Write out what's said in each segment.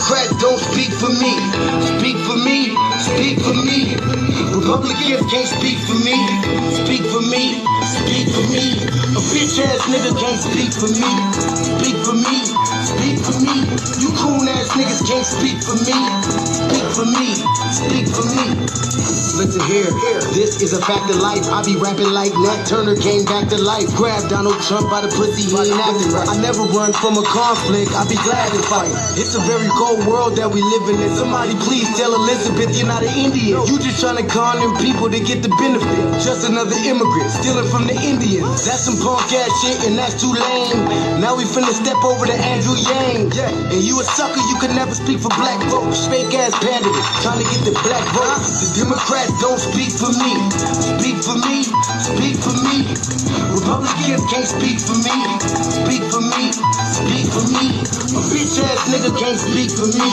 Democrats don't speak for me. Speak for me, speak for me. Republicans can't speak for me. Speak for me, speak for me. A bitch ass nigga can't speak for me. Speak for me, speak for me. You coon ass niggas can't speak for me. Speak for me, speak for me. Listen here, this is a fact of life. I be rapping like Nat Turner came back to life. Grab Donald Trump by the pussy, he ain't acting right. I never run from a conflict, I be glad to fight. It's a very cold world that we living in. Somebody please tell Elizabeth you're not an Indian. You just trying to con them people to get the benefit. Just another immigrant, stealing from the Indians. That's some punk ass shit and that's too lame. Now we finna step over to Andrew Yang. And you a sucker, you could never speak for black folks. Fake ass candidate, trying to get the black vote. The Democrats don't speak for me. Speak for me, speak for me. Republicans can't speak for me. Speak for me, speak for me. A bitch ass nigga can't speak for me.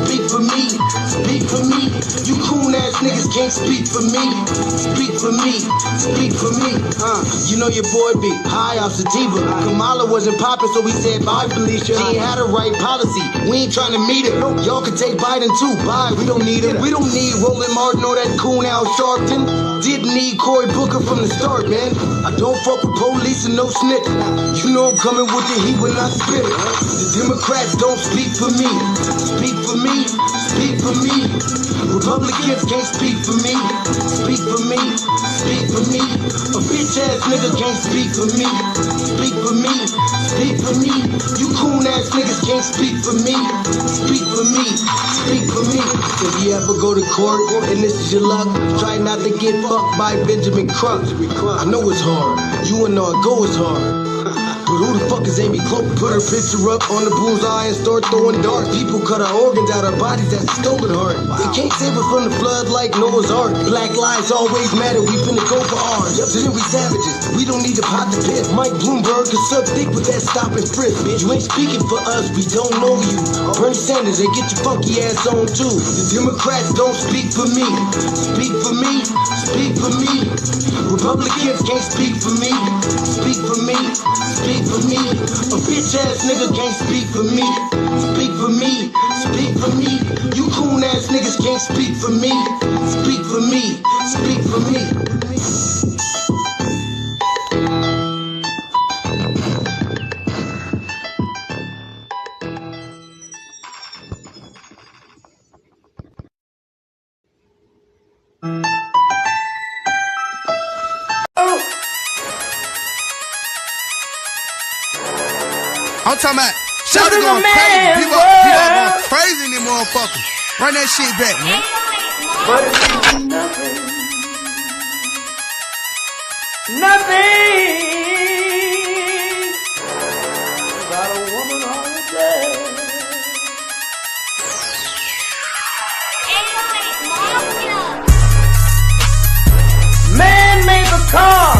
Speak for me, speak for me. You coon ass niggas can't speak for me. Speak for me, speak for me. You know your boy be high off sativa. Kamala wasn't popping, so we said bye Felicia. She ain't had a right policy. We ain't trying to meet her. Y'all can take Biden too. Bye, we don't need it. We don't need Roland Martin or that coon Al Sharpton. Didn't need Cory Booker from the start, man. I don't fuck with police and no snitch. You know I'm coming with the heat when I spit it. The Democrats don't speak for me. Speak for me, speak for me. Republicans can't speak for me. Speak for me, speak for me. A bitch ass nigga can't speak for me. Speak for me, speak for me. You coon ass niggas can't speak for me. Speak for me, speak for me. If you ever go to court and this is your luck, try not to get fucked by Benjamin Crump. I know it's hard. You and all go is hard. But who the fuck is Amy Cloak? Put her picture up on the bullseye and start throwing darts. People cut our organs out our bodies, that's a stolen heart. They can't save us from the flood like Noah's Ark. Black lives always matter, we finna go for ours. So then we savages, we don't need to pot the piss. Mike Bloomberg can suck dick with that stop and frisk, bitch. You ain't speaking for us, we don't know you. Bernie Sanders, they get your funky ass on too. The Democrats don't speak for me. Speak for me, speak for me. Republicans can't speak for me. Speak for me, speak for me. A bitch ass nigga can't speak for me. Speak for me, speak for me. You coon ass niggas can't speak for me. Speak for me, speak for me. I'm talking about shout it going crazy. People going crazy in this motherfucker. Run that shit back, man. But it's nothing. Nothing. Got a woman on the day. Man made the car.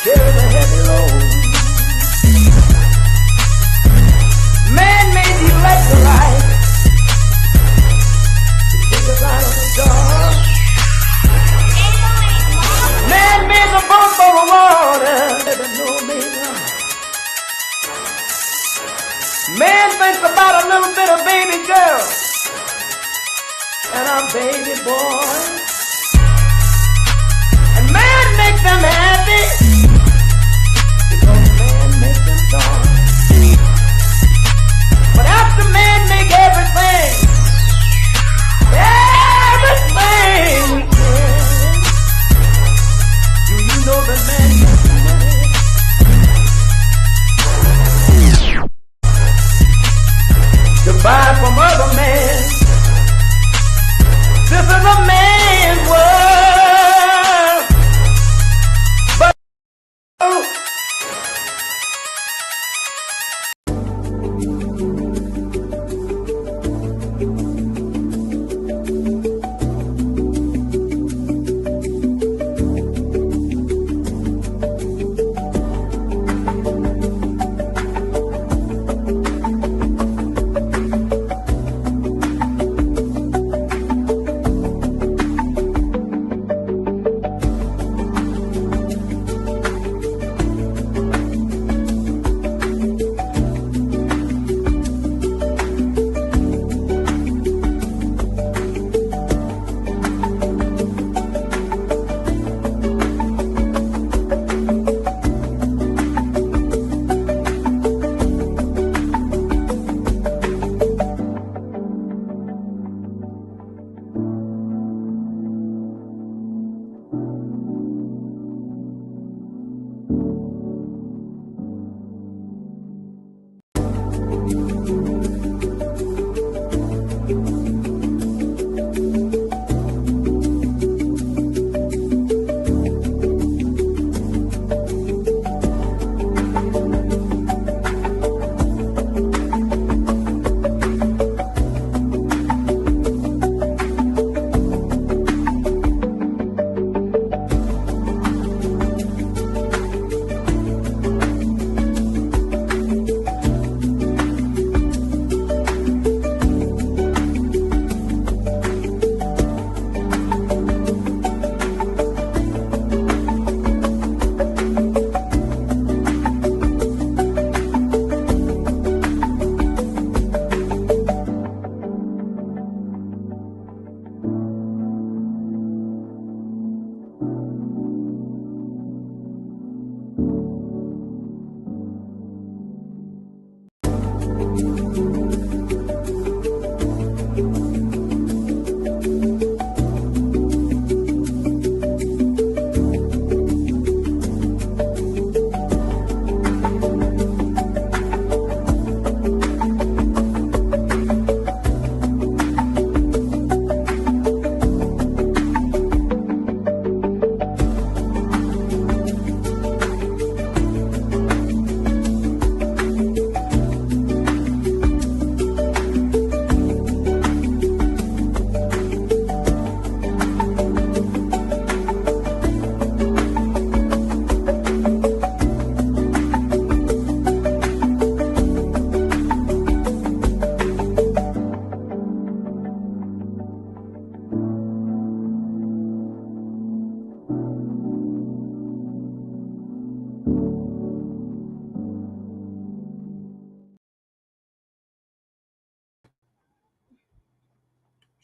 Carry the heavy load. Man made the electrolyte to take us out of the dark. Man made the boat for the water. Never know me now. Man thinks about a little bit of baby girl and a baby boy. And man makes them happy. But after man make everything we can, do you know that man makes money? To buy from other men. This is a man's world.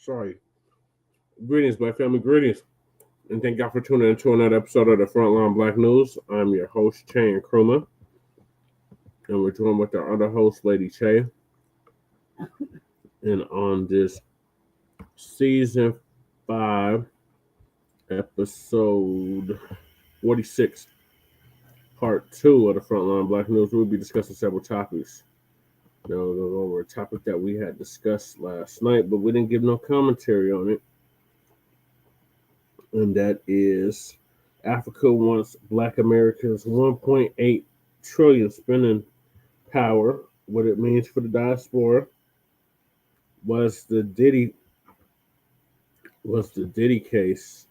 Sorry. Greetings, Black family. Greetings. And thank y'all for tuning in to another episode of the Front Line Blacc News. I'm your host, Che Nkrumah. And we're joined with our other host, Lady Che. And on this season 5, episode 46, part 2 of the Front Line Blacc News, we'll be discussing several topics. Now, we'll go over a topic that we had discussed last night, but we didn't give no commentary on it. And that is Africa wants Blacc Americans 1.8 trillion spending power. What it means for the diaspora. Was the Diddy case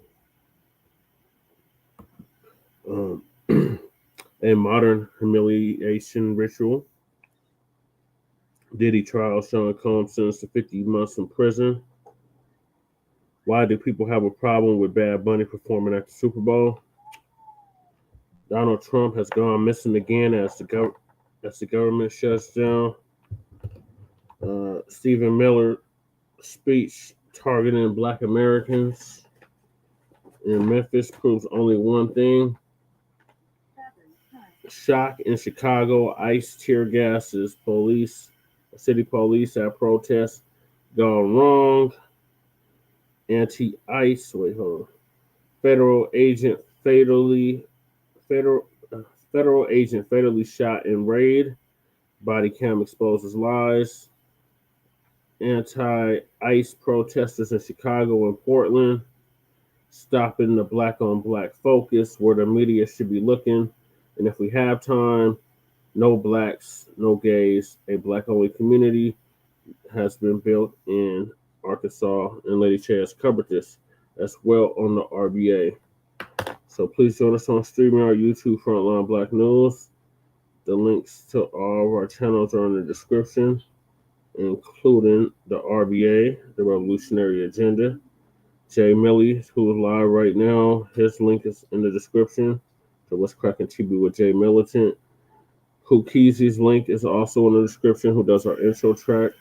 a modern humiliation ritual? Diddy Trial, Sean Combs sentenced to 50 months in prison. Why do people have a problem with Bad Bunny performing at the Super Bowl? Donald Trump has gone missing again as the government shuts down. Stephen Miller speech targeting Blacc Americans in Memphis proves only one thing. Shock in Chicago, ICE tear gases city police at protests gone wrong. Anti-ICE, federal agent fatally shot in raid. Bodycam exposes lies. Anti-ICE protesters in Chicago and Portland stopping the Blacc-on-Blacc focus where the media should be looking. And if we have time, no blacks, no gays, a black-only community has been built in Arkansas, and Lady Che has covered this as well on the RBA. So please join us on streaming our YouTube Frontline Blacc News. The links to all of our channels are in the description, including the RBA, the Revolutionary Agenda. Jay Millie, who is live right now, his link is in the description. So What's Cracking TV with Jay Militant. Who Keezy's link is also in the description, who does our intro track.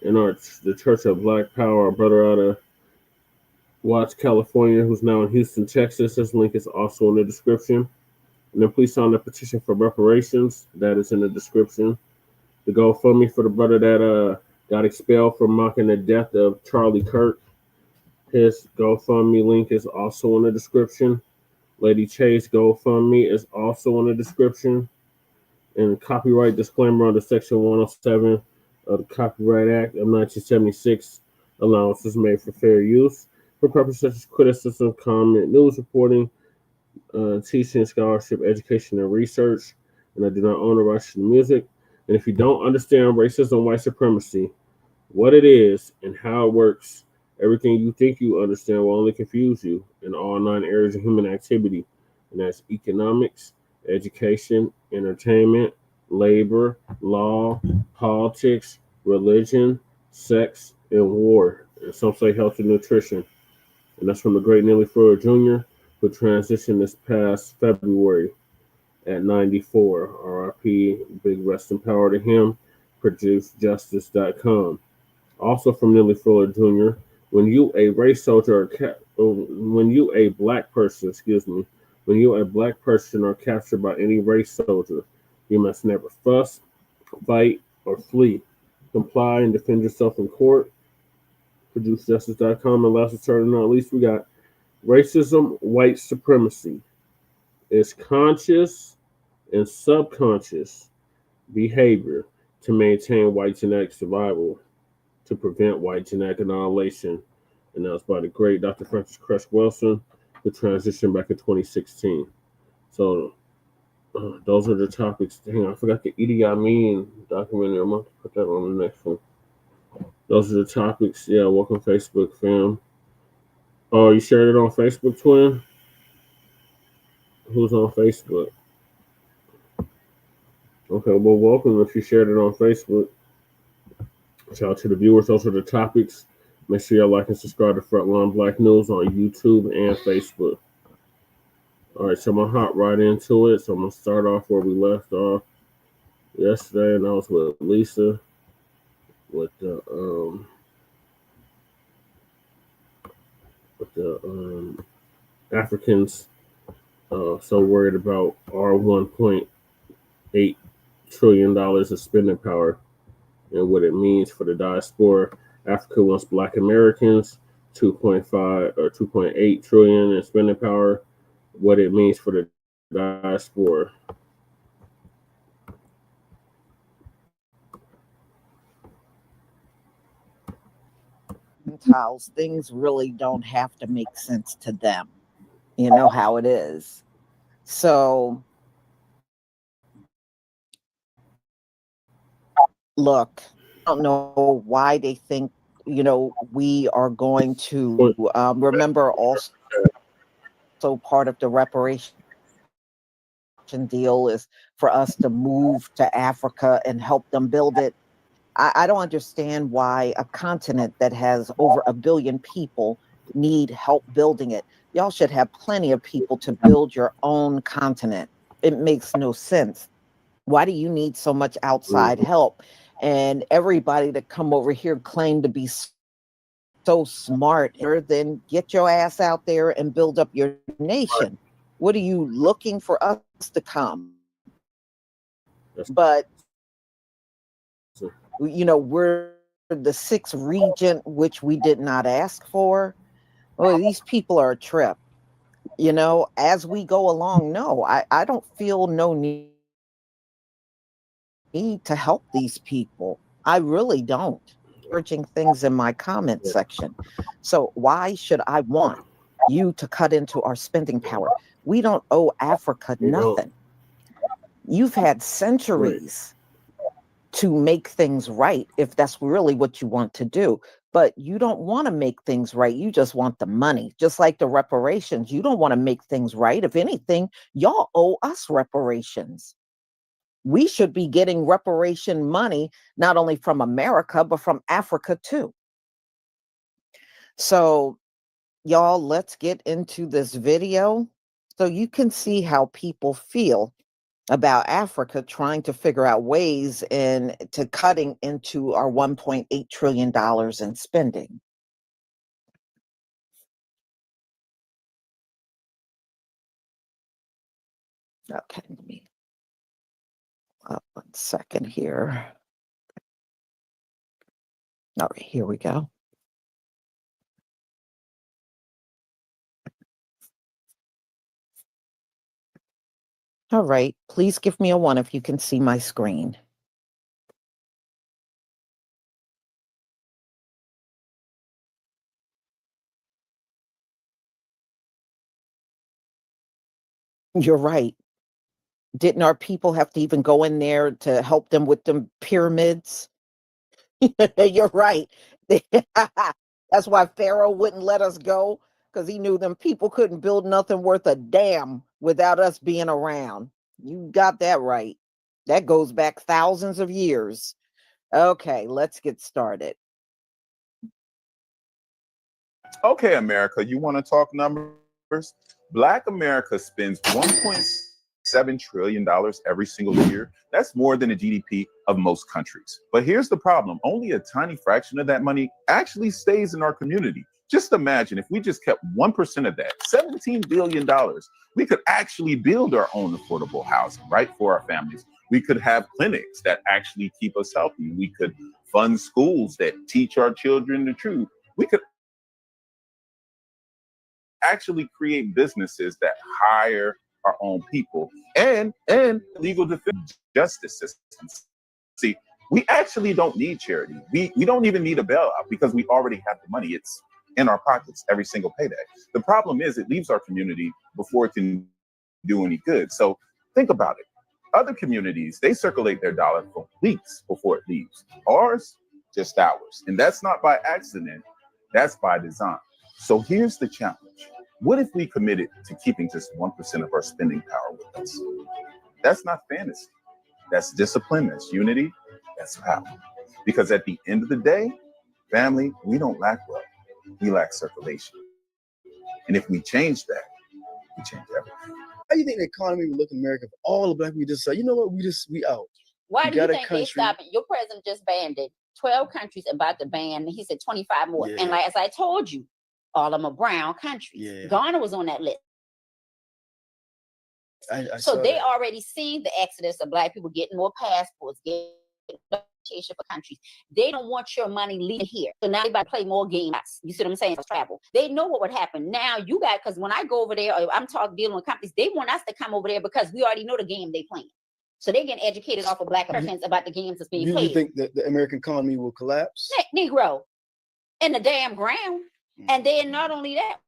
And the Church of Black Power, our brother out of Watts, California, who's now in Houston, Texas. His link is also in the description. And then please sign the petition for reparations. That is in the description. The GoFundMe for the brother that got expelled for mocking the death of Charlie Kirk. His GoFundMe link is also in the description. Lady Che's GoFundMe is also in the description. And copyright disclaimer under Section 107 of the Copyright Act of 1976. Allowance is made for fair use for purposes such as criticism, comment, news reporting, teaching, scholarship, education, and research. And I do not own the rights to the music. And if you don't understand racism, white supremacy, what it is and how it works, everything you think you understand will only confuse you in all 9 areas of human activity. And that's economics, education, entertainment, labor, law, politics, religion, sex, and war. And some say health and nutrition. And that's from the great Nelly Fuller Jr., who transitioned this past February at 94. RIP, big rest in power to him. ProduceJustice.com. Also from Nelly Fuller Jr., when you a race soldier when you a black person are captured by any race soldier, you must never fuss, fight, or flee. Comply and defend yourself in court. ProduceJustice.com. And last but certainly not least, we got racism, white supremacy. It's conscious and subconscious behavior to maintain white genetic survival, to prevent white genetic annihilation. And that was by the great Dr. Francis Cress Wilson, who transitioned back in 2016. So those are the topics. Hang on, I forgot the Idi Amin documentary. I'm going to put that on the next one. Those are the topics. Yeah, welcome Facebook, fam. Oh, you shared it on Facebook, Twin? Who's on Facebook? Okay, well, welcome if you shared it on Facebook. Shout out to the viewers. Those are the topics. Make sure y'all like and subscribe to Frontline Blacc News on YouTube and Facebook. All right, so I'm going to hop right into it. So I'm going to start off where we left off yesterday, and I was with Lisa with the with the Africans so worried about our $1.8 trillion of spending power and what it means for the diaspora. Africa wants Black Americans, 2.5 or 2.8 trillion in spending power. What it means for the diaspora. Gentiles, things really don't have to make sense to them. You know how it is. So, look, I don't know why they think, we are going to remember also part of the reparation deal is for us to move to Africa and help them build it. I don't understand why a continent that has over 1 billion people need help building it. Y'all should have plenty of people to build your own continent. It makes no sense. Why do you need so much outside help? And everybody that come over here claim to be so smart, then get your ass out there and build up your nation. What are you looking for us to come? But we're the sixth regent, which we did not ask for. Well, these people are a trip. As we go along, no, I don't feel no need to help these people. I really don't. Urging things in my comment section. So why should I want you to cut into our spending power? We don't owe Africa nothing. You've had centuries to make things right, if that's really what you want to do. But you don't want to make things right. You just want the money. Just like the reparations. You don't want to make things right. If anything, y'all owe us reparations. We should be getting reparation money, not only from America, but from Africa too. So y'all, let's get into this video so you can see how people feel about Africa trying to figure out ways to cutting into our $1.8 trillion in spending. Okay, let me 1 second here. All right, here we go. All right, please give me a 1 if you can see my screen. You're right. Didn't our people have to even go in there to help them with them pyramids? You're right. That's why Pharaoh wouldn't let us go, because he knew them people couldn't build nothing worth a damn without us being around. You got that right. That goes back thousands of years. Okay, let's get started. Okay, America, you want to talk numbers? Black America spends $1.7 trillion every single year. That's more than the GDP of most countries. But here's the problem. Only a tiny fraction of that money actually stays in our community. Just imagine if we just kept 1% of that, $17 billion, we could actually build our own affordable housing, right, for our families. We could have clinics that actually keep us healthy. We could fund schools that teach our children the truth. We could actually create businesses that hire our own people and legal defense justice systems. See, we actually don't need charity. We don't even need a bailout because we already have the money. It's in our pockets every single payday. The problem is it leaves our community before it can do any good. So think about it. Other communities, they circulate their dollar for weeks before it leaves. Ours, just hours. And that's not by accident. That's by design. So here's the challenge. What if we committed to keeping just 1% of our spending power with us? That's not fantasy. That's discipline. That's unity. That's power. Because at the end of the day, family, we don't lack wealth. We lack circulation. And if we change that, we change everything. How do you think the economy would look in America if all the black people just say, you know what, we out? Why do you think they stop it? Your president just banned it. 12 countries about to ban. He said 25 more. Yeah. And as I told you, All of them are brown countries. Yeah. Ghana was on that list. So they already seen the exodus of Black people getting more passports, getting for countries. They don't want your money leaving here. So now they about to play more games. You see what I'm saying? For travel. They know what would happen. Now you got, because when I go over there, or I'm dealing with companies, they want us to come over there because we already know the game they playing. So they're getting educated off of Black Americans about the games that's being played. You think that the American economy will collapse? Negro in the damn ground. And then not only that,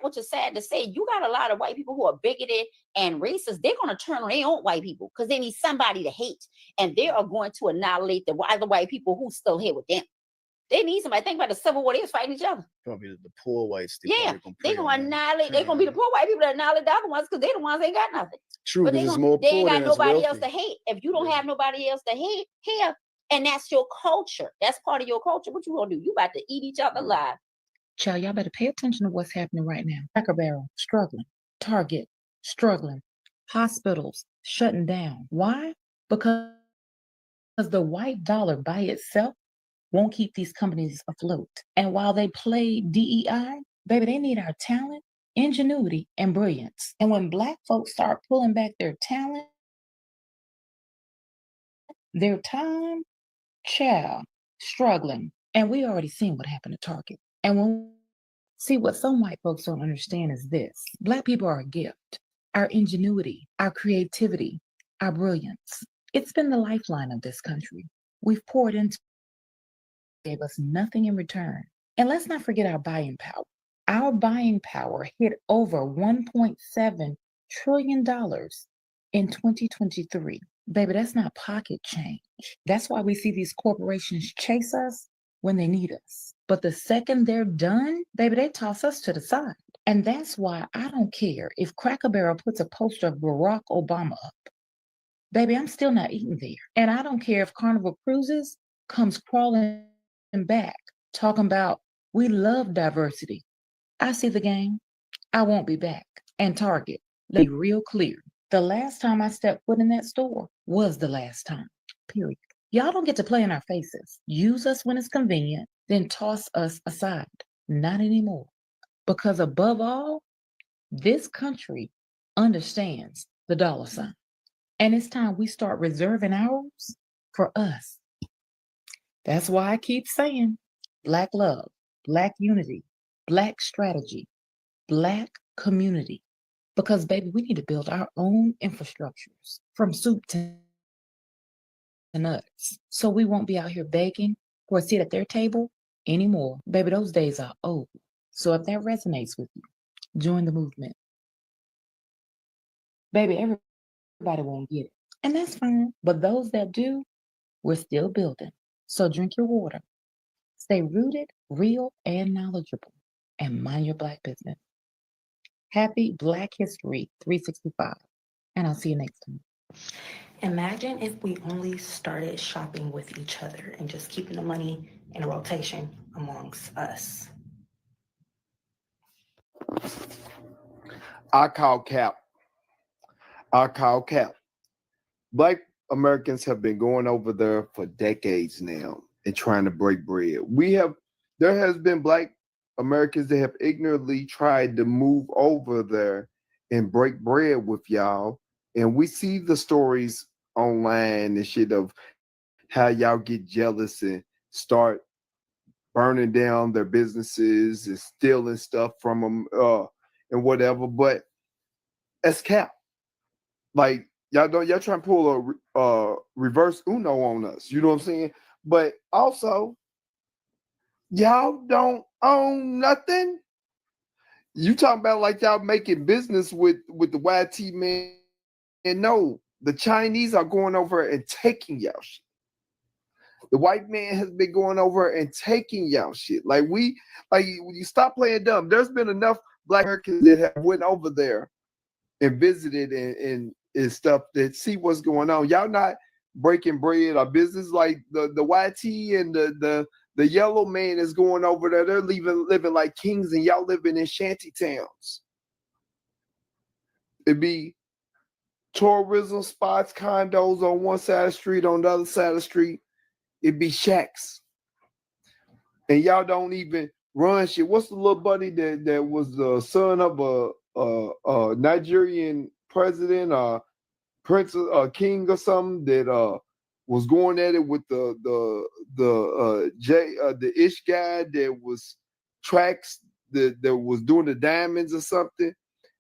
which is sad to say, you got a lot of white people who are bigoted and racist. They're going to turn on their own white people because they need somebody to hate. And they are going to annihilate the other white people who still here with them. They need somebody. Think about the Civil War. They was fighting each other. Probably the poor whites. Yeah, they're going to annihilate. They're going to be the poor white people that annihilate the other ones because they're the ones that ain't got nothing. True, because it's more poor. They ain't got nobody else to hate. If you don't have nobody else to hate here, and that's your culture. That's part of your culture. What you going to do? You about to eat each other alive. Child, y'all better pay attention to what's happening right now. Cracker Barrel, struggling. Target, struggling. Hospitals, shutting down. Why? Because the white dollar by itself won't keep these companies afloat. And while they play DEI, baby, they need our talent, ingenuity, and brilliance. And when Black folks start pulling back their talent, their time, child, struggling. And we already seen what happened to Target. And when see what some white folks don't understand is this: Black people are a gift. Our ingenuity, our creativity, our brilliance. It's been the lifeline of this country. We've poured into it, gave us nothing in return. And let's not forget our buying power. Our buying power hit over $1.7 trillion in 2023. Baby, that's not pocket change. That's why we see these corporations chase us when they need us. But the second they're done, baby, they toss us to the side. And that's why I don't care if Cracker Barrel puts a poster of Barack Obama up. Baby, I'm still not eating there. And I don't care if Carnival Cruises comes crawling back, talking about we love diversity. I see the game. I won't be back. And Target, let me be real clear. The last time I stepped foot in that store was the last time, period. Y'all don't get to play in our faces. Use us when it's convenient, then toss us aside. Not anymore. Because above all, this country understands the dollar sign. And it's time we start reserving ours for us. That's why I keep saying Black love, Black unity, Black strategy, Black community. Because, baby, we need to build our own infrastructures from soup to nuts. So we won't be out here begging for a seat at their table anymore. Baby, those days are old. So if that resonates with you, join the movement. Baby, everybody won't get it. And that's fine. But those that do, we're still building. So drink your water. Stay rooted, real, and knowledgeable. And mind your Black business. Happy Black History 365. And I'll see you next time. Imagine if we only started shopping with each other and just keeping the money in a rotation amongst us. I call cap. Black Americans have been going over there for decades now and trying to break bread. There has been Black Americans that have ignorantly tried to move over there and break bread with y'all. And we see the stories online and shit of how y'all get jealous and start burning down their businesses and stealing stuff from them and whatever. But that's cap. Like, y'all trying to pull a reverse Uno on us. You know what I'm saying? But also, y'all don't own nothing. You talking about like y'all making business with the YT man. And no, the Chinese are going over and taking y'all shit. The white man has been going over and taking y'all shit. Like you stop playing dumb. There's been enough Black Americans that have went over there and visited and stuff that see what's going on. Y'all not breaking bread or business like the YT and the yellow man is going over there. They're living like kings and y'all living in shanty towns. It'd be tourism spots, condos on one side of the street, on the other side of the street, it'd be shacks. And y'all don't even run shit. What's the little buddy that was the son of a Nigerian president, prince, king or something that was going at it with the ish guy that was tracks that was doing the diamonds or something,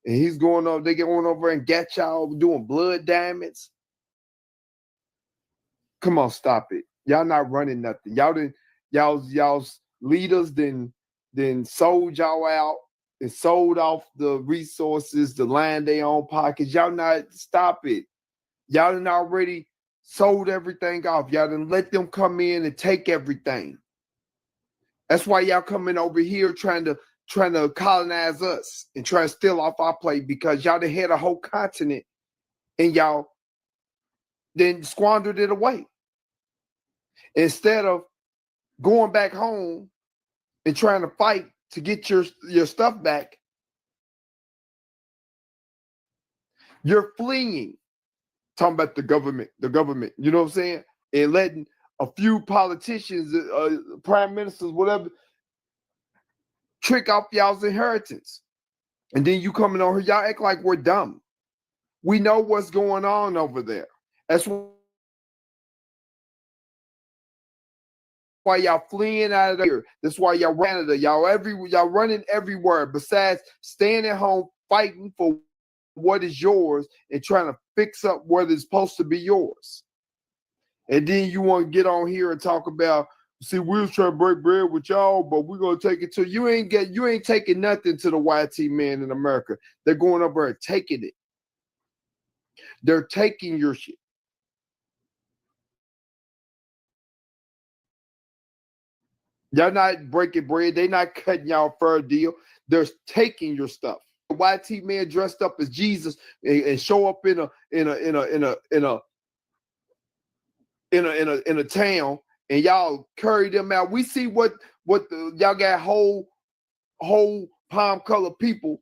and he's going over. They get on over and got y'all doing blood diamonds. Come on, stop it. Y'all not running nothing. Y'all's leaders then sold y'all out and sold off the resources, the land they own pockets. Y'all not, stop it. Y'all done already sold everything off. Y'all done let them come in and take everything. That's why y'all coming over here trying to colonize us and try to steal off our plate, because y'all done had a whole continent and y'all then squandered it away. Instead of going back home and trying to fight to get your stuff back, you're fleeing. Talking about the government, you know what I'm saying? And letting a few politicians, prime ministers, whatever, trick off y'all's inheritance. And then you coming on here, y'all act like we're dumb. We know what's going on over there. That's why y'all fleeing out of here. That's why y'all Canada. Y'all running everywhere besides staying at home fighting for what is yours and trying to fix up what is supposed to be yours. And then you want to get on here and talk about, see, we was trying to break bread with y'all, but we're gonna take it to you. Ain't taking nothing to the YT man in America. They're going over and taking it. They're taking your shit. Y'all not breaking bread. They not cutting y'all fair deal. They're taking your stuff. The YT man dressed up as Jesus and show up in a town, and y'all carry them out. We see what y'all got whole palm color people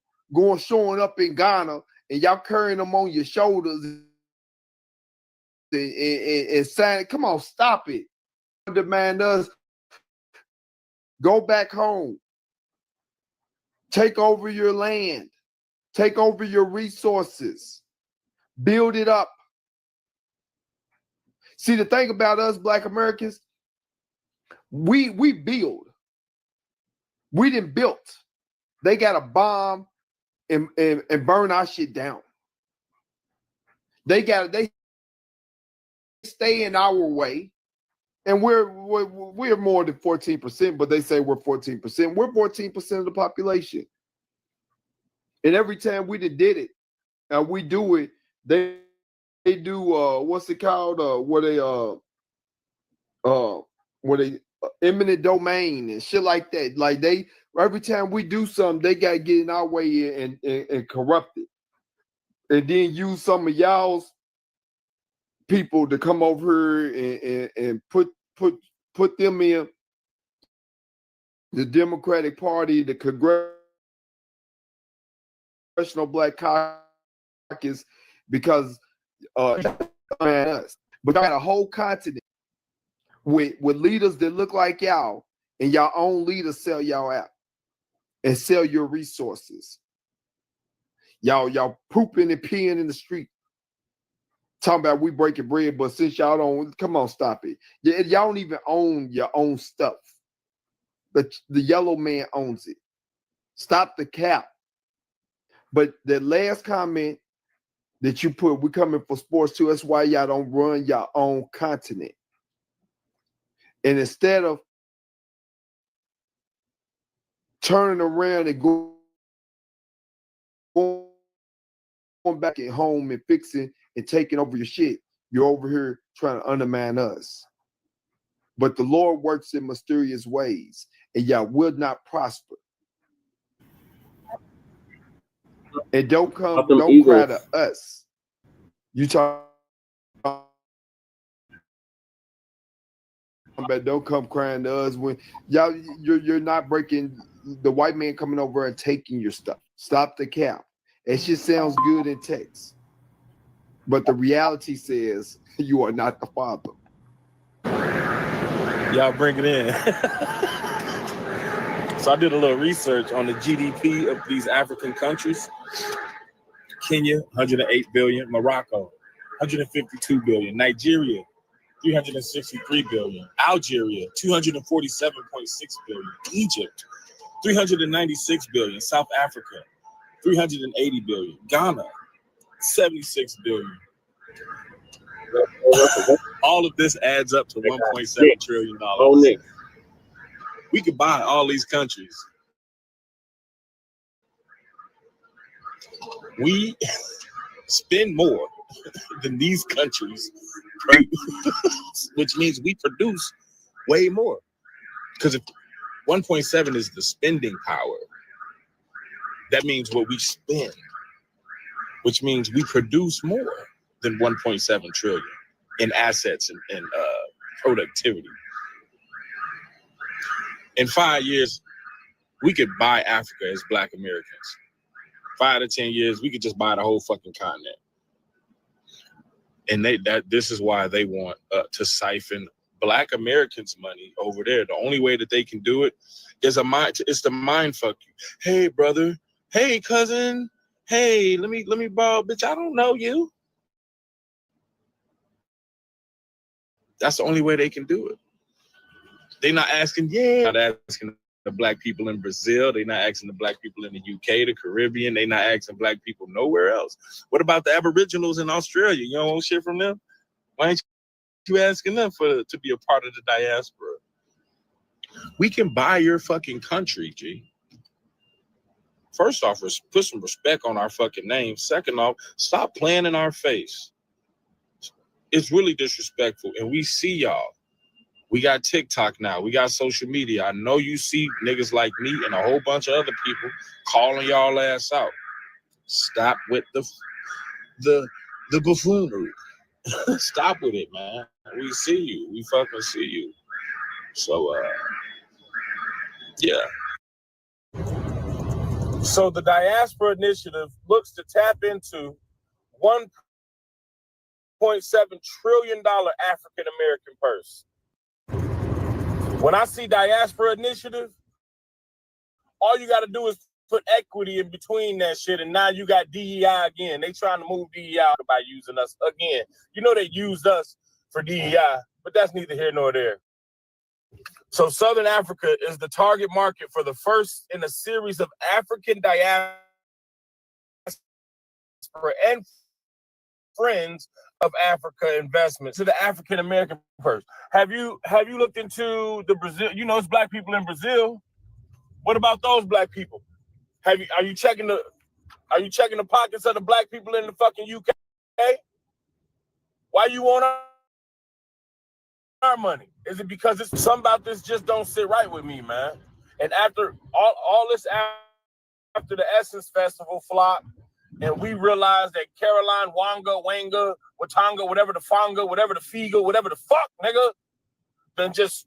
showing up in Ghana, and y'all carrying them on your shoulders and saying, "Come on, stop it." Demand us. Go back home. Take over your land. Take over your resources. Build it up. See, the thing about us Black Americans, we build. We done built. They got a bomb and burn our shit down. They stay in our way. And we're more than 14%, but they say we're 14%. We're 14% of the population. And every time we did it, and we do it, they do what's it called? Where they eminent domain and shit like that. Like every time we do something, they gotta get in our way and corrupt it. And then use some of y'all's people to come over here and put them in the Democratic Party, the Congressional Black Caucus, because us. But y'all got a whole continent with leaders that look like y'all, and y'all own leaders sell y'all out and sell your resources. Y'all pooping and peeing in the street. Talking about we breaking bread, but since y'all don't, come on, stop it. Y'all don't even own your own stuff. The yellow man owns it. Stop the cap. But the last comment that you put, we coming for sports too. That's why y'all don't run your own continent. And instead of turning around and going back at home and fixing and taking over your shit, you're over here trying to undermine us. But the Lord works in mysterious ways, and y'all will not prosper. And don't cry to us. You talk about don't come crying to us when y'all you're not breaking the white man coming over and taking your stuff. Stop the cap. It just sounds good in text. But the reality says you are not the father. Y'all bring it in. So I did a little research on the GDP of these African countries. Kenya, 108 billion. Morocco, 152 billion. Nigeria, 363 billion. Algeria, 247.6 billion. Egypt, 396 billion. South Africa, 380 billion. Ghana, 76 billion. All of this adds up to $1.7 trillion. Oh, Nick. We could buy all these countries. We spend more than these countries, which means we produce way more. Because if 1.7 is the spending power, that means what we spend, which means we produce more than 1.7 trillion in assets and productivity. In 5 years, we could buy Africa as Black Americans. 5 to 10 years, we could just buy the whole fucking continent. And this is why they want to siphon Black Americans' money over there. The only way that they can do it is it's the mind fuck you. Hey, brother. Hey, cousin. Hey, let me borrow, bitch. I don't know you. That's the only way they can do it. They're not asking, not asking the Black people in Brazil. They're not asking the Black people in the UK, the Caribbean. They're not asking Black people nowhere else. What about the Aboriginals in Australia? You don't want shit from them? Why ain't you asking them to be a part of the diaspora? We can buy your fucking country, G. First off, put some respect on our fucking name. Second off, stop playing in our face. It's really disrespectful, and we see y'all. We got TikTok now. We got social media. I know you see niggas like me and a whole bunch of other people calling y'all ass out. Stop with the buffoonery. Stop with it, man. We see you. We fucking see you. So, yeah. So the Diaspora Initiative looks to tap into $1.7 trillion African American purse. When I see Diaspora Initiative, all you got to do is put equity in between that shit, and now you got DEI again. They trying to move DEI by using us again. You know they used us for DEI, but that's neither here nor there. So Southern Africa is the target market for the first in a series of African diaspora and Friends of Africa investments to the African American purse. Have you looked into the Brazil? You know, it's Black people in Brazil. What about those Black people? Are you checking the pockets of the Black people in the fucking UK? Why you want our money? Is it because it's something about this just don't sit right with me, man? And after all this, after the Essence Festival flop, and we realized that Caroline, Wanga, Watanga, whatever the Fonga, whatever the Figa, whatever the fuck, nigga, then just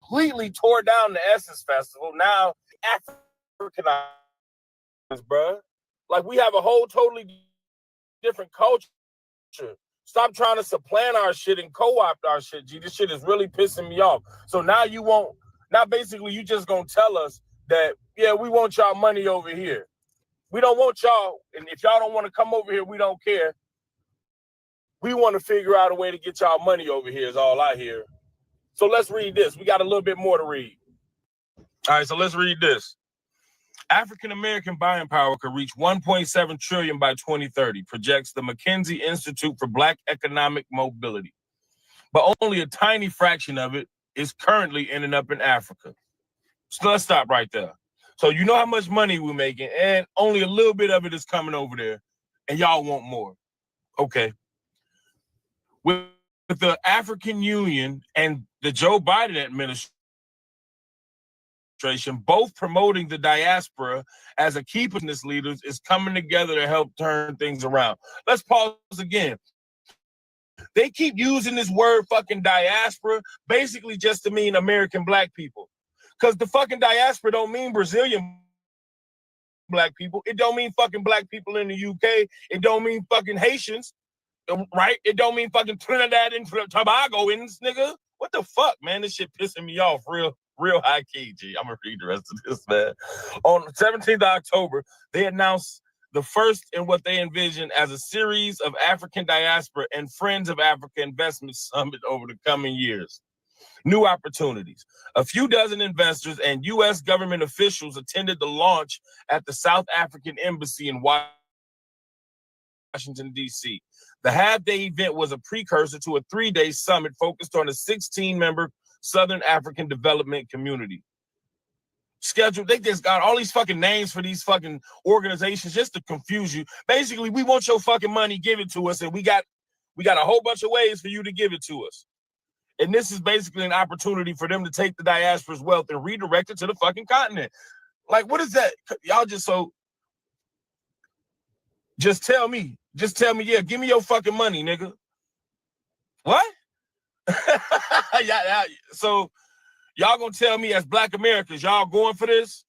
completely tore down the Essence Festival. Now, Africanized, bro. Like, we have a whole totally different culture. Stop trying to supplant our shit and co-opt our shit, G. This shit is really pissing me off. So now basically you just gonna tell us that, yeah, we want y'all money over here. We don't want y'all, and if y'all don't want to come over here, we don't care. We want to figure out a way to get y'all money over here is all I hear. So let's read this. We got a little bit more to read. All right, so let's read this. African American buying power could reach 1.7 trillion by 2030, projects the McKinsey Institute for Black Economic Mobility. But only a tiny fraction of it is currently ending up in Africa. So let's stop right there. So you know how much money we're making, and only a little bit of it is coming over there, and y'all want more. Okay. With the African Union and the Joe Biden administration, both promoting the diaspora as a key business leaders, is coming together to help turn things around. Let's pause again. They keep using this word fucking diaspora basically just to mean American Black people. Because the fucking diaspora don't mean Brazilian Black people. It don't mean fucking Black people in the UK. It don't mean fucking Haitians, right? It don't mean fucking Trinidad and Tobagoans, nigga. What the fuck, man? This shit pissing me off real high key, G. I'm gonna read the rest of this, man. On 17th of October, they announced the first in what they envision as a series of African diaspora and Friends of Africa investment summit over the coming years. New opportunities. A few dozen investors and U.S. government officials attended the launch at the South African Embassy in Washington, D.C. The half-day event was a precursor to a 3-day summit focused on a 16-member Southern African development community. Scheduled, they just got all these fucking names for these fucking organizations just to confuse you. Basically, we want your fucking money, give it to us, and we got a whole bunch of ways for you to give it to us. And this is basically an opportunity for them to take the diaspora's wealth and redirect it to the fucking continent. Like, what is that? Y'all just tell me, yeah, give me your fucking money, nigga. What? Yeah, so y'all gonna tell me as Black Americans, y'all going for this?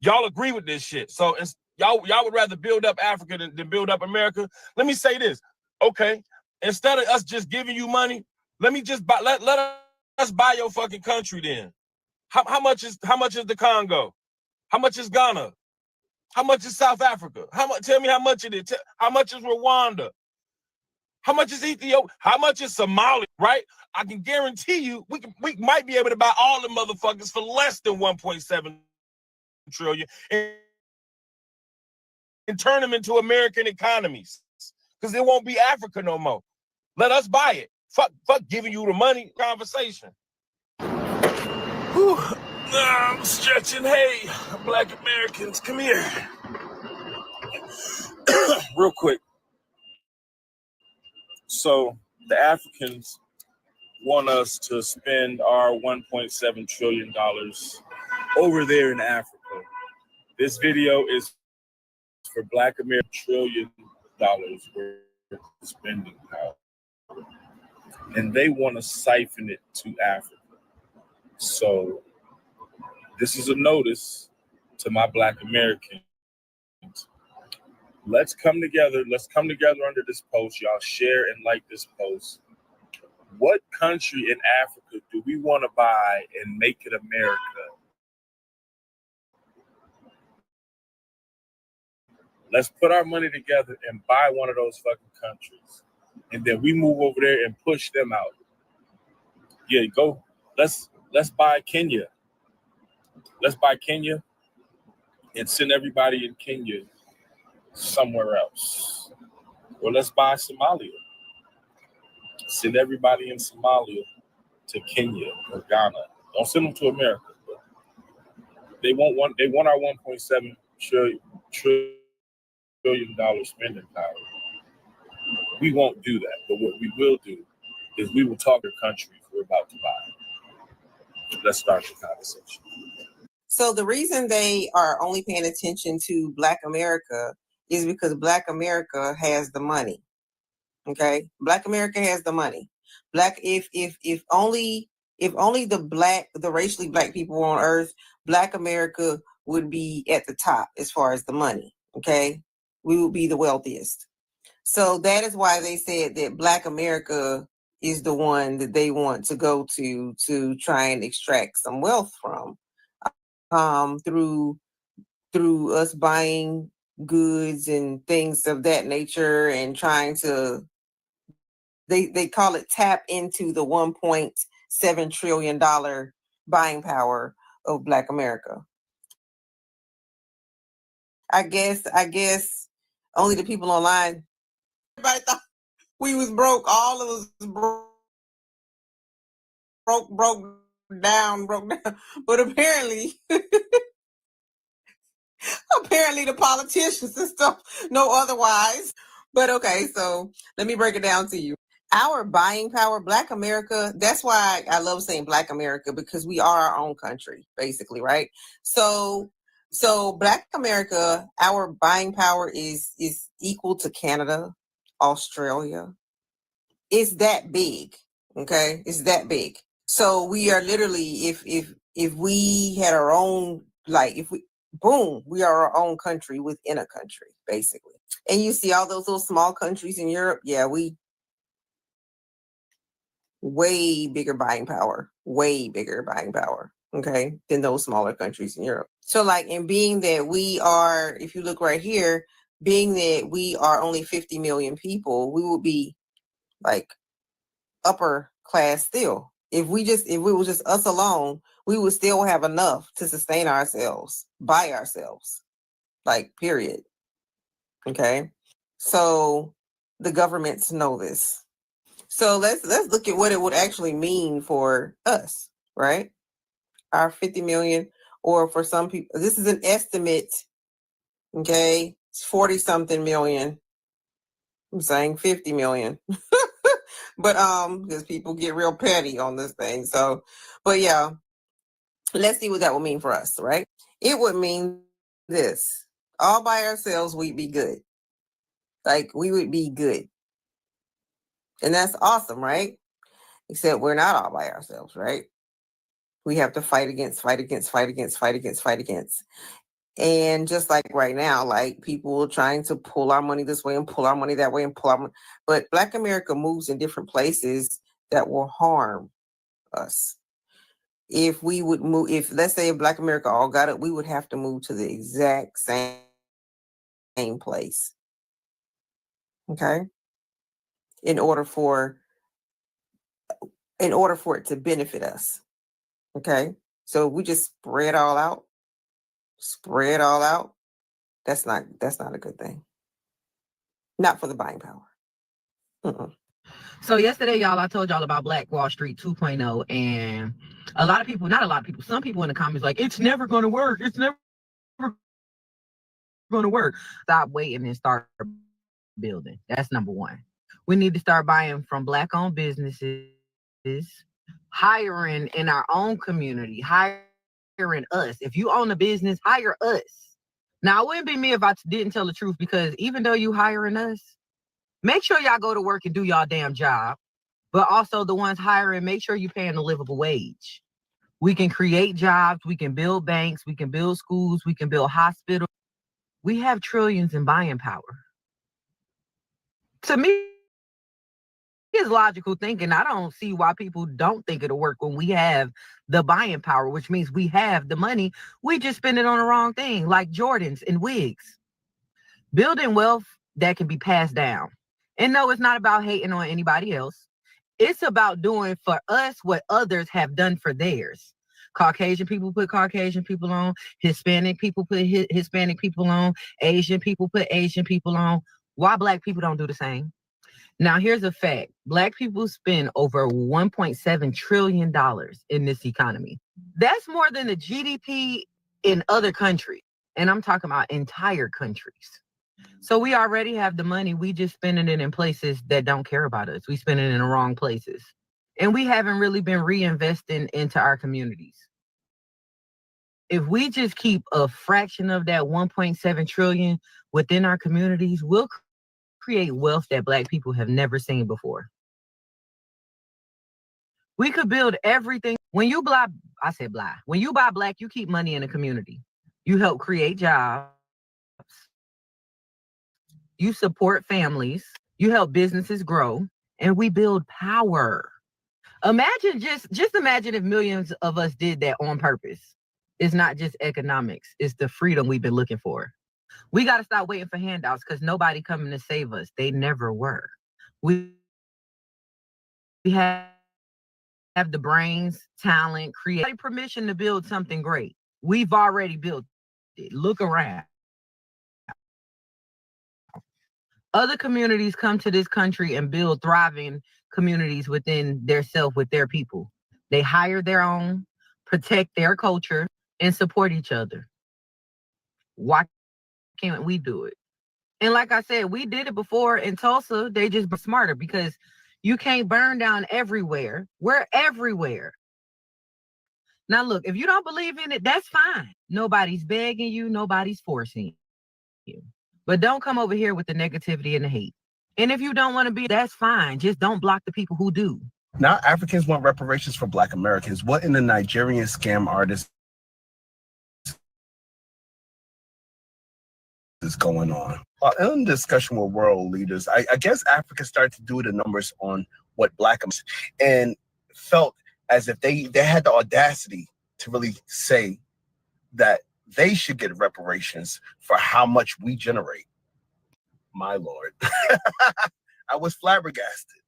Y'all agree with this shit. So y'all would rather build up Africa than build up America. Let me say this. Okay. Instead of us just giving you money, let us buy your fucking country then. How much is the Congo? How much is Ghana? How much is South Africa? Tell me how much it is. How much is Rwanda? How much is Ethiopia? How much is Somalia? Right? I can guarantee you we might be able to buy all the motherfuckers for less than 1.7 trillion and turn them into American economies. Because it won't be Africa no more. Let us buy it. Fuck giving you the money conversation. Whew. I'm stretching. Hey, Black Americans, come here. Real quick. So the Africans want us to spend our $1.7 trillion over there in Africa. This video is for Black American $1 trillion worth of spending power. And they want to siphon it to Africa. So this is a notice to my Black Americans. Let's come together. Let's come together under this post. Y'all share and like this post. What country in Africa do we want to buy and make it America? Let's put our money together and buy one of those fucking countries. And then we move over there and push them out. Yeah, go. Let's buy Kenya. Let's buy Kenya and send everybody in Kenya somewhere else. Or let's buy Somalia. Send everybody in Somalia to Kenya or Ghana. Don't send them to America. They want our $1.7 trillion spending power. We won't do that. But what we will do is we will talk to countries we're about to buy. Let's start the conversation. So the reason they are only paying attention to Black America is because Black America has the money. Okay, Black America has the money. If only the racially Black people on Earth, Black America would be at the top as far as the money. Okay, we would be the wealthiest. So that is why they said that Black America is the one that they want to go to try and extract some wealth from, through us buying goods and things of that nature and trying to, they call it tap into the $1.7 trillion buying power of Black America. I guess only the people online, everybody thought we was broke. All of us broke down. But apparently the politicians and stuff know otherwise. But okay, so let me break it down to you. Our buying power, Black America, that's why I love saying Black America, because we are our own country, basically, right? So Black America, our buying power is equal to Canada, Australia. It's that big, okay? It's that big. So we are literally, if we had our own, like we are our own country within a country, basically. And you see all those little small countries in Europe, yeah, way bigger buying power, okay, than those smaller countries in Europe. So like, and being that we are, if you look right here, being that we are only 50 million people, we will be like upper class still. If it was just us alone, we would still have enough to sustain ourselves by ourselves, like period. Okay. So the governments know this. So let's look at what it would actually mean for us, right? Our 50 million, or for some people, this is an estimate. Okay, it's 40 something million. I'm saying 50 million. But because people get real petty on this thing. So, but yeah, let's see what that would mean for us, right? It would mean this. All by ourselves, we'd be good. Like, we would be good. And that's awesome, right? Except we're not all by ourselves, right? We have to fight against. And just like right now, like people trying to pull our money this way and pull our money that way and pull our money. But Black America moves in different places that will harm us. If we would move, if let's say if Black America all got it, we would have to move to the exact same place. Okay. In order for it to benefit us. Okay. So we just spread all out. That's not a good thing. Not for the buying power. Mm-mm. So yesterday, y'all, I told y'all about Black Wall Street 2.0, and some people in the comments like, it's never going to work. It's never going to work. Stop waiting and start building. That's number one. We need to start buying from Black-owned businesses, hiring in our own community, hiring us. If you own a business, hire us. Now, it wouldn't be me if I didn't tell the truth, because even though you hiring us, make sure y'all go to work and do y'all damn job. But also the ones hiring, make sure you're paying a livable wage. We can create jobs. We can build banks. We can build schools. We can build hospitals. We have trillions in buying power. To me, it's logical thinking. I don't see why people don't think it'll work when we have the buying power, which means we have the money. We just spend it on the wrong thing, like Jordans and wigs. Building wealth that can be passed down. And no, it's not about hating on anybody else. It's about doing for us what others have done for theirs. Caucasian people put Caucasian people on. Hispanic people put Hispanic people on. Asian people put Asian people on. Why Black people don't do the same? Now, here's a fact. Black people spend over $1.7 trillion in this economy. That's more than the GDP in other countries. And I'm talking about entire countries. So we already have the money. We just spending it in places that don't care about us. We spend it in the wrong places. And we haven't really been reinvesting into our communities. If we just keep a fraction of that 1.7 trillion within our communities, we'll create wealth that Black people have never seen before. We could build everything. When you buy Black, you keep money in the community. You help create jobs. You support families, you help businesses grow, and we build power. Imagine, just imagine if millions of us did that on purpose. It's not just economics, it's the freedom we've been looking for. We got to stop waiting for handouts, because nobody coming to save us. They never were. We have the brains, talent, creativity, permission to build something great. We've already built it. Look around. Other communities come to this country and build thriving communities within their self with their people. They hire their own, protect their culture, and support each other. Why can't we do it? And like I said, we did it before in Tulsa. They just were smarter, because you can't burn down everywhere. We're everywhere. Now, look, if you don't believe in it, that's fine. Nobody's begging you. Nobody's forcing you. But don't come over here with the negativity and the hate. And if you don't want to be, that's fine. Just don't block the people who do. Now Africans want reparations for Black Americans. What in the Nigerian scam artist is going on? In discussion with world leaders, I guess Africa started to do the numbers on what Black and felt as if they had the audacity to really say that they should get reparations for how much we generate. My Lord. I was flabbergasted.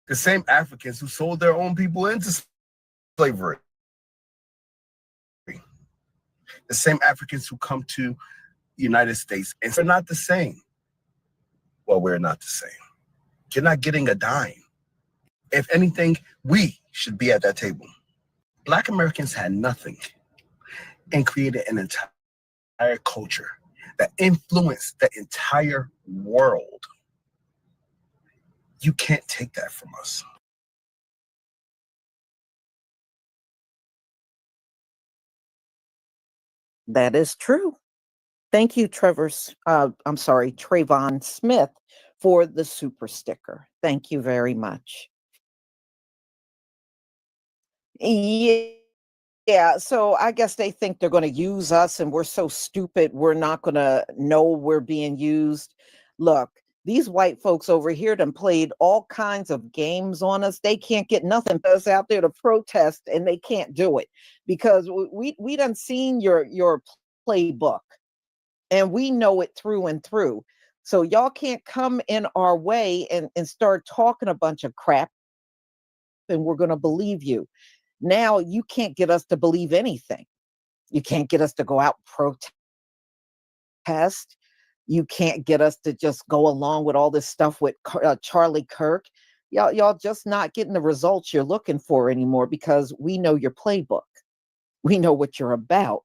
The same Africans who sold their own people into slavery. The same Africans who come to the United States and they're not the same. Well, we're not the same. You're not getting a dime. If anything, we should be at that table. Black Americans had nothing and created an entire culture that influenced the entire world. You can't take that from us. That is true. Thank you, Trayvon Smith, for the super sticker. Thank you very much. Yeah, so I guess they think they're going to use us and we're so stupid we're not going to know we're being used. Look, these white folks over here done played all kinds of games on us. They can't get nothing for us out there to protest, and they can't do it because we done seen your playbook and we know it through and through. So y'all can't come in our way and start talking a bunch of crap and we're going to believe you. Now you can't get us to believe anything. You can't get us to go out and protest. You can't get us to just go along with all this stuff with Charlie Kirk. Y'all just not getting the results you're looking for anymore because we know your playbook. We know what you're about.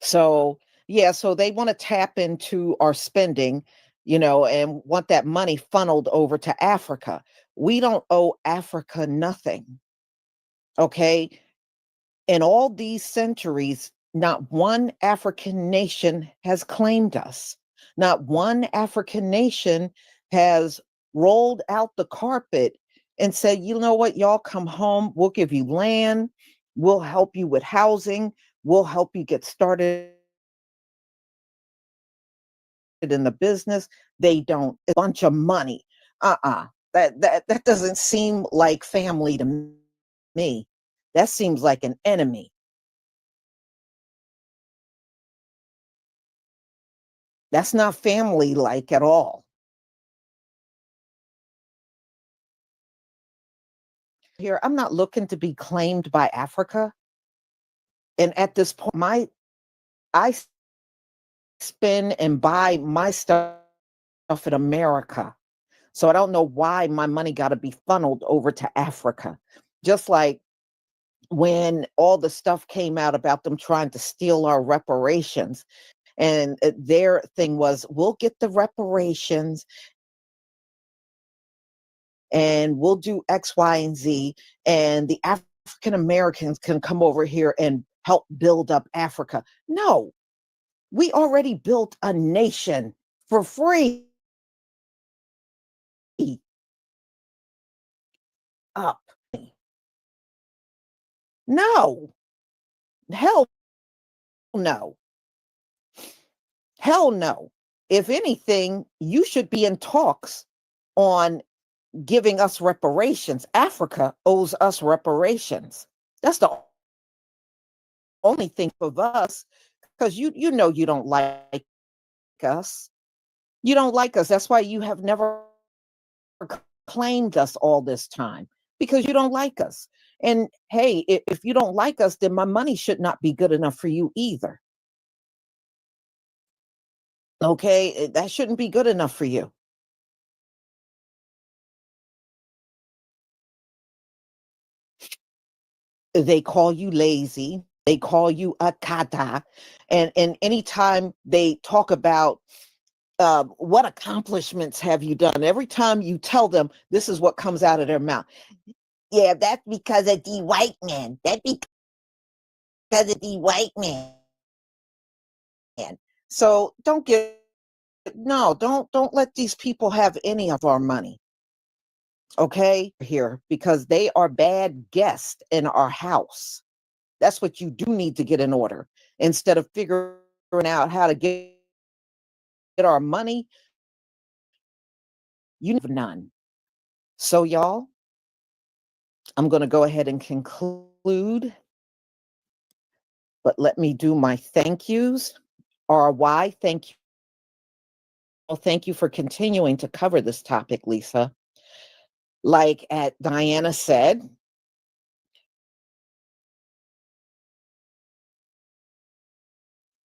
So, yeah, so they want to tap into our spending, and want that money funneled over to Africa. We don't owe Africa nothing. Okay. In all these centuries, not one African nation has claimed us. Not one African nation has rolled out the carpet and said, you know what, y'all come home. We'll give you land. We'll help you with housing. We'll help you get started in the business. They don't. A bunch of money. That doesn't seem like family to me. That seems like an enemy. That's not family like at all. Here, I'm not looking to be claimed by Africa. And at this point, I spend and buy my stuff in America. So I don't know why my money got to be funneled over to Africa. Just like when all the stuff came out about them trying to steal our reparations. And their thing was, we'll get the reparations and we'll do X, Y, and Z. And the African Americans can come over here and help build up Africa. No, we already built a nation for free. Up. No. Hell no. Hell no. If anything, you should be in talks on giving us reparations. Africa owes us reparations. That's the only thing of us, because you know you don't like us. You don't like us. That's why you have never claimed us all this time, because you don't like us. And hey, if you don't like us, then my money should not be good enough for you either. Okay, that shouldn't be good enough for you. They call you lazy. They call you a kata. And anytime they talk about what accomplishments have you done, every time you tell them, this is what comes out of their mouth. Yeah, that's because of the white man. That's because of the white man. So don't let these people have any of our money. Okay, here, because they are bad guests in our house. That's what you do need to get in order. Instead of figuring out how to get our money, You have none. So, y'all, I'm going to go ahead and conclude, but let me do my thank yous. RY, thank you. Well, thank you for continuing to cover this topic, Lisa. Like Diana said,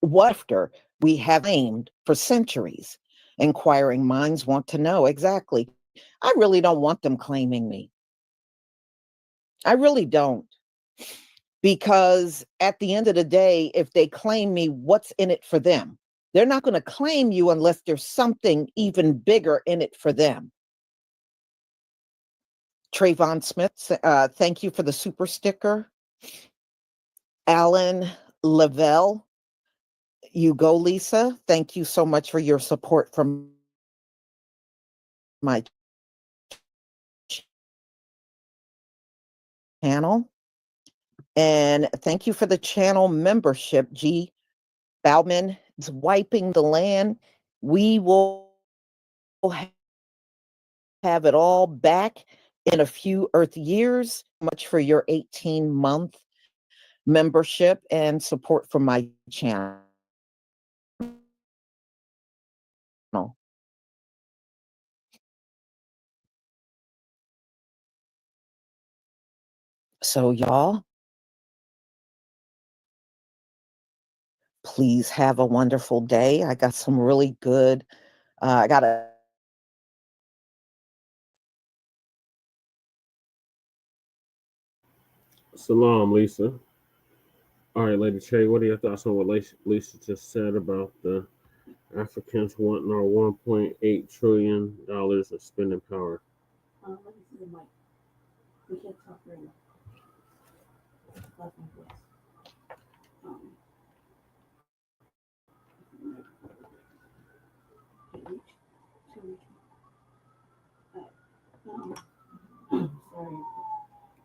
what after we have aimed for centuries? Inquiring minds want to know exactly. I really don't want them claiming me. I really don't. Because at the end of the day, if they claim me, what's in it for them? They're not going to claim you unless there's something even bigger in it for them. Trayvon Smith, thank you for the super sticker. Alan Lavelle, you go, Lisa. Thank you so much for your support from my channel. And thank you for the channel membership. G. Bauman is wiping the land. We will have it all back in a few Earth years. Much for your 18-month membership and support from my channel. So, y'all, please have a wonderful day. I got some really good, I got a Salam, Lisa. All right, Lady Che, what are your thoughts on what Lisa just said about the Africans wanting our $1.8 trillion of spending power? Let me see the mic. We can't talk right now. That's my voice. Sorry,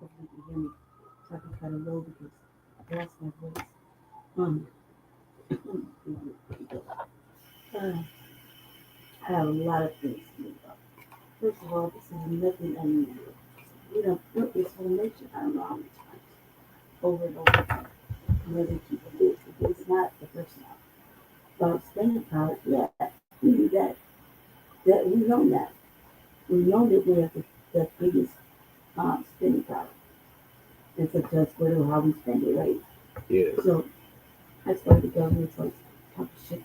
hopefully you can hear me. So I can try to low because I lost my voice. I have a lot of things to think about. First of all, this is nothing unusual. We don't built this whole nation, I don't know how many times, over and over again. Where they keep it, it's not the first time. Spending power, yeah, we do that. That we know that. We know that we have the biggest spending power. It's just how we spend it, right? Yeah. So that's why the government's like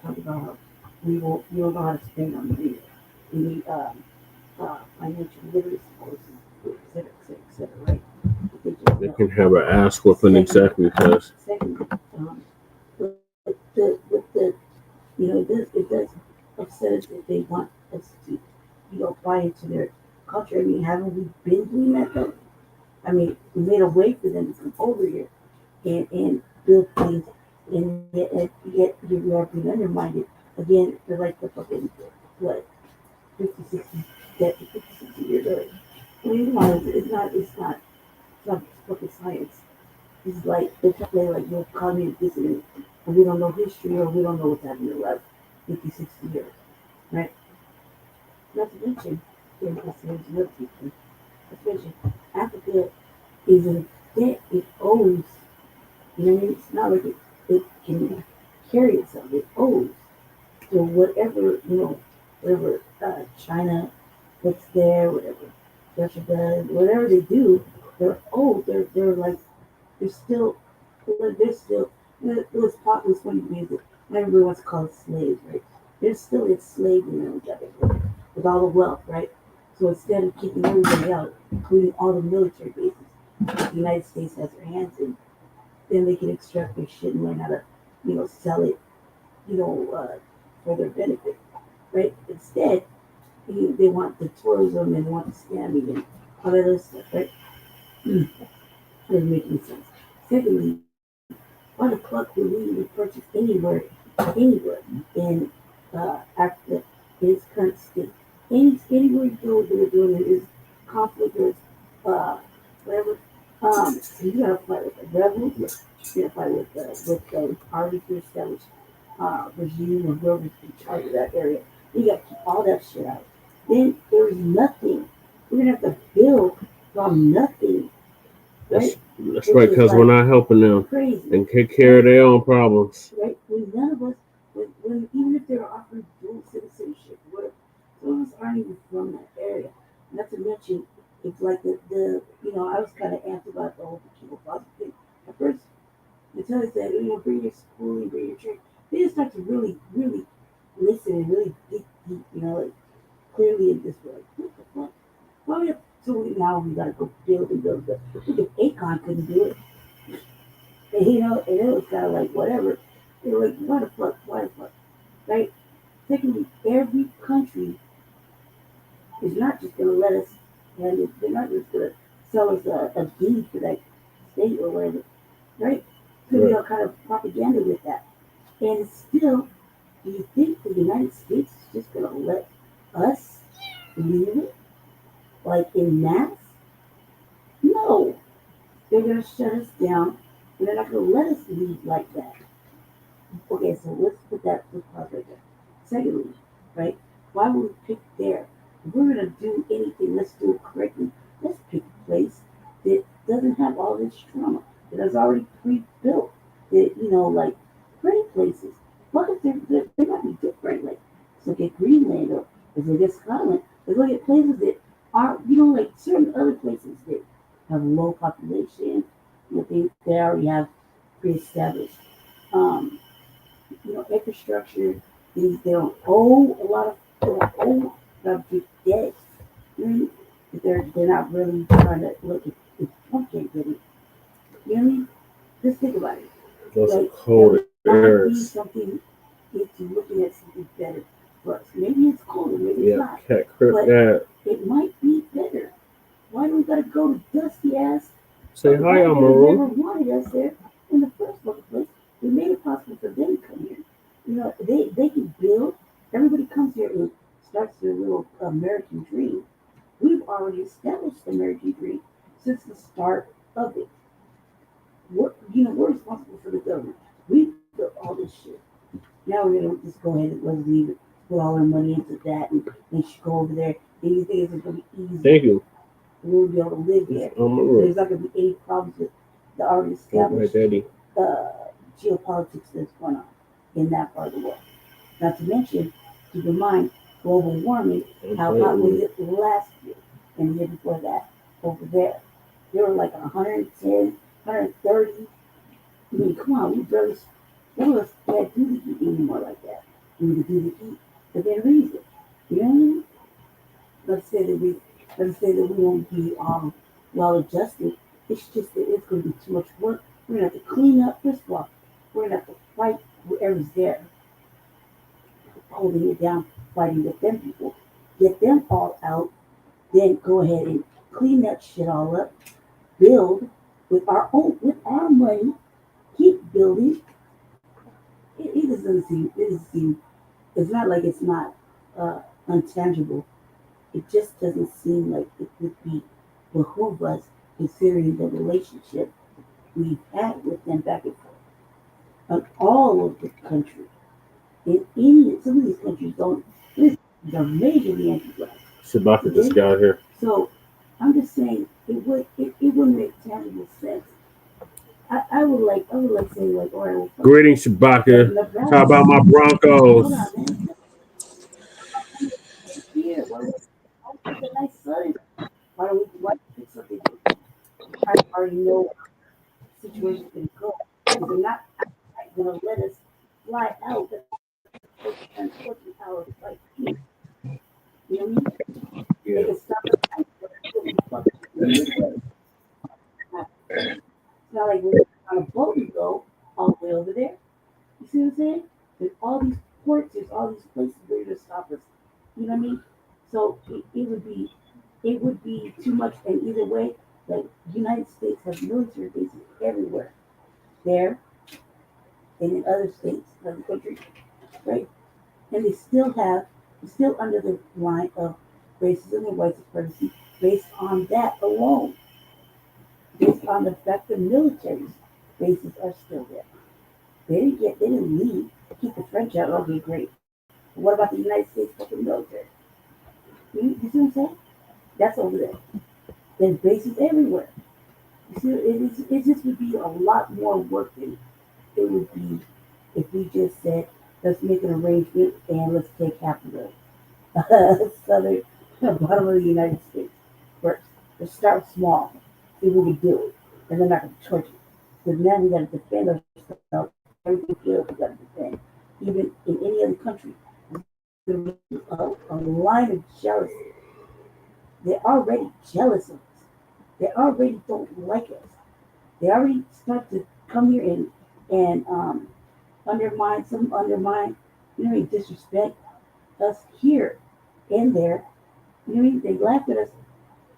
talk about how we don't know how to spend our money. We need financial literacy courses, et cetera, right? They can have an ass whooping exactly because. Secondly, it does upset us if they want us to, buy into their culture. I mean, haven't we been doing that though? I mean, we made a way for them to come over here and build things, and yet we are being undermined. Again, they're like the fucking, what, 50, 60 years old. I mean, come on, it's not fucking science. It's like, they're talking like we're cognitive dissonance, and we don't know history, or we don't know what's happening in the last 50, 60 years, right? Not to mention, another people. Not to mention, Africa is in debt. It owes. You know what I mean? It's not like it can carry itself. It owes. So whatever China puts there, whatever Russia does, whatever they do, they're owed. They're like they're still. It was funny because everybody wants to call it slaves, right? They're still enslaving each other with all the wealth, right? So instead of kicking everybody out, including all the military bases that the United States has their hands in, then they can extract their shit and learn how to, sell it, for their benefit, right? Instead, they want the tourism and they want the scamming and all that other stuff, right? Doesn't make any sense. Secondly, why the fuck would we even purchase anywhere in Africa in its current state? Anywhere you go, they're doing it is conflict or whatever. You gotta fight with the rebels. You gotta fight with the already established regime or whoever's in charge of that area. You gotta keep all that shit out. then there's nothing. We're gonna have to build from nothing, right? That's right, because we're not helping them crazy, and take care of their own problems. right? When none of us, when even if they're offering dual citizenship, whatever, some of us aren't even from that area. Not to mention, it's like the I was kind of amped about the whole people positive thing at first. Until they said, bring your schooling, bring your church. They just start to really, really listen and really dig deep, like clearly in this way. Like, what the fuck? Why we have to now we gotta go build and build. Look if Akon couldn't do it. And and it was kind of like whatever. They were like, why the fuck? Why the fuck? Right? Secondly, every country is not just gonna let us and they're not just gonna sell us a deed for that state or whatever. Right? So we all kind of propaganda with that. And still, do you think the United States is just gonna let us leave it? Like in mass? No. They're gonna shut us down and they're not gonna let us leave like that. Okay, so let's put that right there. Secondly, right? Why would we pick there? If we're gonna do anything, let's do it correctly. Let's pick a place that doesn't have all this trauma, that is already pre-built, that like pretty places. What if they might be different? Like let's look at Greenland or let's look at Scotland. Let's look at places that are like certain other places that have low population. They already have pre-established infrastructure. They don't owe a lot of big debt. They're not really trying to look if Trump can't get it. You know what I mean? Just think about it. Those are cold areas. Something into looking at something better for us. Maybe it's colder, maybe it's not. Cat crip but that. It might be better. Why do we gotta go to dusty ass? Say hi, Amaru. They never wanted us there in the first place. We made it possible for them to come here. They can build. Everybody comes here and starts their little American dream. We've already established the American dream since the start of it. We're responsible for the government. We built all this shit. Now we're gonna just go ahead and let's leave it, put all our money into that, and they should go over there. These days are gonna be easy. Thank you. We'll be able to live there. There's not gonna be any problems with the already established geopolitics that's going on in that part of the world. Not to mention, keep in mind, global warming, how hot was it last year and the year before that over there? They were like 110, 130. I mean, come on, we barely, none of us can't do the heat anymore like that. We need to do the heat for their reason. You know what I mean? Let's say that we won't be well adjusted. It's just that it's going to be too much work. We're going to have to clean up. First of all, we're going to have to fight whoever's there, holding it down, fighting with them people. Get them all out. Then go ahead and clean that shit all up. Build with our money. Keep building. It doesn't seem. It's not like it's not untangible. It just doesn't seem like it would be behoove us, considering the relationship we've had with them back and forth on all of the country. Some of these countries don't. They're majorly anti-black. Shabaka just got here. So I'm just saying it wouldn't make tangible sense. I would like saying like, all right, well, Greetings, Shabaka. How about my Broncos? Hold on, man. Here, why don't we pick a nice sun? Why don't we pick something that I already know the situation's gonna go? Because they're not gonna let us fly out and 14 hours flight. You know what I mean? They can stop us it's not like we're on a boat and go all the way over there. You see what I'm saying? There's all these ports, there's all these places where to stop us. You know what I mean? So it would be too much. And either way, like the United States has military bases everywhere, there and in other states, other countries, right? And they still under the line of racism and white supremacy based on that alone, based on the fact that military bases are still there. They didn't leave. Keep the French out. Okay, great. But what about the United States fucking military? You see what I'm saying? That's over there. There's bases everywhere. You see, it just would be a lot more work than it would be if we just said, let's make an arrangement and let's take half of the southern bottom of the United States first. Let's start small, see if we can do it, and then not going to torture it. Because now we got to defend ourselves. Everything feels we got to defend. Even in any other country, there's a line of jealousy. They're already jealous of us. They already don't like us. They already start to come here and undermine, you know, disrespect us here and there. You know what I mean? They laugh at us,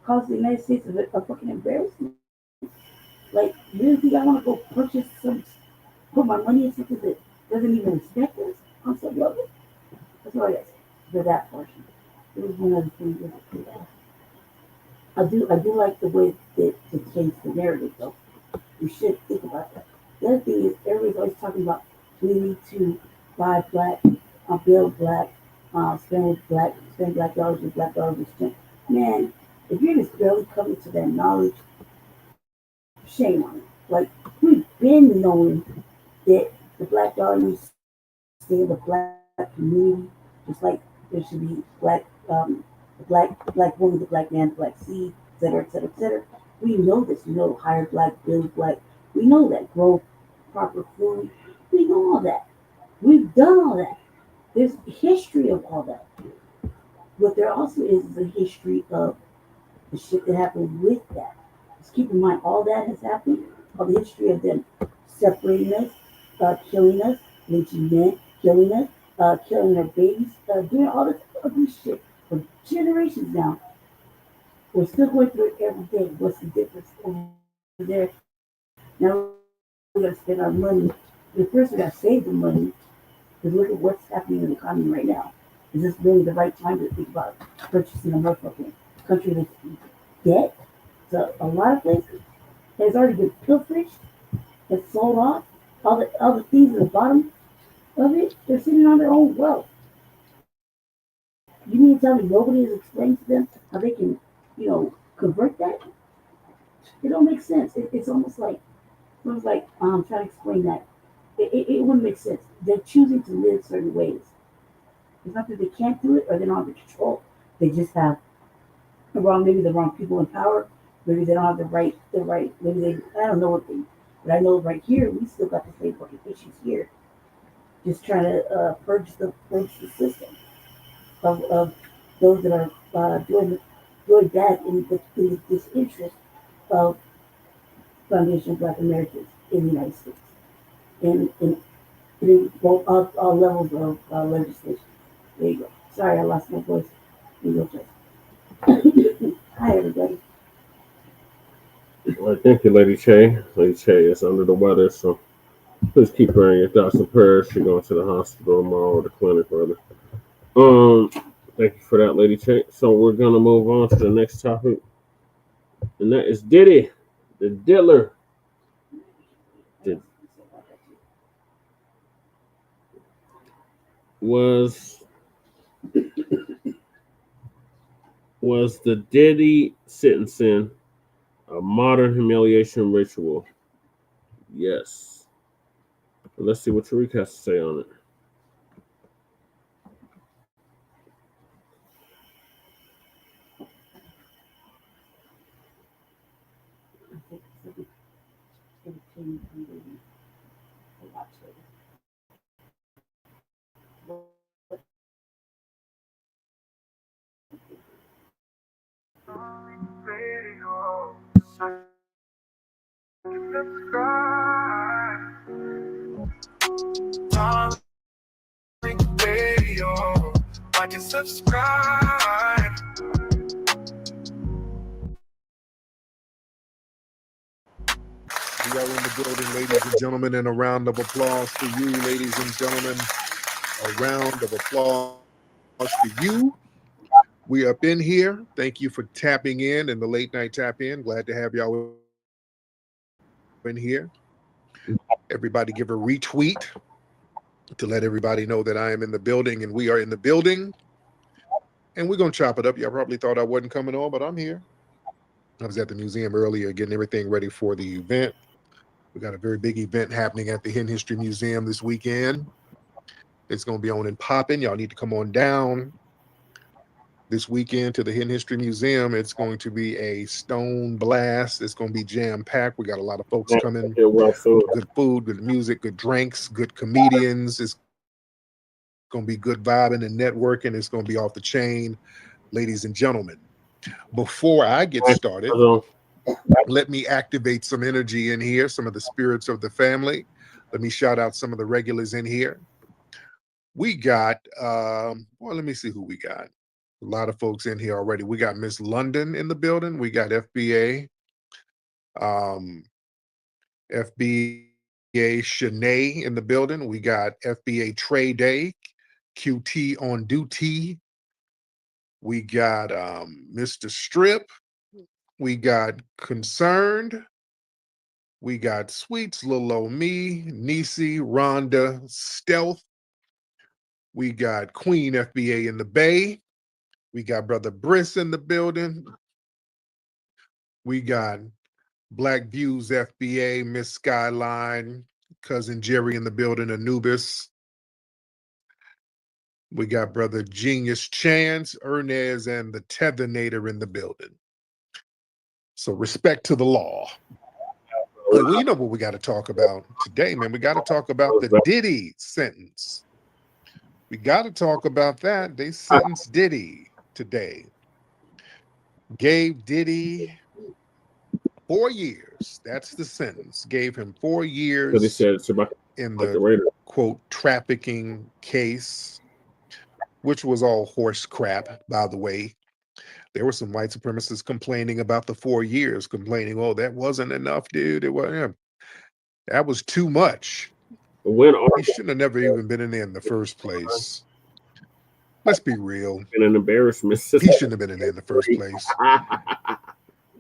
cause the United States a fucking embarrassment. Like, you really think I want to go purchase put my money in something that doesn't even respect us on some level? That's all I got to say for that portion. There was one other thing that I do like the way that to change the narrative though. We should think about that. The other thing is everybody's always talking about we need to buy black, build black, spend black dollars with black dollars. Man, if you're just barely coming to that knowledge, shame on you. Like, we've been knowing that the black dollar needs to stay in the black community, just like there should be the black woman, the black man, the black seed, et cetera, et cetera, et cetera. We know this. We know hire black, build black. We know that. Grow proper food. We know all that. We've done all that. There's history of all that. What there also is a history of the shit that happened with that. Just keep in mind, all that has happened. All the history of them separating us, killing us, lynching men, killing us, killing our babies, doing all this ugly shit for generations now. We're still going through it every day. What's the difference over there? Now we got to spend our money. But first, we got to save the money. Because look at what's happening in the economy right now. Is this really the right time to think about purchasing a motherfucking country that's dead? So a lot of places has already been pilfered and sold off. All the things at the bottom of it, they're sitting on their own wealth. You mean to tell me nobody has explained to them how they can, convert that? It don't make sense. It's almost like trying to explain that. It wouldn't make sense. They're choosing to live certain ways. It's not that they can't do it or they don't have the control. They just have maybe the wrong people in power. Maybe they don't have the right, maybe I don't know what they, but I know right here, we still got the same fucking issues here. Just trying to purge the system of those that are doing bad in the disinterest of Foundation Blacc Americans in the United States. In both all levels of legislation. There you go. Sorry, I lost my voice. There you go, Hi, everybody. Well, thank you, Lady Che. Lady Che is under the weather, so please keep her in your thoughts and prayers. She's going to the hospital tomorrow or the clinic, rather. Thank you for that, Lady Che. So we're gonna move on to the next topic, and that is Diddy, the Diller. Was the Diddy sentencing a modern humiliation ritual? Yes. Let's see what Tariq has to say on it. Like and subscribe. We are in the building, ladies and gentlemen, and a round of applause for you, ladies and gentlemen. A round of applause for you. We up in here. Thank you for tapping in the late night tap in. Glad to have y'all in here. Everybody give a retweet to let everybody know that I am in the building and we are in the building. And we're going to chop it up. Y'all probably thought I wasn't coming on, but I'm here. I was at the museum earlier getting everything ready for the event. We got a very big event happening at the Hidden History Museum this weekend. It's going to be on and popping. Y'all need to come on down this weekend to the Hidden History Museum. It's going to be a stone blast. It's going to be jam-packed. We got a lot of folks coming. Good food, good music, good drinks, good comedians. It's going to be good vibing and networking. It's going to be off the chain, ladies and gentlemen. Before I get started, let me activate some energy in here, some of the spirits of the family. Let me shout out some of the regulars in here. We got, well, let me see who we got. A lot of folks in here already. We got Miss London in the building. We got FBA. FBA Shanae in the building. We got FBA Trey Day, QT on duty. We got Mr. Strip. We got Concerned. We got Sweets, Lil O Me, Nisi, Rhonda, Stealth. We got Queen FBA in the Bay. We got Brother Briss in the building. We got Black Views FBA, Miss Skyline, Cousin Jerry in the building, Anubis. We got Brother Genius Chance, Ernez, and the Tethernator in the building. So respect to the law. Well, you know what we got to talk about today, man. We got to talk about the Diddy sentence. We got to talk about that. They sentenced Diddy today. Gave Diddy 4 years. That's the sentence. Gave him 4 years in the, quote, trafficking case, which was all horse crap, by the way. There were some white supremacists complaining about the 4 years, complaining, oh, that wasn't enough, dude. It wasn't. That was too much. He shouldn't have never even been in there in the first place. Let's be real. An embarrassment. He shouldn't have been in there in the first place.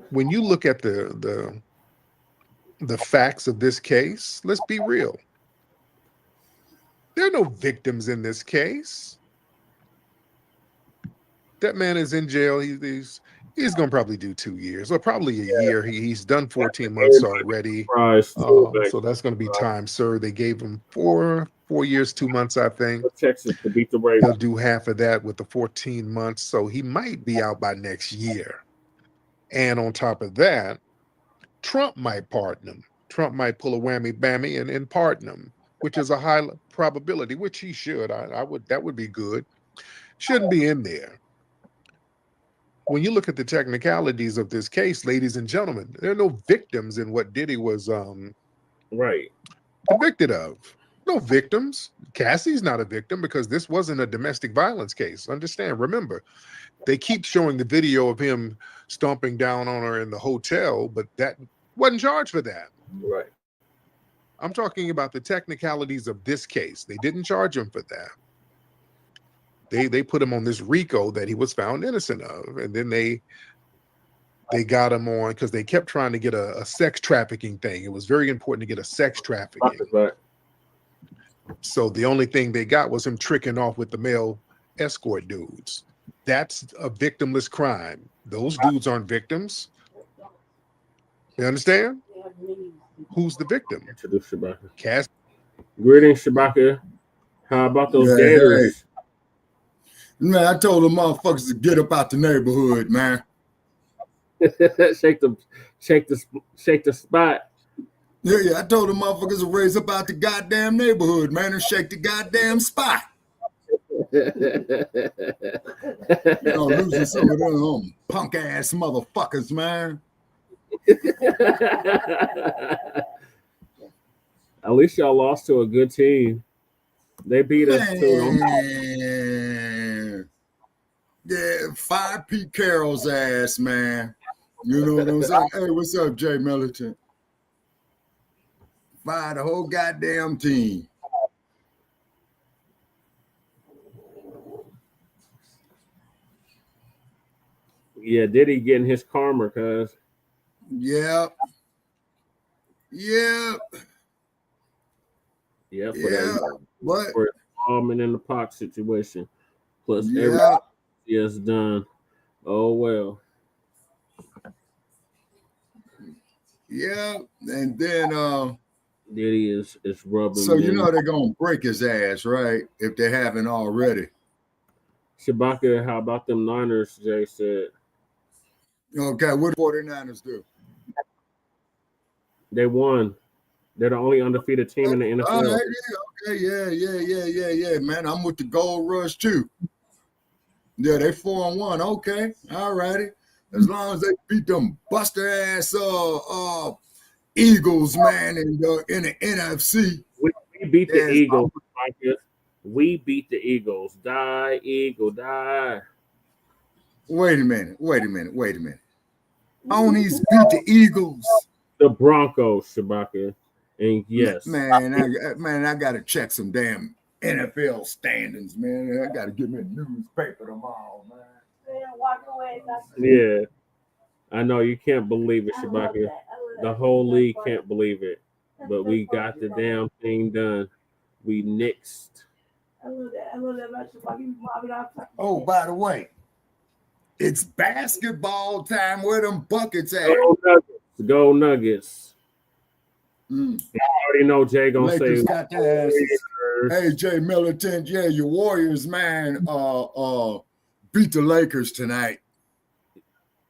When you look at the facts of this case, let's be real. There are no victims in this case. That man is in jail. He's going to probably do 2 years, or probably a year. He's done 14 months already. So that's going to be time served. They gave him 4 years, 2 months, I think. Texas to beat the Raiders. He'll do half of that with the 14 months. So he might be out by next year. And on top of that, Trump might pardon him. Trump might pull a whammy bammy and pardon him, which is a high probability, which he should. That would be good. Shouldn't be in there. When you look at the technicalities of this case, ladies and gentlemen, there are no victims in what Diddy was convicted of. No victims. Cassie's not a victim because this wasn't a domestic violence case. Understand, remember, they keep showing the video of him stomping down on her in the hotel, but that wasn't charged for that. Right. I'm talking about the technicalities of this case. They didn't charge him for that. They put him on this RICO that he was found innocent of, and then they got him on because they kept trying to get a sex trafficking thing. It was very important to get a sex trafficking. Right. So the only thing they got was him tricking off with the male escort dudes. That's a victimless crime. Those dudes aren't victims. You understand? Who's the victim? Introduce Shabaka. Cass. Greetings, Shabaka. How about those gators? Man, I told the motherfuckers to get up out the neighborhood, man. shake the spot. Yeah, I told the motherfuckers to raise up out the goddamn neighborhood, man, and shake the goddamn spot. You know, losing some of them punk ass motherfuckers, man. At least y'all lost to a good team. They beat us too. Yeah, 5 Pete Carroll's ass, man. You know what I'm saying? Hey, what's up, Jay Militant? Fire the whole goddamn team. Yeah, Diddy getting his karma, cuz. Yep. Yeah, for that What? for involvement in the Pac situation. Plus, Yes, done. Oh well. Yeah, and then Diddy is rubbing so you men. know they're gonna break his ass, right? If they haven't already. Shabaka, how about them Niners? Jay said Okay, what do 49ers do? they won. They're the only undefeated team in the All NFL. right, yeah, man. I'm with the Gold Rush too. Yeah, they 4-1. Okay, all righty. As long as they beat them buster ass Eagles, man, in the NFC. We beat the Yes, Eagles. Marcus. We beat the Eagles. Die, Eagle, die. Wait a minute. Ponies beat the Eagles. The Broncos, Shabaka. And yes. Man, I gotta check some damn NFL standings, man. I gotta get me a newspaper tomorrow, man. Yeah. I know you can't believe it, Shabaka. The whole league can't believe it. But we got the damn thing done. We nixed. Oh, by the way, it's basketball time. Where them buckets at? Go Nuggets. You already know Jay gonna Lakers say got their asses. Hey, Jay Militant, yeah, your Warriors, man, beat the Lakers tonight.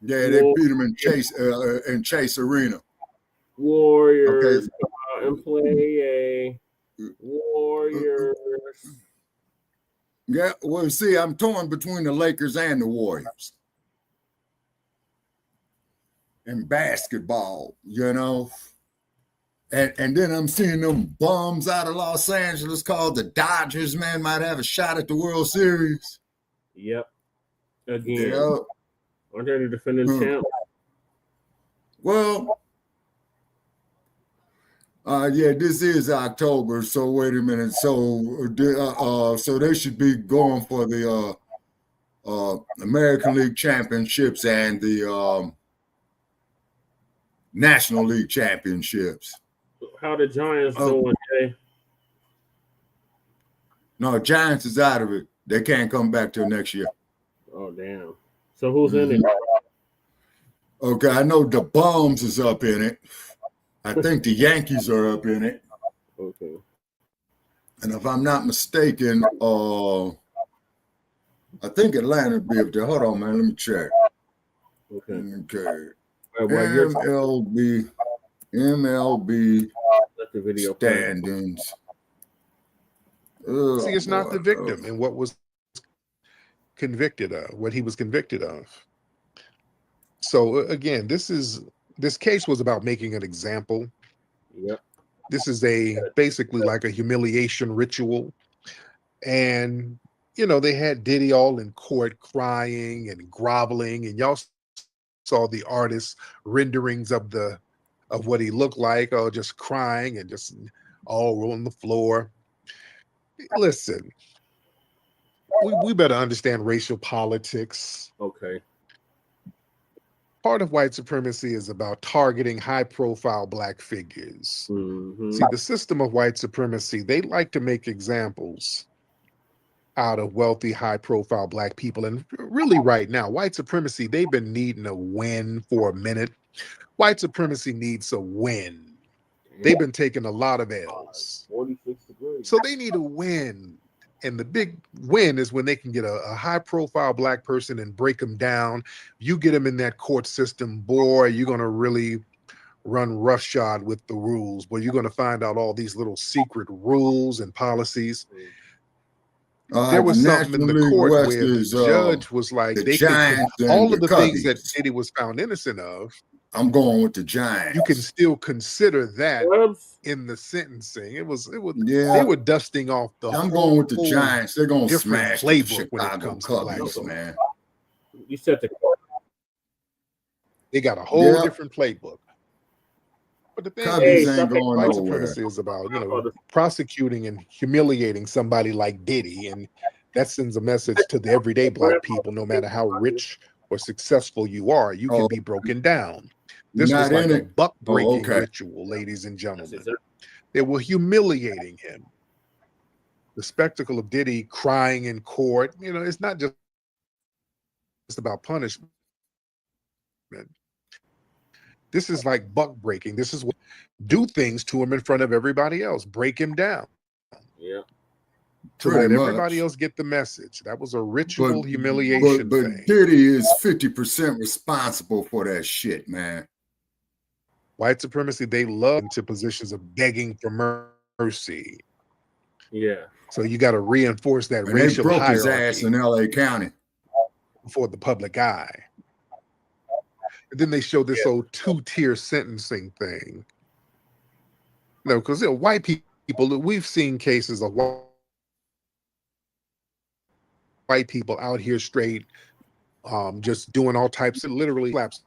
Yeah, they beat them in Chase Arena. Warriors and play Warriors. Yeah, well, see, I'm torn between the Lakers and the Warriors. In basketball, you know. And then I'm seeing them bums out of Los Angeles called the Dodgers, man, might have a shot at the World Series. Yep. Again. Yep. Aren't they the defending champ? Well, yeah, this is October, so wait a minute. So they should be going for the American League Championships and the National League Championships. How the Giants doing, Jay? No, Giants is out of it. They can't come back till next year. Oh, damn. So who's in it? Okay, I know the Bums is up in it. I think the Yankees are up in it. Okay. And if I'm not mistaken, I think Atlanta will be up there. Hold on, man. Let me check. Okay. MLB standings. See, it's not the victim and what was convicted of, what he was convicted of. So again, this case was about making an example. Yep. This is basically like a humiliation ritual. And you know, they had Diddy all in court crying and groveling, and y'all saw the artist's renderings of what he looked like, or just crying and just all on the floor. Listen, we better understand racial politics. Okay. Part of white supremacy is about targeting high-profile Black figures. Mm-hmm. See, the system of white supremacy, they like to make examples out of wealthy, high-profile Black people. And really right now, white supremacy, they've been needing a win for a minute. White supremacy needs a win. They've been taking a lot of L's. 46 degrees. So they need a win. And the big win is when they can get a high-profile Black person and break them down. You get them in that court system, boy, you're going to really run roughshod with the rules. But you're going to find out all these little secret rules and policies. There was something in the court where the judge was like, they could, all of the things that Diddy was found innocent of, I'm going with the Giants. you can still consider that in the sentencing. It was they were dusting off the I'm going with the Giants. They're going to different smash the playbook when it Chicago comes to Cubbies, Black. man. You said they got a whole different playbook. But the thing Cubbies is, ain't going white nowhere. supremacy is about, prosecuting and humiliating somebody like Diddy, and that sends a message to the everyday Black people. No matter how rich or successful you are, you can be broken down. This was like a buck-breaking ritual, ladies and gentlemen. They were humiliating him. The spectacle of Diddy crying in court, it's not just about punishment. This is like buck breaking. This is what do things to him in front of everybody else. Break him down. Yeah. To Pretty let everybody much. else get the message. That was a ritual humiliation But thing. Diddy is 50% responsible for that shit, man. White supremacy, they love into positions of begging for mercy. Yeah. So you got to reinforce that And they racial broke his hierarchy ass in LA County for the public eye. And then they show this old two-tier sentencing thing. No, because white people, we've seen cases of white people out here straight, just doing all types of literally slaps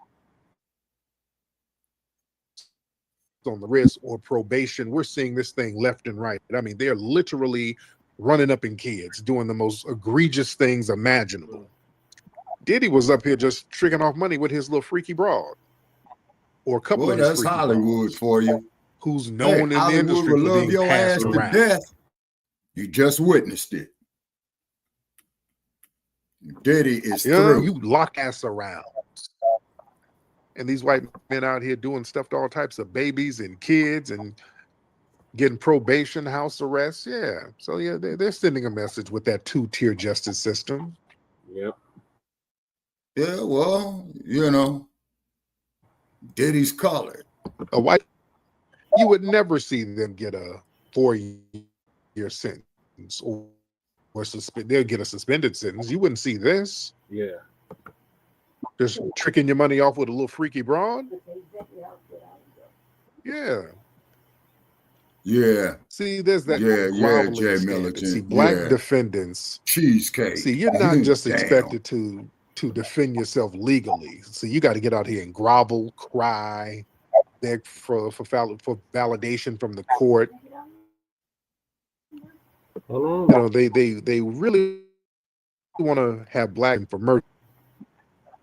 on the wrist or probation. We're seeing this thing left and right. I mean, they're literally running up in kids, doing the most egregious things imaginable. Diddy was up here just tricking off money with his little freaky broad, or a couple of his that's freaky Hollywood broads, for you. who's known in the Hollywood industry will for love being your passed ass around. to death. You just witnessed it. Diddy is through. You lock ass around. And these white men out here doing stuff to all types of babies and kids and getting probation, house arrest. Yeah. So yeah, they're sending a message with that two-tier justice system. Yep. Yeah, well, you know, Diddy's colored. A white, you would never see them get a 4-year sentence or they'll get a suspended sentence. You wouldn't see this. Yeah. Just tricking your money off with a little freaky broad. Yeah. Yeah. See, there's that Jay standard. Militant. See, black defendants. Cheesecake. See, you're not just Damn. expected to defend yourself legally. So you got to get out here and grovel, cry, beg for validation from the court. You know, they really want to have black for mercy,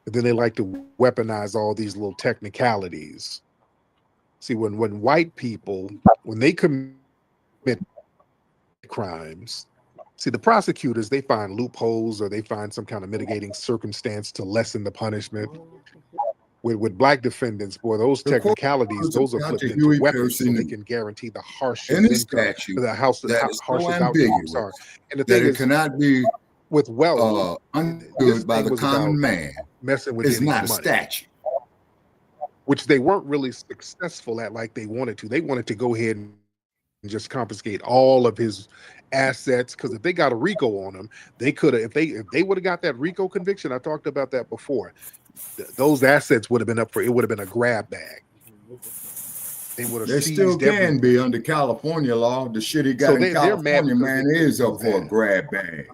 but then they like to weaponize all these little technicalities. See, when white people, when they commit crimes, see, the prosecutors, they find loopholes or they find some kind of mitigating circumstance to lessen the punishment. With black defendants, boy, those technicalities, those are flipped into weapons, so they can guarantee the harshest income, the harshest outcomes are. And the thing is, cannot be with wealth, understood by the common man. Messing with It's Diddy's not a money, statute, which they weren't really successful at like they wanted to. They wanted to go ahead and just confiscate all of his assets, because if they got a RICO on him, they could have. If they would have got that RICO conviction, I talked about that before. Those assets would have been up for. It would have been a grab bag. They would have. They still can be under California law. The shit he got in California, man, is up for a grab bag.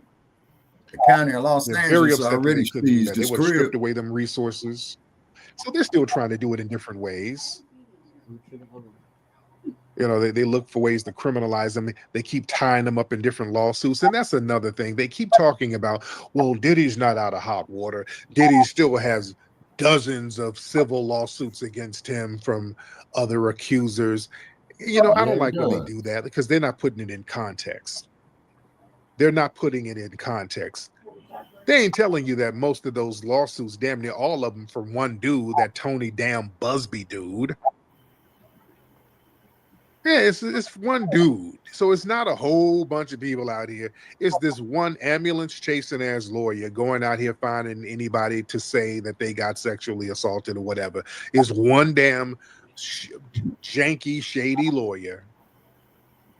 The county of Los Angeles already seized they his would have stripped crib. away them resources. So they're still trying to do it in different ways. You know, they look for ways to criminalize them. They keep tying them up in different lawsuits. And that's another thing. They keep talking about, well, Diddy's not out of hot water. Diddy still has dozens of civil lawsuits against him from other accusers. You know, I don't like when they do that, because they're not putting it in context. They're not putting it in context. They ain't telling you that most of those lawsuits, damn near all of them, from one dude, that Tony damn Busby dude. Yeah, it's one dude. So it's not a whole bunch of people out here. It's this one ambulance chasing ass lawyer going out here finding anybody to say that they got sexually assaulted or whatever. It's one damn janky, shady lawyer.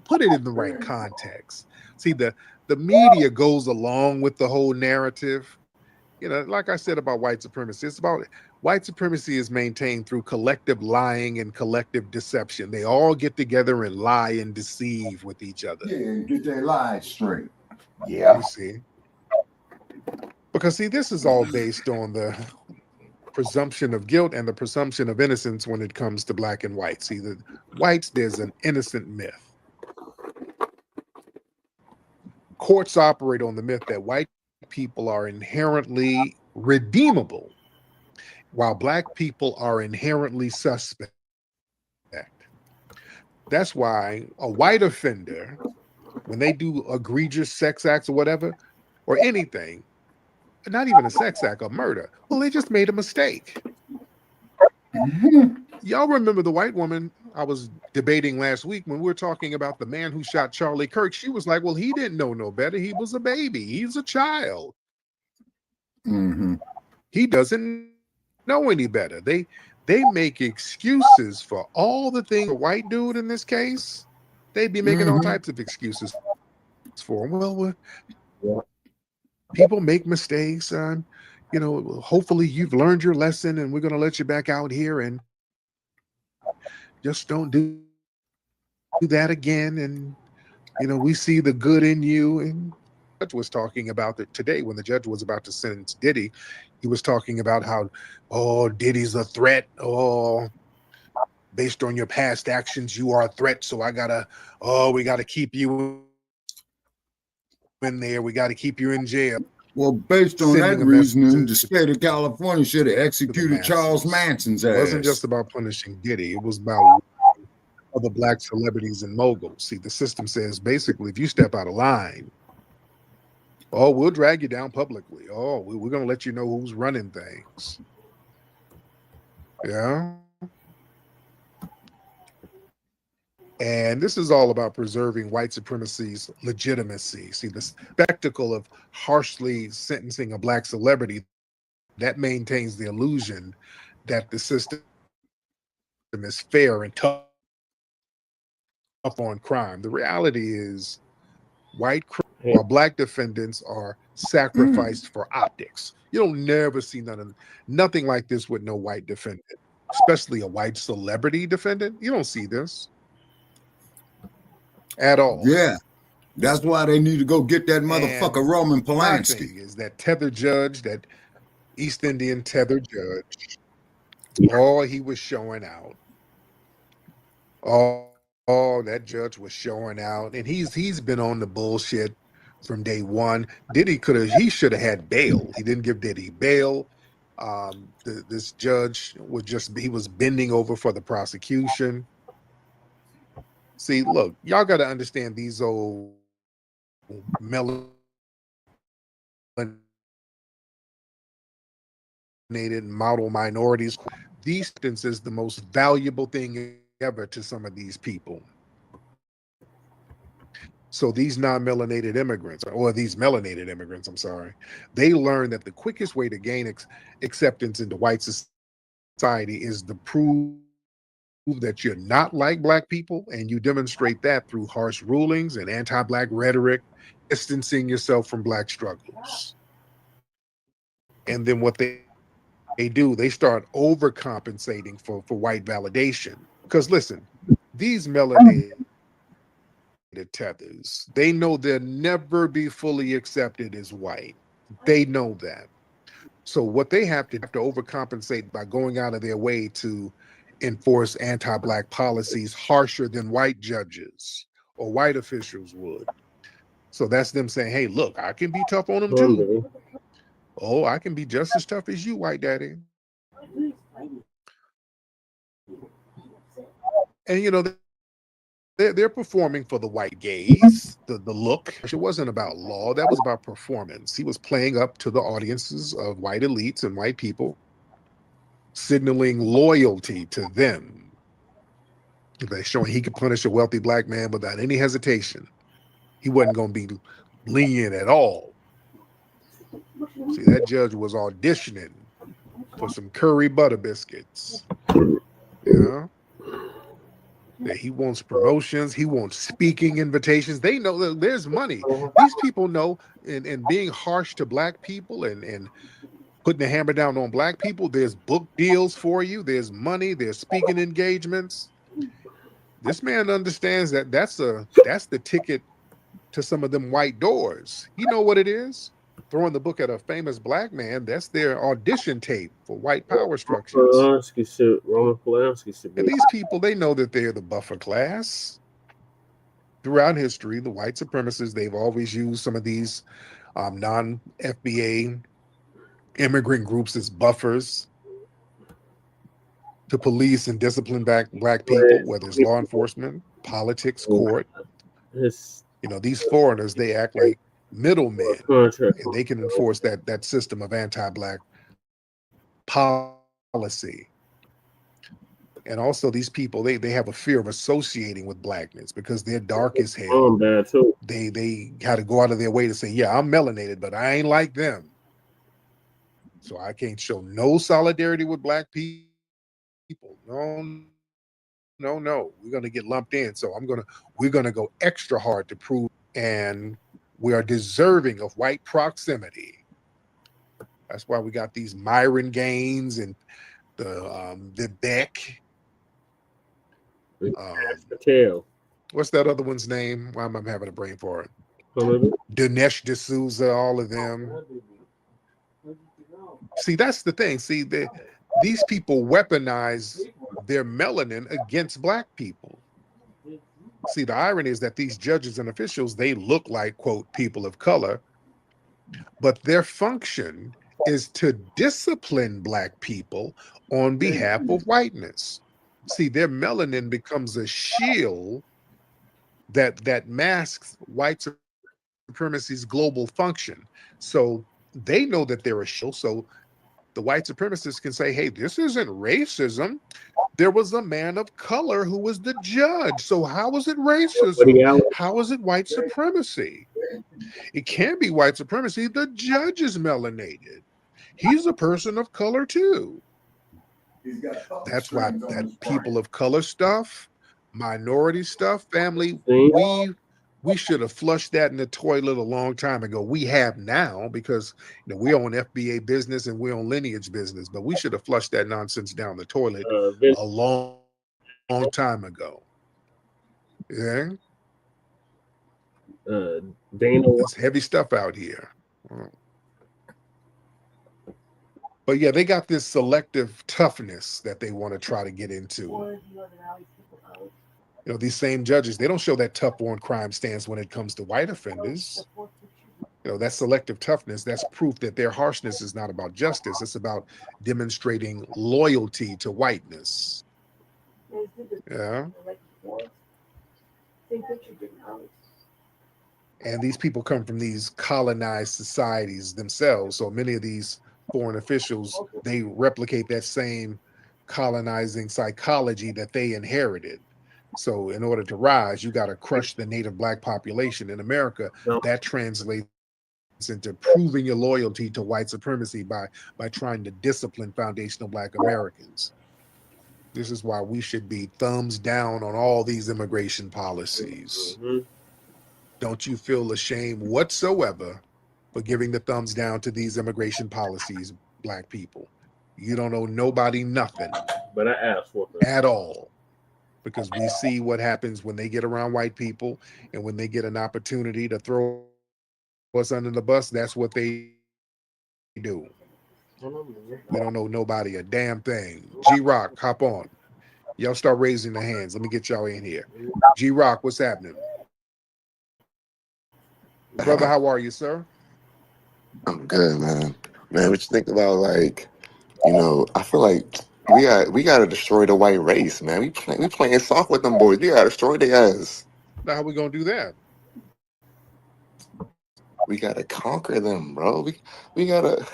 Put it in the right context. See, the media goes along with the whole narrative. You know, like I said about white supremacy, it's about white supremacy is maintained through collective lying and collective deception. They all get together and lie and deceive with each other. Yeah, get their lies straight. You see, because see, this is all based on the presumption of guilt and the presumption of innocence when it comes to black and white. See, the whites, there's an innocent myth. Courts operate on the myth that white people are inherently redeemable, while black people are inherently suspect. That's why a white offender, when they do egregious sex acts or whatever, or anything, not even a sex act, a murder. Well, they just made a mistake. Y'all remember the white woman I was debating last week when we were talking about the man who shot Charlie Kirk? She was like, well, he didn't know no better. He was a baby. He's a child. He doesn't know any better. They make excuses for all the things. A white dude in this case, they'd be making all types of excuses for him. Well, people make mistakes. You know, hopefully you've learned your lesson, and we're going to let you back out here, and just don't do that again. And you know, we see the good in you. And the judge was talking about it today when the judge was about to sentence Diddy. He was talking about how, oh, Diddy's a threat. Oh, based on your past actions, you are a threat. So we gotta keep you in there. We got to keep you in jail. Well, based on that reasoning, the state of California should have executed Charles Manson's ass. It wasn't just about punishing Diddy. It was about other black celebrities and moguls. See, the system says basically, if you step out of line, oh, we'll drag you down publicly. Oh, we're going to let you know who's running things. Yeah. And this is all about preserving white supremacy's legitimacy. See, the spectacle of harshly sentencing a black celebrity, that maintains the illusion that the system is fair and tough on crime. The reality is while black defendants are sacrificed for optics. You'll never see nothing like this with no white defendant, especially a white celebrity defendant. You don't see this at all. Yeah, that's why they need to go get that motherfucker Roman Polanski. Is that tether judge, that East Indian tether judge? All he was showing out. Oh, that judge was showing out, and he's been on the bullshit from day one. He should have had bail. He didn't give Diddy bail. This judge was bending over for the prosecution. See, look, y'all got to understand these old melanated model minorities. These sentences the most valuable thing ever to some of these people. So these non-melanated immigrants, or these melanated immigrants, I'm sorry, they learn that the quickest way to gain acceptance into white society is to prove that you're not like black people, and you demonstrate that through harsh rulings and anti-black rhetoric, distancing yourself from black struggles. And then what they do, they start overcompensating for white validation. Because listen, these melanated tethers, they know they'll never be fully accepted as white. They know that. So what they have to overcompensate by going out of their way to enforce anti-black policies harsher than white judges or white officials would. So that's them saying, hey, look, I can be tough on them too. Oh, I can be just as tough as you, white daddy. And you know, they're performing for the white gaze, the look. It wasn't about law, that was about performance. He was playing up to the audiences of white elites and white people, signaling loyalty to them. They're showing he could punish a wealthy black man without any hesitation. He wasn't going to be lenient at all. See, that judge was auditioning for some curry butter biscuits. Yeah. He wants promotions. He wants speaking invitations. They know that there's money. These people know, and being harsh to black people and putting the hammer down on black people, there's book deals for you. There's money. There's speaking engagements. This man understands that that's the ticket to some of them white doors. You know what it is? Throwing the book at a famous black man, that's their audition tape for white power structures. Roman Polanski. And these people, they know that they're the buffer class. Throughout history, the white supremacists, they've always used some of these non-FBA immigrant groups as buffers to police and discipline black people, whether it's law enforcement, politics, court. You know, these foreigners, they act like middlemen, contract. and they can enforce that system of anti-black policy. And also these people, they have a fear of associating with blackness because they're dark as hell. I'm bad too. They had to go out of their way to say, yeah, I'm melanated, but I ain't like them. So I can't show no solidarity with black people. No. We're gonna get lumped in. So we're gonna go extra hard to prove, and we are deserving of white proximity. That's why we got these Myron Gaines and the Beck. What's that other one's name? Why am I having a brain for it? Dinesh D'Souza, all of them. See, that's the thing. See, these people weaponize their melanin against black people. See, the irony is that these judges and officials, they look like, quote, people of color, but their function is to discipline black people on behalf of whiteness. See, their melanin becomes a shield that masks white supremacy's global function. So they know that they're a shield. So the white supremacists can say, hey, this isn't racism. There was a man of color who was the judge. So how is it racism? How is it white supremacy? It can't be white supremacy. The judge is melanated. He's a person of color too. That's why that people of color stuff, minority stuff, family, we should have flushed that in the toilet a long time ago. We have now because we own FBA business and we own lineage business, but we should have flushed that nonsense down the toilet a long time ago. Yeah. It's heavy stuff out here. But yeah, they got this selective toughness that they want to try to get into. These same judges, they don't show that tough on crime stance when it comes to white offenders. That selective toughness, that's proof that their harshness is not about justice. It's about demonstrating loyalty to whiteness. Yeah. And these people come from these colonized societies themselves. So many of these foreign officials, they replicate that same colonizing psychology that they inherited. So in order to rise, you got to crush the native black population. In America, that translates into proving your loyalty to white supremacy by trying to discipline foundational black Americans. This is why we should be thumbs down on all these immigration policies. Don't you feel ashamed whatsoever for giving the thumbs down to these immigration policies, black people? You don't owe nobody nothing. But I asked for them. At all. Because we see what happens when they get around white people, and when they get an opportunity to throw us under the bus, that's what they do. We don't know nobody a damn thing. G-Rock, hop on. Y'all start raising the hands. Let me get y'all in here. G-Rock, what's happening? Brother, how are you, sir? I'm good, man. Man, what you think about, I feel like we gotta destroy the white race, man. We playing soft with them boys. We gotta destroy their ass. Now, how we gonna do that? We gotta conquer them, bro. We gotta,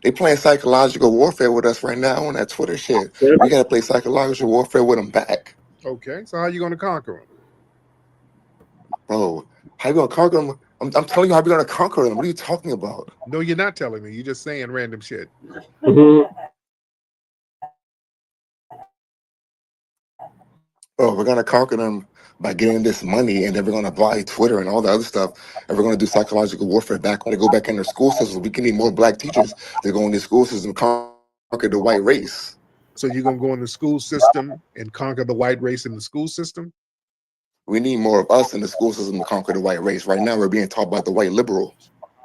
they playing psychological warfare with us right now on that Twitter shit. We gotta play psychological warfare with them back. Okay, so how you gonna conquer them? Bro, how you gonna conquer them? I'm telling you how we're gonna conquer them. What are you talking about? No, you're not telling me. You're just saying random shit. Oh, we're gonna conquer them by getting this money, and then we're gonna buy Twitter and all the other stuff, and we're gonna do psychological warfare back. When they go back in their school system, we can need more black teachers to go in the school system and conquer the white race. So you're gonna go in the school system and conquer the white race in the school system? We need more of us in the school system to conquer the white race. Right now, we're being taught by the white liberal.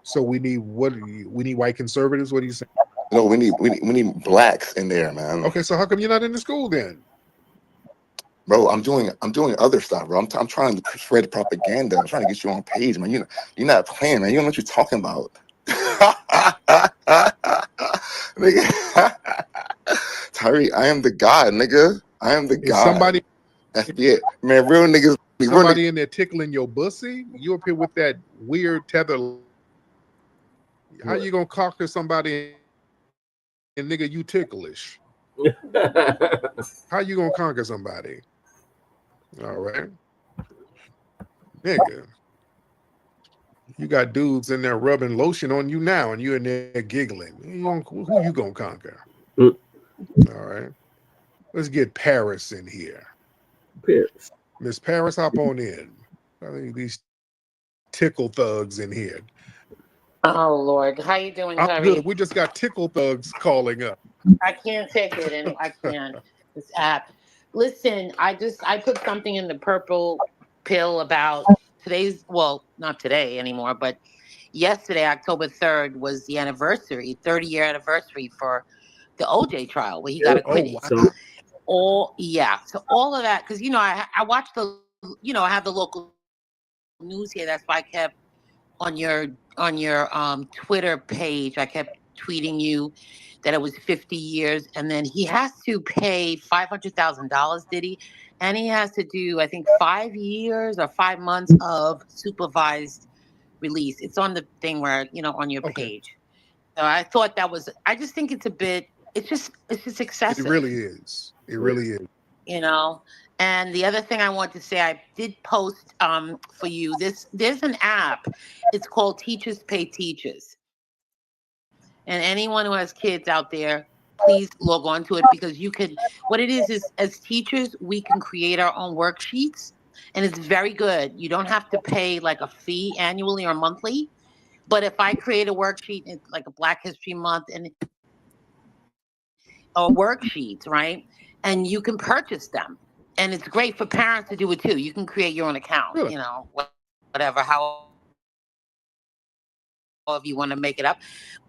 So we need what? We need white conservatives. What are you saying? No, we need blacks in there, man. Okay, so how come you're not in the school then? Bro, I'm doing other stuff, bro. I'm trying to spread propaganda. I'm trying to get you on page, man. You're not playing, man. You don't know what you're talking about. Nigga. Tyree, I am the God, nigga. I am the God. Somebody FBA. Man, real niggas somebody in there tickling your bussy? You up here with that weird tether? How you gonna conquer somebody and nigga you ticklish? How you gonna conquer somebody? All right, nigga. You got dudes in there rubbing lotion on you now, and you in there giggling. Who you gonna conquer? All right, let's get Paris in here. Paris. Miss Paris, hop on in. I think these tickle thugs in here. Oh Lord, how you doing, I'm Terry? good. We just got tickle thugs calling up. I can't take it, and I can't. This app. Listen, I put something in the purple pill about today's. Well, not today anymore, but yesterday, October 3rd, was the anniversary, 30-year anniversary for the OJ trial, where he got acquitted. Wow. So all of that, because I watch I have the local news here. That's why I kept on your Twitter page, I kept tweeting you that it was 50 years, and then he has to pay $500,000, Diddy, and he has to do, I think, 5 years or 5 months of supervised release. It's on the thing where on your page. So I thought that was. I just think it's a bit. It's just excessive. It really is. It really is. And the other thing I want to say, I did post for you. There's an app. It's called Teachers Pay Teachers. And anyone who has kids out there, please log on to it, because you could. What it is as teachers, we can create our own worksheets, and it's very good. You don't have to pay like a fee annually or monthly. But if I create a worksheet, it's like a Black History Month or worksheets, right? And you can purchase them. And it's great for parents to do it too. You can create your own account, whatever, however you want to make it up.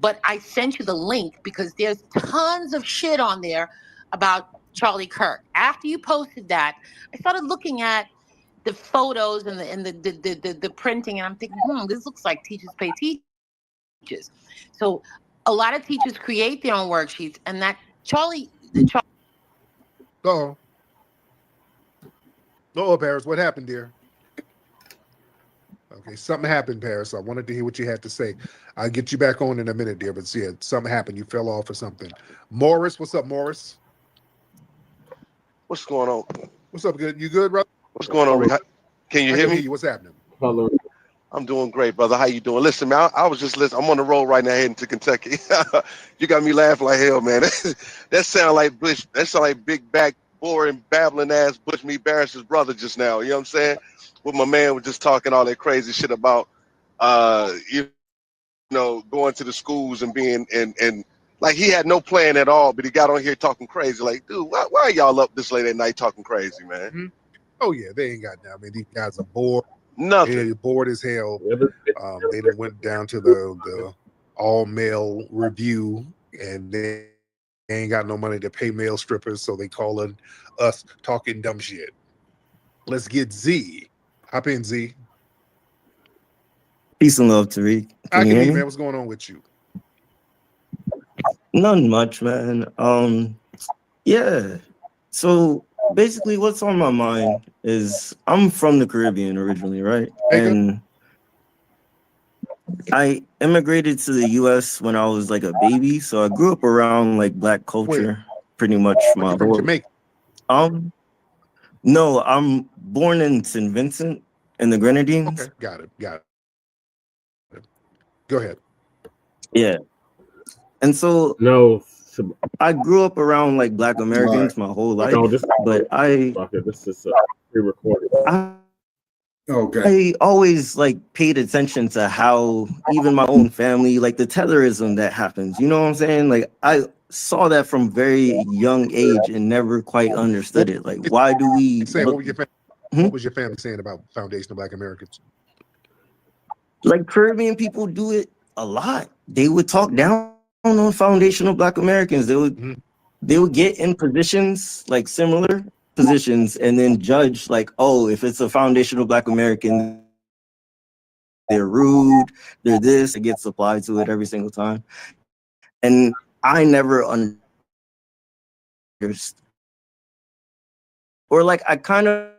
But I sent you the link because there's tons of shit on there about Charlie Kirk. After you posted that, I started looking at the photos and the printing, and I'm thinking, this looks like Teachers Pay Teachers. So a lot of teachers create their own worksheets, and that Oh, Paris, what happened, dear? Okay, something happened, Paris. I wanted to hear what you had to say. I'll get you back on in a minute, dear, but something happened. You fell off or something. Morris, what's up, Morris? What's going on? What's up, good? You good, brother? What's going on, Rick? Can you hear me? What's happening? Hello. I'm doing great, brother. How you doing? Listen, man, I was just listening. I'm on the road right now heading to Kentucky. You got me laughing like hell, man. That sound like Bush. That sound like big back, boring, babbling ass Bush me Barris's brother just now. You know what I'm saying? What my man was just talking all that crazy shit about, going to the schools and being and like he had no plan at all, but he got on here talking crazy. Like, dude, why are y'all up this late at night talking crazy, man? Mm-hmm. Oh yeah, they ain't got that. I mean, these guys are bored. Nothing. They're bored as hell. They done went down to the all male review, and they ain't got no money to pay male strippers, so they calling us talking dumb shit. Let's get Z. Hop in, Z. Peace and love, Tariq. I can hear you, man. What's going on with you? None much, man. Yeah. So basically, what's on my mind is I'm from the Caribbean originally, right? And I immigrated to the U.S. when I was like a baby, so I grew up around like Black culture pretty much my whole. Jamaica? No, I'm born in St. Vincent in the Grenadines. Okay, got it. Go ahead. Yeah. And so I grew up around like Black Americans my whole life, but this is pre-recorded. I always like paid attention to how even my own family, like the terrorism that happens, you know what I'm saying? Like I saw that from very young age and never quite understood it. Like, why do we what was your family saying about Foundation of Black Americans? Like Caribbean people do it a lot. They would talk down on foundational Black Americans. They would get in positions, like similar positions, and then judge like, oh, if it's a foundational Black American, they're rude, they're this, it gets applied to it every single time. And I never understood, or like I kind of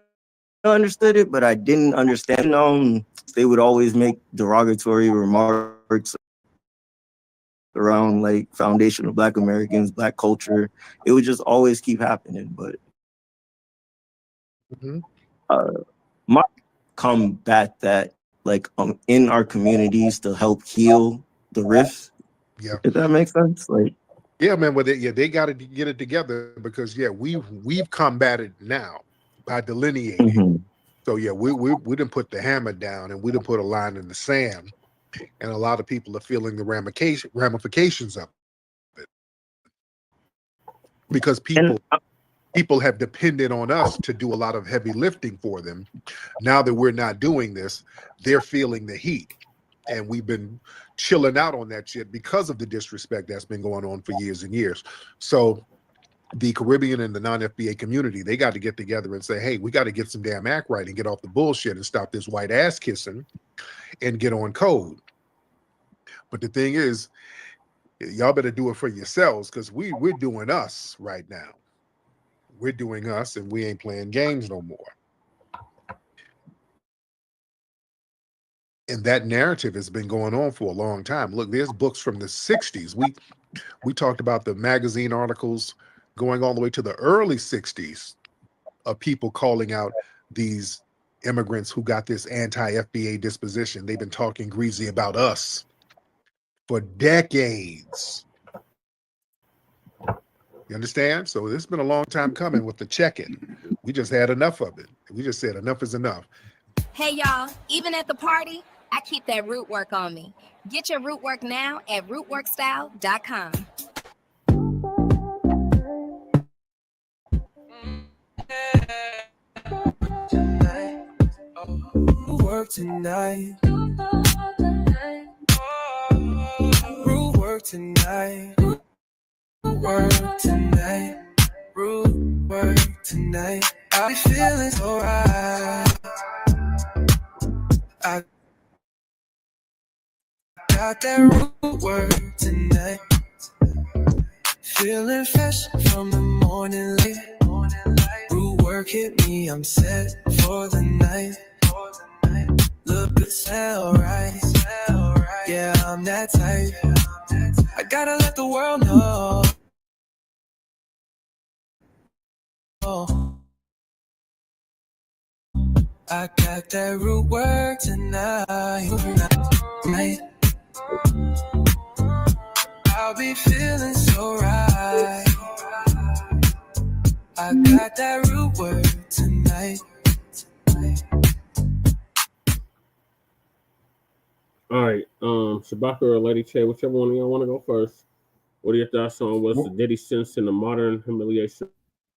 understood it, but I didn't understand. They would always make derogatory remarks around like foundational Black Americans, Black culture. It would just always keep happening. But my combat that like in our communities to help heal the rifts. Yeah. If that makes sense. Like yeah, man, but they got to get it together because we've combated now by delineating. So yeah, we didn't put the hammer down and we didn't put a line in the sand, and a lot of people are feeling the ramifications of it because people have depended on us to do a lot of heavy lifting for them. Now that we're not doing this, they're feeling the heat, and we've been chilling out on that shit because of the disrespect that's been going on for years and years. So the Caribbean and the non-FBA community, they got to get together and say, hey, we got to get some damn act right and get off the bullshit and stop this white ass kissing and get on code. But the thing is, y'all better do it for yourselves because we're doing us right now. We're doing us and we ain't playing games no more. And that narrative has been going on for a long time. Look, there's books from the 60s. We talked about the magazine articles going all the way to the early 60s of people calling out these immigrants who got this anti-FBA disposition. They've been talking greasy about us for decades. You understand? So it's been a long time coming with the check-in. We just had enough of it. We just said enough is enough. Hey y'all, even at the party, I keep that root work on me. Get your root work now at rootworkstyle.com. Work tonight. Root work tonight. Work tonight. Root work tonight. I be feeling so right. I got that root work tonight. Feeling fresh from the morning light. Root work hit me, I'm set for the night. Look good, smell right. Yeah, I'm that type. I gotta let the world know. I got that root work tonight. I'll be feeling so right. I got that root work tonight. All right, Shabaka or Lady Che, whichever one of y'all want to go first. What are your thoughts on what's the Diddy sense in the modern humiliation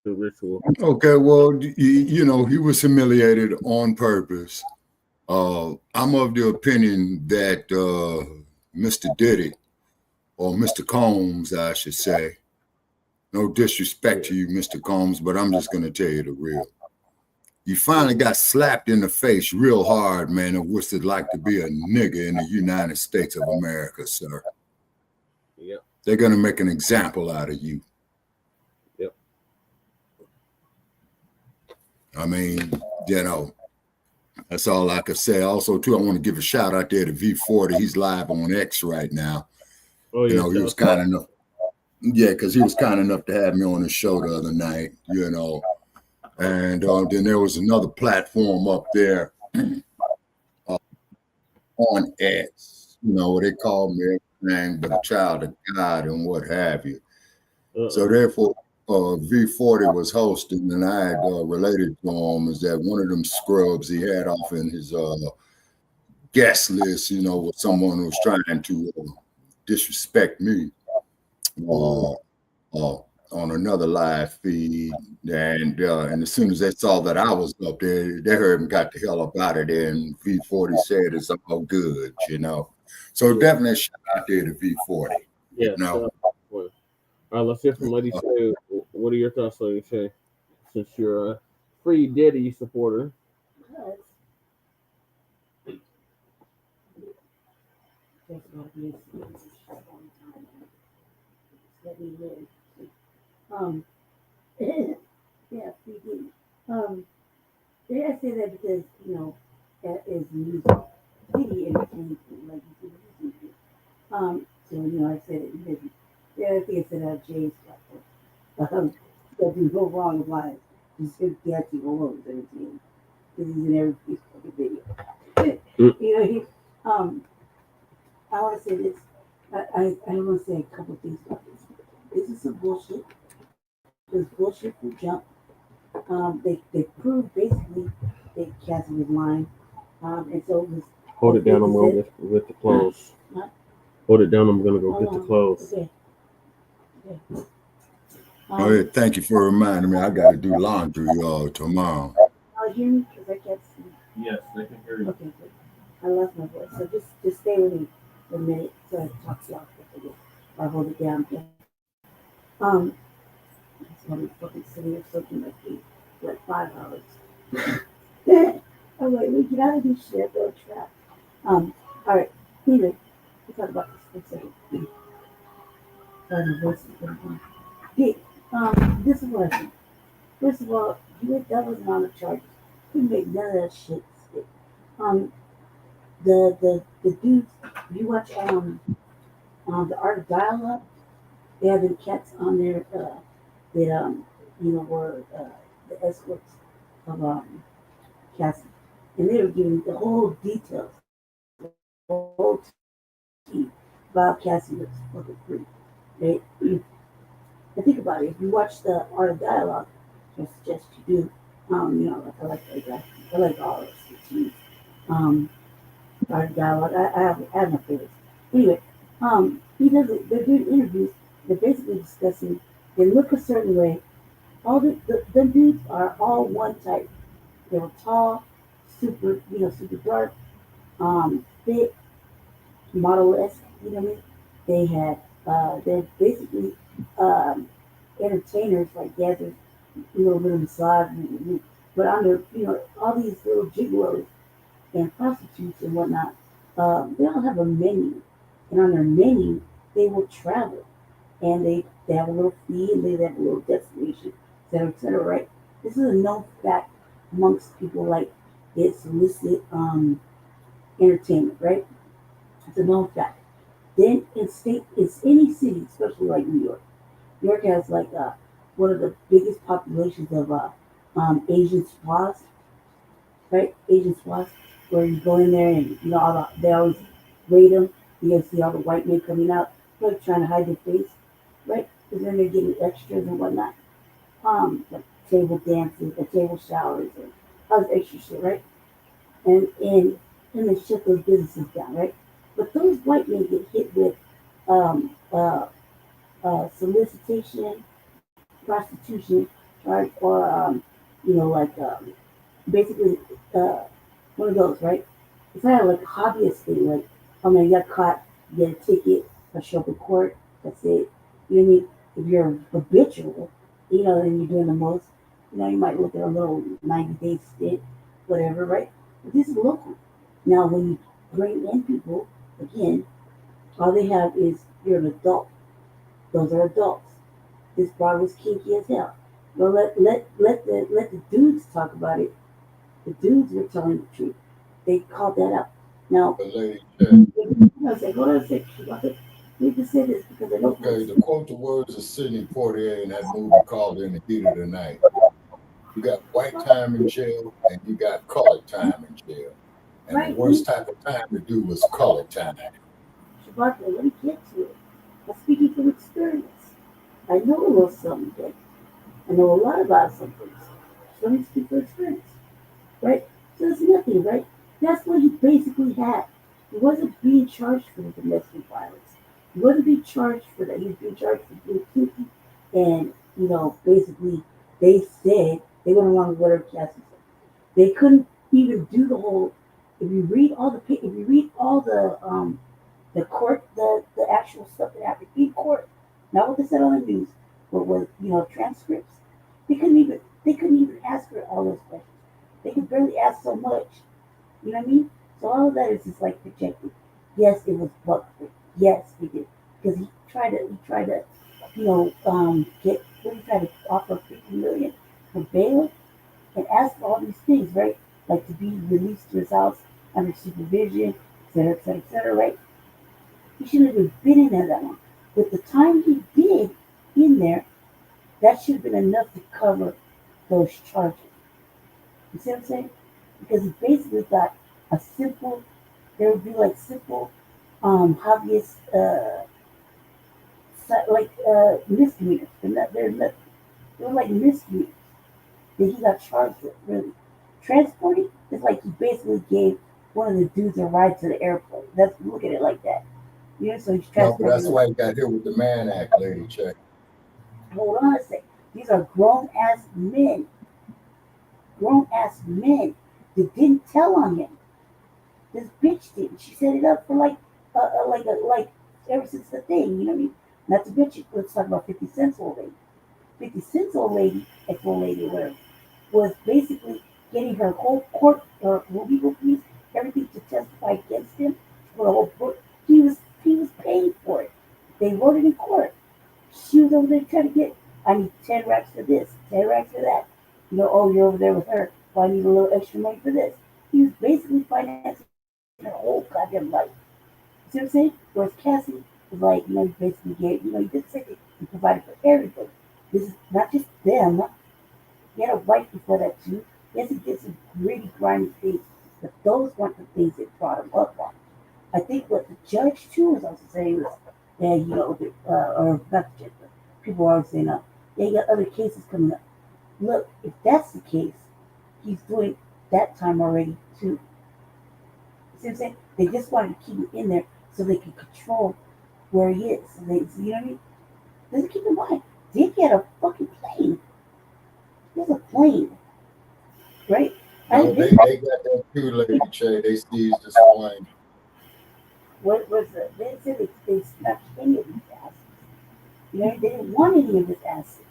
ritual? Okay, well, you know, he was humiliated on purpose. I'm of the opinion that Mr. Diddy, or Mr. Combs, I should say, no disrespect to you, Mr. Combs, but I'm just going to tell you the real. You finally got slapped in the face real hard, man, of what's it like to be a nigga in the United States of America, sir. Yep. They're going to make an example out of you. Yep. I mean, you know, that's all I could say. Also, too, I want to give a shout out there to V40. He's live on X right now. Oh, yeah. You know, he was kind enough. Yeah, because he was kind enough to have me on his show the other night, you know. And then there was another platform up there on X, you know, where they called me everything but a child of God and what have you. So therefore, V40 was hosting, and I had related to him is that one of them scrubs he had off in his guest list, you know, with someone who was trying to disrespect me on another live feed. And as soon as they saw that I was up there, they heard and got the hell up out of there. And V40 said it's all good, you know. So definitely a shout out there to V40. Yeah. You know? All right, let's hear from Lady Che. What are your thoughts, Lady Che? Since you're a free Diddy supporter. Yeah, we do. I say that because, as music, Diddy entertains me, like you said, so, I said it, I think I said Jay's platform. That can go wrong with life. Just his catchy alone is entertaining. Because he's in every fucking video. I want to say this. I want to say a couple things about this. This is some bullshit. It was bullshit from jump. They proved basically that Cassie was lying. And so it was. Hold it down. I'm going to get the clothes. Huh? Hold it down. I'm going to go get the clothes. Okay. Oh, yeah, thank you for reminding me. I got to do laundry tomorrow. Hear me? Because I can't see. Yes, they can hear you. Okay, good. I lost my voice. So just stay with me for a minute so I talk to y'all for I hold it down. Okay? It's gonna be fucking sitting here soaking my feet for like 5 hours. I'm like, we get out of this shit, go trap. All right. Anyway, we'll talk about this for a second. Sorry, my voice is going on. Okay, this is what I think. First of all, that wasn't on the charges. Couldn't make none of that shit stick. The dudes, you watch the Art of Dialogue, they have the cats on there that were the escorts of Cassie, and they were giving the whole details, the whole team about Cassie was fucking free. Right? And think about it. If you watch the Art of Dialogue, I suggest you do. I like all of it. Art of Dialogue. I have my favorites. Anyway, they're doing interviews. They're basically discussing. They look a certain way. All them dudes are all one type. They were tall, super dark, fit, model-esque. You know what I mean? They had. They're basically entertainers, like dancers, a little bit of massage, but under all these little gigolos and prostitutes and whatnot, they all have a menu, and on their menu they will travel, and they have a little fee and they have a little destination, et cetera, right? This is a known fact amongst people like it's illicit entertainment, right? It's a known fact. Then it's any city, especially like New York. New York has like one of the biggest populations of Asian spas, right? Asian spas, where you go in there and they always raid them. You see all the white men coming out, like trying to hide their face, right? Because then they're getting extras and whatnot, like table dances, or table showers, and all this extra shit, right? And they shut those businesses down, right? But those white men get hit with solicitation, prostitution, right? Or basically one of those, right? It's kind of like a hobbyist thing. Like, oh man, you got caught, you get a ticket, or show up in court. That's it. You know what I mean? If you're habitual, then you're doing the most. You might look at a little 90-day stint, whatever, right? But this is local. Now, when you bring in people, again, all they have is you're an adult. Those are adults. This bar was kinky as hell. Well, let the dudes talk about it. The dudes were telling the truth. They called that out. Now, I said, hold on a second. I need to say this because I don't. Okay, to quote the words of Sidney Poitier in that movie called In the Heat of the Night, you got white time in jail and you got colored time in jail. And the worst type of time to do was colored time. Shabbat, let me get to it. I'm speaking from experience. I know a little something, Dick. I know a lot about some things. So let me speak from experience. Right? So it's nothing, right? That's what he basically had. He wasn't being charged for the domestic violence. He wasn't being charged for that. He was being charged for being kinky. And, basically, they said they went along with whatever Cassie said. They couldn't even do the whole. If you read all the court, the actual stuff that happened in court, not what they said on the news, but was transcripts. They couldn't even ask her all those questions. They could barely ask so much. You know what I mean? So all of that is just like projected. Yes, it was Buckford. Yes, he did. Because he tried to get, he tried to offer $50 million for bail. and ask for all these things, right? Like to be released to his house under supervision, et cetera, right? He shouldn't have even been in there that long. With the time he did in there, that should have been enough to cover those charges. You see what I'm saying? Because he basically got a simple, there would be like simple, obvious, misdemeanors. They're like misdemeanors that he got charged with, really. Transporting is like he basically gave one of the dudes a ride to the airport. That's look at it like that. You know, so he's No, but transporting. that's why he got hit with the Mann Act, Lady Check. Hold on a sec. These are grown ass men. Grown ass men that didn't tell on him. This bitch did. She set it up for like ever since the thing. You know what I mean? Not to bitch. Let's talk about 50 Cent's old lady. 50 Cent's old lady, ex-old lady, whatever, was basically getting her whole court or legal fees, everything to testify against him for the whole book. He was paying for it. They wrote it in court. She was over there trying to get, I need 10 racks for this, 10 racks for that. You know, oh, you're over there with her, well, I need a little extra money for this. He was basically financing her whole goddamn life. See what I'm saying? Whereas Cassie was like, you know, he basically gave, you know, he did say that he provided for everybody. This is not just them. He had a wife before that too. Yes, he did some really grimy things, but those weren't the things that brought him up on. I think what the judge too was also saying was, yeah, you know, or not the judge, but people are always saying, yeah, you got other cases coming up. Look, if that's the case, he's doing that time already too. See what I'm saying? They just wanted to keep him in there so they could control where he is. So they, you know what I mean? Let's keep in mind, Diddy had a fucking plane. He has a plane, right? No, they got that too, Lady Che. They seized his plane. What was it? They said they snatched any of these assets. You know, they didn't want any of his assets.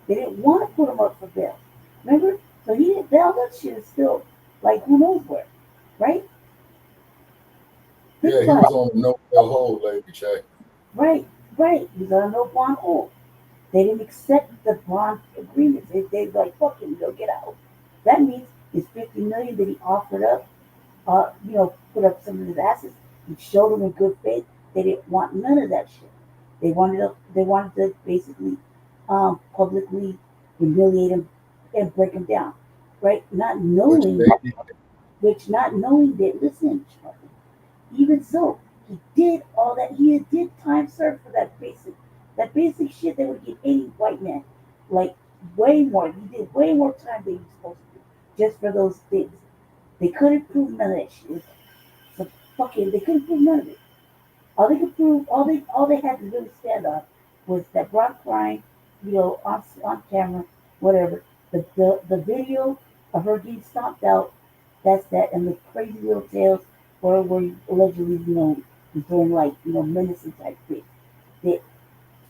They didn't want to put him up for bail. Remember? So he didn't bail. That shit is still like who knows where, right? Yeah, he was on a no bail hold, Lady Che. Right. He was on a no bond hold. They didn't accept the bond agreements. They like, fuck him, go get out. That means his $50 million that he offered up, you know, put up some of his assets. He showed them in good faith. They didn't want none of that shit. They wanted to basically publicly humiliate him and break him down, right? Not knowing that. Listen, Charlie. Even so, he did all that. He did time served for that basic shit that would give any white man, like way more. He did way more time than he was supposed to do just for those things. They couldn't prove none of that shit. So fucking, they couldn't prove none of it. All they could prove, all they had to really stand on was that Brock crying, you know, on camera, whatever. The video of her getting stomped out, that's that, and the crazy little tales where he allegedly, you know, was doing like, you know, menacing type things. That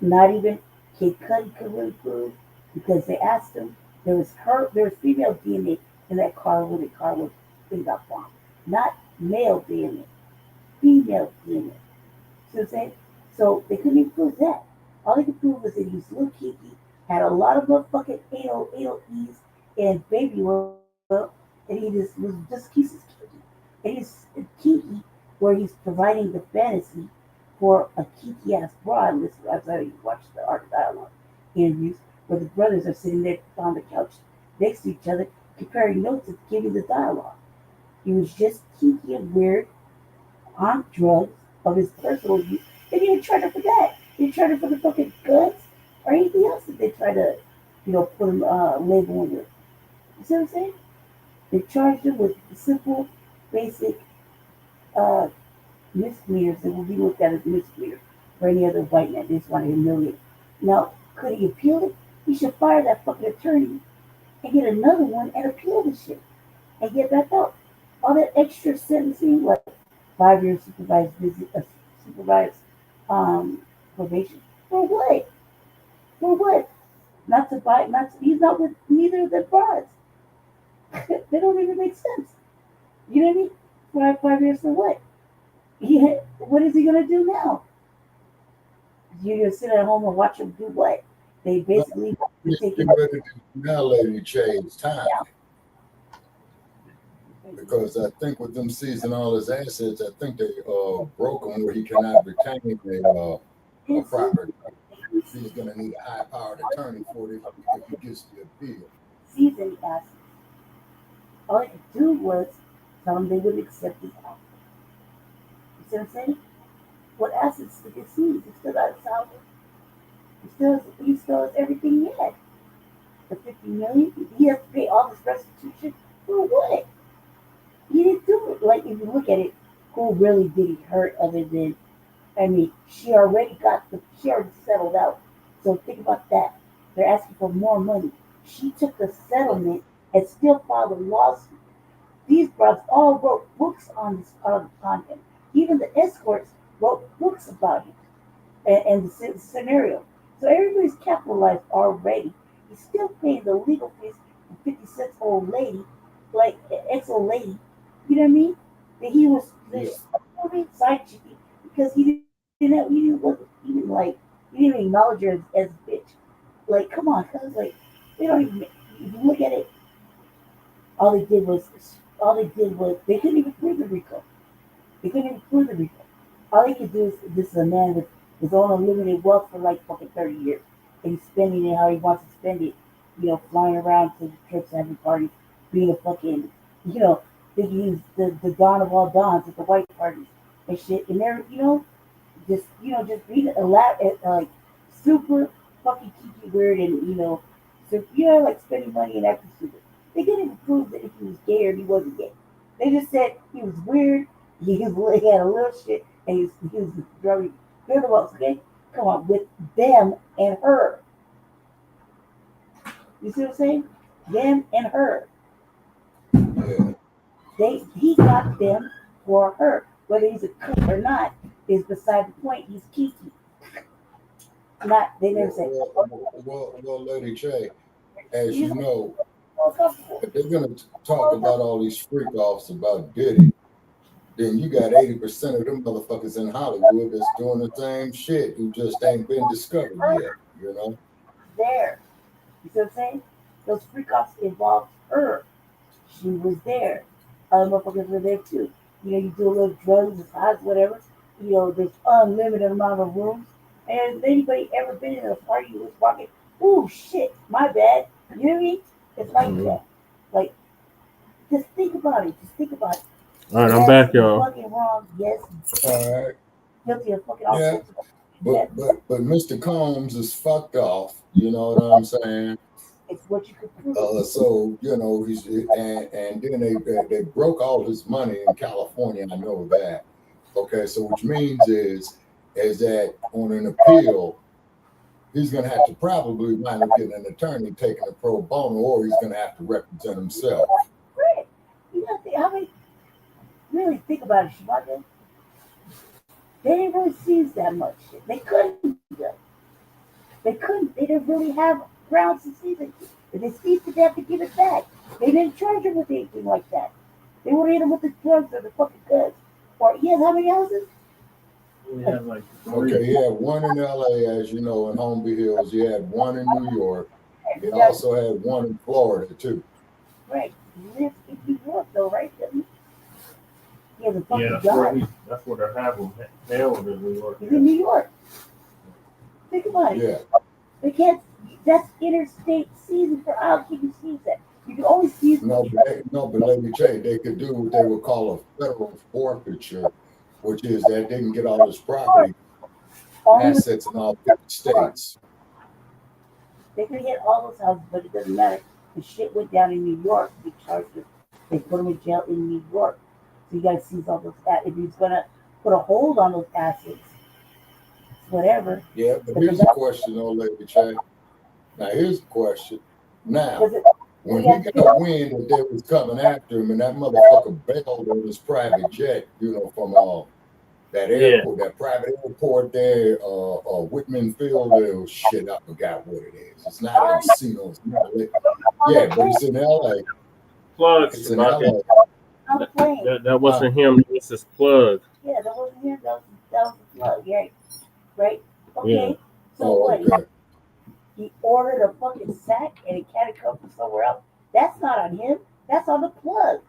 not even Kid Cudi could really prove because they asked him, there was female DNA in that car when the car was thing got bombed. Not male DNA, female DNA. See what I'm saying? So they couldn't even prove that. All they could prove was that he was a little kinky, had a lot of motherfucking anal E's and baby oil, and he just was just he's just kinky. And he's kinky where he's providing the fantasy for a kinky ass broad. Listen, that's how you watch the Art of Dialogue interviews where the brothers are sitting there on the couch next to each other, comparing notes and giving the dialogue. He was just kinky and weird on drugs of his personal use. They didn't charge him for that. They didn't charge him for the fucking guns or anything else that they try to, you know, put him label him with. You see what I'm saying? They charged him with simple, basic misdemeanors that will be looked at as misdemeanors for any other white man. They just want to humiliate. Now, could he appeal it? He should fire that fucking attorney and get another one and appeal the shit and get back out. All that extra sentencing, like 5 years supervised probation. For what? For what? Not to buy, he's not with neither of the broads. They don't even make sense. You know what I mean? 5 years for what? What is he gonna do now? You're gonna sit at home and watch him do what? They basically Get taking. ready to now, Lady Che, it's time. Because I think with them seizing all his assets, I think they broke him where he cannot retain a property. He's going to need a high-powered attorney for it if he gets the appeal. Season assets. All I could do was tell them they would accept his offer. You see what I'm saying? What assets did he seize? He still got his house. He still has everything he had. The $50 million. He has to pay all this restitution for what? He didn't do it. Like, if you look at it, who really did he hurt other than, I mean, she already settled out. So think about that. They're asking for more money. She took the settlement and still filed a lawsuit. These brothers all wrote books on him. Even the escorts wrote books about him and the scenario. So everybody's capitalized already. He's still paying the legal fees for 50 cents old lady, like ex-old lady. You know what I mean? That he was side chicking because he didn't even acknowledge her as a bitch. Like, come on, cuz like they don't even. If you look at it, all they did was they couldn't even prove the RICO. They couldn't even prove the RICO. All they could do is this is a man with his own unlimited wealth for like fucking 30 years, and he's spending it how he wants to spend it. You know, flying around to the trips, having parties, being a fucking, you know, thinking he's the Don of all Dons at the white parties and shit. And they're, just being like super fucking kiki weird and, like spending money and acting stupid. They couldn't even prove that if he was gay or he wasn't gay. They just said he was weird, he had a little shit, and he was drug. They're the ones, okay? Come on, with them and her. You see what I'm saying? Them and her. He got them for her. Whether he's a cook or not is beside the point. He's kiki. They never say. Well, Lady Che, as you know, if they're going to talk about all these freak offs about Diddy, then you got 80% of them motherfuckers in Hollywood that's doing the same shit who just ain't been discovered yet, you know? There. You see what I'm saying? Those freak offs involved her. She was there. Other motherfuckers were there too. You do a little drugs, besides whatever. There's unlimited amount of rooms. And has anybody ever been in a party who was walking, oh shit, my bad. You know what I mean? It's like that. Like, just think about it. All right, I'm back, y'all. Fucking wrong, yes. All right. Guilty of fucking all sorts of But Mr. Combs is fucked off. You know what I'm saying? It's what you could prove. So he's and then they broke all his money in California. I know that. Okay, so which means is that on an appeal, he's gonna have to probably wind up getting an attorney taking a pro bono, or he's gonna have to represent himself. Right. Really think about it, Shabaka. They didn't really seize that much shit. They couldn't. They didn't really have grounds to seize it. If they seized it, they have to give it back. They didn't charge him with anything like that. They would hit him with the drugs or the fucking guns. Or he has how many houses? We have like Okay, he had one in LA, as you know, in Holmby Hills. He had one in New York. He also had one in Florida too. Right. He lives in New York though, right? He has a fucking job. That's where they have him held in New York. He's in New York. Think about it. Yeah. They can't. That's interstate season for how can you seize that? You can only seize. No, but let me tell you, they could do what they would call a federal forfeiture, which is that they can get all this property, assets in all 50 states. They could get all those houses, but it doesn't matter. The shit went down in New York. They charged them. They put them in jail in New York. So you got to seize all those assets. If he's gonna put a hold on those assets, whatever. Yeah, but here's the question, though, Lady Che. Now here's the question. Now, when he got wind that they was coming after him, and that motherfucker bailed on his private jet, from that airport, that private airport there, Whitman Field, shit, I forgot what it is. It's not Encino. It's not. Yeah, but it's in LA. Plug. It's in LA. That wasn't him. It was his plug. Yeah, that wasn't him. That was the plug. Yeah, right. Okay. Yeah. So what? Okay. he ordered a fucking sack and it can't come from somewhere else. That's not on him. That's on the plug.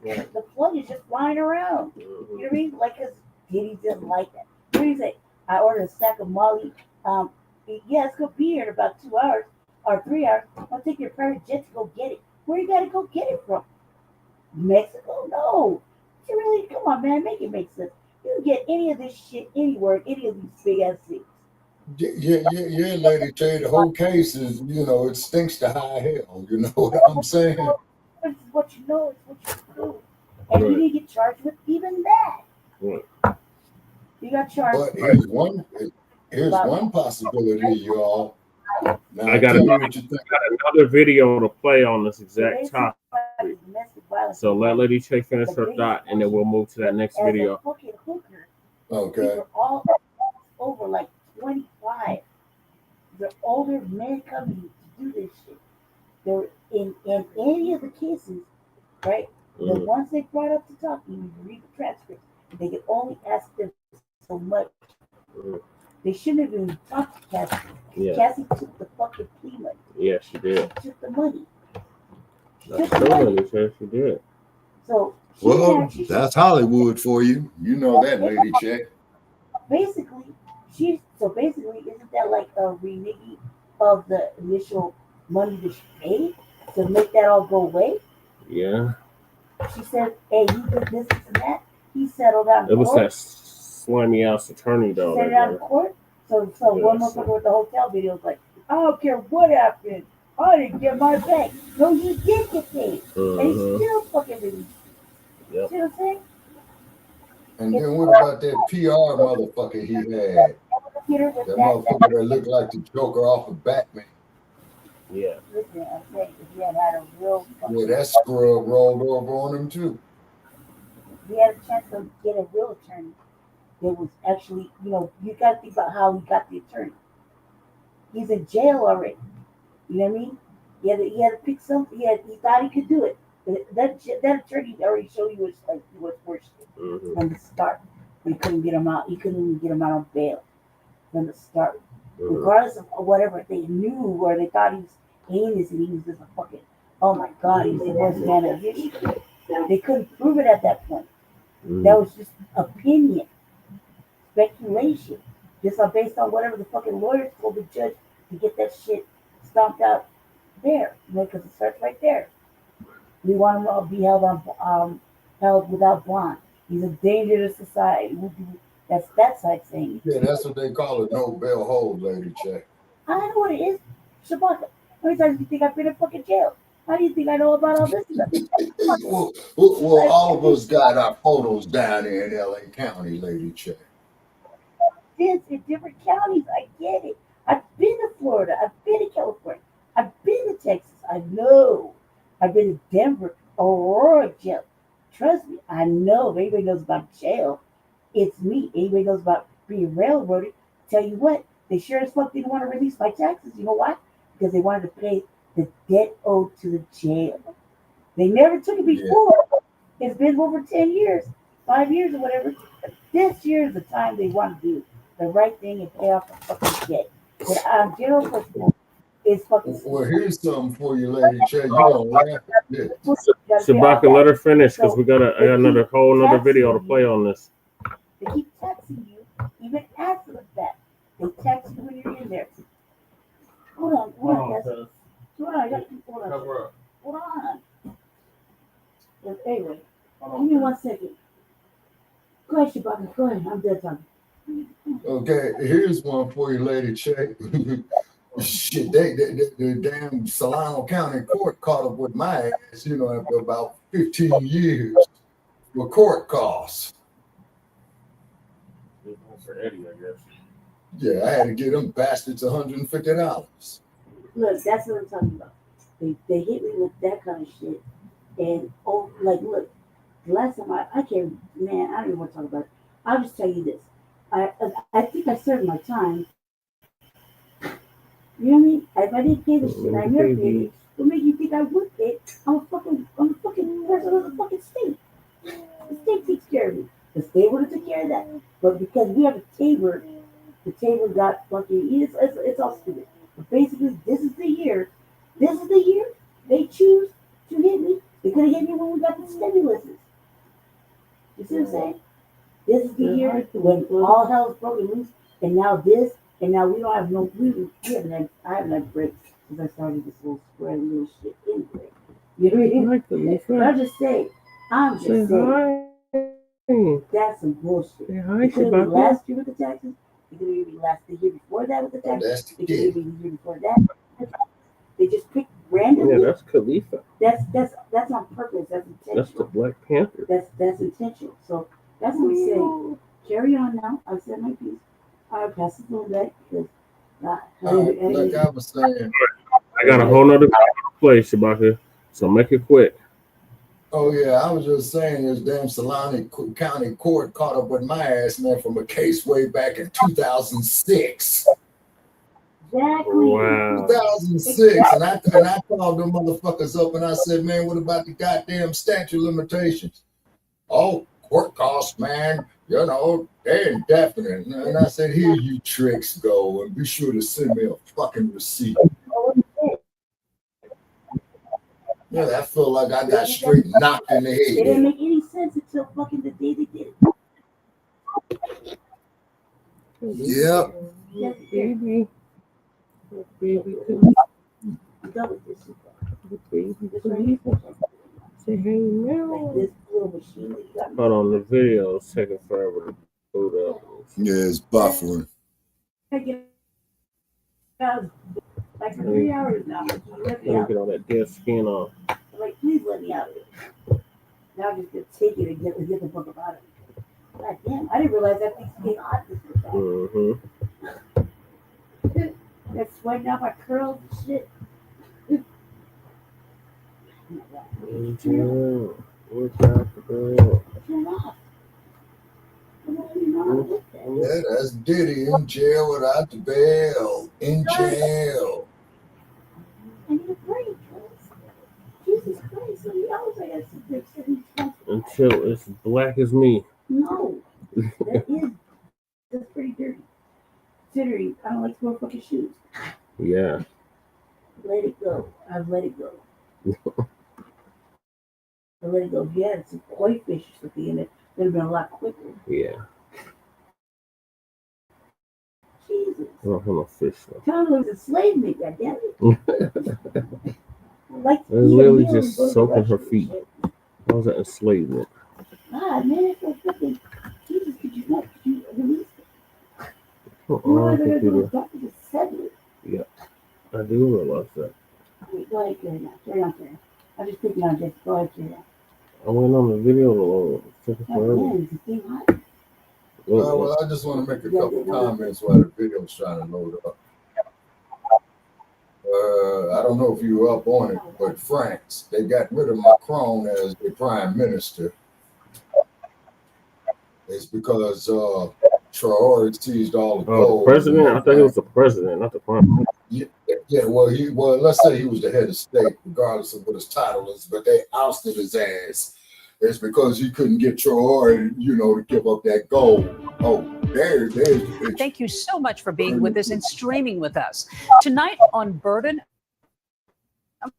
Yeah. The plug is just flying around. You know what I mean? Like, cause Diddy doesn't like that. What do you say? I ordered a sack of Molly. Yeah, it's gonna be here in about 2 hours or 3 hours. I'll take your private jet to go get it. Where you gotta go get it from? Mexico? No. You really? Come on, man. Make it make sense. You can get any of this shit anywhere, any of these big ass cities. Yeah, lady. Tell you the whole case is, it stinks to high hell. You know what I'm saying? It's what you know. It's what you do. And you didn't get charged with even that. Right. You got charged. But here's one possibility, y'all. Now, I got tell me what you think. another video to play on this exact topic. So let Lady Che finish her thought, and then we'll move to that next video. Okay. They're all over like 25. They're older men coming to do this shit. They're in any of the cases, right? The ones they brought up to talk, you read the transcript, they could only ask them so much. They shouldn't have even talked to Cassie. Yeah. Cassie took the fucking plea money. Yeah, she did. She took the money. That's true, Lady Che. She did. So Well, that's Hollywood for you. You know that, Lady Che. Basically, isn't that like a reneging of the initial money that she paid to make that all go away? Yeah. She said, "Hey, you did this and that." He settled out. It was that slimy ass attorney though. Settled out in court. So one motherfucker with the hotel video was like, "I don't care what happened. I didn't get my pay." No, you did get paid, and he still fucking released. Yep. See what I'm saying? And then what about that PR motherfucker he had? That motherfucker that looked like the Joker off of Batman. Yeah. Listen, I'm saying if he had a real Yeah, that scrub rolled over on him too. he had a chance to get a real attorney. There was actually, you got to think about how he got the attorney. He's in jail already. You know what I mean? He had to pick something. He thought he could do it. That attorney already showed you he was worse from the start. He couldn't get him out. He couldn't even get him out on bail from the start. Regardless of whatever they knew or they thought he was heinous and he was just a fucking, oh my God, he's the worst man of history. They couldn't prove it at that point. That was just opinion, speculation, just based on whatever the fucking lawyers told the judge to get that shit stomped out there, because it starts right there. We want him to be held without bond. He's a danger to society. That's that side saying. Yeah, that's what they call a no bail hold, Lady Che. I know what it is. Shabaka, how many times do you think I've been in fucking jail? How do you think I know about all this stuff? well, all of us got our photos down there in LA County, Lady Che. It's in different counties. I get it. I've been to Florida. I've been to California. I've been to Texas. I know. I've been to Denver, Aurora jail. Trust me, I know. If anybody knows about jail, it's me. Anybody knows about being railroaded, tell you what, they sure as fuck didn't want to release my taxes. You know why? Because they wanted to pay the debt owed to the jail. They never took it before. Yeah. It's been over 10 years, 5 years or whatever. But this year is the time they want to do the right thing and pay off the fucking debt. But general person is fucking. Well, here's something for you, Lady Che. You gonna laugh at this. Shabaka, let her finish because I got another whole video to play on this. They keep texting you, even after the fact. They text you when you're in there. Hold on, guys. Hold on, I got to hold on. But anyway, give me 1 second. Go ahead, Shabaka. Go ahead. I'm dead talking. Okay, here's one for you, Lady Che. Shit, the damn Solano County Court caught up with my ass, after about 15 years for court costs. For Eddie, I guess. Yeah, I had to get them bastards $150. Look, that's what I'm talking about. They hit me with that kind of shit. And, look, the last time I can't, man, I don't even want to talk about it. I'll just tell you this. I think I served my time. You know what I mean? If I didn't pay the shit, I never paid it. What makes you think I would pay? I'm a fucking person of the fucking state. The state takes care of me. The state would have took care of that. But because we have a Tabor, the Tabor got fucking, it's all stupid. But basically, this is the year. This is the year they choose to hit me. They could have hit me when we got the stimulus. You see what I'm saying? This is the year when all hell's broken loose, and now this, and now we don't have no, we haven't had, I haven't had breaks since I started this little square little shit anyway. You know what I mean? But I'm just saying, that's some bullshit. It could have been last year with the taxes. It could have been the year before that with the taxes. It could have been the year before that. They just picked randomly. Yeah, that's Khalifa. That's on purpose. That's intentional. That's the Black Panther. That's intentional. So that's what I'm saying. Carry on now. I've said my piece. I'll pass it on back because like I was saying, I got a whole nother place, Shabaka. So make it quick. oh yeah, I was just saying this damn Solano County Court caught up with my ass, man, from a case way back in 2006. Exactly. Wow. 2006, and I called them motherfuckers up and I said, man, what about the goddamn statute of limitations? Oh, court costs, man, you know, they're indefinite. And I said, here you tricks go, and be sure to send me a fucking receipt. Yeah, I feel like I got straight knocked in the head. It didn't make any sense until fucking the day they did it. Yep. Baby. Baby. Say hey now. Hold on, the video is taking forever to boot up. Yeah, it's buffering. Like for 3 hours now. Let me get all that dead skin off. Like, please let me out of it. Now I'm just gonna take it and get the fuck out of it. God damn, I didn't realize that thing's being hot this fast. That's sweating out my curls and shit. Turn off. Yeah, that's Diddy in jail without the bail. In jail. I need a break. Jesus Christ, so many hours I got to sit there sitting. Until it's black as me. No, that's pretty dirty. Considering I don't like to wear fucking shoes. Yeah. Let it go. I've let it go. I let it go. If you had some koi fish or something in it, it would have been a lot quicker. Yeah. Jesus. I don't have no fish though. Tell them it was enslavement, goddammit. Like They're literally just soaking her feet. How was that enslavement? God, man, it's so fucking. Jesus, could you not? Could you release it? Oh, I think you Doctor just said it. Yeah, I do realize that. Wait, go ahead, carry on. Carry on, carry on. I'm just picking on Jesse. Go ahead, carry on. I went on the video. It's taking forever. Man, is the thing hot? Well, I just want to make a couple comments while the video's trying to load up. I don't know if you were up on it, but France, they got rid of Macron as the prime minister. It's because Traore seized all the gold. The president? I thought he was the president, not the prime minister. Yeah, well, let's say he was the head of state, regardless of what his title is, but they ousted his ass. It's because he couldn't get Traore, to give up that gold. Oh, there's the picture. Thank you so much for being with us and streaming with us. Tonight on Burden of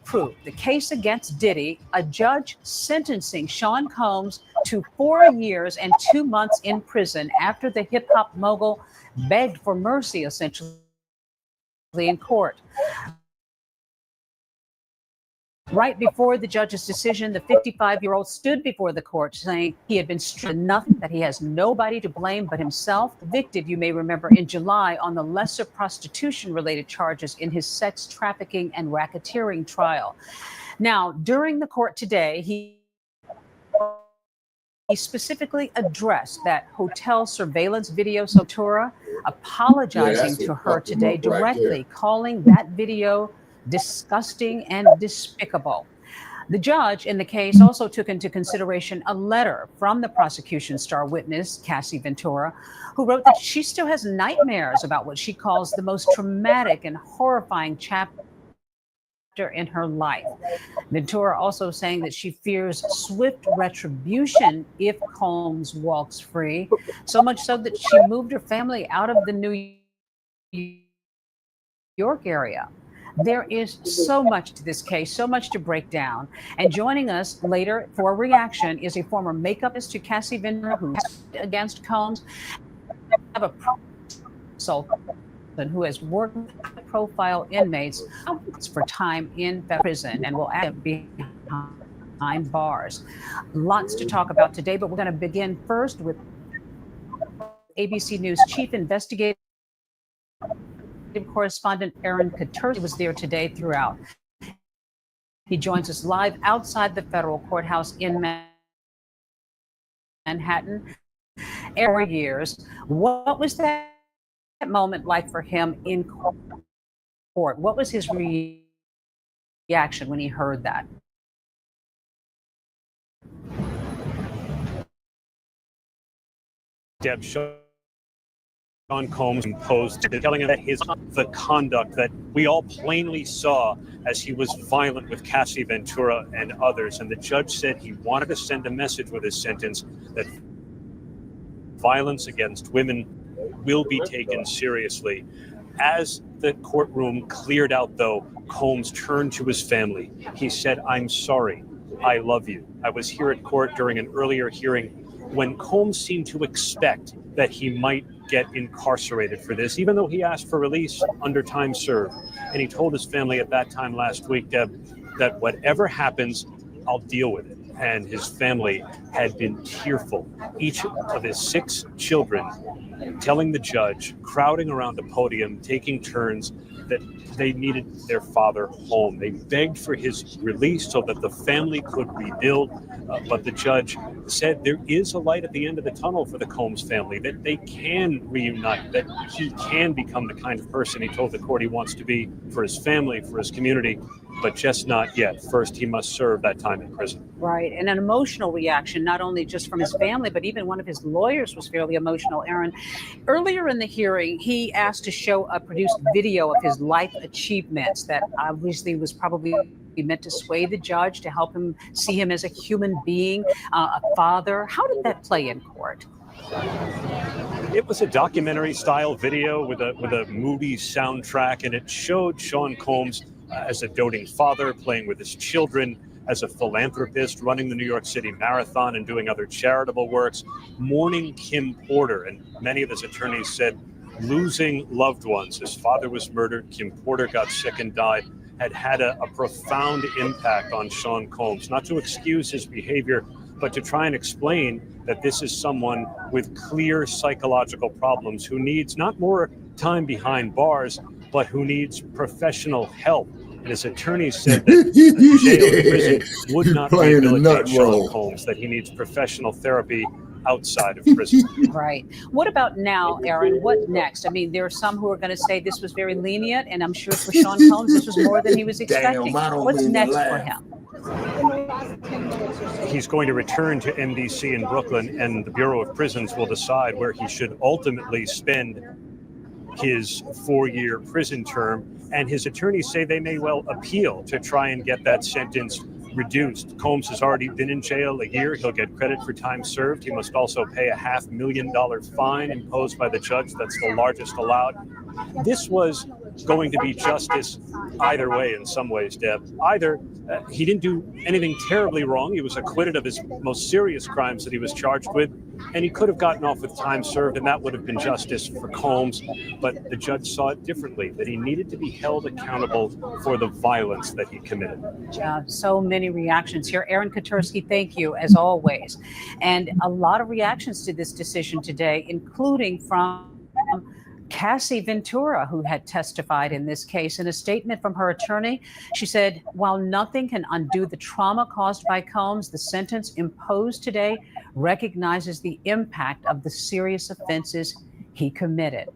Proof, the case against Diddy, a judge sentencing Sean Combs to 4 years and 2 months in prison after the hip-hop mogul begged for mercy, essentially, in court. Right before the judge's decision, the 55-year-old stood before the court saying he had been stripped nothing, that he has nobody to blame but himself. Convicted, you may remember, in July on the lesser prostitution-related charges in his sex trafficking and racketeering trial. Now, during the court today, he specifically addressed that hotel surveillance video, Sotura, apologizing to her today directly, calling that video disgusting and despicable. The judge in the case also took into consideration a letter from the prosecution's star witness, Cassie Ventura, who wrote that she still has nightmares about what she calls the most traumatic and horrifying chapter in her life. Ventura also saying that she fears swift retribution if Combs walks free, so much so that she moved her family out of the New York area. There is so much to this case, so much to break down. And joining us later for a reaction is a former makeup artist to Cassie Ventura who against Combs, have a consultant who has worked with high-profile inmates for time in prison and will act behind bars. Lots to talk about today, but we're going to begin first with ABC News Chief Investigative Correspondent Aaron Katurski was there today throughout. He joins us live outside the federal courthouse in Manhattan. Every years, what was that moment like for him in court? What was his reaction when he heard that? Deb, Sean Combs imposed, telling him that the conduct that we all plainly saw as he was violent with Cassie Ventura and others. And the judge said he wanted to send a message with his sentence that violence against women will be taken seriously. As the courtroom cleared out, though, Combs turned to his family. He said, "I'm sorry. I love you." I was here at court during an earlier hearing when Combs seemed to expect that he might get incarcerated for this, even though he asked for release under time served. And he told his family at that time last week, Deb, that whatever happens, I'll deal with it. And his family had been tearful. Each of his 6 children telling the judge, crowding around the podium, taking turns, that they needed their father home. They begged for his release so that the family could rebuild. But the judge said there is a light at the end of the tunnel for the Combs family, that they can reunite, that he can become the kind of person he told the court he wants to be for his family, for his community, but just not yet. First, he must serve that time in prison. Right. And an emotional reaction, not only just from his family, but even one of his lawyers was fairly emotional, Aaron. Earlier in the hearing, he asked to show a produced video of his life achievements that obviously was probably meant to sway the judge, to help him see him as a human being, a father. How did that play in court? It was a documentary style video with a moody soundtrack, and it showed Sean Combs as a doting father, playing with his children, as a philanthropist, running the New York City Marathon and doing other charitable works, mourning Kim Porter. And many of his attorneys said losing loved ones. His father was murdered, Kim Porter got sick and died, had a profound impact on Sean Combs. Not to excuse his behavior, but to try and explain that this is someone with clear psychological problems who needs not more time behind bars, but who needs professional help. And his attorneys said that jail and prison would not rehabilitate Sean Combs, that he needs professional therapy outside of prison. Right. What about now, Aaron? What next? I mean, there are some who are going to say this was very lenient, and I'm sure for Sean Combs, this was more than he was expecting. What's next for him? He's going to return to MDC in Brooklyn, and the Bureau of Prisons will decide where he should ultimately spend his 4-year prison term. And his attorneys say they may well appeal to try and get that sentence reduced. Combs has already been in jail a year. He'll get credit for time served. He must also pay a $500,000 fine imposed by the judge. That's the largest allowed. This was going to be justice either way in some ways, Deb. Either he didn't do anything terribly wrong. He was acquitted of his most serious crimes that he was charged with, and he could have gotten off with time served, and that would have been justice for Combs. But the judge saw it differently, that he needed to be held accountable for the violence that he committed. Yeah, so many reactions here. Aaron Katurski, thank you, as always. And a lot of reactions to this decision today, including from Cassie Ventura, who had testified in this case. In a statement from her attorney, she said, while nothing can undo the trauma caused by Combs, the sentence imposed today recognizes the impact of the serious offenses he committed.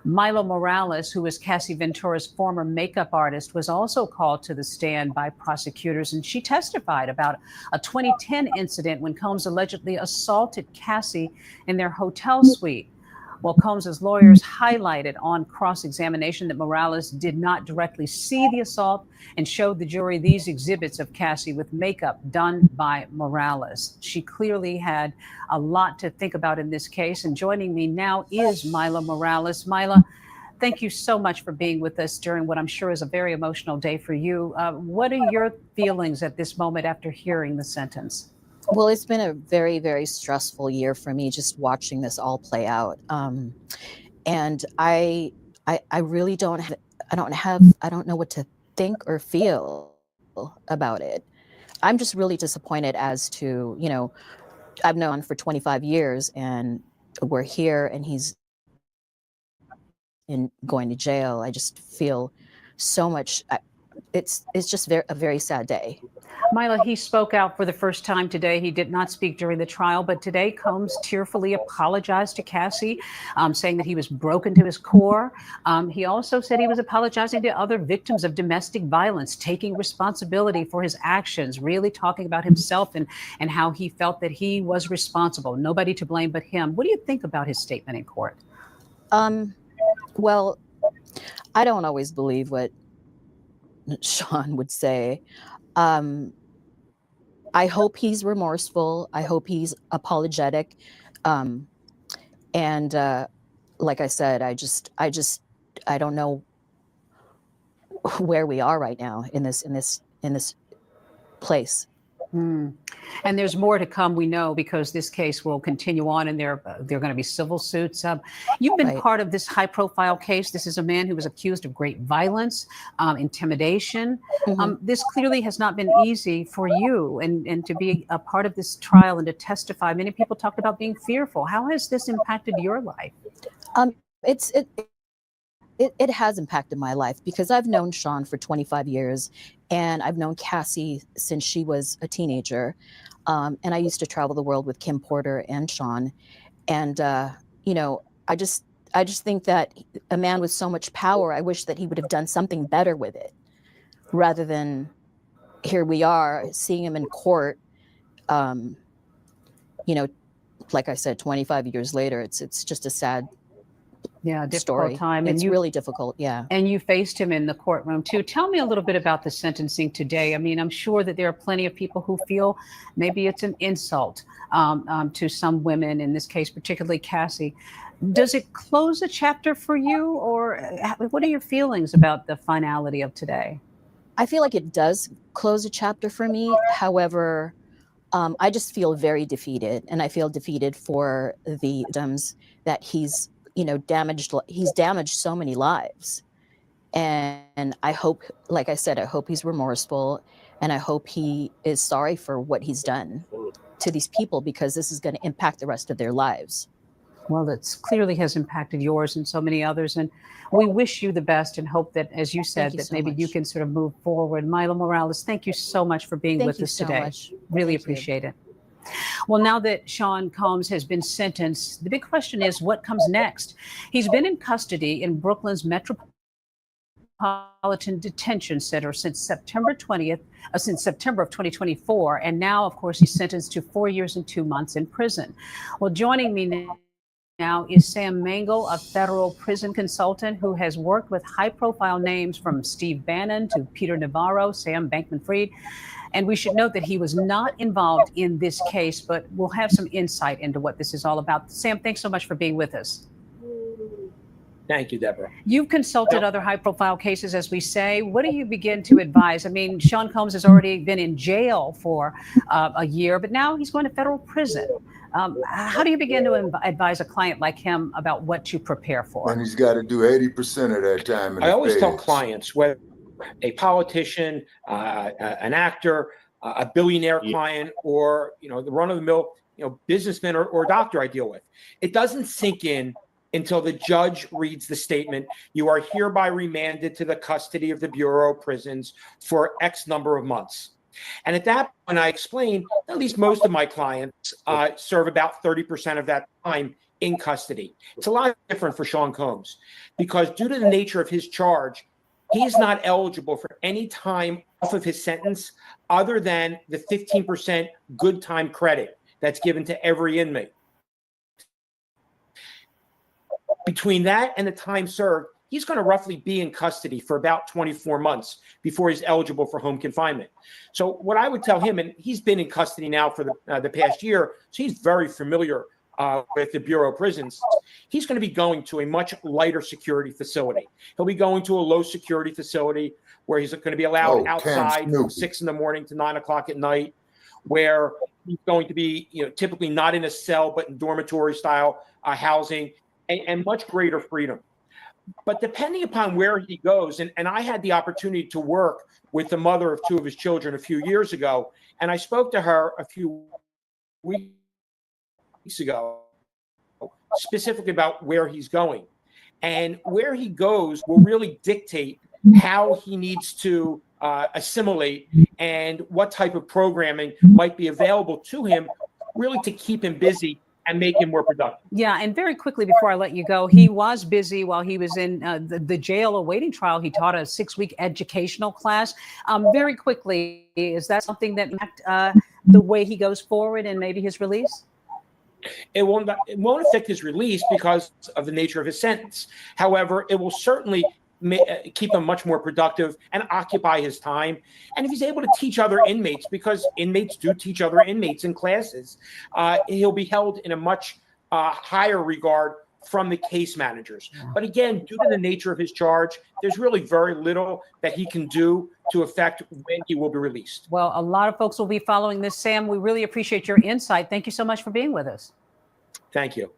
Milo Morales, who is Cassie Ventura's former makeup artist, was also called to the stand by prosecutors, and she testified about a 2010 incident when Combs allegedly assaulted Cassie in their hotel suite. Well, Combs's lawyers highlighted on cross-examination that Morales did not directly see the assault and showed the jury these exhibits of Cassie with makeup done by Morales. She clearly had a lot to think about in this case. And joining me now is Mila Morales. Mila, thank you so much for being with us during what I'm sure is a very emotional day for you. What are your feelings at this moment after hearing the sentence? Well, it's been a very, very stressful year for me just watching this all play out. And I really don't know what to think or feel about it. I'm just really disappointed as to, I've known for 25 years and we're here and he's going to jail. I just feel so much. It's just a very sad day. Mila, he spoke out for the first time today. He did not speak during the trial, but today Combs tearfully apologized to Cassie, saying that he was broken to his core. He also said he was apologizing to other victims of domestic violence, taking responsibility for his actions, really talking about himself and how he felt that he was responsible. Nobody to blame but him. What do you think about his statement in court? Well, I don't always believe what Sean would say. I hope he's remorseful. I hope he's apologetic. And like I said, I don't know where we are right now in this place. And there's more to come, we know, because this case will continue on and there are going to be civil suits. You've been part of this high-profile case. This is a man who was accused of great violence, intimidation. This clearly has not been easy for you and to be a part of this trial and to testify. Many people talked about being fearful. How has this impacted your life? It has impacted my life because I've known Sean for 25 years and I've known Cassie since she was a teenager. And I used to travel the world with Kim Porter and Sean. And, I just think that a man with so much power, I wish that he would have done something better with it rather than here we are seeing him in court. Like I said, 25 years later, it's just a sad difficult story. time. It's really difficult. Yeah. And you faced him in the courtroom too. Tell me a little bit about the sentencing today. I mean, I'm sure that there are plenty of people who feel maybe it's an insult to some women, in this case, particularly Cassie. Does it close a chapter for you, or what are your feelings about the finality of today? I feel like it does close a chapter for me. However, I just feel very defeated, and I feel defeated for the victims that he's damaged so many lives. And I hope, like I said, I hope he's remorseful and I hope he is sorry for what he's done to these people because this is going to impact the rest of their lives. Well, it clearly has impacted yours and so many others. And we wish you the best and hope that, as you said, that maybe you can sort of move forward. Mila Morales, thank you so much for being with us today. Really appreciate it. Well, now that Sean Combs has been sentenced, the big question is what comes next? He's been in custody in Brooklyn's Metropolitan Detention Center since September of 2024. And now, of course, he's sentenced to 4 years and 2 months in prison. Well, joining me now is Sam Mangle, a federal prison consultant who has worked with high-profile names from Steve Bannon to Peter Navarro, Sam Bankman-Fried. And we should note that he was not involved in this case, but we'll have some insight into what this is all about. Sam, thanks so much for being with us. Thank you, Deborah. You've consulted other high-profile cases, as we say. What do you begin to advise? I mean, Sean Combs has already been in jail for a year, but now he's going to federal prison. How do you begin to advise a client like him about what to prepare for? And he's got to do 80% of that time. I always tell clients, whether a politician, an actor, a billionaire client, or the run-of-the-mill businessman or doctor I deal with, it doesn't sink in until the judge reads the statement. You are hereby remanded to the custody of the Bureau of Prisons for X number of months. And at that point, I explain at least most of my clients serve about 30% of that time in custody. It's a lot different for Sean Combs because due to the nature of his charge, he is not eligible for any time off of his sentence other than the 15% good time credit that's given to every inmate. Between that and the time served, he's going to roughly be in custody for about 24 months before he's eligible for home confinement. So what I would tell him, and he's been in custody now for the past year, so he's very familiar with the Bureau of Prisons, he's going to be going to a much lighter security facility. He'll be going to a low security facility where he's going to be allowed outside from 6 a.m. to 9 o'clock at night, where he's going to be, typically not in a cell, but in dormitory style housing, and much greater freedom. But depending upon where he goes, and I had the opportunity to work with the mother of 2 of his children a few years ago, and I spoke to her a few weeks ago, specifically about where he's going. And where he goes will really dictate how he needs to assimilate and what type of programming might be available to him, really to keep him busy and make him more productive. Yeah, and very quickly before I let you go, he was busy while he was in the jail awaiting trial. He taught a 6-week educational class. Very quickly, is that something that impacts the way he goes forward and maybe his release? It won't affect his release because of the nature of his sentence. However, it will certainly keep him much more productive and occupy his time. And if he's able to teach other inmates, because inmates do teach other inmates in classes, he'll be held in a much higher regard from the case managers. But again, due to the nature of his charge, there's really very little that he can do to affect when he will be released. Well, a lot of folks will be following this, Sam. We really appreciate your insight. Thank you so much for being with us. Thank you.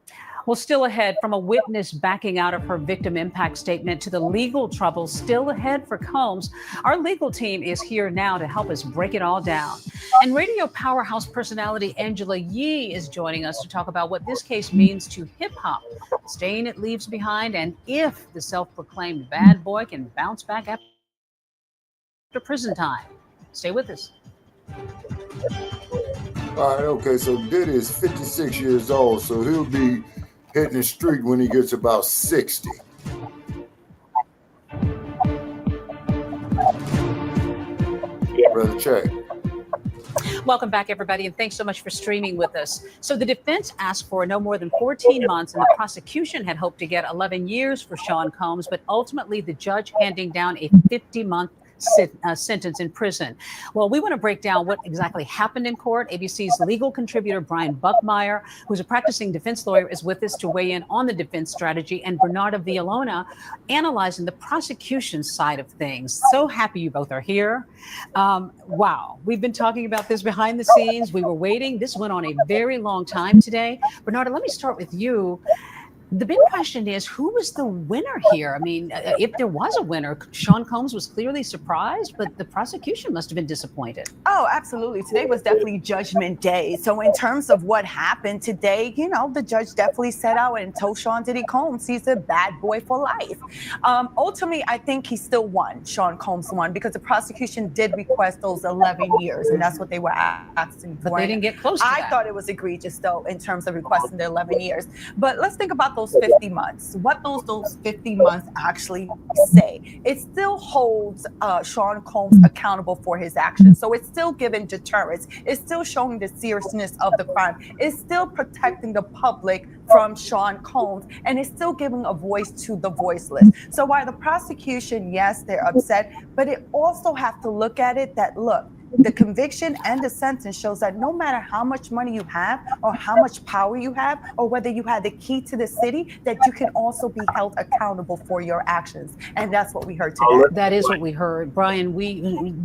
Well, still ahead, from a witness backing out of her victim impact statement to the legal troubles still ahead for Combs, our legal team is here now to help us break it all down. And radio powerhouse personality Angela Yee is joining us to talk about what this case means to hip hop, the stain it leaves behind, and if the self-proclaimed bad boy can bounce back after prison time. Stay with us. All right, okay, so Diddy is 56 years old, so he'll be hitting the street when he gets about 60. Brother Che. Welcome back, everybody, and thanks so much for streaming with us. So the defense asked for no more than 14 months, and the prosecution had hoped to get 11 years for Sean Combs, but ultimately the judge handing down a 50-month sentence in prison. Well, we want to break down what exactly happened in court. ABC's legal contributor, Brian Buckmeyer, who's a practicing defense lawyer, is with us to weigh in on the defense strategy, and Bernardo Villalona analyzing the prosecution side of things. So happy you both are here. Wow, we've been talking about this behind the scenes. We were waiting. This went on a very long time today. Bernardo, let me start with you. The big question is, who was the winner here? I mean, if there was a winner, Sean Combs was clearly surprised, but the prosecution must have been disappointed. Oh, absolutely. Today was definitely Judgment Day. So in terms of what happened today, the judge definitely set out and told Sean Diddy Combs he's a bad boy for life. Ultimately, I think he still won. Sean Combs won because the prosecution did request those 11 years, and that's what they were asking for. But they didn't get close to that. I thought it was egregious, though, in terms of requesting the 11 years. But let's think about those 50 months. What those 50 months actually say. It still holds Sean Combs accountable for his actions. So it's still giving deterrence. It's still showing the seriousness of the crime. It's still protecting the public from Sean Combs, and it's still giving a voice to the voiceless. So while the prosecution, yes, they're upset, but it also have to look at it that, look, the conviction and the sentence shows that no matter how much money you have or how much power you have or whether you have the key to the city, that you can also be held accountable for your actions. And that's what we heard today. That is what we heard. Brian,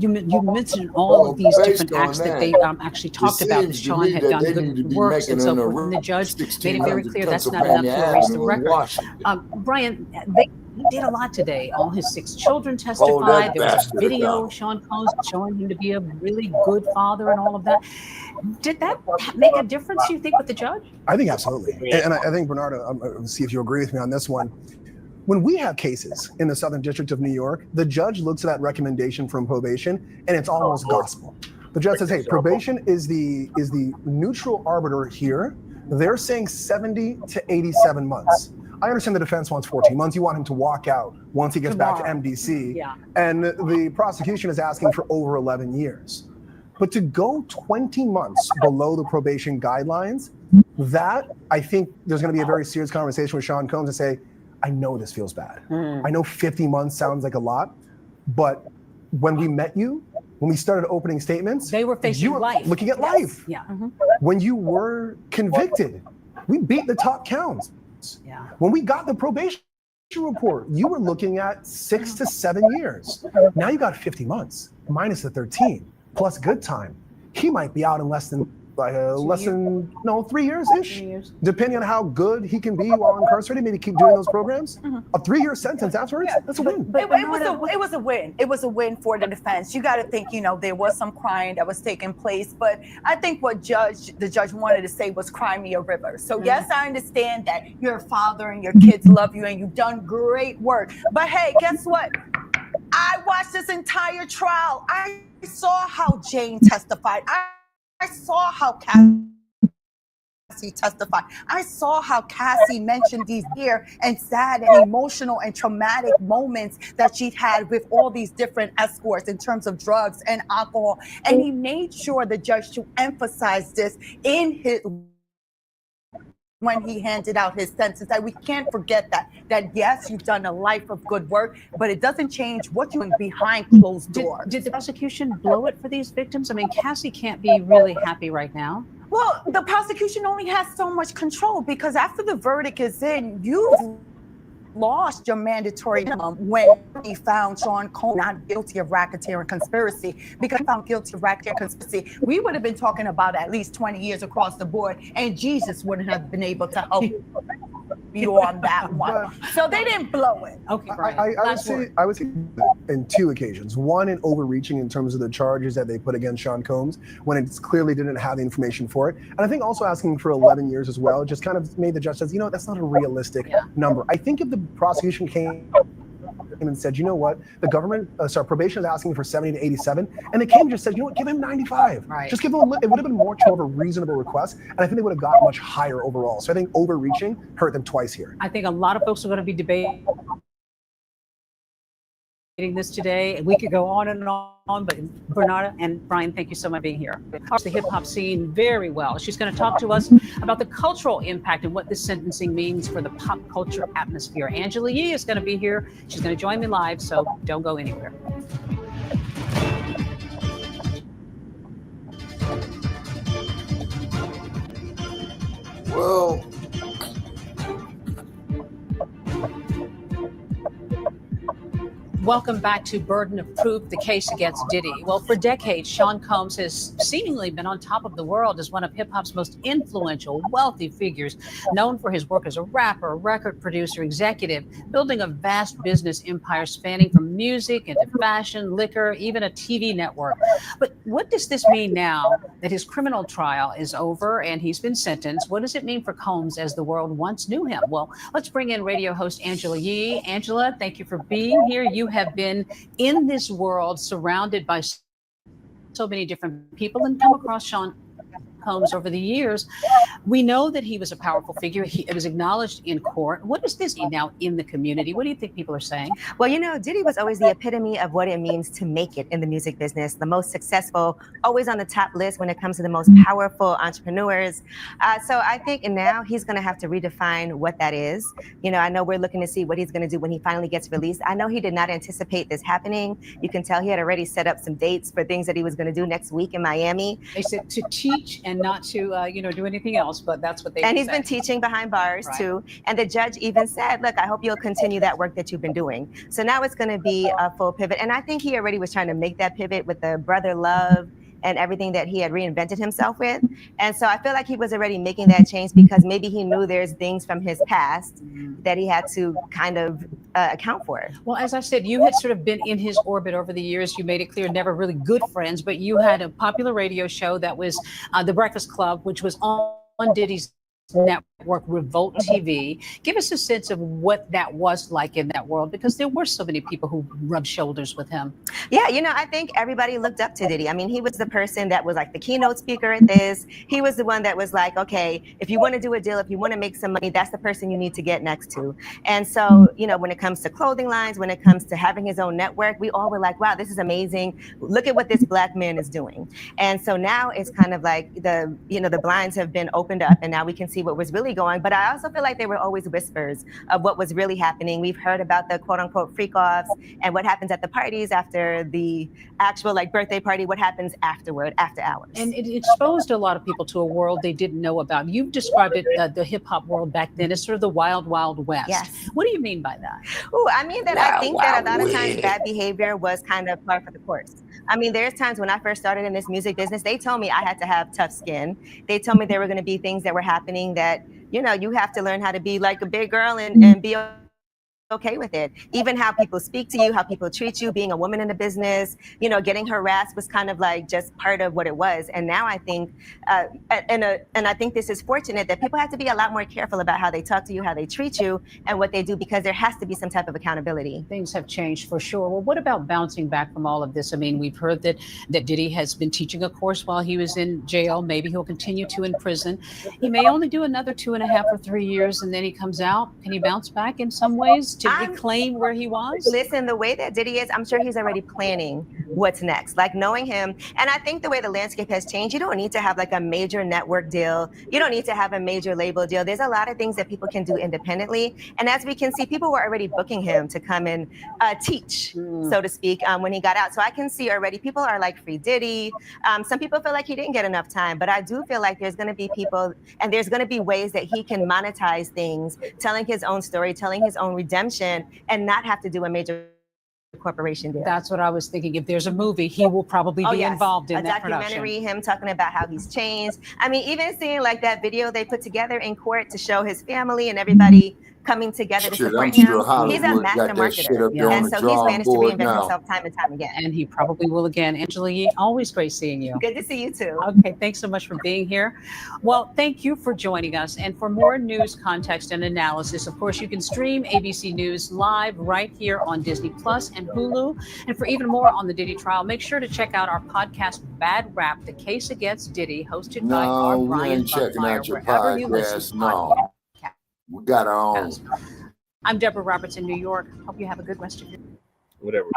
you mentioned all of these different acts that they actually talked about that Sean had done good works and so forth. And the judge made it very clear that's not enough to erase the record. Brian, they did a lot today. All his 6 children testified. There was a video of Sean Combs showing him to be a really good father and all of that. Did that make a difference, you think, with the judge? I think absolutely. And I think, Bernardo, see if you agree with me on this one. When we have cases in the Southern District of New York, the judge looks at that recommendation from probation, and it's almost gospel. The judge says, hey, probation is the neutral arbiter here. They're saying 70 to 87 months. I understand the defense wants 14 months. You want him to walk out once he gets back to MDC. Yeah. And the prosecution is asking for over 11 years. But to go 20 months below the probation guidelines, that, I think there's going to be a very serious conversation with Sean Combs and say, I know this feels bad. I know 50 months sounds like a lot, but when we met you, when we started opening statements, they were facing life. Looking at life. Yeah. When you were convicted, We beat the top counts. Yeah. When we got the probation report, you were looking at 6 to 7 years. Now you got 50 months minus the 13 plus good time. He might be out in less than 3 years ish, depending on how good he can be while incarcerated. Maybe keep doing those programs. A 3-year sentence afterwards, that's a win. It was a win. It was a win for the defense. You got to think, there was some crying that was taking place, but I think what the judge wanted to say was cry me a river. So yes, I understand that you're a father and your kids love you and you've done great work. But hey, guess what? I watched this entire trial. I saw how Jane testified. I saw how Cassie testified. I saw how Cassie mentioned these dear and sad and emotional and traumatic moments that she'd had with all these different escorts in terms of drugs and alcohol. And he made sure, the judge, to emphasize this when he handed out his sentence, that we can't forget that yes, you've done a life of good work, but it doesn't change what you're doing behind closed doors. Did the prosecution blow it for these victims? I mean, Cassie can't be really happy right now. Well, the prosecution only has so much control, because after the verdict is in, you've lost your mandatory minimum when he found Sean Combs not guilty of racketeering conspiracy. Because he found guilty of racketeering conspiracy, we would have been talking about at least 20 years across the board, and Jesus wouldn't have been able to help you on that one. So they didn't blow it. Okay, I would say in 2 occasions. One, in overreaching in terms of the charges that they put against Sean Combs when it clearly didn't have the information for it. And I think also asking for 11 years as well just kind of made the judge says, that's not a realistic number. I think if the prosecution came and said, you know what, the government, probation is asking for 70 to 87, and they came and just said, give him 95. Right. Just give him it would have been much more of a reasonable request, and I think they would have got much higher overall. So I think overreaching hurt them twice here. I think a lot of folks are going to be debating this today. We could go on and on, but Bernarda and Brian, thank you so much for being here. The hip hop scene very well. She's going to talk to us about the cultural impact and what this sentencing means for the pop culture atmosphere. Angela Yee is going to be here. She's going to join me live, so don't go anywhere. Well, welcome back to Burden of Proof, the case against Diddy. Well, for decades, Sean Combs has seemingly been on top of the world as one of hip-hop's most influential, wealthy figures, known for his work as a rapper, record producer, executive, building a vast business empire spanning from music into fashion, liquor, even a TV network. But what does this mean now that his criminal trial is over and he's been sentenced? What does it mean for Combs as the world once knew him? Well, let's bring in radio host Angela Yee. Angela, thank you for being here. You have been in this world surrounded by so many different people and come across Sean Combs over the years. We know that he was a powerful figure. It was acknowledged in court. What does this mean now in the community? What do you think people are saying? Well, Diddy was always the epitome of what it means to make it in the music business. The most successful, always on the top list when it comes to the most powerful entrepreneurs. So I think now he's going to have to redefine what that is. I know we're looking to see what he's going to do when he finally gets released. I know he did not anticipate this happening. You can tell he had already set up some dates for things that he was going to do next week in Miami. They said to teach and not to, do anything else, but that's what they And he's been teaching behind bars too. And the judge even said, look, I hope you'll continue that work that you've been doing. So now it's going to be a full pivot. And I think he already was trying to make that pivot with the brother love and everything that he had reinvented himself with. And so I feel like he was already making that change because maybe he knew there's things from his past that he had to kind of account for. Well, as I said, you had sort of been in his orbit over the years. You made it clear, never really good friends, but you had a popular radio show that was The Breakfast Club, which was on Diddy's network, Revolt TV. Give us a sense of what that was like in that world, because there were so many people who rubbed shoulders with him. Yeah, I think everybody looked up to Diddy. I mean, he was the person that was like the keynote speaker at this. He was the one that was like, okay, if you want to do a deal, if you want to make some money, that's the person you need to get next to. And so, when it comes to clothing lines, when it comes to having his own network, we all were like, wow, this is amazing. Look at what this black man is doing. And so now it's kind of like the blinds have been opened up, and now we can see see what was really going. But I also feel like they were always whispers of what was really happening. We've heard about the quote unquote freak offs and what happens at the parties after the actual like birthday party, what happens afterward, after hours. And it exposed a lot of people to a world they didn't know about. You've described it, the hip hop world back then, as sort of the wild, wild west. Yes. What do you mean by that? Oh, I mean that I think that a lot of times bad behavior was kind of par for the course. I mean, there's times when I first started in this music business, they told me I had to have tough skin. They told me there were going to be things that were happening that, you know, you have to learn how to be like a big girl and be okay with it. Even how people speak to you, how people treat you, being a woman in the business, you know, getting harassed was kind of like just part of what it was. And now I think, and I think this is fortunate that people have to be a lot more careful about how they talk to you, how they treat you, and what they do, because there has to be some type of accountability. Things have changed for sure. Well, what about bouncing back from all of this? I mean, we've heard that Diddy has been teaching a course while he was in jail. Maybe he'll continue to in prison. He may only do another 2.5 or 3 years, and then he comes out. Can he bounce back in some ways to reclaim where he was? Listen, the way that Diddy is, I'm sure he's already planning what's next. Like knowing him, and I think the way the landscape has changed, you don't need to have like a major network deal. You don't need to have a major label deal. There's a lot of things that people can do independently. And as we can see, people were already booking him to come and teach, so to speak, when he got out. So I can see already people are like free Diddy. Some people feel like he didn't get enough time, but I do feel like there's going to be people and there's going to be ways that he can monetize things, telling his own story, telling his own redemption, and not have to do a major corporation deal. That's what I was thinking. If there's a movie, he will probably be involved in that production. A documentary, him talking about how he's changed. I mean, even seeing like that video they put together in court to show his family and everybody coming together to support him. He's a master marketer. And so he's managed to reinvent himself time and time again. And he probably will again. Angela Yee, always great seeing you. Good to see you too. Okay, thanks so much for being here. Well, thank you for joining us. And for more news, context, and analysis, of course, you can stream ABC News live right here on Disney Plus and Hulu. And for even more on the Diddy trial, make sure to check out our podcast, Bad Rap, The Case Against Diddy, hosted by our we Brian ain't checking out your wherever you listen podcast. to No, we got our own. I'm Deborah Roberts in New York. Hope you have a good rest of your day. Whatever.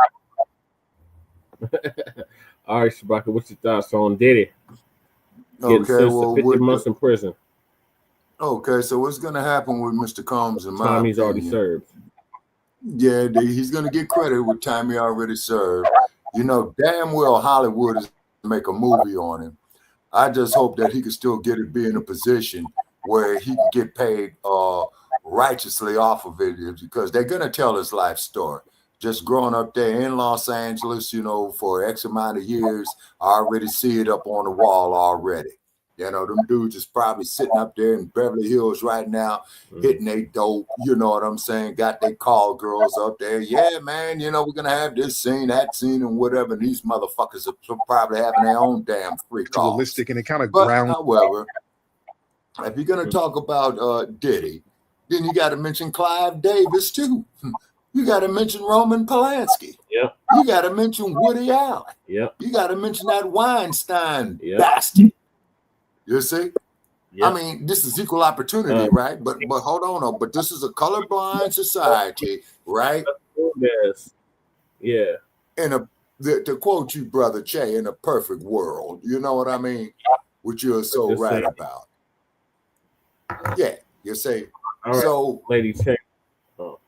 All right, Shabaka, what's your thoughts on Diddy getting sentenced to 50 months in prison? Okay, so what's going to happen with Mr. Combs in my Time he's already opinion? served. Yeah, he's going to get credit with time he already served. You know, damn well Hollywood is going to make a movie on him. I just hope that he can still be in a position where he can get paid righteously off of it, because they're going to tell his life story. Just growing up there in Los Angeles, you know, for X amount of years, I already see it up on the wall already. You know, them dudes is probably sitting up there in Beverly Hills right now, hitting they dope, you know what I'm saying? Got their call girls up there. Yeah, man, you know, we're going to have this scene, that scene, and whatever. And these motherfuckers are probably having their own damn freak off. Realistic, and it kind of But, ground. however, if you're going to talk about Diddy, then you got to mention Clive Davis, too. You got to mention Roman Polanski. Yep. You got to mention Woody Allen. Yep. You got to mention that Weinstein bastard. You see? Yep. I mean, this is equal opportunity, right? But hold on. But this is a colorblind society, right? Yes. Yeah. To quote you, Brother Che, in a perfect world, you know what I mean? Which you're so Just right saying. about. Yeah, you say. All right, So, Lady Che. Oh.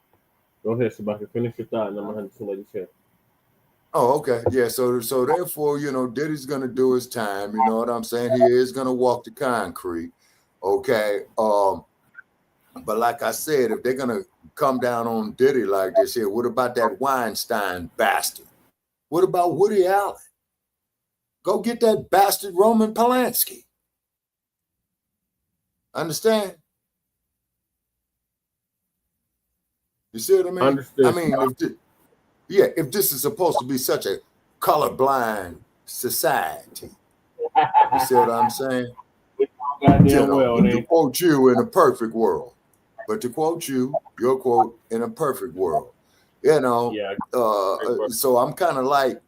Go ahead, Shabaka. Finish your thought, and I'm going to hand it to Lady Che. oh, okay. Yeah, so therefore, you know, Diddy's gonna do his time, you know what I'm saying? He is gonna walk the concrete. Okay. But like I said, if they're gonna come down on Diddy like this here, what about that Weinstein bastard? What about Woody Allen? Go get that bastard Roman Polanski. Understand? You see what I mean? Understood. I mean, if this is supposed to be such a colorblind society, you see what I'm saying? You know, to quote you, in a perfect world. But to quote you, your quote, in a perfect world. You know, so I'm kind of like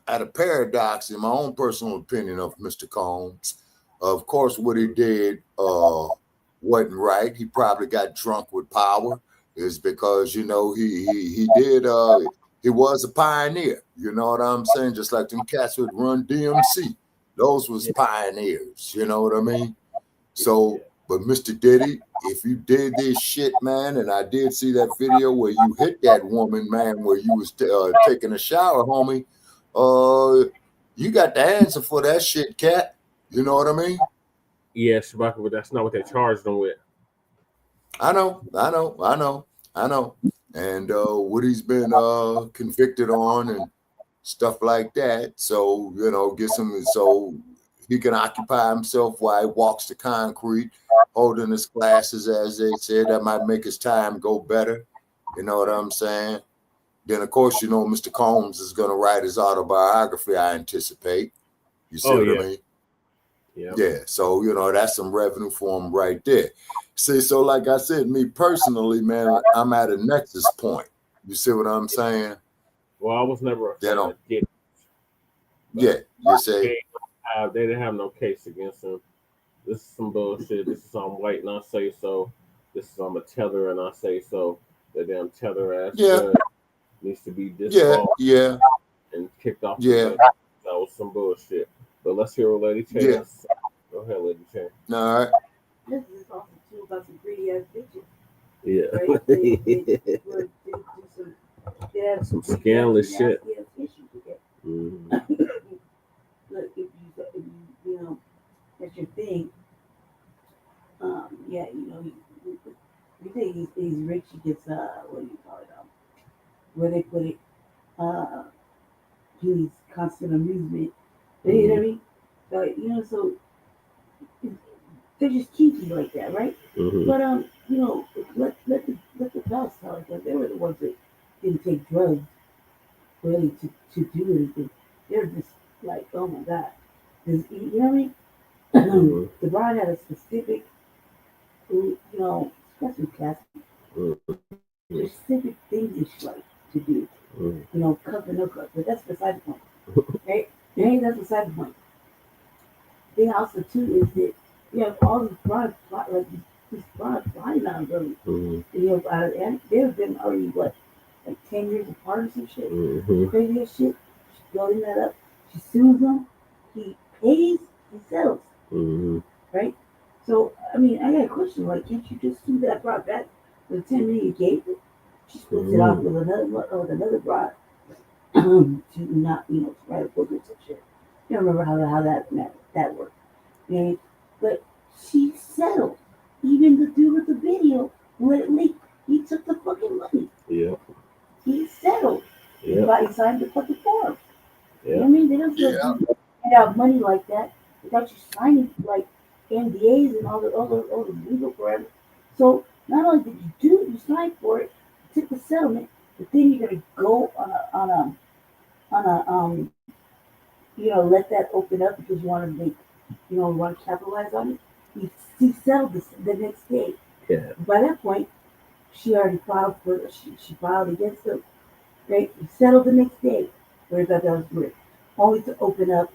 at a paradox in my own personal opinion of Mr. Combs. Of course, what he did wasn't right. He probably got drunk with power. Is because, you know, he was a pioneer. You know what I'm saying? Just like them cats would run DMC. Those was pioneers. You know what I mean? So But Mr. Diddy, if you did this shit, man, and I did see that video where you hit that woman, man, where you was taking a shower, homie, you got the answer for that shit, cat. You know what I mean? Yeah, Shabaka, but that's not what they charged them with. I know. And what he's been convicted on and stuff like that. So, you know, get some so he can occupy himself while he walks the concrete, holding his glasses, as they said. That might make his time go better. You know what I'm saying? Then, of course, you know, Mr. Combs is going to write his autobiography, I anticipate. You see what I mean? Yeah. So, you know, that's some revenue for him right there. See, so like I said, me personally, man, I'm at a nexus point. You see what I'm saying? Well, I was never a fan of Diddy. Yeah, you say? They didn't have no case against him. This is some bullshit. This is I'm white and I say so. This is I'm a tether and I say so. The damn tether ass judge needs to be disqualified and kicked off. That was some bullshit. But let's hear what Lady Chen has to say. Go ahead, Lady Chen. All right. This is also too about some greedy ass bitches. Yeah. Right? They do some scandalous shit. Look, if you know, that's your thing. Yeah, you know, you think he's rich, he gets what do you call it? Where they put it, he's constant amusement. You know what I mean? So, you know, so they're just kinky like that, right? But you know, let the pals tell it, because they were the ones that didn't take drugs really to do anything. They're just like, oh my god, you know what I mean? The bride had a specific, you know, especially Cassie, specific things that she liked to do. You know, cup and no cup, but that's beside the point, right? Hey, that's beside the point. The thing also too is that you have all these broad, like these broad flying on really. You know, and they've been already what, like 10 years apart or some shit. Crazy as shit. She's building that up. She sues him. He pays. He settles. Right. So I mean, I got a question. Like, can't you just sue that broad back for the 10 million you gave her? She splits it off with another broad to not, you know, to write a book or some shit. I don't remember how that worked. You know, but she settled. Even the dude with the video who let it leak, he took the fucking money. Yeah. He settled. Yeah. He signed the fucking form. Yeah. You know what I mean? They don't just hand out money like that without you signing like NDAs and all the legal forever. So not only did you sign for it, you took the settlement, but then you're gonna go on a you know, let that open up because you want to make, you know, want to capitalize on it. He settled this the next day. Yeah. By that point, she already filed she filed against him. Right? He settled the next day. Where that was weird. Only to open up,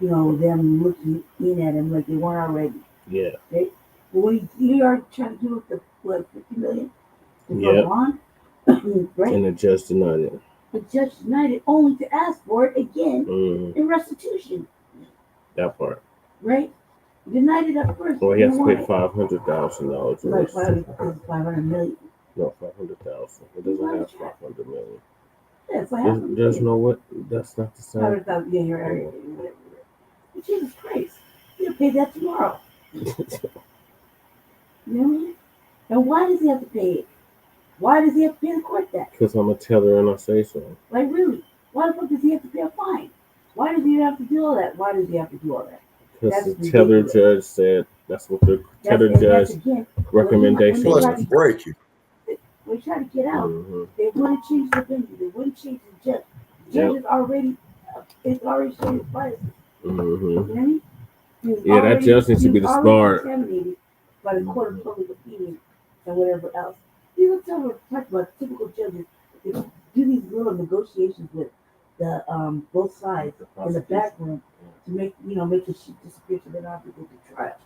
you know, them looking in at him like they weren't already. Yeah. Right? But when he already trying to do it for 50 million to go on, right? And the judge denied it. The judge denied it only to ask for it again in restitution. That part. Right? Denied it at first. Well, he has to pay $500,000. Like 500 million. No, 500,000. It doesn't have 500 million. Yeah, it's like there's no what. That's not the same. 500,000. Yeah, you're right. Jesus Christ! You'll pay that tomorrow. You know what I mean? And why does he have to pay it? Why does he have to pay the court that? Because I'm a teller and I say so. Like, really? Why the fuck does he have to pay a fine? Why does he have to do all that? Why does he have to do all that? Because the tether judge said that's what the tether judge recommendation was. Break you. When he tried to get out, they wouldn't change the venue. They wouldn't change the judge. The judge is already, it's already showing his biases. You know what I mean? Yeah, that judge needs to be disbarred. Contaminated by the court of public opinion and whatever else. These are talk about typical judges. They do these little negotiations with the both sides in the back room to make the shit disappear so they don't have to go to trial.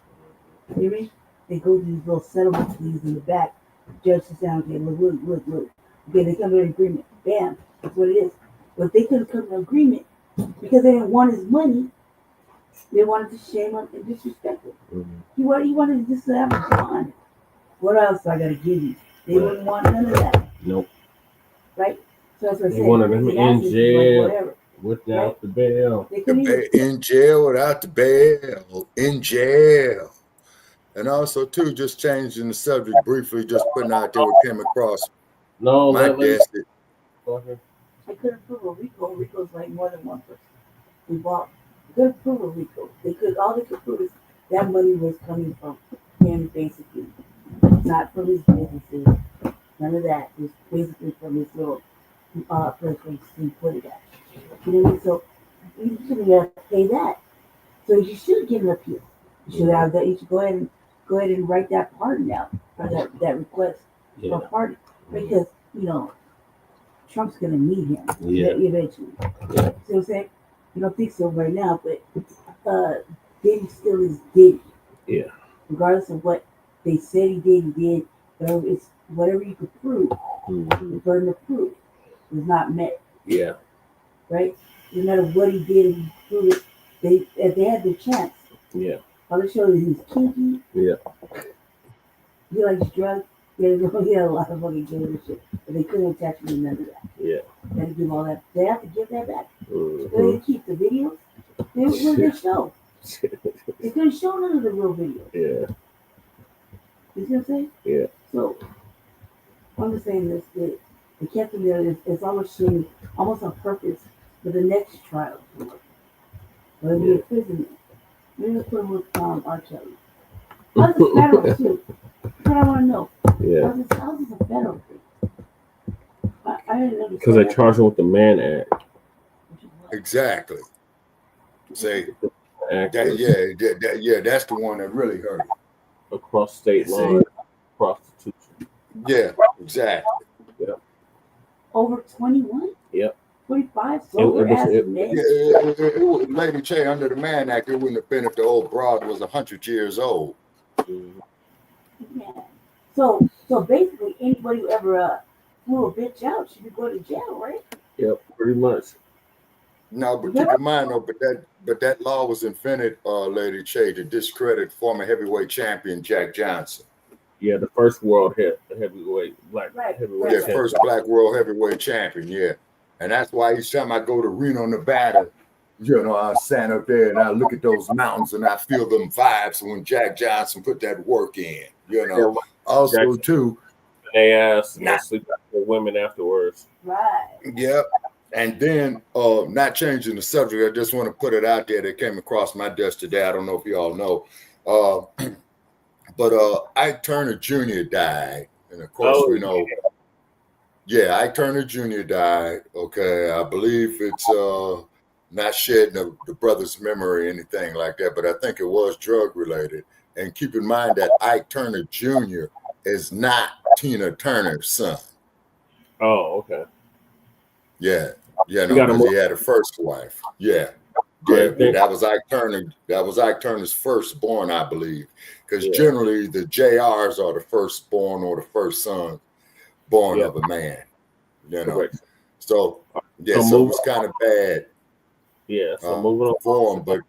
You know what I mean? They go to these little settlement pleas in the back. Judge sits down, okay, look. Okay, they come to an agreement. Bam, that's what it is. But if they couldn't come to an agreement because they didn't want his money, They wanted to shame him and disrespect him. He wanted just to have fun. What else I gotta give you? They wouldn't want none of that. Nope. Right? So that's what I They said. wanted him in jail whatever. without the bail. They couldn't even In jail without the bail. In jail. And also, too, just changing the subject briefly, just putting out there what came across my desk. I couldn't prove a RICO. RICO's like more than one person. We bought. Couldn't prove a RICO. All they could prove is that money was coming from him, basically, not from his businesses. None of that. It was basically from his little place where he put it at. You know what I mean? So you shouldn't have to pay that. So you should get an appeal. You should have that. You should go ahead and write that pardon out or that request for pardon, because Trump's gonna need him eventually. See what I'm saying? You don't think so right now, but Diddy still is Diddy. Yeah. Regardless of what they said he did. It's whatever you could prove. The burden of proof was not met. Yeah. Right? No matter what he did, he proved it. If they had the chance. Yeah. All they showed is he was kinky. Yeah. He likes drugs. He had a lot of fucking gay and shit. But they couldn't attach him to none of that. Yeah. They had to give all that. They have to give that back. They had to keep the videos. What did they show? They couldn't show none of the real videos. Yeah. You see what I'm saying? Yeah. So I'm just saying this, that they kept him there. It's almost shame, almost on purpose for the next trial. Whether it be a prison. Maybe let's put him with R. Kelly. How's this federal too? That's what I want to know. Yeah. How's this a federal thing? I didn't understand. Because they charge him with the Mann Act. Exactly. Say, that's the one that really hurt. Across state lines, prostitution. Yeah, exactly. Yeah. Over 21? Yep. 25 sober ass men. Lady Che, under the Mann Act, it wouldn't have been if the old broad was 100 years old. Yeah. So basically, anybody who ever flew a bitch out should be going to jail, right? Yep, pretty much. No, but keep in mind though, but that law was invented, Lady Che, to discredit former heavyweight champion Jack Johnson. Yeah, the first world heavyweight black heavyweight champion. First black world heavyweight champion, yeah. And that's why each time I go to Reno, Nevada, I stand up there and I look at those mountains and I feel them vibes when Jack Johnson put that work in, Also, Jackson, too, they asked sleep with women afterwards. Right. Yep. And then, not changing the subject, I just want to put it out there that came across my desk today. I don't know if you all know. But Ike Turner Jr. died. And of course, we know. Yeah, Ike Turner Jr. died. Okay. I believe it's not shedding the brother's memory or anything like that, but I think it was drug related. And keep in mind that Ike Turner Jr. is not Tina Turner's son. Oh, okay. Yeah, because he had a first wife. Yeah, that was Ike Turner. That was Ike Turner's firstborn, I believe. Because generally the JRs are the firstborn or the first son born of a man. Correct. So so it was kind of bad. Yeah. So moving on for him, but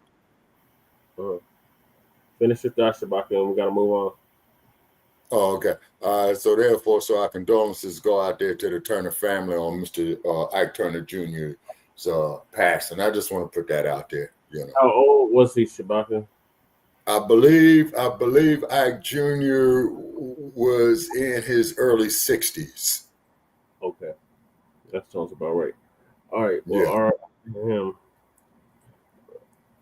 finish your thoughts, Shabaka, and we got to move on. Oh, okay. So therefore, our condolences go out there to the Turner family on Mr. Ike Turner Jr.'s passing. I just want to put that out there. How old was he, Shabaka? I believe Ike Jr. was in his early 60s. Okay, that sounds about right. All right. Well, all right. Him.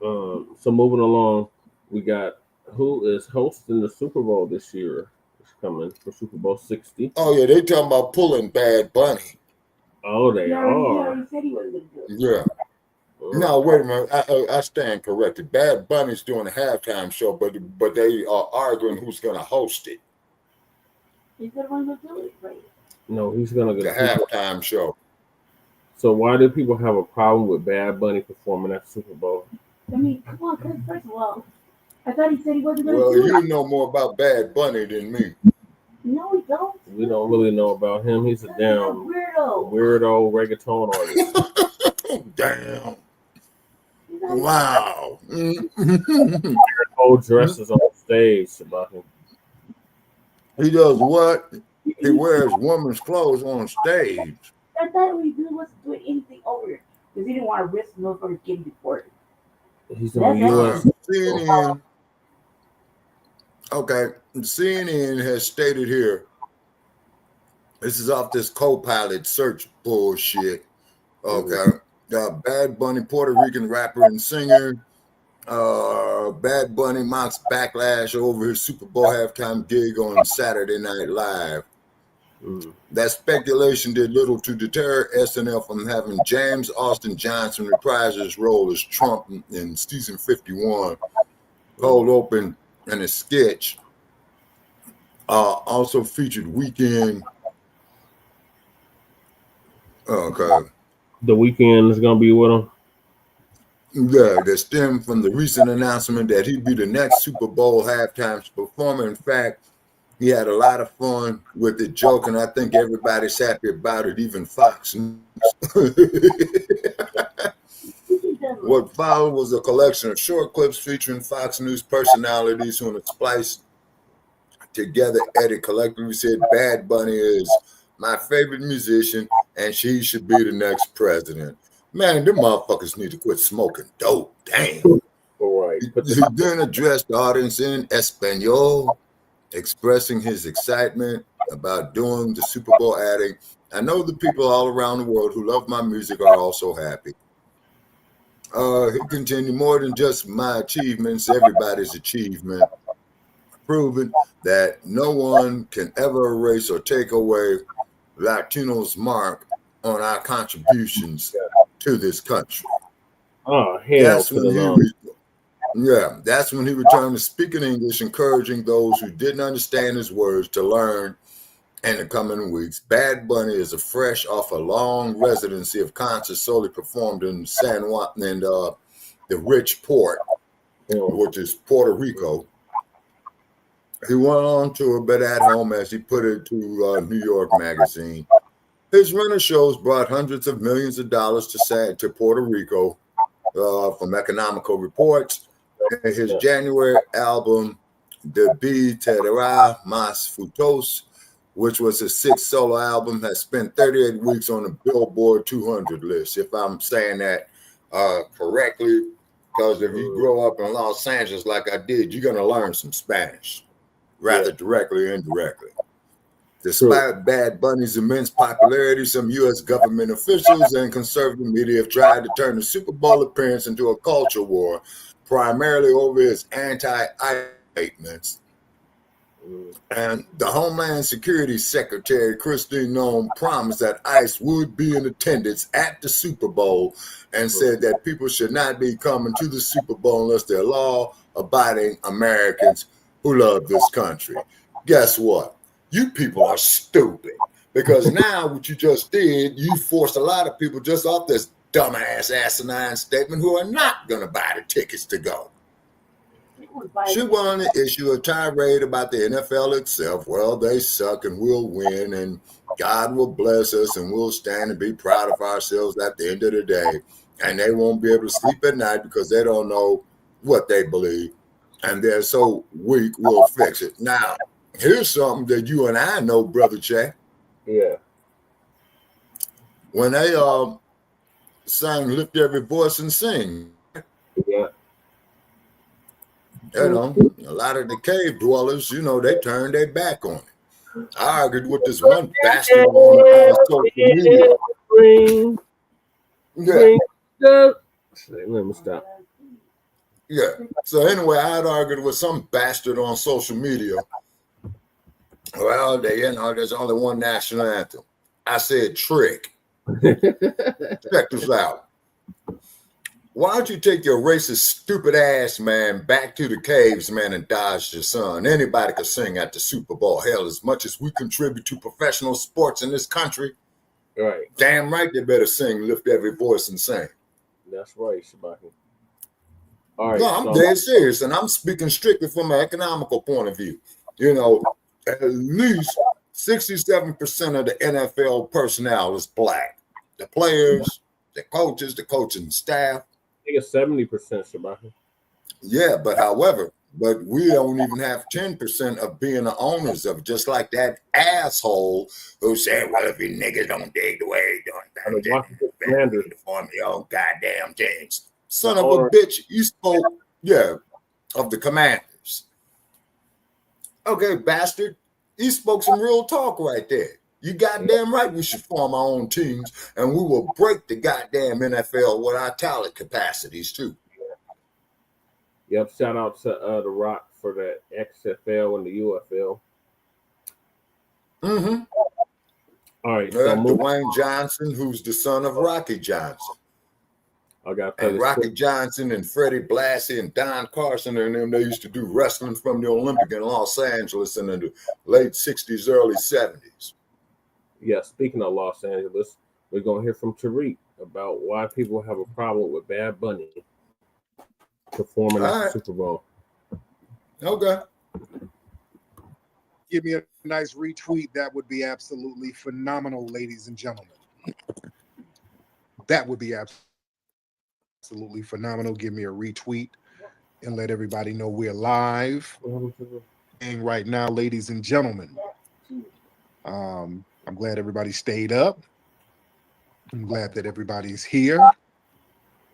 So moving along, we got who is hosting the Super Bowl this year. Coming for Super Bowl 60. Oh yeah, they talking about pulling Bad Bunny. Oh, they are. He already said he wasn't gonna do it. Yeah. No, wait a minute. I stand corrected. Bad Bunny's doing a halftime show, but they are arguing who's going to host it. He's the one who do it, right? No, he's going to get the halftime show. So why do people have a problem with Bad Bunny performing at the Super Bowl? I mean, come on, because first of all, I thought he said he wasn't going to do it. Well, you know more about Bad Bunny than me. No, we don't. We don't really know about him. He's a damn weirdo reggaeton artist. Damn. Wow. Old dresses on stage, Shabaka. He does what? He wears women's clothes on stage. That really wasn't doing anything over here because he didn't want to risk no for getting deported. He's on U.S. CNN. Okay, CNN has stated here. This is off this co-pilot search bullshit. Okay, Bad Bunny, Puerto Rican rapper and singer. Bad Bunny mocks backlash over his Super Bowl halftime gig on Saturday Night Live. That speculation did little to deter SNL from having James Austin Johnson reprise his role as Trump in season 51, cold open and a sketch. Also featured Weeknd. Okay. The Weeknd is gonna be with him. Yeah, that stemmed from the recent announcement that he'd be the next Super Bowl halftime performer. In fact, he had a lot of fun with the joke, and I think everybody's happy about it, even Fox News. What followed was a collection of short clips featuring Fox News personalities who, in a splice together, edit collectively said, "Bad Bunny is my favorite musician, and she should be the next president." Man, them motherfuckers need to quit smoking dope. Damn. All right. He then addressed the audience in Espanol, expressing his excitement about doing the Super Bowl, adding, "I know the people all around the world who love my music are also happy." He continued, "More than just my achievements, everybody's achievement, proving that no one can ever erase or take away Latinos' mark on our contributions to this country." Oh, hell that's when that's when he returned to speaking English, encouraging those who didn't understand his words to learn in the coming weeks. Bad Bunny is fresh off a long residency of concerts solely performed in San Juan and the Rich Port, which is Puerto Rico. He went on tour, but at home, as he put it to New York Magazine. His rental shows brought hundreds of millions of dollars to Puerto Rico from economical reports. And his January album, De Bi Tedera Mas Futos, which was his sixth solo album, has spent 38 weeks on the Billboard 200 list, if I'm saying that correctly, because if you grow up in Los Angeles like I did, you're going to learn some Spanish, rather directly or indirectly. Despite Bad Bunny's immense popularity, some U.S. government officials and conservative media have tried to turn the Super Bowl appearance into a culture war, primarily over his anti-ICE statements. And the Homeland Security Secretary, Christine Noem, promised that ICE would be in attendance at the Super Bowl and said that people should not be coming to the Super Bowl unless they're law-abiding Americans who love this country. Guess what? You people are stupid, because now what you just did, you forced a lot of people just off this dumbass asinine statement who are not going to buy the tickets to go. She wanted to issue a tirade about the NFL itself. Well, they suck and we'll win, and God will bless us, and we'll stand and be proud of ourselves at the end of the day. And they won't be able to sleep at night because they don't know what they believe, and they're so weak, we'll fix it. Now, here's something that you and I know, Brother Che. Yeah. When they sang "Lift Every Voice and Sing," yeah, you know, a lot of the cave dwellers, you know, they turned their back on it. I argued with this one bastard on social media. Let me stop. Yeah. So anyway, I had argued with some bastard on social media. Well, there's only one national anthem. I said, "Trick." Check this out. Why don't you take your racist, stupid ass, man, back to the caves, man, and dodge your son? Anybody can sing at the Super Bowl. Hell, as much as we contribute to professional sports in this country, right? Damn right they better sing, lift every voice and sing. That's right, Shabaki. All right. No, I'm dead serious, and I'm speaking strictly from an economical point of view. You know, at least 67% of the NFL personnel is black. The players, the coaches, the coaching staff. I think it's 70%, Shabaki. Yeah, but however, but we don't even have 10% of being the owners of it, just like that asshole who said, well, if you niggas don't dig the way they doing things, perform your own goddamn things. Son of a bitch, you spoke, yeah, of the Commanders. Okay, bastard. You spoke some real talk right there. You goddamn right we should form our own teams, and we will break the goddamn NFL with our talent capacities too. Yep, shout out to The Rock for the XFL and the UFL. Mm-hmm. All right, so Dwayne Johnson, who's the son of Rocky Johnson. I got and Rocky Johnson and Freddie Blassie and Don Carson and them, they used to do wrestling from the Olympic in Los Angeles in the late 60s, early 70s. Yeah, speaking of Los Angeles, we're going to hear from Tariq about why people have a problem with Bad Bunny performing at the Super Bowl. Okay. Give me a nice retweet. That would be absolutely phenomenal, ladies and gentlemen. That would be absolutely phenomenal. Give me a retweet and let everybody know we're live. And right now, ladies and gentlemen, I'm glad everybody stayed up. I'm glad that everybody's here.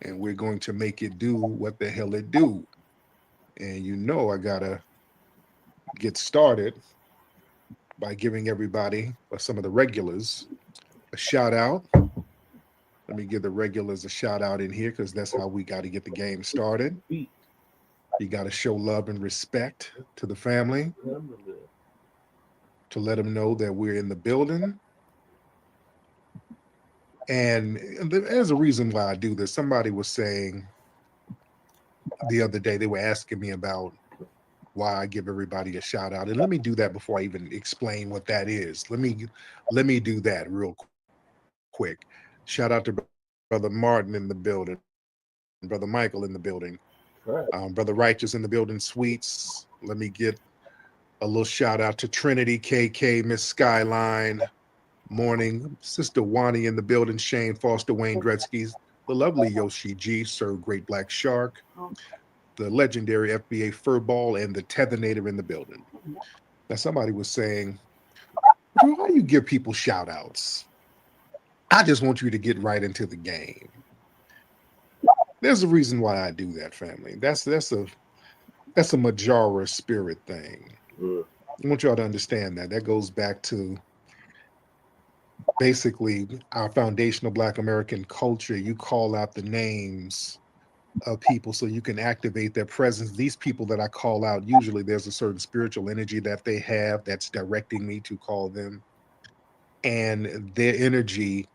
And we're going to make it do what the hell it do. And you know I gotta get started by giving everybody, or some of the regulars, a shout out. Let me give the regulars a shout out in here, because that's how we got to get the game started. You got to show love and respect to the family, to let them know that we're in the building. And there's a reason why I do this. Somebody was saying the other day, they were asking me about why I give everybody a shout out. And let me do that before I even explain what that is. Let me do that real quick. Shout out to Brother Martin in the building, Brother Michael in the building, Brother Righteous in the building, Sweets. Let me get a little shout out to Trinity, KK, Miss Skyline, Morning, Sister Wani in the building, Shane Foster, Wayne Gretzky's, the lovely Yoshi G, Sir Great Black Shark, the legendary FBA Furball, and the Tethanator in the building. Now, somebody was saying, why do you give people shout outs? I just want you to get right into the game. There's a reason why I do that, family. That's a Majara spirit thing. I want y'all to understand that. That goes back to basically our foundational Black American culture. You call out the names of people so you can activate their presence. These people that I call out, usually there's a certain spiritual energy that they have that's directing me to call them. And their energy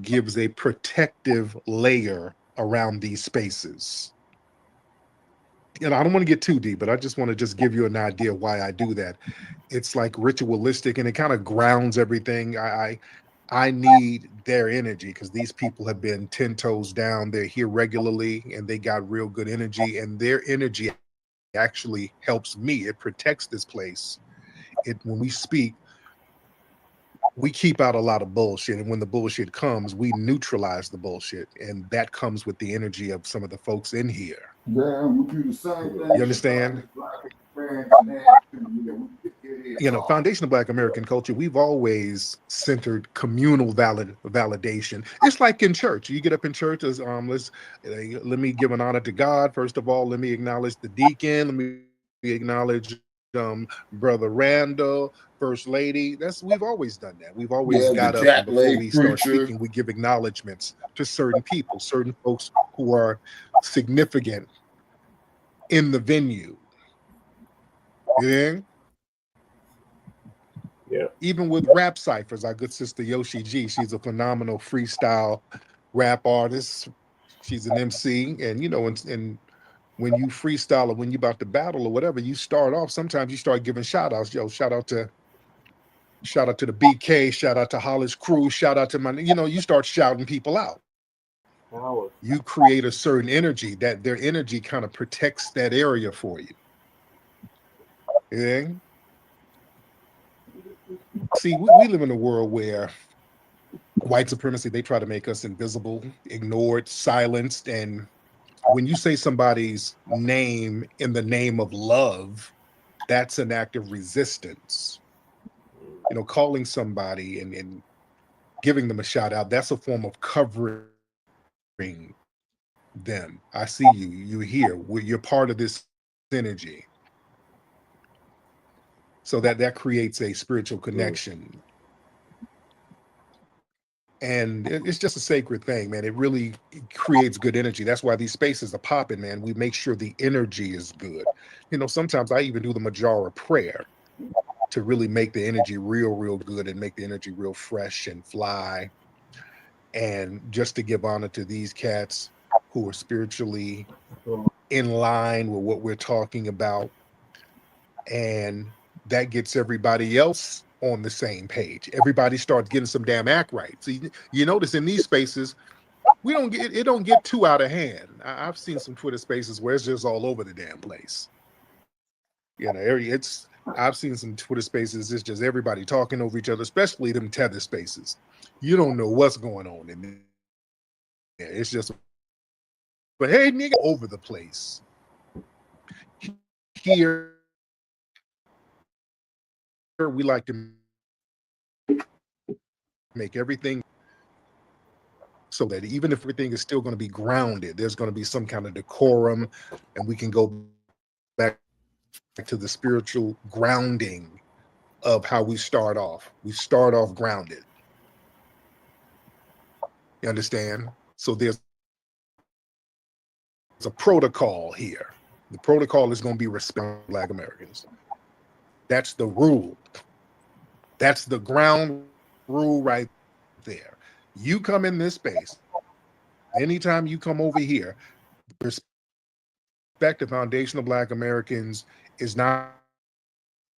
gives a protective layer around these spaces. And I don't want to get too deep, but I just want to just give you an idea why I do that. It's like ritualistic, and it kind of grounds everything. I need their energy, because these people have been 10 toes down. They're here regularly, and they got real good energy, and their energy actually helps me. It protects this place. When we speak, we keep out a lot of bullshit, and when the bullshit comes, we neutralize the bullshit, and that comes with the energy of some of the folks in here. Yeah, we do the same thing. You understand? You know, foundational Black American culture, we've always centered communal validation. It's like in church. You get up in church as let me give an honor to God. First of all, let me acknowledge the deacon. Let me acknowledge Brother Randall, First Lady. We've always done that. We've always got up, and before we start speaking, we give acknowledgments to certain people, certain folks who are significant in the venue. Yeah. Yeah. Even with rap ciphers, our good sister Yoshi G, she's a phenomenal freestyle rap artist. She's an MC, and you know, and when you freestyle or when you're about to battle or whatever, you start off. Sometimes you start giving shout outs. Yo, shout out to the BK, shout out to Hollis Crew, shout out to you start shouting people out. You create a certain energy that their energy kind of protects that area for you. Yeah. See, we live in a world where white supremacy, they try to make us invisible, ignored, silenced, and when you say somebody's name in the name of love, that's an act of resistance. You know, calling somebody and giving them a shout out, that's a form of covering them. I see you, you're here, you're part of this energy. So that creates a spiritual connection. And it's just a sacred thing, man. It really creates good energy. That's why these spaces are popping, man. We make sure the energy is good. You know, sometimes I even do the Majara prayer to really make the energy real good and make the energy real fresh and fly. And just to give honor to these cats who are spiritually in line with what we're talking about. And that gets everybody else on the same page. Everybody starts getting some damn act right. So you notice in these spaces, it don't get too out of hand. I've seen some Twitter spaces where it's just all over the damn place. You know, I've seen some Twitter spaces, it's just everybody talking over each other, especially them tether spaces. You don't know what's going on in there. It's just, but hey, nigga, over the place. Here, we like to make everything so that even if everything is still going to be grounded, there's going to be some kind of decorum, and we can go back to the spiritual grounding of how we start off. We start off grounded. You understand? So there's a protocol here. The protocol is going to be respect Black Americans. That's the rule. That's the ground rule right there. You come in this space, anytime you come over here, respect the foundational Black Americans is not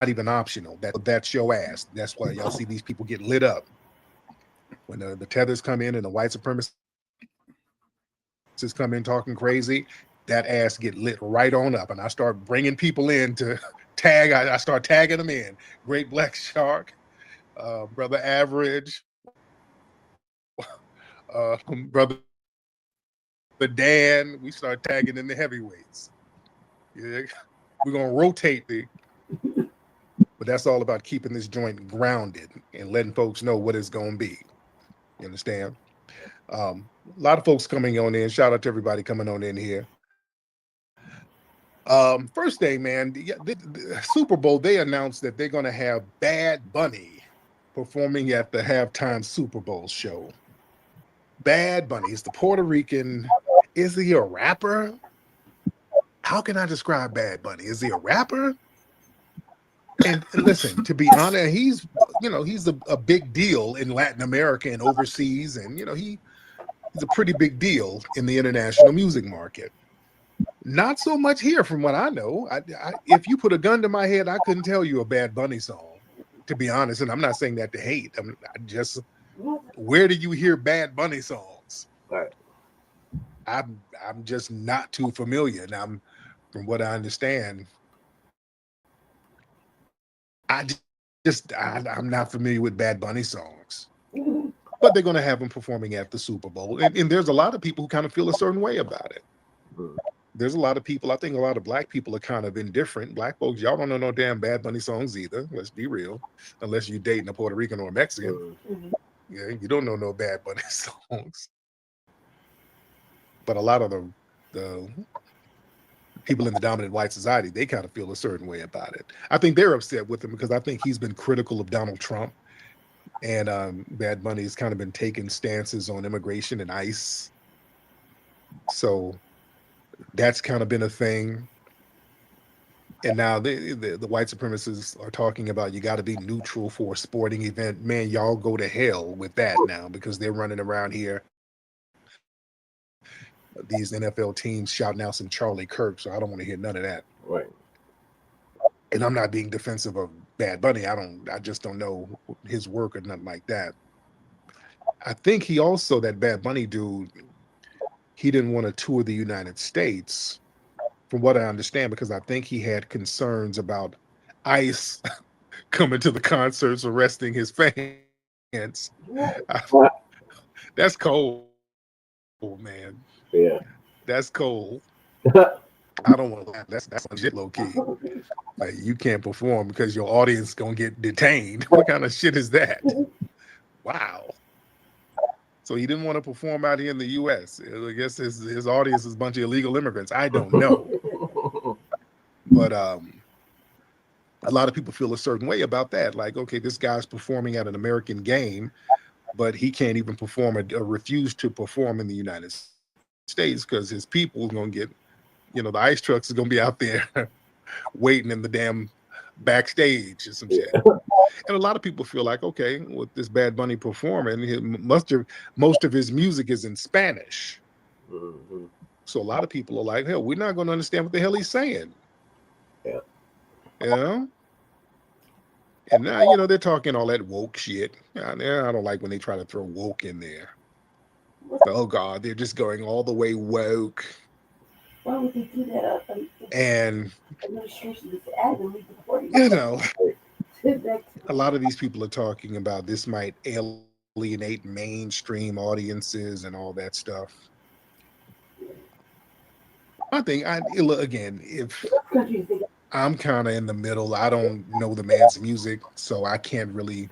even optional. That's your ass. That's why y'all see these people get lit up. When the tethers come in and the white supremacists come in talking crazy, that ass get lit right on up. And I start bringing people in to tag. I start tagging them in. Great Black Shark, Brother Average, Brother Dan. We start tagging in the heavyweights. Yeah, we're going to rotate but that's all about keeping this joint grounded and letting folks know what it's going to be. You understand? A lot of folks coming on in. Shout out to everybody coming on in here. First thing, man, the Super Bowl, they announced that they're going to have Bad Bunny performing at the halftime Super Bowl show. Bad Bunny is the Puerto Rican. Is he a rapper? How can I describe Bad Bunny? Is he a rapper? And listen, to be honest, he's a big deal in Latin America and overseas, and he's a pretty big deal in the international music market. Not so much here, from what I know. If you put a gun to my head, I couldn't tell you a Bad Bunny song, to be honest. And I'm not saying that to hate. Where do you hear Bad Bunny songs? Right. I'm just not too familiar. And from what I understand, I'm not familiar with Bad Bunny songs. But they're going to have him performing at the Super Bowl. And there's a lot of people who kind of feel a certain way about it. There's a lot of people, I think a lot of Black people are kind of indifferent. Black folks, y'all don't know no damn Bad Bunny songs either. Let's be real. Unless you're dating a Puerto Rican or a Mexican. Yeah, you don't know no Bad Bunny songs. But a lot of the people in the dominant white society, they kind of feel a certain way about it. I think they're upset with him because I think he's been critical of Donald Trump. And Bad Bunny has kind of been taking stances on immigration and ICE. So that's kind of been a thing. And now the white supremacists are talking about you got to be neutral for a sporting event. Man, y'all go to hell with that now, because they're running around here, these NFL teams shouting out some Charlie Kirk. So I don't want to hear none of that. Right. And I'm not being defensive of Bad Bunny. I just don't know his work or nothing like that. I think he also, that Bad Bunny dude, he didn't want to tour the United States, from what I understand, because I think he had concerns about ICE coming to the concerts, arresting his fans. That's cold, man. Yeah. That's cold. I don't want to laugh. That's legit low key. Like you can't perform because your audience gonna get detained. What kind of shit is that? Wow. So he didn't want to perform out here in the U.S. I guess his audience is a bunch of illegal immigrants. I don't know, but a lot of people feel a certain way about that. Like, okay, this guy's performing at an American game, but he can't even perform or refuse to perform in the United States because his people are gonna get, the ice trucks is gonna be out there waiting in the damn backstage or some shit. And a lot of people feel like, okay, with this Bad Bunny performing, most of his music is in Spanish. Mm-hmm. So a lot of people are like, hell, we're not going to understand what the hell he's saying. Yeah. And now, they're talking all that woke shit. I don't like when they try to throw woke in there. Oh, God, they're just going all the way woke. Why would they do that? And, a lot of these people are talking about this might alienate mainstream audiences and all that stuff. I think, again, if I'm kind of in the middle, I don't know the man's music, so I can't really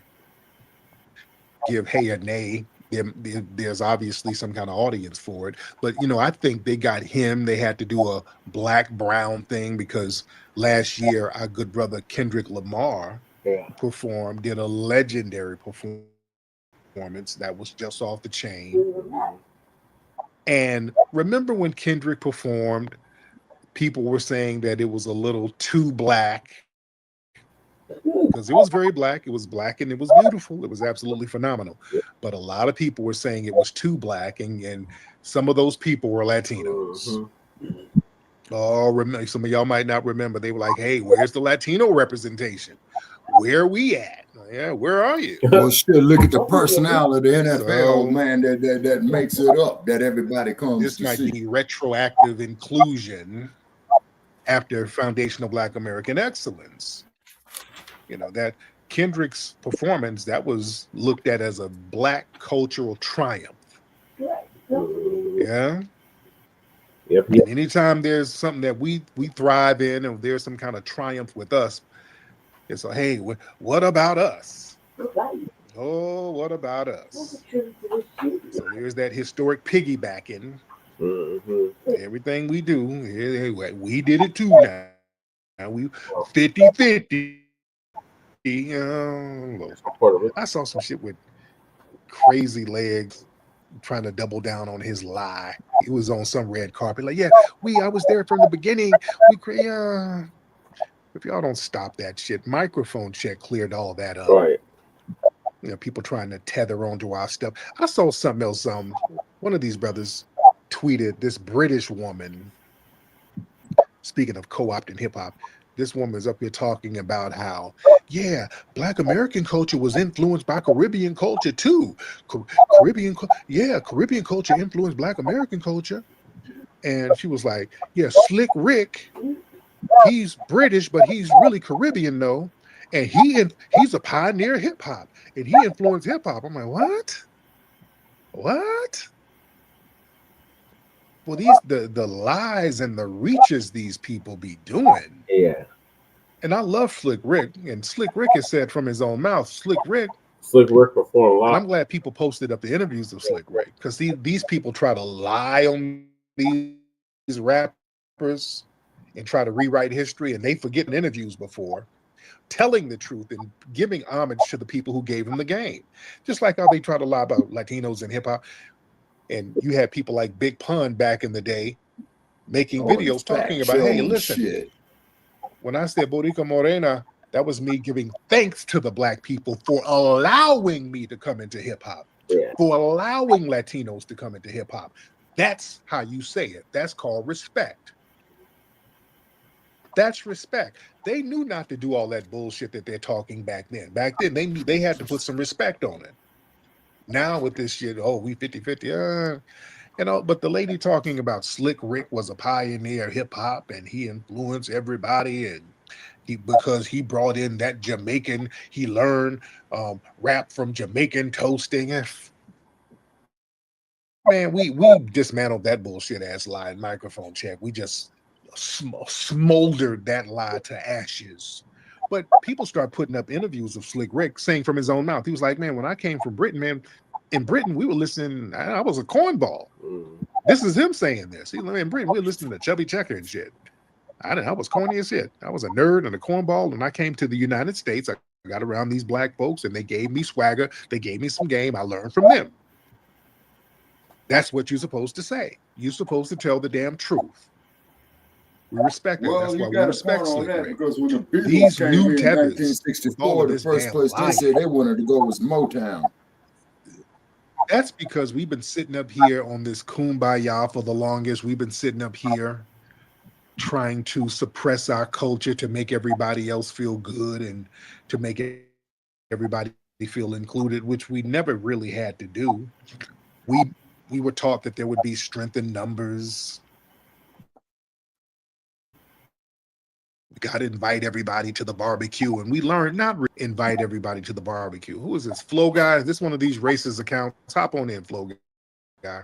give hey or nay. There's obviously some kind of audience for it, but I think they got him. They had to do a Black Brown thing because last year our good brother Kendrick Lamar did a legendary performance that was just off the chain. And remember when Kendrick performed, people were saying that it was a little too black because it was very black. It was black and it was beautiful. It was absolutely phenomenal. But a lot of people were saying it was too black, and some of those people were Latinos. Oh, some of y'all might not remember. They were like, hey, where's the Latino representation? Where are we at? Yeah, where are you? Well, shit, look at the personality of the NFL, man, that makes it up, that everybody comes this to might see. be retroactive inclusion after Foundational Black American Excellence. That Kendrick's performance, that was looked at as a Black cultural triumph. Yeah. Yep. And anytime there's something that we thrive in, or there's some kind of triumph with us, it's like, hey, what about us? Oh, what about us? So there's that historic piggybacking. Everything we do, we did it too now. Now we 50-50. I saw some shit with Crazy Legs trying to double down on his lie. He was on some red carpet, like, yeah, I was there from the beginning. If y'all don't stop that shit, microphone check cleared all that up. Right. People trying to tether onto our stuff. I saw something else. One of these brothers tweeted this British woman. Speaking of co-opting hip hop, this woman is up here talking about how, Black American culture was influenced by Caribbean culture too. Caribbean culture influenced Black American culture. And she was like, Slick Rick, he's British, but he's really Caribbean though. And he's a pioneer of hip hop, and he influenced hip hop. I'm like, what? What? Well, the lies and the reaches these people be doing. Yeah. And I love Slick Rick, and Slick Rick has said from his own mouth, Slick Rick performed live. And I'm glad people posted up the interviews of Slick Rick, because these people try to lie on these rappers and try to rewrite history, and they forget in interviews before telling the truth and giving homage to the people who gave them the game. Just like how they try to lie about Latinos and hip hop. And you had people like Big Pun back in the day making videos talking about, hey, listen, when I said Boricua Morena, that was me giving thanks to the Black people for allowing me to come into hip hop, for allowing Latinos to come into hip hop. That's how you say it. That's called respect. That's respect. They knew not to do all that bullshit that they're talking back then. Back then, they knew they had to put some respect on it. Now with this shit, we 50-50, but the lady talking about Slick Rick was a pioneer of hip hop and he influenced everybody, and because he brought in that Jamaican, he learned rap from Jamaican toasting. Man, we dismantled that bullshit ass lie in microphone check. We just smoldered that lie to ashes. But people start putting up interviews of Slick Rick saying from his own mouth. He was like, man, when I came from Britain, man, in Britain, we were listening. I was a cornball. This is him saying this. He in Britain, we were listening to Chubby Checker and shit. I was corny as shit. I was a nerd and a cornball. And I came to the United States. I got around these black folks and they gave me swagger. They gave me some game. I learned from them. That's what you're supposed to say. You're supposed to tell the damn truth. We respect it. That's why we respect Slick Rick. Because when the Beatles These came new in tethers, 1964, the first place they said they wanted to go was Motown. That's because we've been sitting up here on this kumbaya for the longest. We've been sitting up here trying to suppress our culture to make everybody else feel good and to make everybody feel included, which we never really had to do. We were taught that there would be strength in numbers. We got to invite everybody to the barbecue, and we learned not to invite everybody to the barbecue. Who is this? Flow Guy? Is this one of these racist accounts? Hop on in, Flow Guy.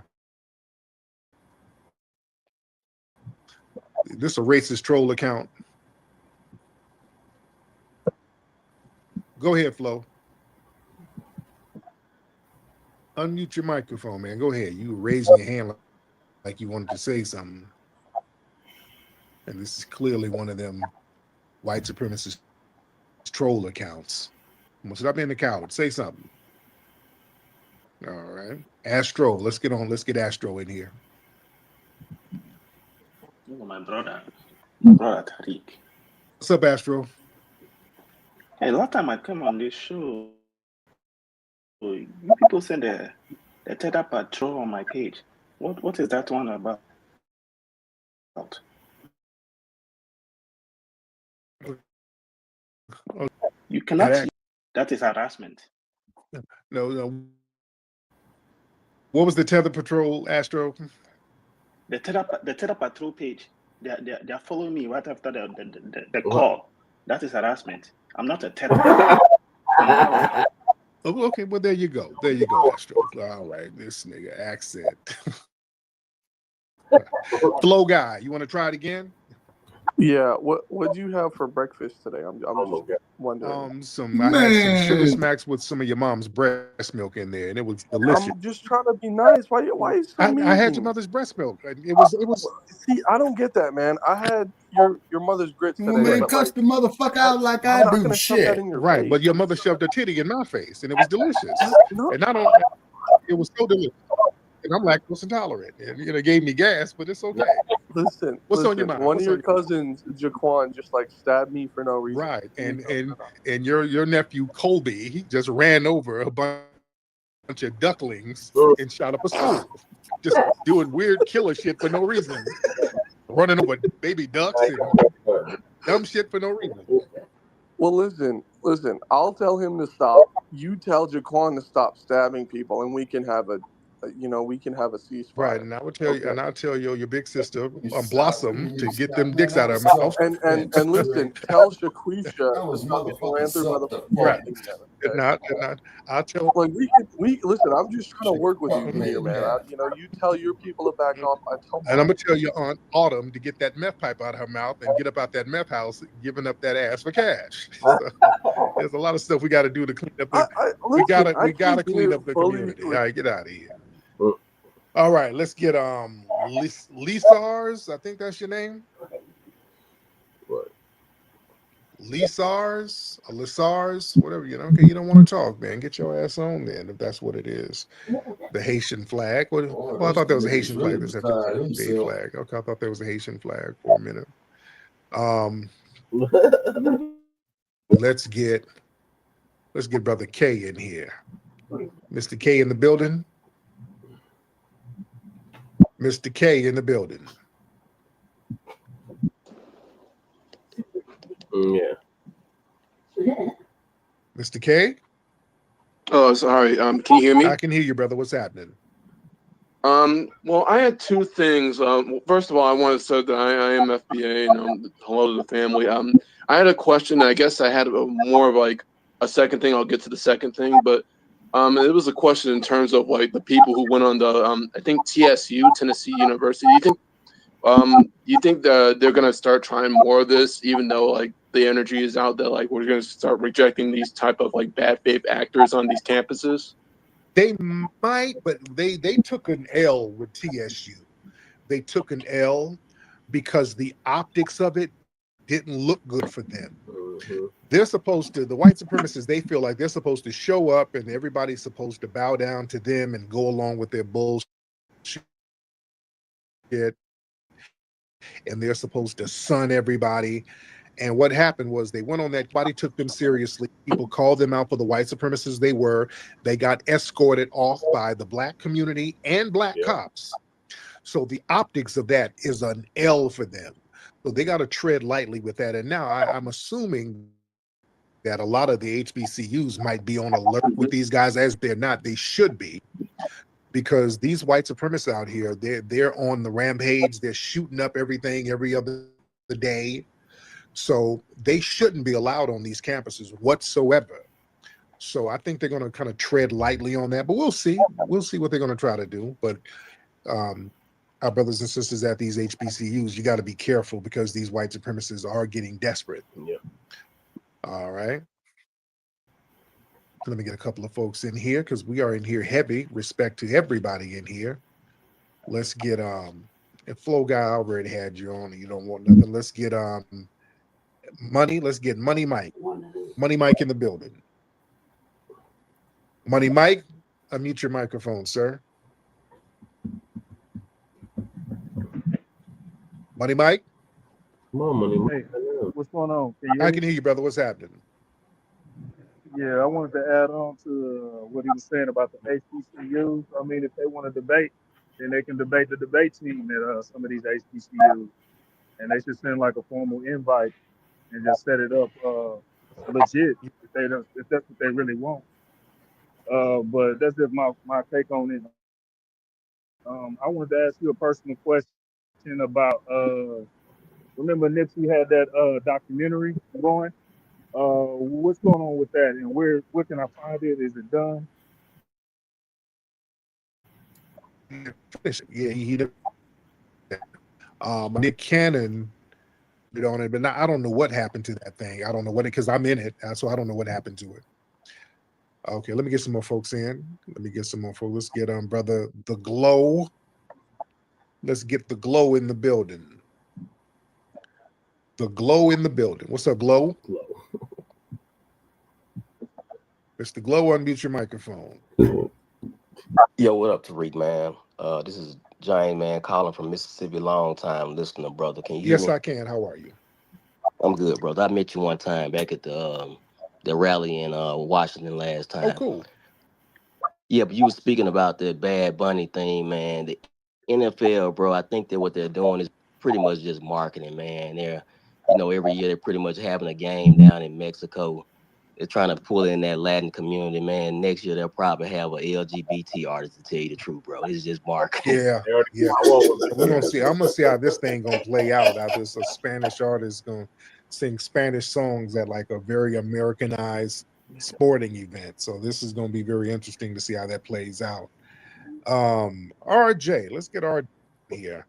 Is this a racist troll account? Go ahead, Flo. Unmute your microphone, man. Go ahead. You were raising your hand like you wanted to say something. And this is clearly one of them white supremacist troll accounts. Stop being a coward. Say something. All right. Astro. Let's get Astro in here. Oh, my brother Tariq. What's up, Astro? Hey, last time I came on this show, you people sent the Tether Patrol on my page. What is that one about? You cannot. That is harassment. No. What was the Tether Patrol, Astro? The Tether Patrol page. They're following me right after the call. That is harassment. I'm not a Tether. Oh, okay, well, there you go. There you go, Astro. All right, this nigga accent. Flow Guy, you want to try it again? Yeah. What do you have for breakfast today? I'm just wondering. I had some sugar smacks with some of your mom's breast milk in there, and it was delicious. I'm just trying to be nice. Why are you so mean? I had your mother's breast milk. It was. See, I don't get that, man. I had your mother's grits today. Man, cuss the motherfucker out like I do. Shit. Right, but your mother shoved her titty in my face, and it was delicious. And it was so delicious. And I'm lactose intolerant, and it gave me gas, but it's okay. Listen, what's on your mind? One of your cousins, Jaquan, just stabbed me for no reason. Right, and your nephew Colby, he just ran over a bunch of ducklings and shot up a school, just doing weird killer shit for no reason, running over baby ducks and dumb shit for no reason. Well, listen. I'll tell him to stop. You tell Jaquan to stop stabbing people, and we can have a ceasefire. Right, and I would tell you, and I'll tell your big sister Blossom to get them dicks out of her mouth. And listen, tell Shaquisha ran through by the right. Did not. I'll tell. Like we listen. I'm just trying to work with you here, man. You tell your people to back off. And I'm gonna tell your Aunt Autumn to get that meth pipe out of her mouth and get up out that meth house, giving up that ass for cash. So, there's a lot of stuff we got to do to clean up. We gotta clean up the community. All right, get out of here. All right, let's get Lisars. I think that's your name. What? Lisars or Lisars, whatever. Okay, you don't want to talk, man. Get your ass on then, if that's what it is. The Haitian flag. Well, I thought that was a Haitian flag. This is a gay flag. Okay, I thought that was a Haitian flag for a minute. Let's get Brother K in here. Mr. K in the building. Mr. K in the building. Yeah. Mr. K? Oh, sorry. Can you hear me? I can hear you, brother. What's happening? Well, I had two things. First of all, I want to say that I am FBA and hello to the family. I had a question. I guess I had more of a second thing. I'll get to the second thing. But It was a question in terms of like the people who went on the I think TSU, Tennessee University. You think that they're gonna start trying more of this, even though like the energy is out there, like we're gonna start rejecting these type of like bad faith actors on these campuses? They might, but they took an L with TSU. They took an L because the optics of it didn't look good for them. They're supposed to, the white supremacists, they feel like they're supposed to show up and everybody's supposed to bow down to them and go along with their bullshit. And they're supposed to sun everybody. And what happened was they went on that, body took them seriously. People called them out for the white supremacists they were. They got escorted off by the black community and black cops. So the optics of that is an L for them. So they got to tread lightly with that. And now I'm assuming that a lot of the HBCUs might be on alert with these guys, as they're not. They should be, because these white supremacists out here, they're on the rampage. They're shooting up everything every other day. So they shouldn't be allowed on these campuses whatsoever. So I think they're going to kind of tread lightly on that, but we'll see. We'll see what they're going to try to do. But our brothers and sisters at these HBCUs, you got to be careful, because these white supremacists are getting desperate. Yeah. All right. Let me get a couple of folks in here, because we are in here heavy. Respect to everybody in here. Let's get and Flow Guy, I already had you on, and you don't want nothing. Let's get Money. Let's get Money Mike. Money Mike in the building. Money Mike, unmute your microphone, sir. Money Mike. Come on, Money Mike. Hey, what's going on? I can hear you, brother. What's happening? Yeah, I wanted to add on to what he was saying about the HBCUs. I mean, if they want to debate, then they can debate the debate team at some of these HBCUs, and they should send like a formal invite and just set it up legit if that's what they really want. But that's just my take on it. I wanted to ask you a personal question about remember Nipsey had that documentary going. What's going on with that, and where can I find it? Is it done? Yeah, he Nick Cannon did on it, but I don't know what happened to that thing. I don't know what it, because I'm in it, so I don't know what happened to it. Okay, let me get some more folks in. Let's get brother The Glow. Let's get The Glow in the building. The Glow in the building. What's up, Glow? Mr. Glow, unmute your microphone. Yo, what up, Tariq, man? This is Giant Man calling from Mississippi. Long time listener, brother. Can you hear Yes, me? I can. How are you? I'm good, brother. I met you one time back at the rally in Washington last time. Oh, cool. Yeah, but you were speaking about the Bad Bunny thing, man. The NFL, bro, I think that what they're doing is pretty much just marketing, man. They're, every year they're pretty much having a game down in Mexico. They're trying to pull in that Latin community, man. Next year they'll probably have an LGBT artist, to tell you the truth, bro. It's just marketing. Yeah. We're gonna see. I'm gonna see how this thing gonna play out. There's a Spanish artist gonna sing Spanish songs at like a very Americanized sporting event. So this is gonna be very interesting to see how that plays out. RJ, let's get RJ here.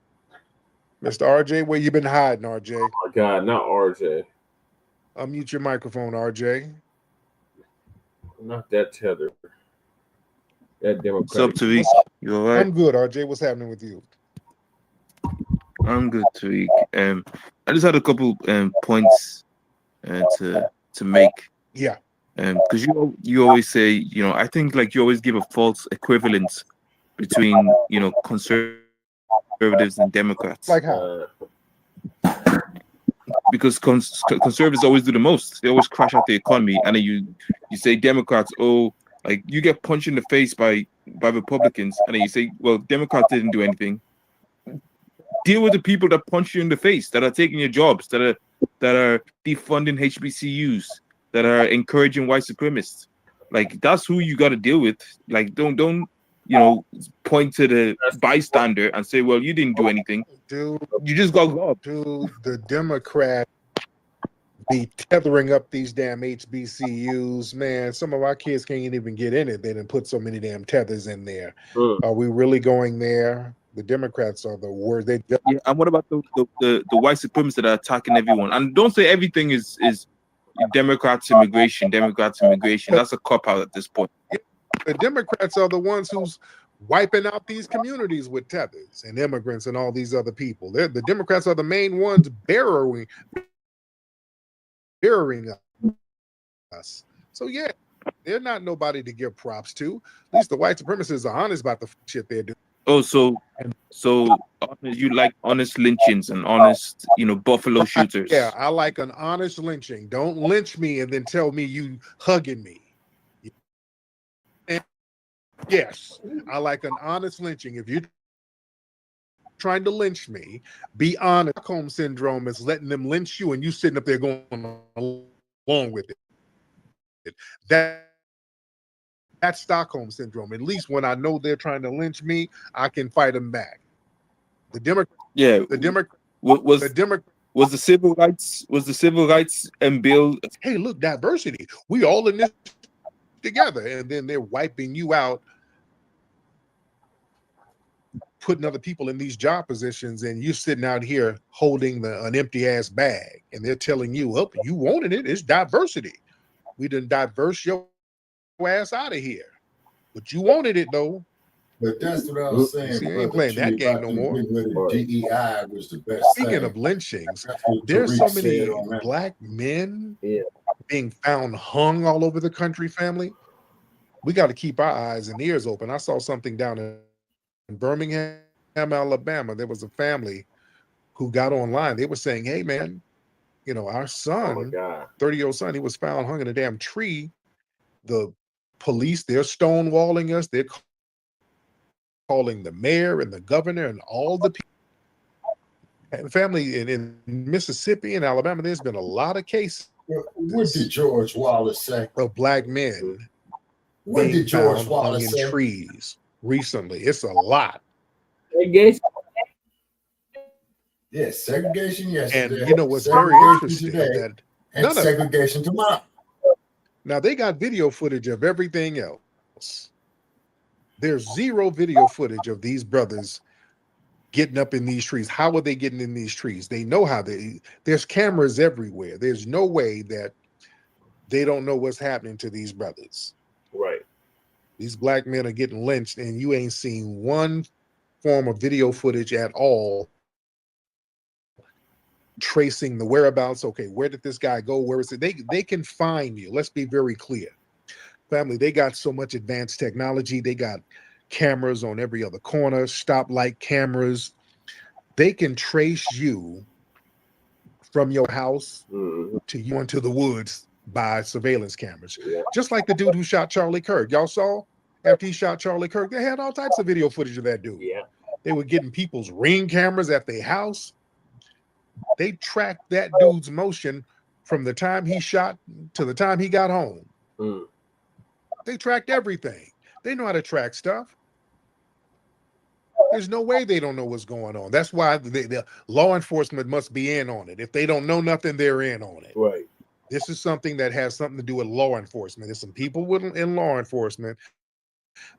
Mr. RJ, where you been hiding, RJ? Oh my God, not RJ. Unmute your microphone, RJ. Not that tether. That Democrat. What's up, Tariq? You all right? I'm good, RJ. What's happening with you? I'm good, Tariq. I just had a couple points to make. Yeah. Because you always say, I think like you always give a false equivalence between conservatives and Democrats. Like how? Because conservatives always do the most. They always crash out the economy, and then you say Democrats, like you get punched in the face by Republicans, and then you say, well, Democrats didn't do anything. Deal with the people that punch you in the face, that are taking your jobs, that are defunding HBCUs, that are encouraging white supremacists. Like that's who you got to deal with. Like don't point to the bystander and say, well, you didn't do anything. Dude, you just got robbed. Dude, the Democrat be tethering up these damn HBCUs, man. Some of our kids can't even get in it. They didn't put so many damn tethers in there. Are we really going there? The Democrats are the worst. They just, Yeah, and what about the white supremacists that are attacking everyone? And don't say everything is Democrats immigration. That's a cop out at this point. the Democrats are the ones who's wiping out these communities with tethers and immigrants and all these other people. The Democrats are the main ones burying us. So yeah, they're not nobody to give props to. At least the white supremacists are honest about the shit they're doing. Oh, so you like honest lynchings and honest, buffalo shooters. Yeah, I like an honest lynching. Don't lynch me and then tell me you hugging me. And yes, I like an honest lynching. If you're trying to lynch me, be honest. Stockholm syndrome is letting them lynch you and you sitting up there going along with it. That's Stockholm syndrome. At least when I know they're trying to lynch me, I can fight them back. The Democrat, was the civil rights bill. Hey, look, diversity. We all in this together, and then they're wiping you out, putting other people in these job positions, and you're sitting out here holding an empty ass bag, and they're telling you, "Oh, you wanted it. It's diversity. We done diverse your ass out of here, but you wanted it though." But that's what I was saying. See, I ain't playing that game no more. DEI was the best. Speaking of lynchings, there's so many black men being found hung all over the country, family. We got to keep our eyes and ears open. I saw something down in Birmingham, Alabama. There was a family who got online. They were saying, hey, man, our son, 30-year-old son, he was found hung in a damn tree. The police, they're stonewalling us. They're calling the mayor and the governor and all the people. And family in Mississippi and Alabama, there's been a lot of cases. What did George Wallace say? Of black men what being did George found Wallace hung in say? trees recently. It's a lot. Yes, segregation yesterday. And you know what's very interesting that and segregation tomorrow. Now they got video footage of everything else. There's zero video footage of these brothers getting up in these trees. How are they getting in these trees? They know how there's cameras everywhere. There's no way that they don't know what's happening to these brothers. Right. These black men are getting lynched and you ain't seen one form of video footage at all tracing the whereabouts. Okay, where did this guy go? Where is it? They can find you. Let's be very clear. Family, they got so much advanced technology. They got cameras on every other corner, stoplight cameras. They can trace you from your house to you into the woods by surveillance cameras. Just like the dude who shot Charlie Kirk. Y'all saw after he shot Charlie Kirk, they had all types of video footage of that dude. Yeah. They were getting people's Ring cameras at their house. They tracked that dude's motion from the time he shot to the time he got home. They tracked everything. They know how to track stuff. There's no way they don't know what's going on. That's why the law enforcement must be in on it. If they don't know nothing, they're in on it. Right. This is something that has something to do with law enforcement. There's some people in law enforcement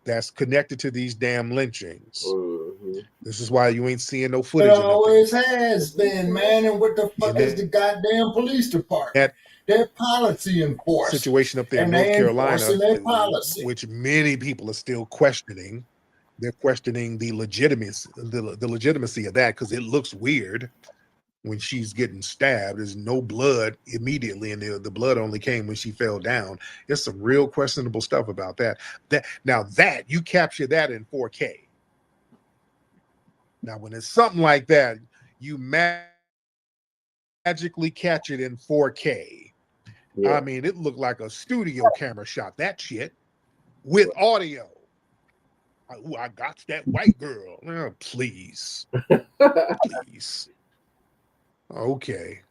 that's connected to these damn lynchings. This is why you ain't seeing no footage. It always has been, man. And what the fuck is the goddamn police department? They're policy enforcement. Situation up there in and North they're Carolina, enforcing their policy. which many people are still questioning. They're questioning the legitimacy of that because it looks weird when she's getting stabbed. There's no blood immediately, and the blood only came when she fell down. There's some real questionable stuff about that. That you capture that in 4K. Now, when it's something like that, you magically catch it in 4K. Yeah. I mean, it looked like a studio camera shot that shit with audio. Ooh, I got that white girl. Oh, please. Please. Okay.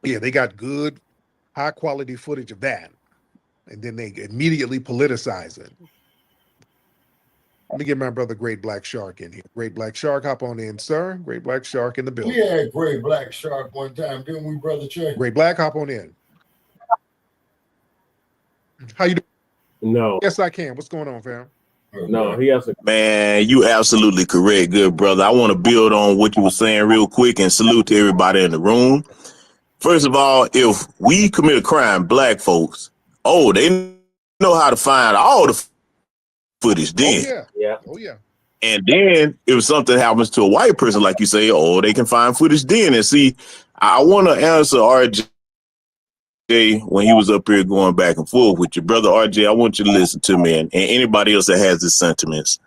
Yeah, they got good, high quality footage of that. And then they immediately politicize it. Let me get my brother Great Black Shark in here. Great Black Shark, hop on in, sir. Great Black Shark in the building. We had Great Black Shark one time, didn't we, Brother Che? Great Black, hop on in. How you doing? No. Yes, I can. What's going on, fam? No, he has a Man, you absolutely correct, good brother. I want to build on what you were saying real quick and salute to everybody in the room. First of all, if we commit a crime, black folks, they know how to find all the footage then. Oh, yeah. Oh, yeah. And then if something happens to a white person, like you say, they can find footage then. And see, I want to answer RJ when he was up here going back and forth with your brother. RJ, I want you to listen to me and anybody else that has these sentiments.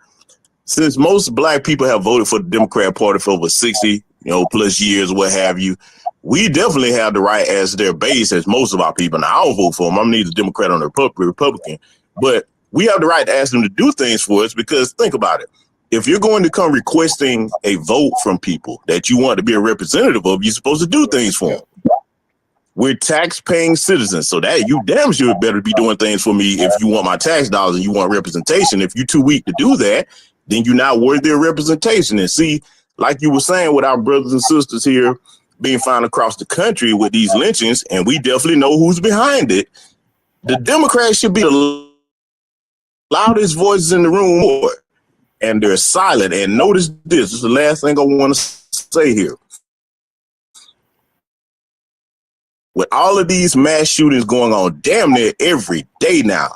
Since most black people have voted for the Democrat Party for over 60, plus years, what have you, we definitely have the right as their base, as most of our people. Now, I don't vote for them. I'm neither Democrat or Republican, but we have the right to ask them to do things for us, because think about it. If you're going to come requesting a vote from people that you want to be a representative of, you're supposed to do things for them. We're tax-paying citizens, so that you damn sure better be doing things for me if you want my tax dollars and you want representation. If you're too weak to do that, then you're not worthy of representation. And see, like you were saying, with our brothers and sisters here being found across the country with these lynchings, and we definitely know who's behind it, the Democrats should be the loudest voices in the room more, and they're silent. And notice this is the last thing I want to say here. With all of these mass shootings going on damn near every day now,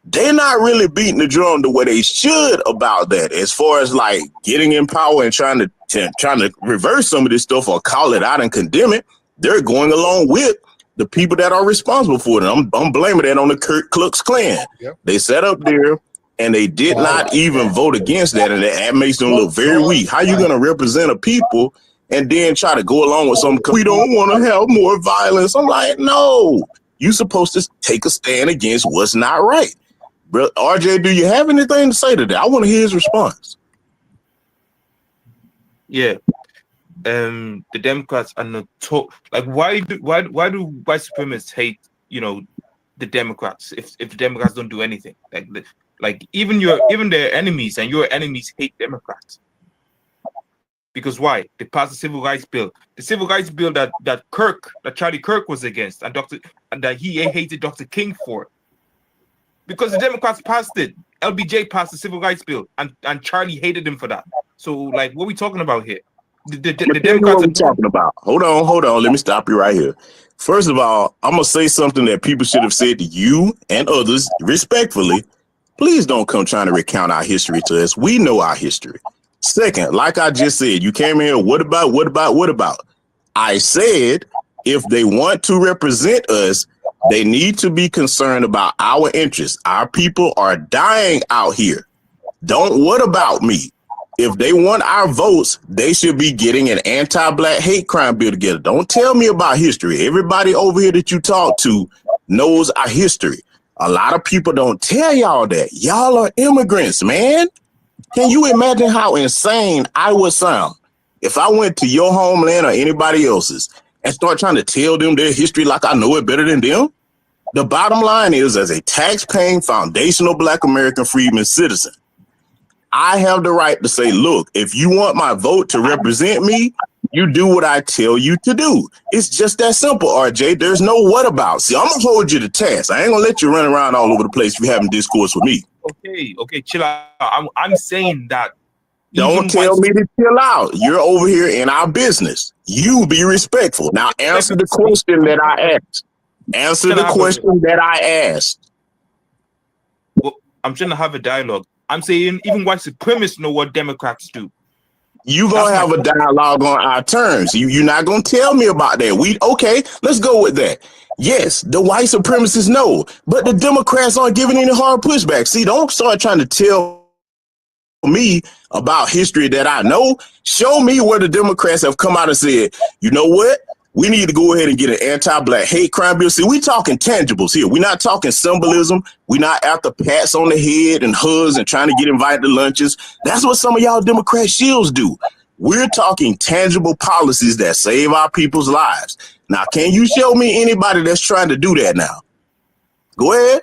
they're not really beating the drum the way they should about that, as far as like getting in power and trying to reverse some of this stuff or call it out and condemn it. They're going along with the people that are responsible for it. I'm blaming that on the Ku Klux Klan. Yep. They sat up there and they did not even vote against that, and that makes them look very weak. How you going to represent a people and then try to go along with something? We don't want to have more violence. I'm like, no, you're supposed to take a stand against what's not right. Bro, RJ, do you have anything to say to that? I want to hear his response. Yeah. The Democrats are not like, why do white supremacists hate, the Democrats if the Democrats don't do anything? Like even their enemies and your enemies hate Democrats. Because why? They passed the Civil Rights Bill. The Civil Rights Bill that Charlie Kirk was against, and that he hated Dr. King for. Because the Democrats passed it. LBJ passed the Civil Rights Bill, and Charlie hated him for that. So, like, what are we talking about here? The Democrats what we talking about. Hold on. Let me stop you right here. First of all, I'm going to say something that people should have said to you and others respectfully. Please don't come trying to recount our history to us. We know our history. Second, like I just said, you came in here, what about? I said, if they want to represent us, they need to be concerned about our interests. Our people are dying out here. What about me? If they want our votes, they should be getting an anti-black hate crime bill together. Don't tell me about history. Everybody over here that you talk to knows our history. A lot of people don't tell y'all that. Y'all are immigrants, man. Can you imagine how insane I would sound if I went to your homeland or anybody else's and start trying to tell them their history like I know it better than them? The bottom line is, as a tax-paying foundational Black American freedman citizen, I have the right to say, look, if you want my vote to represent me, you do what I tell you to do. It's just that simple, RJ. There's no what about. See, I'm going to hold you to task. I ain't going to let you run around all over the place if you're having discourse with me. Okay, chill out. I'm saying that. Don't tell me to chill out. You're over here in our business. You be respectful. Now answer the question that I asked. Answer the question that I asked. Well, I'm trying to have a dialogue. I'm saying even white supremacists know what Democrats do. You gonna have a dialogue on our terms. You're not gonna tell me about that. Okay, let's go with that. Yes, the white supremacists know, but the Democrats aren't giving any hard pushback. See, don't start trying to tell me about history that I know. Show me where the Democrats have come out and said, you know what? We need to go ahead and get an anti-black hate crime bill. See, we talking tangibles here. We're not talking symbolism. We're not after pats on the head and hugs and trying to get invited to lunches. That's what some of y'all Democrat shields do. We're talking tangible policies that save our people's lives. Now, can you show me anybody that's trying to do that now? Go ahead.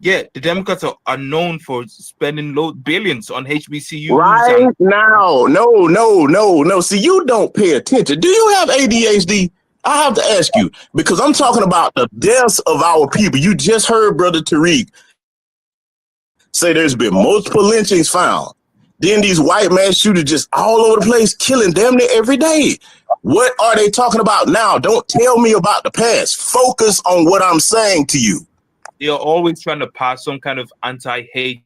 Yeah, the Democrats are known for spending billions on HBCUs. Right now. No. See, you don't pay attention. Do you have ADHD? I have to ask you, because I'm talking about the deaths of our people. You just heard Brother Tariq say there's been multiple lynchings found. Then these white mass shooters just all over the place, killing damn near every day. What are they talking about now? Don't tell me about the past. Focus on what I'm saying to you. They're always trying to pass some kind of anti-hate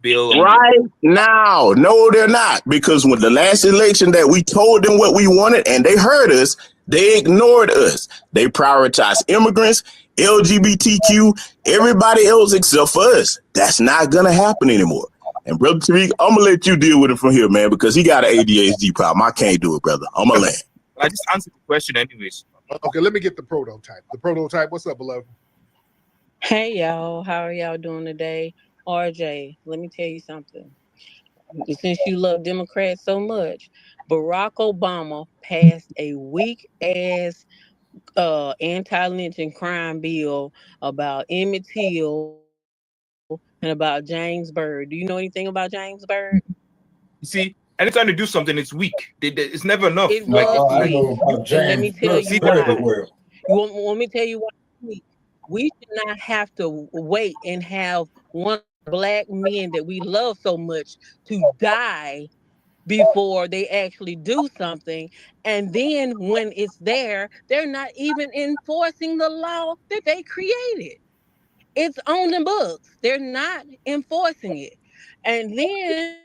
bill. Right now. No, they're not. Because when the last election that we told them what we wanted and they heard us, they ignored us. They prioritized immigrants, LGBTQ, everybody else except for us. That's not going to happen anymore. And Brother Tariq, I'm going to let you deal with it from here, man, because he got an ADHD problem. I can't do it, brother. I'm going to land. I just answered the question anyways. Okay, let me get the prototype. The prototype, what's up, beloved? Hey, y'all. How are y'all doing today? RJ, let me tell you something. Since you love Democrats so much, Barack Obama passed a weak-ass anti-lynching crime bill about Emmett Till and about James Byrd. Do you know anything about James Byrd? You see, anytime they do something, it's weak. It's never enough. It was weak. And let me tell you why. You want me to tell you why? We should not have to wait and have one black men that we love so much to die before they actually do something. And then when it's there, they're not even enforcing the law that they created. It's on the books. They're not enforcing it. And then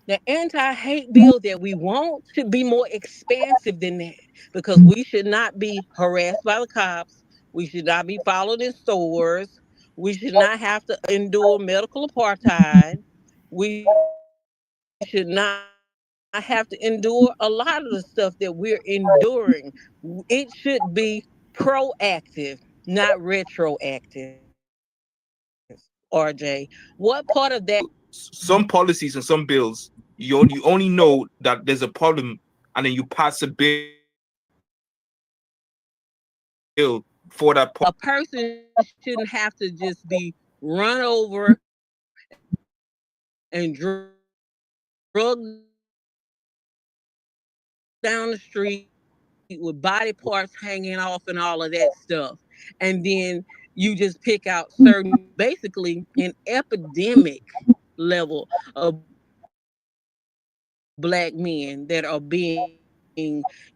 the anti-hate bill that we want should be more expansive than that, because we should not be harassed by the cops. We should not be followed in stores. We should not have to endure medical apartheid. We should not have to endure a lot of the stuff that we're enduring. It should be proactive, not retroactive. RJ, what part of that? Some policies and some bills, you only know that there's a problem, and then you pass a bill for that. A person shouldn't have to just be run over and drugged down the street with body parts hanging off and all of that stuff. And then you just pick out certain, basically an epidemic level of black men that are being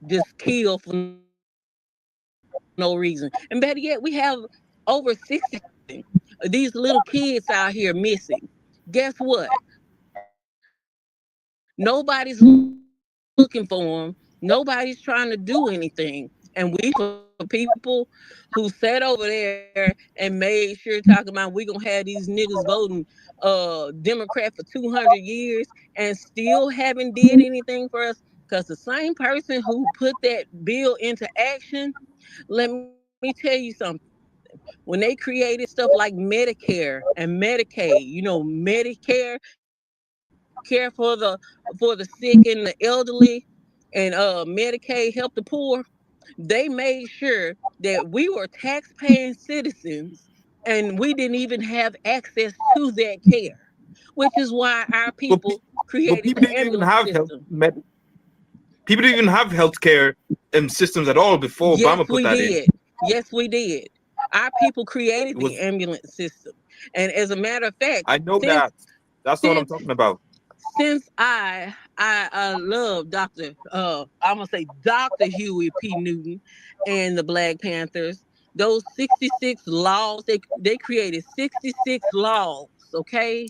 just killed for no reason. And better yet, we have over 60 these little kids out here missing. Guess what? Nobody's looking for them. Nobody's trying to do anything. And we, for people who sat over there and made sure talking about we gonna have these niggas voting Democrat for 200 years and still haven't did anything for us, because the same person who put that bill into action, let me tell you something. When they created stuff like Medicare and Medicaid, you know, Medicare care for the sick and the elderly, and Medicaid help the poor, they made sure that we were tax-paying citizens and we didn't even have access to that care, which is why our people created the ambulance system. People didn't even have healthcare systems at all before Obama put that in. Yes, we did. Our people created the ambulance system. And as a matter of fact, I know that. That's what I'm talking about. Since I love Dr. I'm gonna say Dr. Huey P. Newton and the Black Panthers, those 66 laws, they created 66 laws, okay?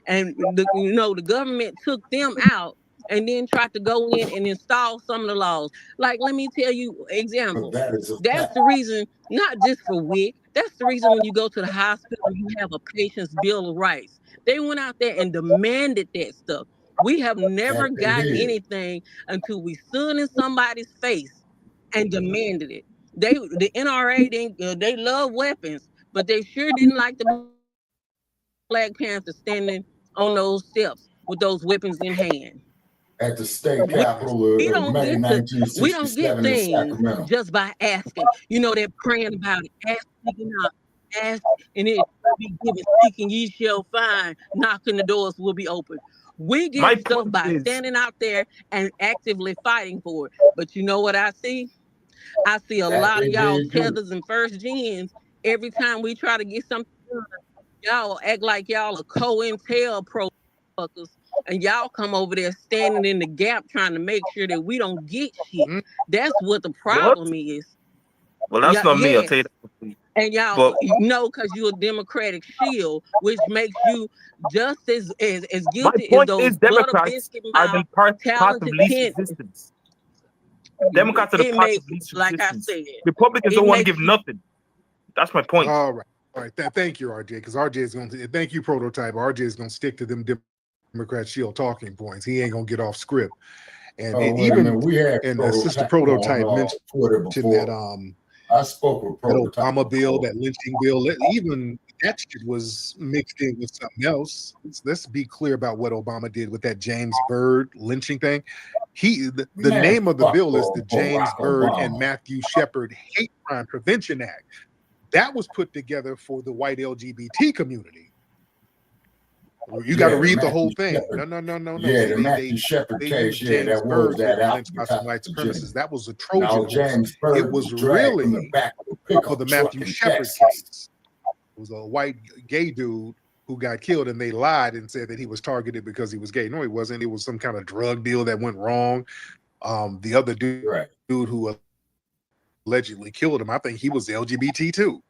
And the government took them out and then tried to go in and install some of the laws. Like, let me tell you example. That's the reason, not just for WIC, that's the reason when you go to the hospital, you have a patient's bill of rights. They went out there and demanded that stuff. We have never gotten anything until we stood in somebody's face and demanded it. The NRA they love weapons, but they sure didn't like the Black Panthers standing on those steps with those weapons in hand. At the state capitol of May 1967 we don't get in things Sacramento. just by asking. You know, they're praying about it, asking out. ask, and it will be given. Seeking, ye shall find. Knocking, the doors will be open. We My get stuff point by is, standing out there and actively fighting for it. But you know what I see? I see a That lot of they y'all did too. tethers and first gens. Every time we try to get something done, y'all act like y'all are co-intel pro fuckers, and y'all come over there standing in the gap trying to make sure that we don't get shit. That's what the what? problem is. Well, that's Yeah, not me. I'll yes. tell you that. And y'all But know, because you're a Democratic shield, which makes you just as my guilty as point those is, butter Democrats biscuit are the mouth part of talented least tent. resistance. Democrats are the It part of makes, least like I resistance. said, Republicans it don't want to makes give you. nothing. That's my point. All right. All right. Thank you, RJ, because RJ is going to thank you, Prototype. RJ is going to stick to them Democrat shield talking points. He ain't going to get off script. And, Oh, and wait a minute. even We had Sister Prototype Prototype on Twitter mentioned that before. I spoke with that Prototype Obama bill, before. that lynching bill, even that shit was mixed in with something else. Let's be clear about what Obama did with that James Byrd lynching thing. The Man, name of the fuck bill is the James Barack Byrd and Obama. Matthew Shepard Hate Crime Prevention Act. That was put together for the white LGBT community. You got to Yeah, the read the Matthew whole thing. Shepard. No. Yeah, See, the Matthew Shepard they case. used Yeah, James that was Byrd that getting out lynched in by some white Virginia. supremacists. That was a Now, Trojan horse. James It Byrd was was dragged from the really back of a for pickup the truck Matthew in Shepard Texas. case. It was a white gay dude who got killed, and they lied and said that he was targeted because he was gay. No, he wasn't. It was some kind of drug deal that went wrong. The other dude who allegedly killed him, I think he was LGBT too.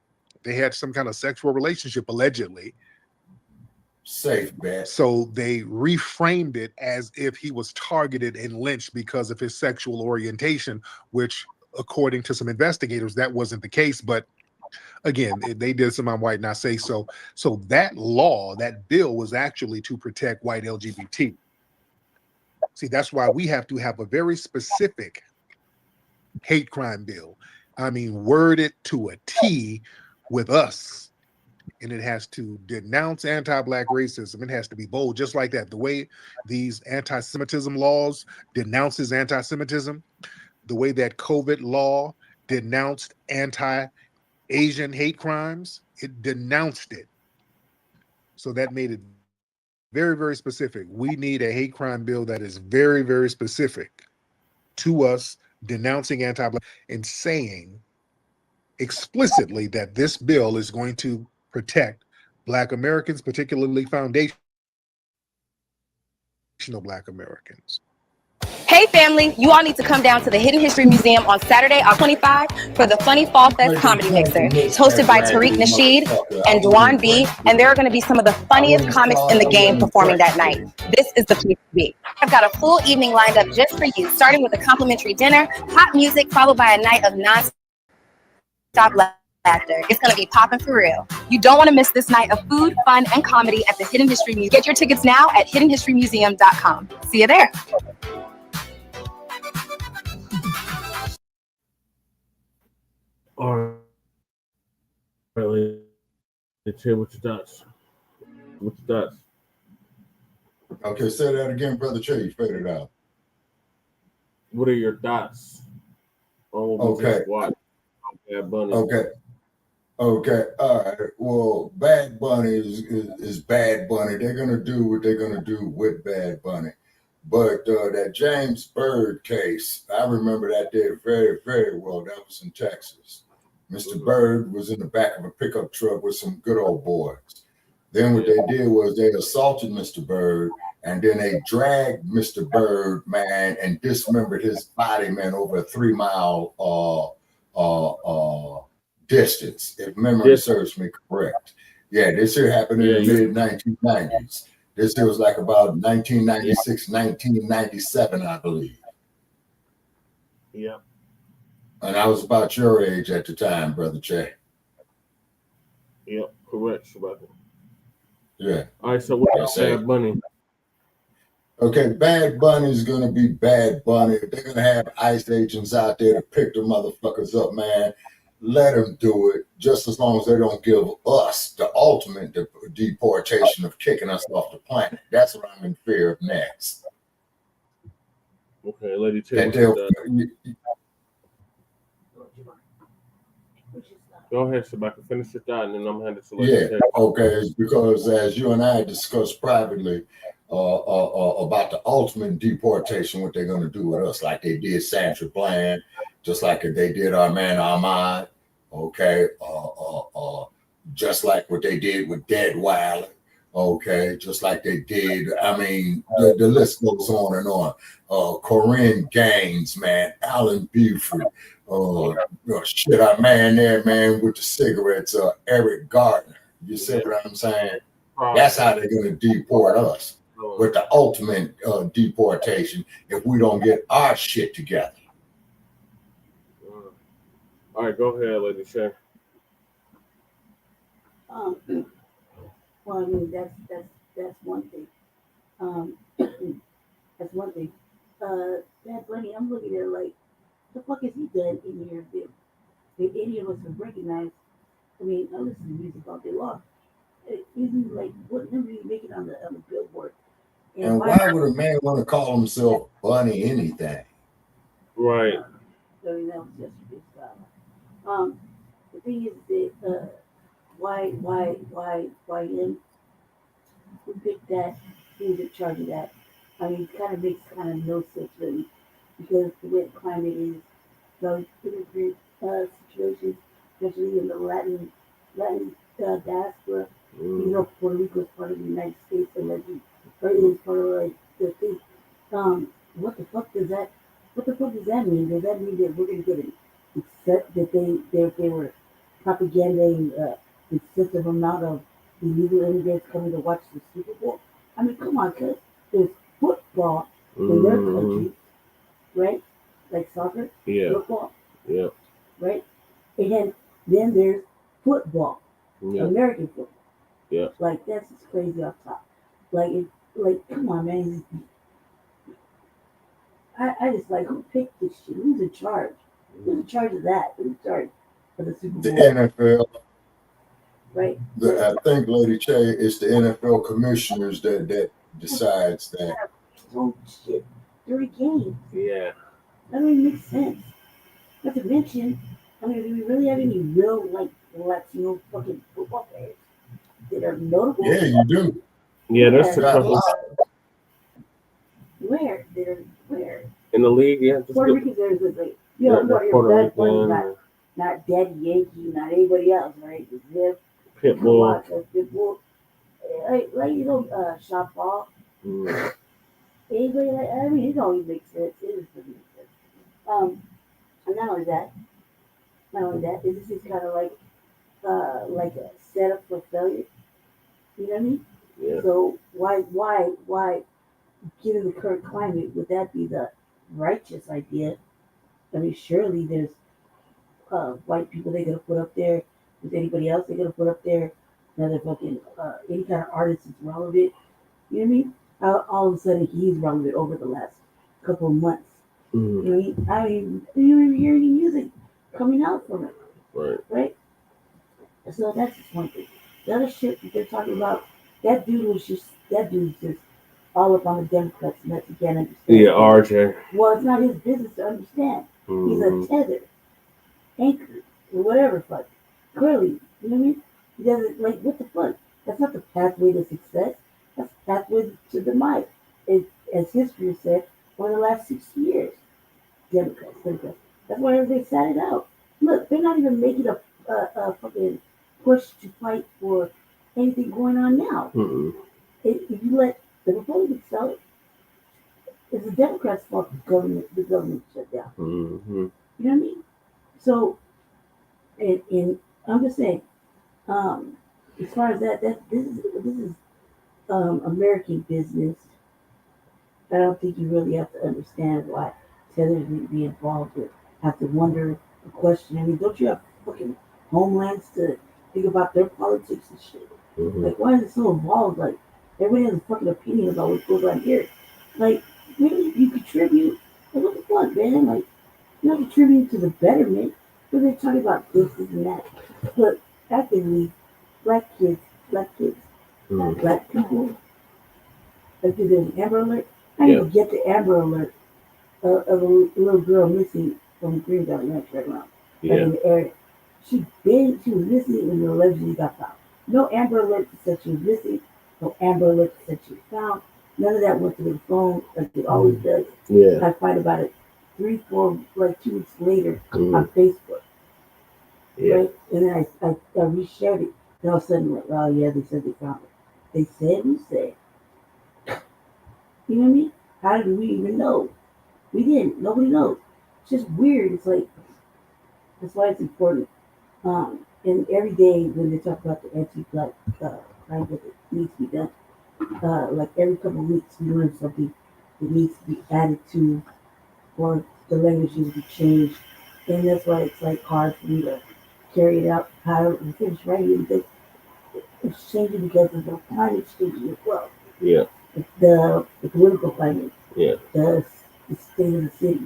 They had some kind of sexual relationship allegedly. Safe bet. So they reframed it as if he was targeted and lynched because of his sexual orientation, which, according to some investigators, that wasn't the case. But again, they did some on white, not say so. So that law, that bill, was actually to protect white LGBT. See, that's why we have to have a very specific hate crime bill. I mean, worded to a T with us. And it has to denounce anti-Black racism. It has to be bold, just like that. The way these anti-Semitism laws denounces anti-Semitism, the way that COVID law denounced anti-Asian hate crimes, it denounced it. So that made it very, very specific. We need a hate crime bill that is very, very specific to us, denouncing anti-Black and saying explicitly that this bill is going to protect Black Americans, particularly foundational Black Americans. Hey family, you all need to come down to the Hidden History Museum on Saturday, October 25 for the Funny Fall Fest Comedy Mixer. It's hosted by Tariq Nasheed and Dwan B, and there are going to be some of the funniest comics in the game performing that night. This is the place to be. I've got a full evening lined up just for you, starting with a complimentary dinner, hot music, followed by a night of non-stop laughter. It's going to be popping for real. You don't want to miss this night of food, fun, and comedy at the Hidden History Museum. Get your tickets now at hiddenhistorymuseum.com. See you there. All right, let's hear what your thoughts. What's your thoughts? Okay, say that again, Brother Che. You figured it out. What are your thoughts on what we just watched? Bad Bunny. Okay. All right. Well, Bad Bunny is Bad Bunny. They're gonna do what they're gonna do with Bad Bunny. But that James Byrd case, I remember that day very, very well. That was in Texas. Mr. Byrd was in the back of a pickup truck with some good old boys. Then what they did was they assaulted Mr. Byrd, and then they dragged Mr. Byrd, man, and dismembered his body, man, over a 3-mile distance, if memory serves me correct. Yeah, this here happened in the mid-1990s. This here was like about 1996, 1997, I believe. Yeah. And I was about your age at the time, Brother Che. Yep, correct, Shabaka. Yeah. All right, so what about Bad Bunny? Okay, Bad Bunny is going to be Bad Bunny. If they're going to have ICE agents out there to pick the motherfuckers up, man, let them do it, just as long as they don't give us the ultimate deportation of kicking us off the planet. That's what I'm in fear of next. Okay, Lady T, Go ahead, Shabaka. Finish your thought, and then I'm headed to Yeah, okay. It's because as you and I discussed privately about the ultimate deportation, what they're going to do with us, like they did Sandra Bland, just like they did our man Ahmad, okay, just like what they did with Dead Wilder, okay, just like they did. I mean, the list goes on and on. Corinne Gaines, man, Alan Buford. Shit, our man there, man, with the cigarettes, Eric Gardner. You see what I'm saying? That's how they're going to deport us with the ultimate deportation if we don't get our shit together. All right, go ahead, Lady Shay. Well, I mean, that's one thing. That's one thing. Bad Bunny, I'm looking at it like, the fuck has he done in here that any of us have recognized? I mean, I listen to music all day long. Isn't like what number you making on the billboard? And why would a man want to call himself Bunny anything? Right. I mean, that was yesterday's style. The thing is that why him? Who picked that? Who's in charge of that? I mean, it kind of makes kind of no sense really, because the way the climate is, those immigrant situations, especially in the Latin diaspora. You know, Puerto Rico is part of the United States, and or is part of like the thing. What the fuck does that? What the fuck does that mean? Does that mean that we're gonna get it accept that they were propaganding the excessive amount of illegal immigrants coming to watch the Super Bowl? I mean, come on, cuz there's football in their country, right? Like soccer, football, right? And then there's football, American football. Like that's just crazy off top. Like come on, man. I just like, who picked this shit? Who's in charge? Who's in charge of that? Who's in charge of the Super Bowl? The NFL. Right. I think, Lady Che, it's the NFL commissioners that decides that. Oh shit! During games. Yeah. That doesn't make sense. Not to mention, I mean, do we really have any real like Latino fucking football players that are notable? Yeah, you do. Yeah, there's a couple. Where? Where? In the league, yeah. Puerto Ricans, there's like, you know, Bad Bunny, not Daddy Yankee, not anybody else, right? It's him. Pitbull. Pitbull. Like you know, shot ball. Anybody like, I mean, it don't even make sense. It just doesn't make sense. And not only that, this is kind of like a setup for failure. You know what I mean? Yeah. So why, given the current climate, would that be the righteous idea? I mean, surely there's white people they're gonna put up there. With anybody else they're gonna put up there? Another fucking any kind of artist is relevant. You know what I mean? All of a sudden he's relevant over the last couple of months. You know what I mean? You don't even hear any music coming out from it. Right? So that's just one thing. The other shit that they're talking about, that dude's just all up on the Democrats, and that's again understand. Yeah, RJ. Well, it's not his business to understand. He's a tether, anchor, or whatever fuck. Clearly, you know what I mean? He doesn't like, what the fuck? That's not the pathway to success. That's the pathway to demise. As history has said, over the last 60 years, Democrats. That's why they sat it out. Look, they're not even making a fucking push to fight for anything going on now. If you let the Republicans sell it, it's the Democrats' fault the government shut down. You know what I mean? So, and I'm just saying, as far as that this is American business. I don't think you really have to understand why tethers need to be involved or have to wonder a question. I mean, don't you have fucking homelands to think about their politics and shit? Like, why is it so involved? Like, everybody has a fucking opinion about what goes on here. Like, maybe you contribute. Like, what the fuck, man? Like, you're not contributing to the betterment. But they're talking about this and that. But actively, black kids, black people. Like, there's an Amber Alert. I didn't even get the Amber Alert of a little girl missing from Green Valley Ranch right around. Like in the area. She was missing and allegedly got found. No Amber Alert that said she was missing. No Amber Alert that said she was found. None of that went to the phone like it always does. Yeah. I find about it 3, 4, like 2 weeks later on Facebook. Yeah. Right? And then I reshared it. And all of a sudden, like, oh yeah, they said they found it. They said, who said? You know what I mean? How did we even know? We didn't. Nobody knows. It's just weird. It's like, that's why it's important. And every day when they talk about the anti-Black crime that needs to be done, like every couple of weeks we learn something that needs to be added to, or the language needs to be changed. And that's why it's like hard for me to carry it out, how to finish writing it, because it's changing because of the climate changing as well. Yeah. The political climate, Yeah. the state of the city.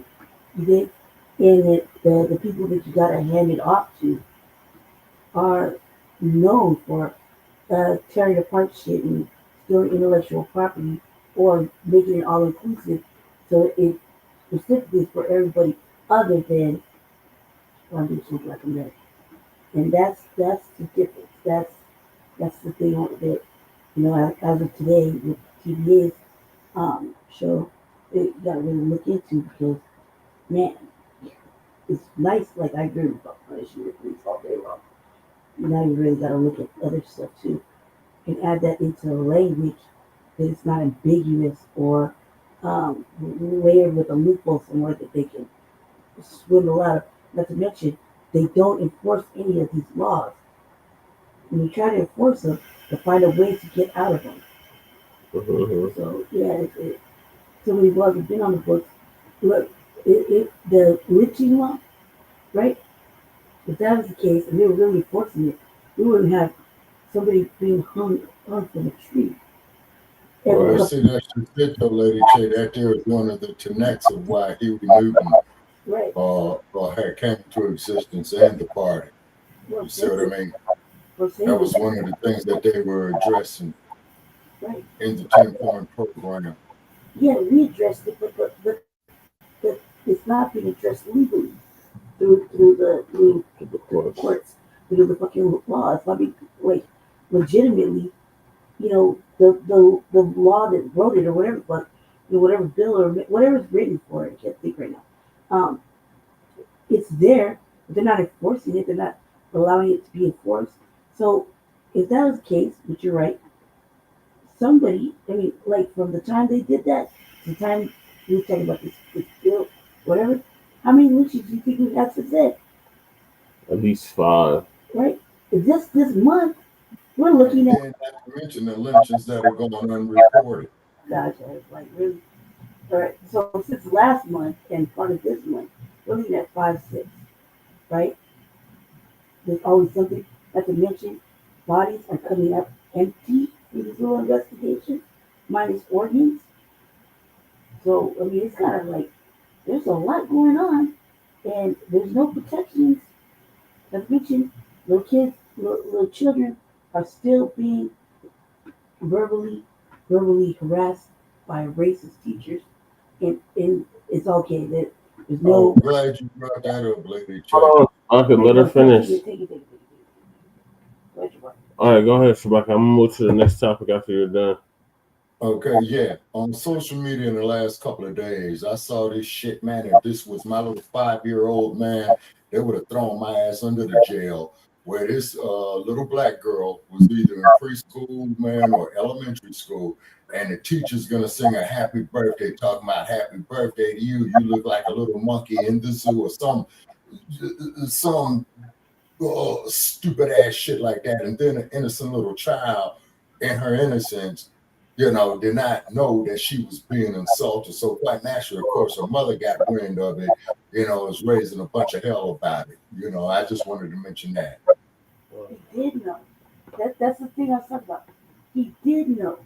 You think? And the people that you gotta hand it off to are known for tearing apart shit and stealing intellectual property or making it all inclusive, so it specifically is for everybody other than Foundation Blacc Americans. And that's the difference. That's the thing that, you know, as of today with TVA's show, you gotta really look into, because man, it's nice. Like I agree with punishing the police all day long. Now you really gotta look at other stuff too, and add that into the language that it's not ambiguous or layered with a loophole somewhere that they can swindle out of. Not to mention, they don't enforce any of these laws. When you try to enforce them, they find a way to get out of them. So yeah, so many laws have been on the books. Look, the lynching law, right? If that was the case, and they were really enforcing it, we wouldn't have somebody being hung from a tree. Well, see, that's the fit though, Lady J. That there is one of the tenets of why Huey Newton had came into existence and the party. You see what I mean? That was one of the things that they were addressing in the 10-point program. Yeah, we addressed it, but it's not being addressed legally through the courts, through the fucking laws. I mean, like, legitimately, you know, the law that wrote it or whatever, but you know, whatever bill or whatever's written for it, I can't think right now. It's there, but they're not enforcing it. They're not allowing it to be enforced. So if that was the case, which you're right, somebody, I mean, like from the time they did that, to the time we were talking about this bill, whatever, how many lynchings do you think we had since then? At least 5. Right? Just this month, we're looking at. And not to mention the lynchings that are going unreported. Gotcha. It's like really. All right. So since last month and part of this month, we're looking at 5, 6, right? There's always something. Not to mention, bodies are coming up empty in this little investigation, minus organs. So I mean, it's kind of like there's a lot going on, and there's no protections. Not to mention, little kids, little children are still being verbally harassed by racist teachers, and it's okay that there's no. Oh, glad you brought that up, Lady J. Hold on, I could let her finish. All right, go ahead, Shabaka. I'm gonna move to the next topic after you're done. Okay, yeah. On social media in the last couple of days, I saw this shit, man. If this was my little 5-year-old, man, they would have thrown my ass under the jail. Where this little black girl was either in preschool, man, or elementary school, and the teacher's gonna sing a happy birthday, talking about happy birthday to you. You look like a little monkey in the zoo, or some stupid ass shit like that. And then an innocent little child, in her innocence, you know, did not know that she was being insulted. So quite naturally, of course, her mother got wind of it, you know, is raising a bunch of hell about it. You know, I just wanted to mention that. He did know. That's the thing I was talking about. He did know.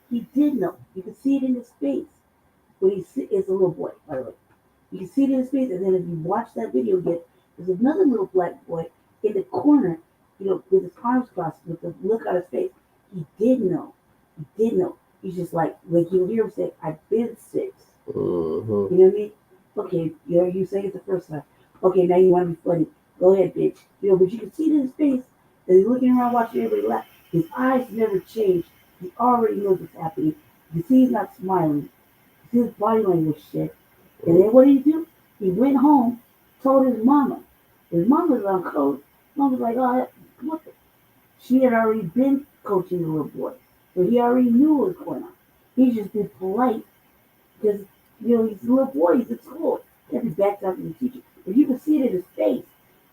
He did know. You can see it in his face. When it's a little boy, by the way. You can see it in his face, and then if you watch that video again, there's another little black boy in the corner, you know, with his arms crossed, with the look on his face. He did know. He did know. He's just like you'll hear him say, I've been 6. You know what I mean? Okay, you say it the first time. Okay, now you want to be funny. Go ahead, bitch. You know, but you can see in his face that he's looking around watching everybody laugh. His eyes never change. He already knows what's happening. You see he's not smiling. You see his body language shift. And then what did he do? He went home, told his mama. His mama was on coach. Mom was like, oh, what the? She had already been coaching the little boy. So he already knew what was going on. He just been polite because, you know, he's a little boy. He's at school. He had to back up to the teacher. But you can see it in his face.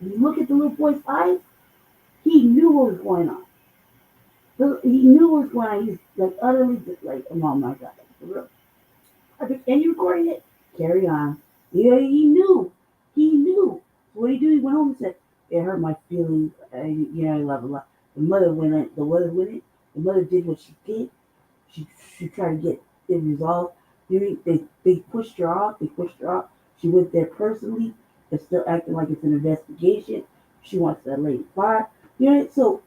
If you look at the little boy's eyes, he knew what was going on. So he knew what was going on. He's like utterly just like, oh my God, for real. I think, and you recording it? Carry on. Yeah, he knew. He knew. So what did he do? He went home and said, it hurt my feelings. You know, blah, blah, blah. The mother went in. The mother did what she did. She tried to get it resolved. They pushed her off. She went there personally. They're still acting like it's an investigation. She wants that lady fired. You know, so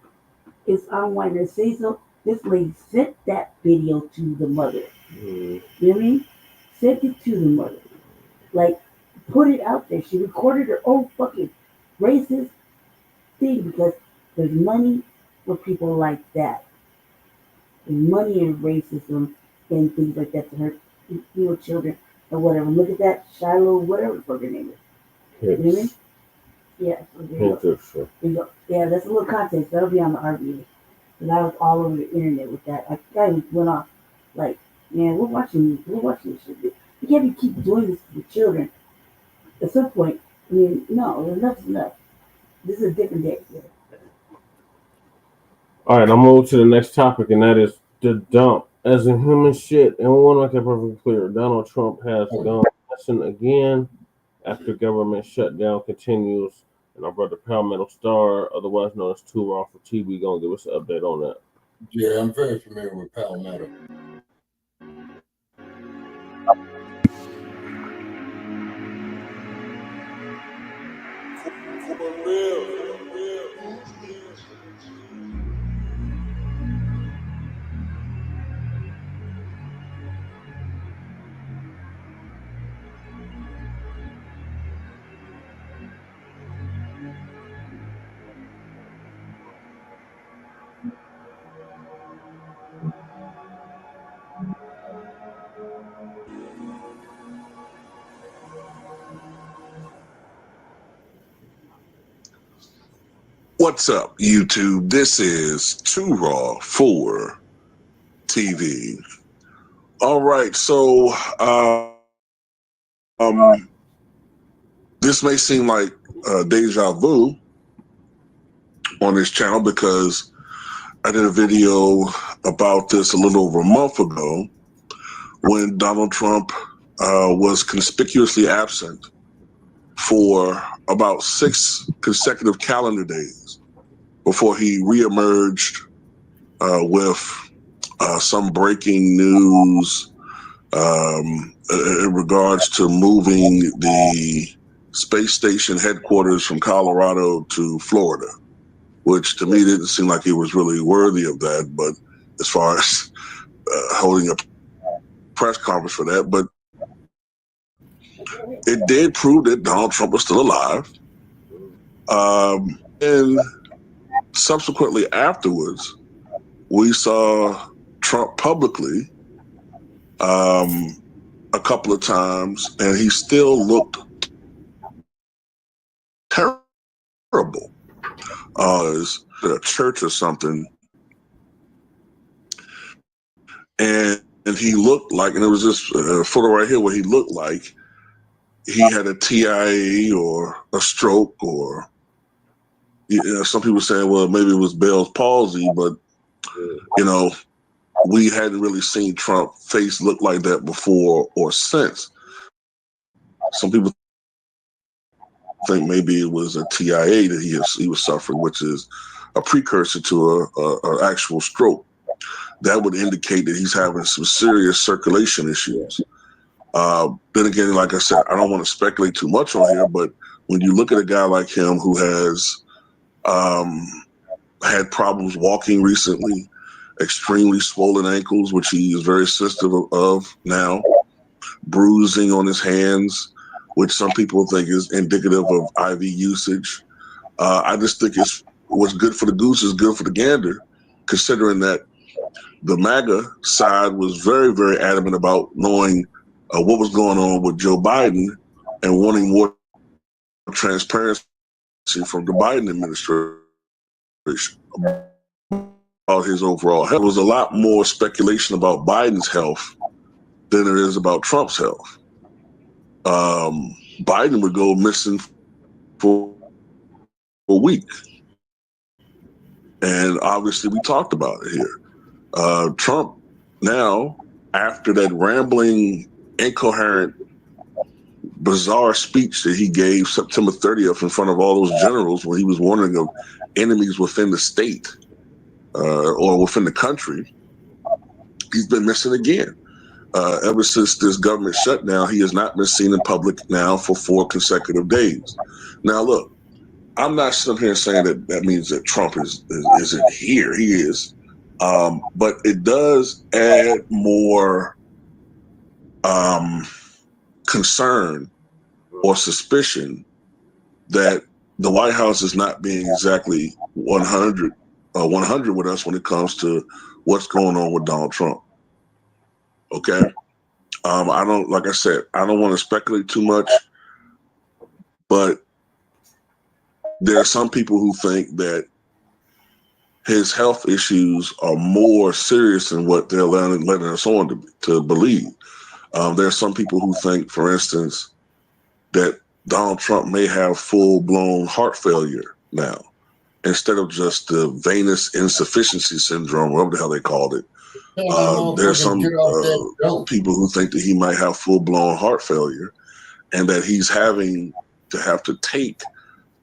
it's unwinding to say so. This lady sent that video to the mother. You know what I mean? Sent it to the mother. Like, put it out there. She recorded her own fucking racist thing because there's money for people like that. There's money in racism and things like that to hurt children or whatever. Look at that Shiloh, whatever the fuck her name is. You know what I mean? Yeah. So there you go. Yeah, that's a little context. That'll be on the RBA. And I was all over the internet with that. I kind of went off like, man, we're watching this shit. You can't keep doing this to the children. At some point, I mean, no, enough's enough. This is a different day. All right, I'll move to the next topic, and that is the dump. As a human shit, and we want to make that perfectly clear, Donald Trump has gone missing again after government shutdown continues. And our brother Palmetto Star, otherwise known as Too Raw for TV, gonna give us an update on that. Yeah, I'm very familiar with Palmetto. What's up, YouTube? This is Too Raw for TV. All right, so this may seem like deja vu on this channel because I did a video about this a little over a month ago when Donald Trump was conspicuously absent for about 6 consecutive calendar days before he reemerged with some breaking news in regards to moving the space station headquarters from Colorado to Florida, which to me didn't seem like he was really worthy of that. But as far as holding a press conference for that, but it did prove that Donald Trump was still alive. And subsequently afterwards, we saw Trump publicly a couple of times, and he still looked terrible. As at a church or something, and he looked like, and it was this photo right here where he looked like he had a TIA or a stroke, or some people saying, well, maybe it was Bell's palsy, but you know, we hadn't really seen Trump's face look like that before or since. Some people think maybe it was a TIA that he was suffering, which is a precursor to an actual stroke. That would indicate that he's having some serious circulation issues. Then again, like I said, I don't want to speculate too much on here, but when you look at a guy like him who has had problems walking recently, extremely swollen ankles, which he is very sensitive of now, bruising on his hands, which some people think is indicative of IV usage, I just think it's what's good for the goose is good for the gander, considering that the MAGA side was very, very adamant about knowing what was going on with Joe Biden and wanting more transparency from the Biden administration about his overall health. There was a lot more speculation about Biden's health than there is about Trump's health. Biden would go missing for a week. And obviously we talked about it here. Trump now, after that rambling, incoherent, bizarre speech that he gave September 30th in front of all those generals when he was warning of enemies within the state or within the country, he's been missing again. Ever since this government shutdown, he has not been seen in public now for 4 consecutive days. Now, look, I'm not sitting here saying that means that Trump isn't here. He is. But it does add more concern or suspicion that the White House is not being exactly 100 with us when it comes to what's going on with Donald Trump. Okay. I don't, like I said, I don't want to speculate too much, but there are some people who think that his health issues are more serious than what they're letting us on to believe. There are some people who think, for instance, that Donald Trump may have full-blown heart failure now, instead of just the venous insufficiency syndrome, whatever the hell they called it. There are some people who think that he might have full-blown heart failure and that he's having to have to take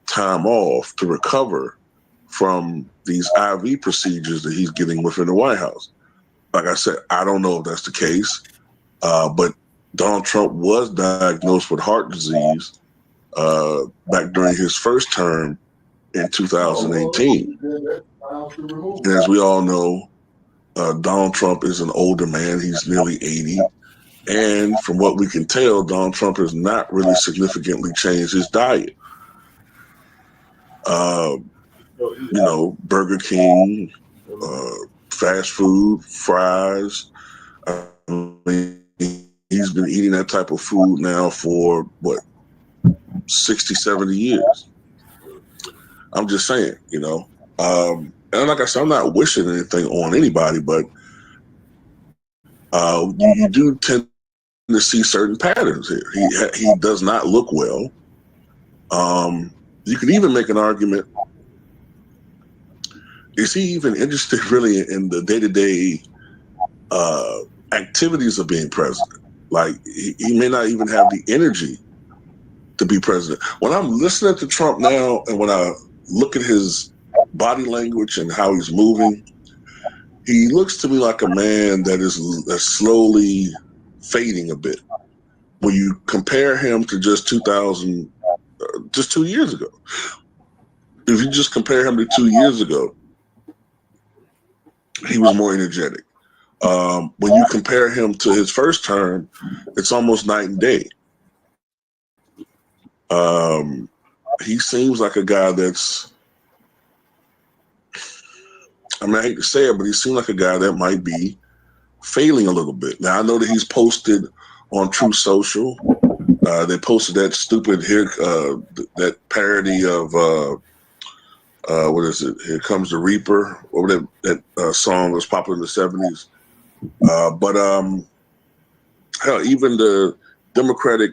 time off to recover from these IV procedures that he's getting within the White House. Like I said, I don't know if that's the case, but Donald Trump was diagnosed with heart disease back during his first term in 2018. And as we all know, Donald Trump is an older man. He's nearly 80. And from what we can tell, Donald Trump has not really significantly changed his diet. You know, Burger King, fast food, fries. I mean, he's been eating that type of food now for, 60, 70 years. I'm just saying, you know. And like I said, I'm not wishing anything on anybody, but you do tend to see certain patterns here. He does not look well. You could even make an argument, is he even interested really in the day-to-day activities of being president? Like, he may not even have the energy to be president. When I'm listening to Trump now, and when I look at his body language and how he's moving, he looks to me like a man that's slowly fading a bit. When you compare him to just 2 years ago, if you just compare him to 2 years ago, he was more energetic. When you compare him to his first term, it's almost night and day. He seems like a guy that's, I mean, I hate to say it, but he seems like a guy that might be failing a little bit. Now, I know that he's posted on Truth Social. They posted that stupid that parody of, what is it? Here Comes the Reaper, or that song was popular in the 70s. But hell, even the Democratic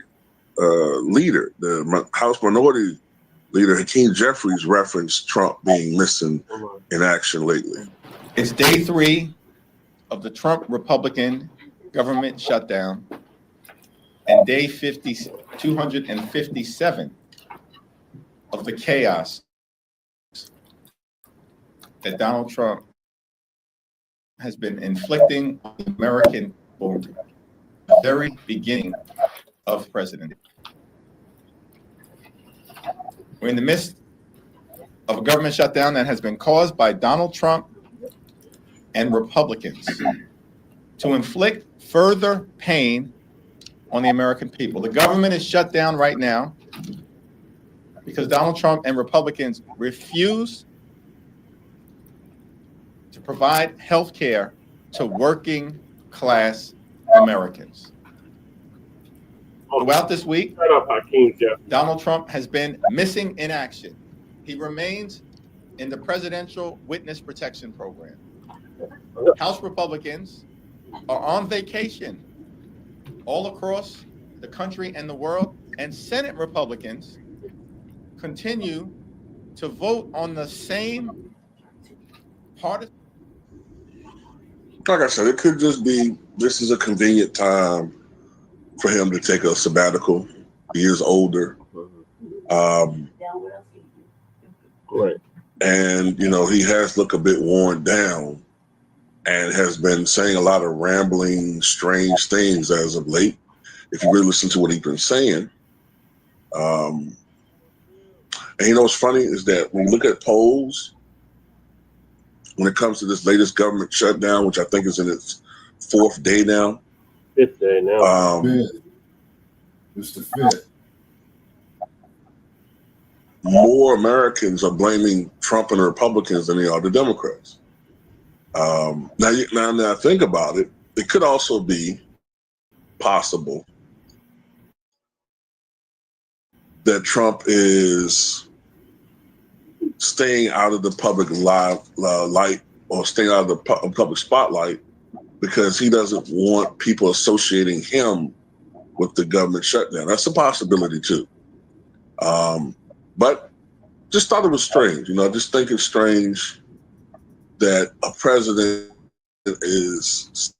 leader, the House Minority Leader, Hakeem Jeffries, referenced Trump being missing in action lately. It's day 3 of the Trump Republican government shutdown and day 257 of the chaos that Donald Trump has been inflicting on the American people from the very beginning of presidency. We're in the midst of a government shutdown that has been caused by Donald Trump and Republicans to inflict further pain on the American people. The government is shut down right now because Donald Trump and Republicans refuse to provide health care to working class Americans. Throughout this week, Donald Trump has been missing in action. He remains in the Presidential Witness Protection Program. House Republicans are on vacation all across the country and the world, and Senate Republicans continue to vote on the same partisan. Like I said, it could just be this is a convenient time for him to take a sabbatical. He is older. Right. And, you know, he has looked a bit worn down and has been saying a lot of rambling, strange things as of late. If you really listen to what he's been saying. And you know what's funny is that when you look at polls, when it comes to this latest government shutdown, which I think is in its 4th day now. 5th day now. It's the 5th. More Americans are blaming Trump and the Republicans than they are the Democrats. Now I think about it, it could also be possible that Trump is staying out of the public light or staying out of the public spotlight because he doesn't want people associating him with the government shutdown. That's a possibility too. But just thought it was strange. You know, I just think it's strange that a president is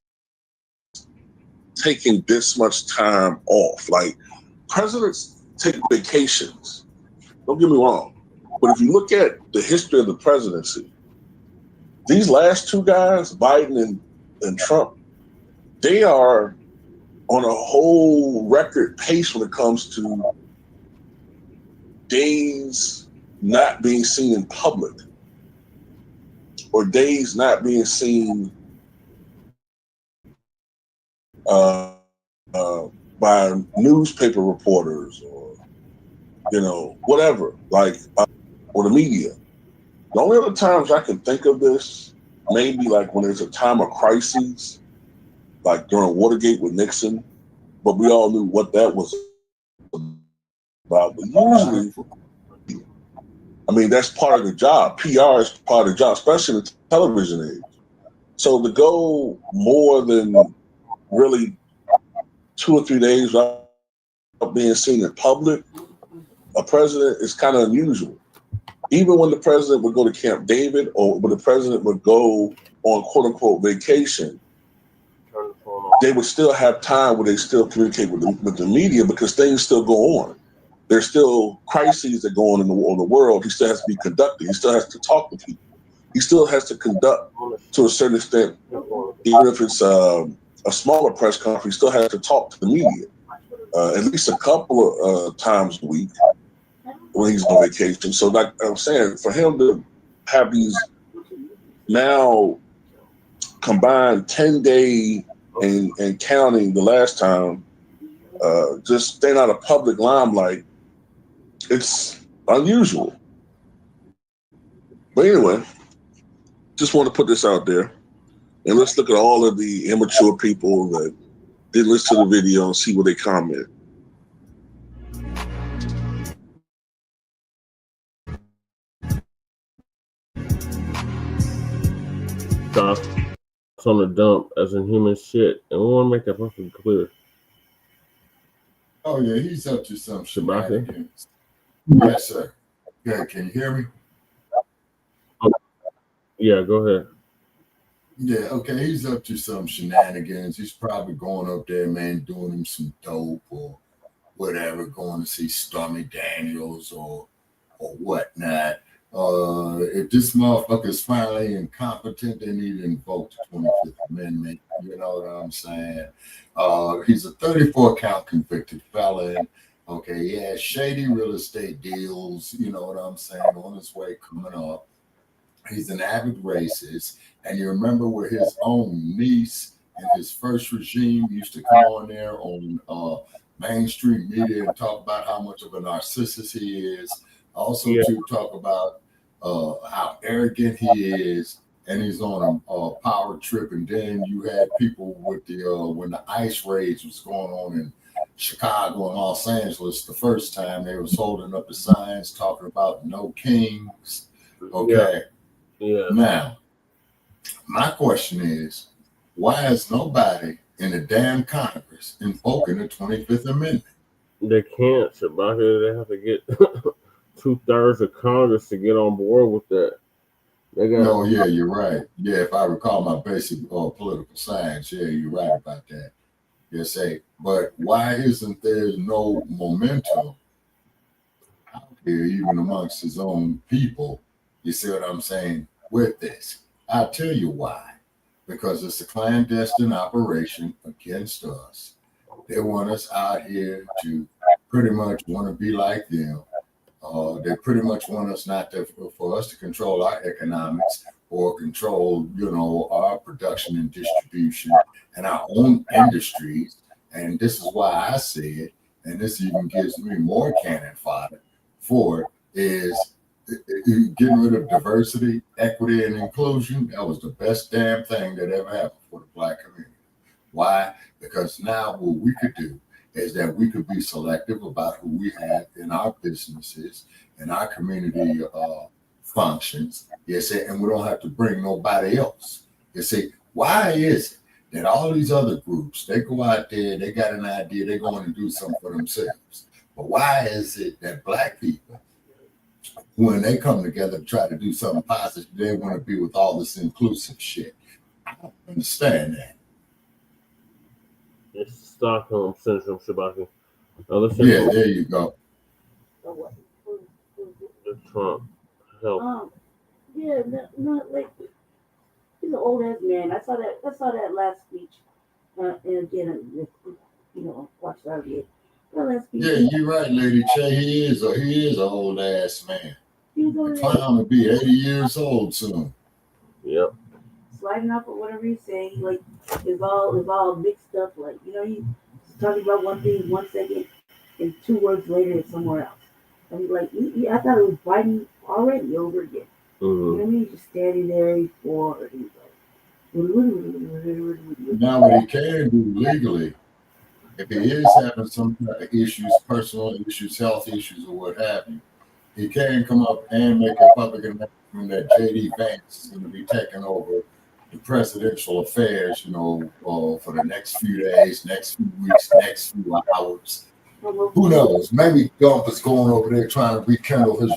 taking this much time off. Like, presidents take vacations. Don't get me wrong. But if you look at the history of the presidency, these last two guys, Biden and Trump, they are on a whole record pace when it comes to days not being seen in public or days not being seen by newspaper reporters or, you know, whatever, like, or the media. The only other times I can think of this, maybe like when there's a time of crises, like during Watergate with Nixon, but we all knew what that was about. But usually, I mean, that's part of the job. PR is part of the job, especially in the television age. So to go more than really 2 or 3 days without being seen in public, a president is kind of unusual. Even when the president would go to Camp David or when the president would go on quote unquote vacation, they would still have time where they still communicate with the media because things still go on. There's still crises that go on in the world. He still has to be conducted. He still has to talk to people. He still has to conduct to a certain extent, even if it's a smaller press conference, he still has to talk to the media at least a couple of times a week when he's on vacation. So like I'm saying, for him to have these now combined 10-day and counting the last time, just staying out of public limelight, it's unusual. But anyway, just want to put this out there. And let's look at all of the immature people that didn't listen to the video and see what they comment. Thoughts on the dump as in human shit. And we want to make that perfectly clear. Oh, yeah, he's up to some Shabaka? shenanigans. Yes, sir. Yeah, can you hear me? Yeah, go ahead. Yeah, okay, he's up to some shenanigans. He's probably going up there, man, doing him some dope or whatever, going to see Stormy Daniels or whatnot. If this motherfucker is finally incompetent, they need to invoke the 25th Amendment. You know what I'm saying? He's a 34-count convicted felon. Okay, he has shady real estate deals, you know what I'm saying, on his way coming up. He's an avid racist. And you remember where his own niece in his first regime used to come on there on mainstream media and talk about how much of a narcissist he is. Also to talk about how arrogant he is, and he's on a power trip. And then you had people with the when the ice raids was going on in Chicago and Los Angeles the first time, they was holding up the signs talking about no kings. Okay. Yeah. Now, my question is, why is nobody in the damn Congress invoking the 25th Amendment? They can't, Shabaka. They have to get 2/3 of Congress to get on board with that. They got. No, yeah, you're right. Yeah, if I recall my basic political science, yeah, you're right about that. Yes, but why isn't there no momentum out here, even amongst his own people? You see what I'm saying with this? I'll tell you why. Because it's a clandestine operation against us. They want us out here to pretty much want to be like them. They pretty much want us not to, for us to control our economics or control, our production and distribution and our own industries. And this is why I said, and this even gives me more cannon fodder for it, is getting rid of diversity, equity, and inclusion. That was the best damn thing that ever happened for the Black community. Why? Because now what we could do is that we could be selective about who we have in our businesses and our community functions. Yes, and we don't have to bring nobody else. You see, why is it that all these other groups, they go out there, they got an idea, they're going to do something for themselves. But why is it that Black people, when they come together to try to do something positive, they want to be with all this inclusive shit? I don't understand that. It's Stockholm Syndrome, Shabaka. Yeah, there you go. The Trump help. Yeah, not like he's an old ass man. I saw that last speech. And again, watched that again. Yeah, you're right, Lady Che. He is an old ass man. The clown will be 80 years old soon. Yep. Sliding off of whatever he's saying, like it's all mixed up. Like he's talking about one thing 1 second, and 2 words later it's somewhere else. I mean, like I thought it was Biden already over again. Mm-hmm. You know what I mean? He's just standing there, he's bored. He's like, now what he can do legally, if he is having some kind of issues, personal issues, health issues, or what have you, he can come up and make a public announcement that J.D. Vance is going to be taking over the presidential affairs, for the next few days, next few weeks, next few hours. Who knows? Maybe Gump is going over there trying to rekindle his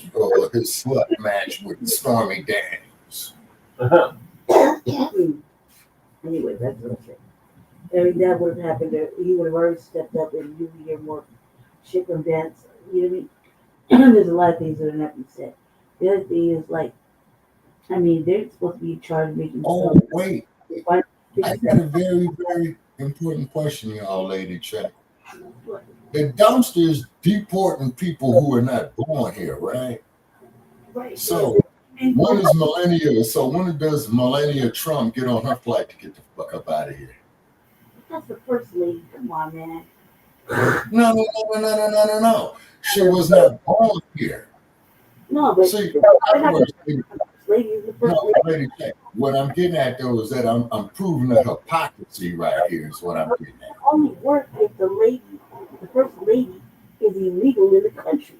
slut match with Stormy Daniels. Anyway, that's what I'm saying. I mean, that would have happened. He would have already stepped up and you would hear more shit from Vance. You know what I mean? There's a lot of things that are not being said. The other thing is they're supposed to be in charge of making. Oh, wait. I got a very, very important question, y'all, Lady Che. The dumpsters deporting people who are not born here, right? Right. So when does Melania Trump get on her flight to get the fuck up out of here? That's the first lady. Come on, man. No. She was not born here. No, but see, lady is the first lady. What I'm getting at though is that I'm proving the hypocrisy right here is what I'm getting at. It only works if the first lady is illegal in the country.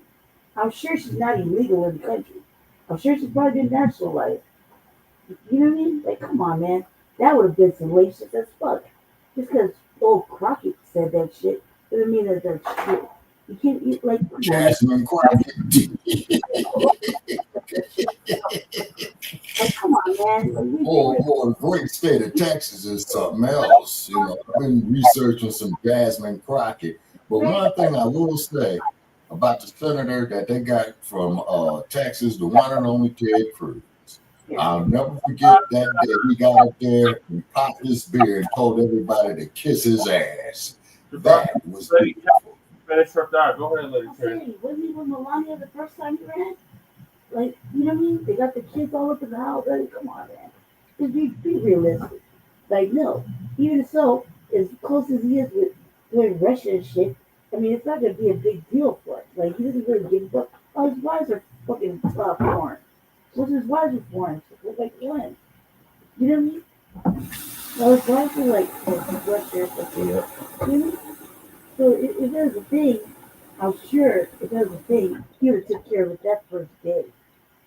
I'm sure she's not illegal in the country. I'm sure she's probably been naturalized. You know what I mean? Like, come on, man. That would have been salacious as fuck. Just because old Crockett said that shit doesn't mean that that's true. You can't eat like Jasmine Crockett. Like, come on, man. The great state of Texas is something else. I've been researching some Jasmine Crockett. But one thing I will say about the senator that they got from Texas, the one and only Ted Cruz. I'll never forget that day he got up there and popped his beer and told everybody to kiss his ass. That was beautiful. Finish up that. Go ahead, Lady Chen. Wasn't he with Melania the first time he ran? Like, you know what I mean? They got the kids all up in the house. Like, come on, man. Just be realistic. Like, no. Even so, as close as he is with doing Russia and shit, I mean, it's not going to be a big deal for it. Like, he doesn't really give a fuck Oh, his wives are fucking foreign. What's his wives are foreign? Like when? You know what I mean? Well, his wives are like Russia, like, you know what I mean? So if there's a thing, I'm sure if there's a thing, he would have took care of it that first day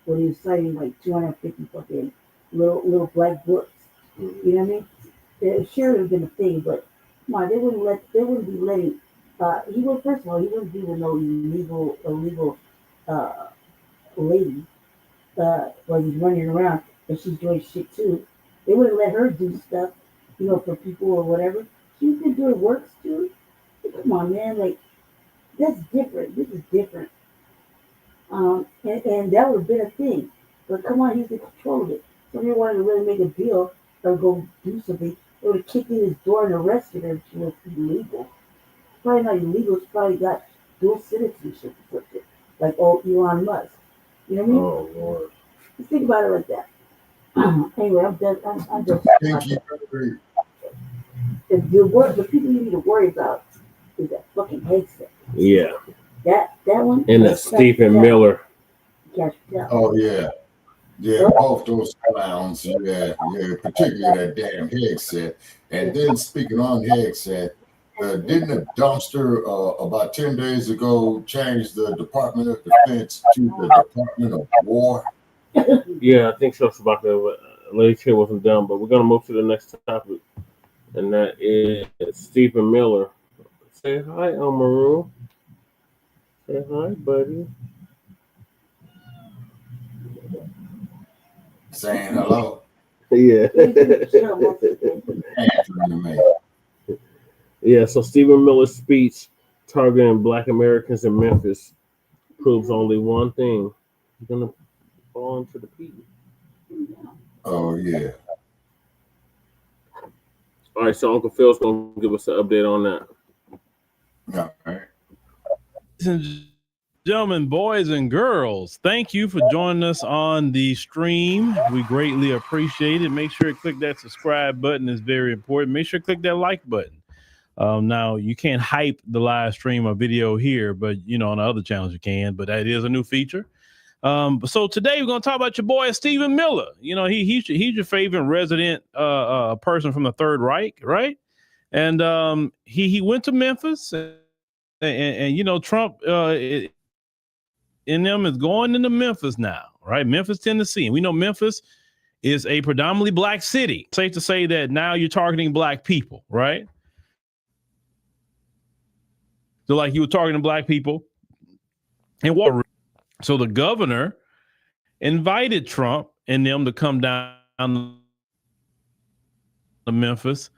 when he was signing like 250 fucking little black books. You know what I mean? It sure would have been a thing, but come on, they wouldn't be letting. He would first of all, he wouldn't be with no illegal uh, lady while he's running around and she's doing shit too. They wouldn't let her do stuff, you know, for people or whatever. She's been doing works too. Come on, man, like that's different. This is different. And that would have been a thing. But come on, he's in control of it. Somebody wanted to really make a deal or go do something. They would have kicked in his door and arrested her if she was illegal. Probably not illegal. She probably got dual citizenship or something. Like Elon Musk. You know what I mean? Oh Lord. Just think about it like that. Anyway, I'm done. I'm done. The people you need to worry about is that fucking headset. Yeah. That one. And that Stephen Miller. Oh yeah. Yeah, both those clowns. Yeah, particularly that damn headset. And then speaking on headset, didn't the dumpster about 10 days ago change the Department of Defense to the Department of War? Yeah, I think so. It's about that. Lady here wasn't done, but we're gonna move to the next topic, and that is Stephen Miller. Say hi, Maroon. Say hi, buddy. Saying hello. Yeah. Yeah, so Stephen Miller's speech targeting Black Americans in Memphis proves only one thing. He's going to fall into the P. Oh, yeah. All right, so Uncle Phil's going to give us an update on that. All right. Ladies and gentlemen, boys and girls, thank you for joining us on the stream. We greatly appreciate it. Make sure to click that subscribe button. It's very important. Make sure to click that like button. Now, you can't hype the live stream or video here, but, you know, on the other channels you can, but that is a new feature. So today we're going to talk about your boy, Stephen Miller. You know, he's your favorite resident person from the Third Reich, right? And he went to Memphis and you know, Trump in them is going into Memphis now, right? Memphis, Tennessee. And we know Memphis is a predominantly black city. Safe to say that now you're targeting black people, right? So like you were targeting black people and what? So the governor invited Trump and them to come down to Memphis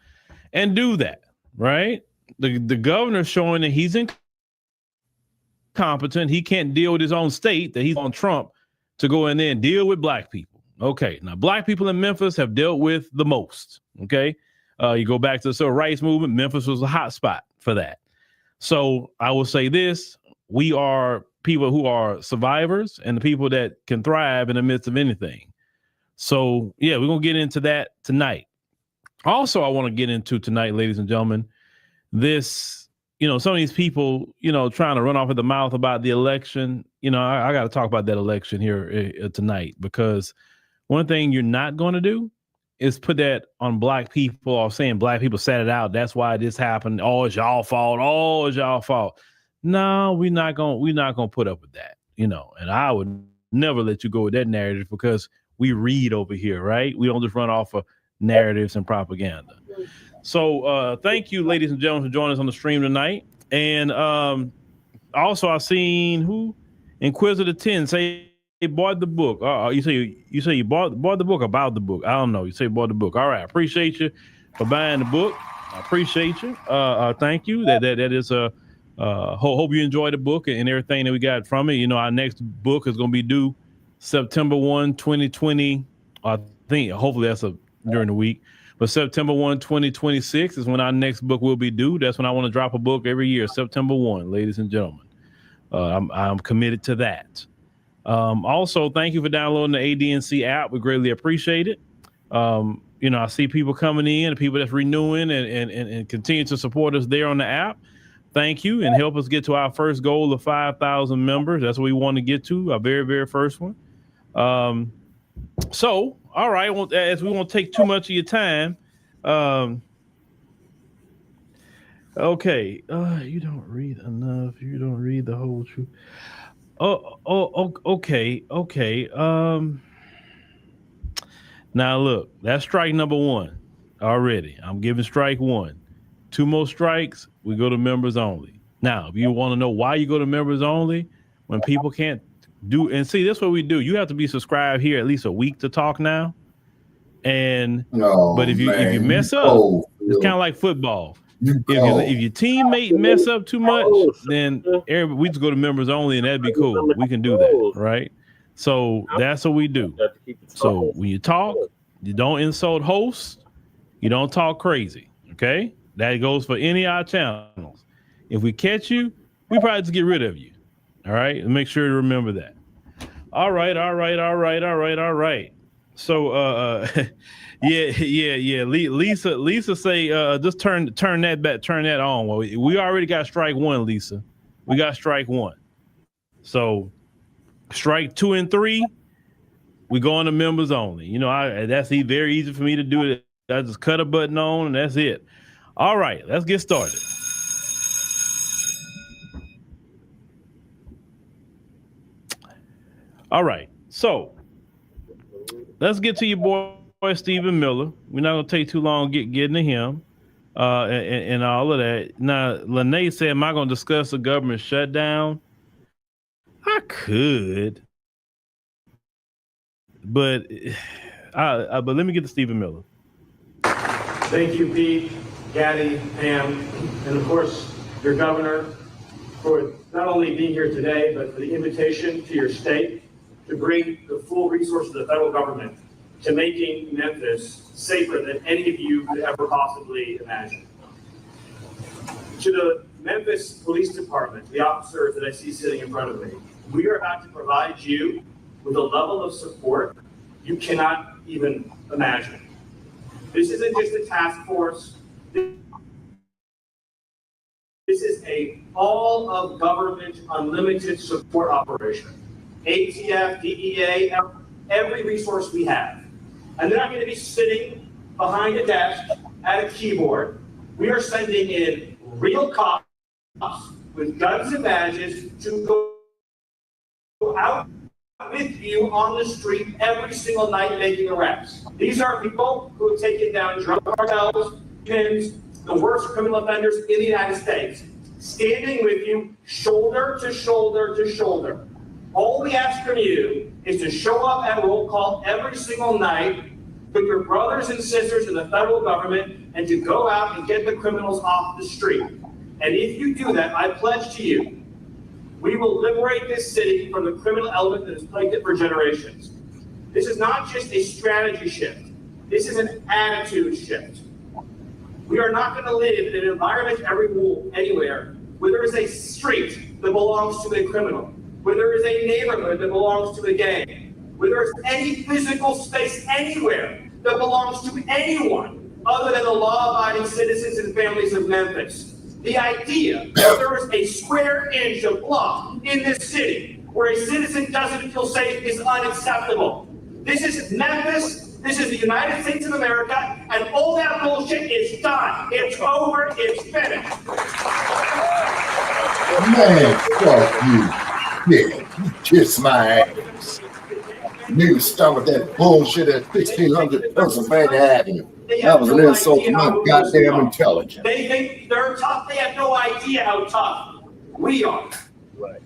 and do that, right? The governor's showing that he's incompetent. He can't deal with his own state, that he's on Trump to go in there and deal with black people. Okay, now black people in Memphis have dealt with the most, okay? You go back to the civil rights movement, Memphis was a hot spot for that. So I will say this, we are people who are survivors and the people that can thrive in the midst of anything. So yeah, we're going to get into that tonight. Also, I want to get into tonight, ladies and gentlemen, this, you know, some of these people, you know, trying to run off at the mouth about the election. You know, I got to talk about that election here tonight, because one thing you're not going to do is put that on black people or saying black people sat it out. That's why this happened. Oh, it's y'all fault. Oh, it's y'all fault. No, we're not gonna put up with that, you know. And I would never let you go with that narrative, because we read over here, right? We don't just run off of narratives and propaganda. So thank you, ladies and gentlemen, for joining us on the stream tonight. And also I've seen who Inquisitor 10 say he bought the book. You say you bought the book, about the book. I don't know. You say you bought the book. All right. I appreciate you for buying the book. I appreciate you. Thank you. That is a hope you enjoy the book and everything that we got from it. You know, our next book is going to be due September 1, 2020. I think hopefully that's during the week. But September 1, 2026 is when our next book will be due. That's when I want to drop a book every year, September 1, ladies and gentlemen. I'm committed to that. Also, thank you for downloading the ADNC app. We greatly appreciate it. You know, I see people coming in, people that's renewing and continue to support us there on the app. thank you and help us get to our first goal of 5,000 members. That's what we want to get to, our very, very first one. So, all right, well, as we won't take too much of your time, okay, you don't read enough. You don't read the whole truth. Okay. Now look, that's strike number one already. I'm giving strike one. 2 more strikes, we go to members only. Now, if you want to know why you go to members only, when people can't do, and see, that's what we do. You have to be subscribed here at least a week to talk now. And but if you mess up, it's kind of like football. If your teammate mess up too much, then we just go to members only, and that'd be cool. We can do that, right? So that's what we do. So when you talk, you don't insult hosts, you don't talk crazy. Okay, that goes for any of our channels. If we catch you, we probably just get rid of you. All right, and make sure to remember that. All right. So yeah. Lisa say just turn that on. Well, we already got strike one, Lisa. We got strike one. So strike 2 and 3, we go on to members only. You know, that's very easy for me to do it. I just cut a button on and that's it. All right, let's get started. All right, so let's get to your boy Stephen Miller. We're not gonna take too long getting to him and all of that. Now, Lene said, "Am I gonna discuss the government shutdown?" I could, but let me get to Stephen Miller. Thank you, Pete, Gaddy, Pam, and of course your governor for not only being here today, but for the invitation to your state to bring the full resources of the federal government to making Memphis safer than any of you could ever possibly imagine. To the Memphis Police Department, the officers that I see sitting in front of me, we are about to provide you with a level of support you cannot even imagine. This isn't just a task force. This is a all of government unlimited support operation. ATF, DEA, every resource we have. And they're not going to be sitting behind a desk at a keyboard. We are sending in real cops with guns and badges to go out with you on the street every single night making arrests. These are people who have taken down drug cartels, pins, the worst criminal offenders in the United States, standing with you shoulder to shoulder to shoulder. All we ask from you is to show up at roll call every single night with your brothers and sisters in the federal government and to go out and get the criminals off the street. And if you do that, I pledge to you, we will liberate this city from the criminal element that has plagued it for generations. This is not just a strategy shift. This is an attitude shift. We are not going to live in an environment anywhere where there is a street that belongs to a criminal, where there is a neighborhood that belongs to a gang, where there is any physical space anywhere that belongs to anyone other than the law-abiding citizens and families of Memphis. The idea that there is a square inch of block in this city where a citizen doesn't feel safe is unacceptable. This is Memphis, this is the United States of America, and all that bullshit is done. It's over, it's finished. Man, fuck you. Yeah, you kiss my ass. Niggas start with that bullshit at 1600 Pennsylvania Avenue. That was an insult to my goddamn intelligence. They think they're tough. They have no idea how tough we are.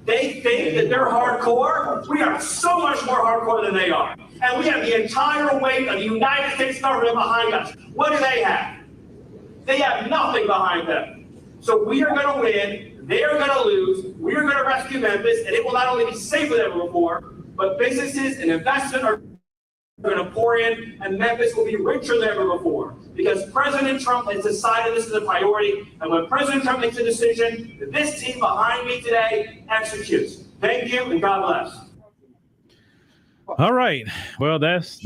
They think that they're hardcore. We are so much more hardcore than they are. And we have the entire weight of the United States government behind us. What do they have? They have nothing behind them. So we are going to win. They are going to lose. We are going to rescue Memphis. And it will not only be safer than ever before, but businesses and investment are going to pour in, and Memphis will be richer than ever before because President Trump has decided this is a priority. And when President Trump makes a decision, this team behind me today executes. Thank you, and God bless. All right. Well, that's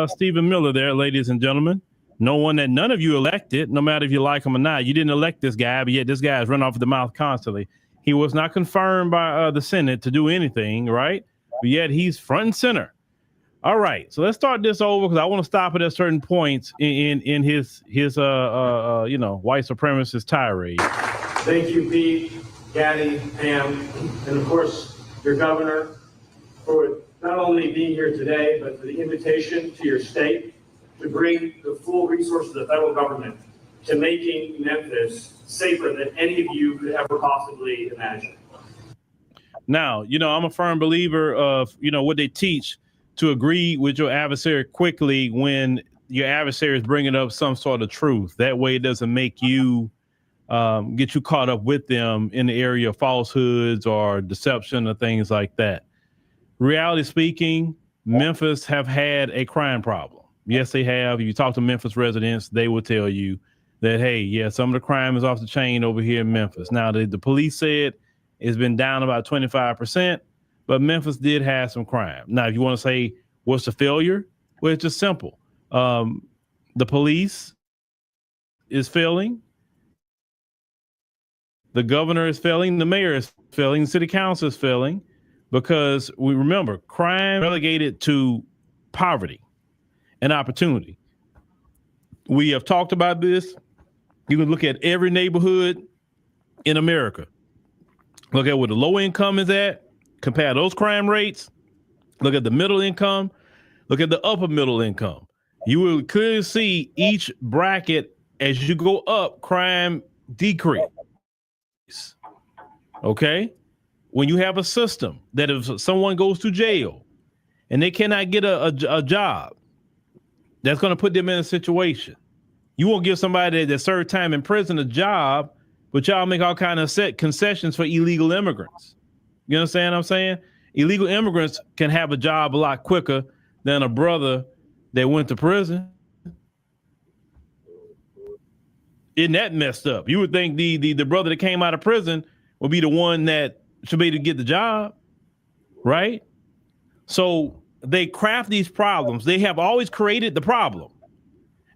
Stephen Miller there, ladies and gentlemen. no one that none of you elected, no matter if you like him or not. You didn't elect this guy, but yet this guy is run off the mouth constantly. He was not confirmed by the Senate to do anything, right? But yet he's front and center. All right, so let's start this over because I want to stop it at certain points in his you know, white supremacist tirade. Thank you, Pete, Gaddy, Pam, and of course your governor for not only being here today, but for the invitation to your state to bring the full resources of the federal government to making Memphis safer than any of you could ever possibly imagine. Now, you know, I'm a firm believer of, you know, what they teach, to agree with your adversary quickly when your adversary is bringing up some sort of truth. That way it doesn't make you get you caught up with them in the area of falsehoods or deception or things like that. Reality speaking, Memphis have had a crime problem. Yes, they have. If you talk to Memphis residents, they will tell you that, hey, yeah, some of the crime is off the chain over here in Memphis. Now, the police said it's been down about 25%. But Memphis did have some crime. Now, if you want to say what's the failure, well, it's just simple. The police is failing. The governor is failing. The mayor is failing. The city council is failing because we remember crime relegated to poverty and opportunity. We have talked about this. You can look at every neighborhood in America. Look at where the low income is at. Compare those crime rates, look at the middle income, look at the upper middle income. You will clearly see each bracket as you go up, crime decrease. Okay? When you have a system that if someone goes to jail and they cannot get a job, that's going to put them in a situation. You won't give somebody that served time in prison a job, but y'all make all kind of concessions for illegal immigrants. You understand what I'm saying? Illegal immigrants can have a job a lot quicker than a brother that went to prison. Isn't that messed up? You would think the brother that came out of prison would be the one that should be able to get the job, right? So they craft these problems. They have always created the problem.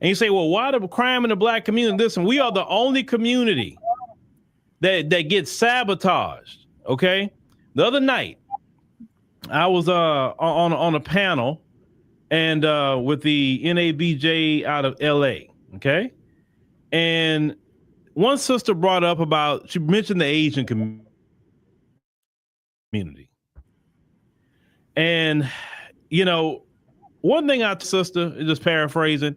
And you say, well, why the crime in the black community? Listen, we are the only community that gets sabotaged, okay? The other night, I was on a panel and with the NABJ out of LA, okay? And one sister brought up about, she mentioned the Asian community. And, you know, one thing our sister, just paraphrasing,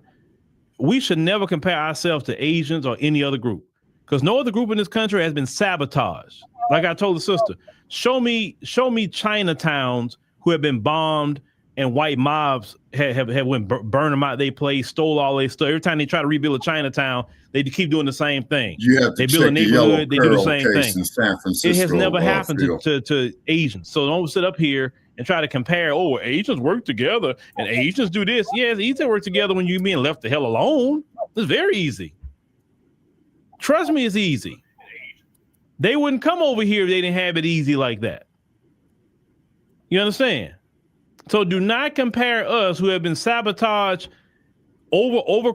we should never compare ourselves to Asians or any other group because no other group in this country has been sabotaged. Like I told the sister, show me Chinatowns who have been bombed and white mobs have went burn them out their place, stole all their stuff. Every time they try to rebuild a Chinatown, they keep doing the same thing. You have to They build a check the Yellow neighborhood, they do the Pearl same case thing. in San Francisco. It has never happened Phil. to Asians. So don't sit up here and try to compare, oh, Asians work together and Asians do this. Yes, it's easy to work together when you're being left the hell alone. It's very easy. Trust me, it's easy. They wouldn't come over here if they didn't have it easy like that. You understand? So do not compare us who have been sabotaged, over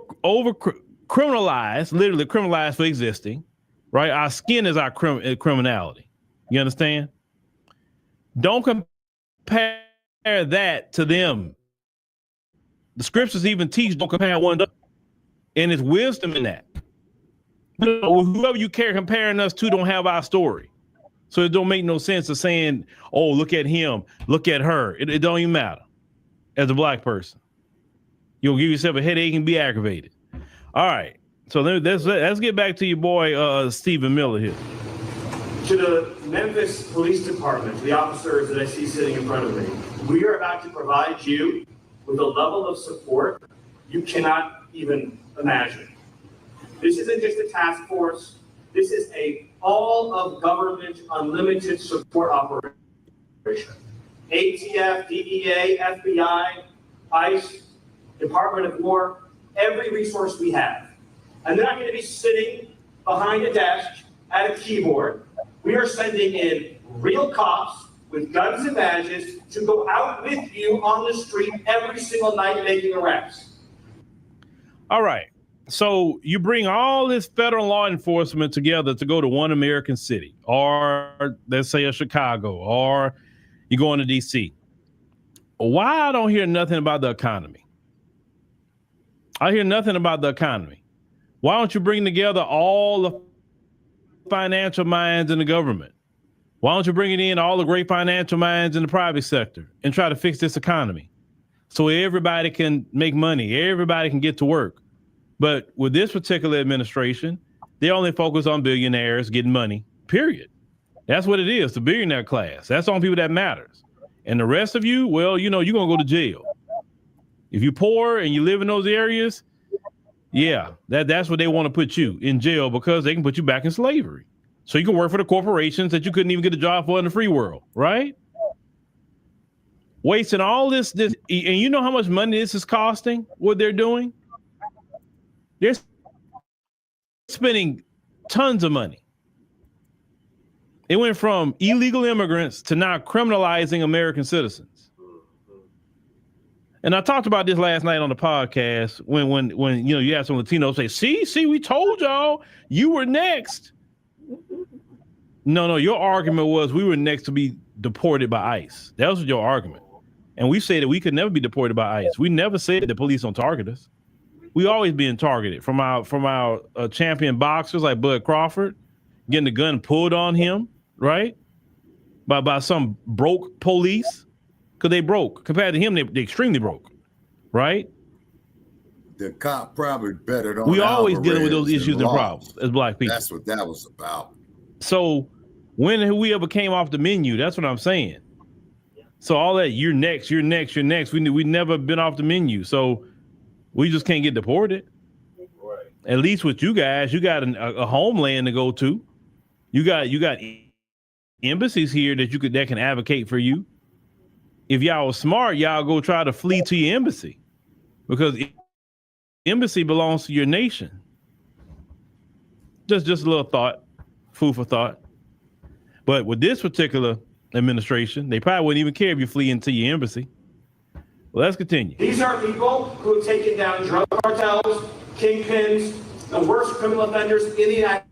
criminalized, literally criminalized for existing, right? Our skin is our criminality. You understand? Don't compare that to them. The scriptures even teach don't compare one to, and it's wisdom in that. Whoever you care comparing us to don't have our story. So it don't make no sense of saying, oh, look at him, look at her. It don't even matter as a black person. You'll give yourself a headache and be aggravated. All right. So let's get back to your boy, Stephen Miller here. To the Memphis Police Department, to the officers that I see sitting in front of me, we are about to provide you with a level of support you cannot even imagine. This isn't just a task force. This is a all of government unlimited support operation. ATF, DEA, FBI, ICE, Department of War, every resource we have. And they're not going to be sitting behind a desk at a keyboard. We are sending in real cops with guns and badges to go out with you on the street every single night making arrests. All right. So you bring all this federal law enforcement together to go to one American city, or let's say a Chicago, or you go into DC. Why I don't hear nothing about the economy? I hear nothing about the economy. Why don't you bring together all the financial minds in the government? Why don't you bring in all the great financial minds in the private sector and try to fix this economy so everybody can make money, everybody can get to work? But with this particular administration, they only focus on billionaires getting money, period. That's what it is, the billionaire class. That's the only people that matters. And the rest of you, well, you know, you're going to go to jail. If you're poor and you live in those areas, yeah, that's what they want to put you in jail, because they can put you back in slavery. So you can work for the corporations that you couldn't even get a job for in the free world, right? Wasting all this, and you know how much money this is costing, what they're doing? They're spending tons of money. It went from illegal immigrants to now criminalizing American citizens. And I talked about this last night on the podcast when you know, you have some Latinos say, see, we told y'all you were next. No, your argument was we were next to be deported by ICE. That was your argument. And we say that we could never be deported by ICE. We never said that the police don't target us. We always being targeted from our champion boxers like Bud Crawford, getting the gun pulled on him, right? By some broke police, because they broke. Compared to him, they extremely broke, right? The cop probably betted on. We always dealing with those issues and problems as Black people. That's what that was about. So when we ever came off the menu, that's what I'm saying. So all that you're next. We never been off the menu. So we just can't get deported. Right. At least with you guys, you got a homeland to go to. You got embassies here that can advocate for you. If y'all was smart, y'all go try to flee to your embassy, because embassy belongs to your nation. Just a little thought, food for thought. But with this particular administration, they probably wouldn't even care if you flee into your embassy. Well, let's continue. These are people who have taken down drug cartels, kingpins, the worst criminal offenders in the United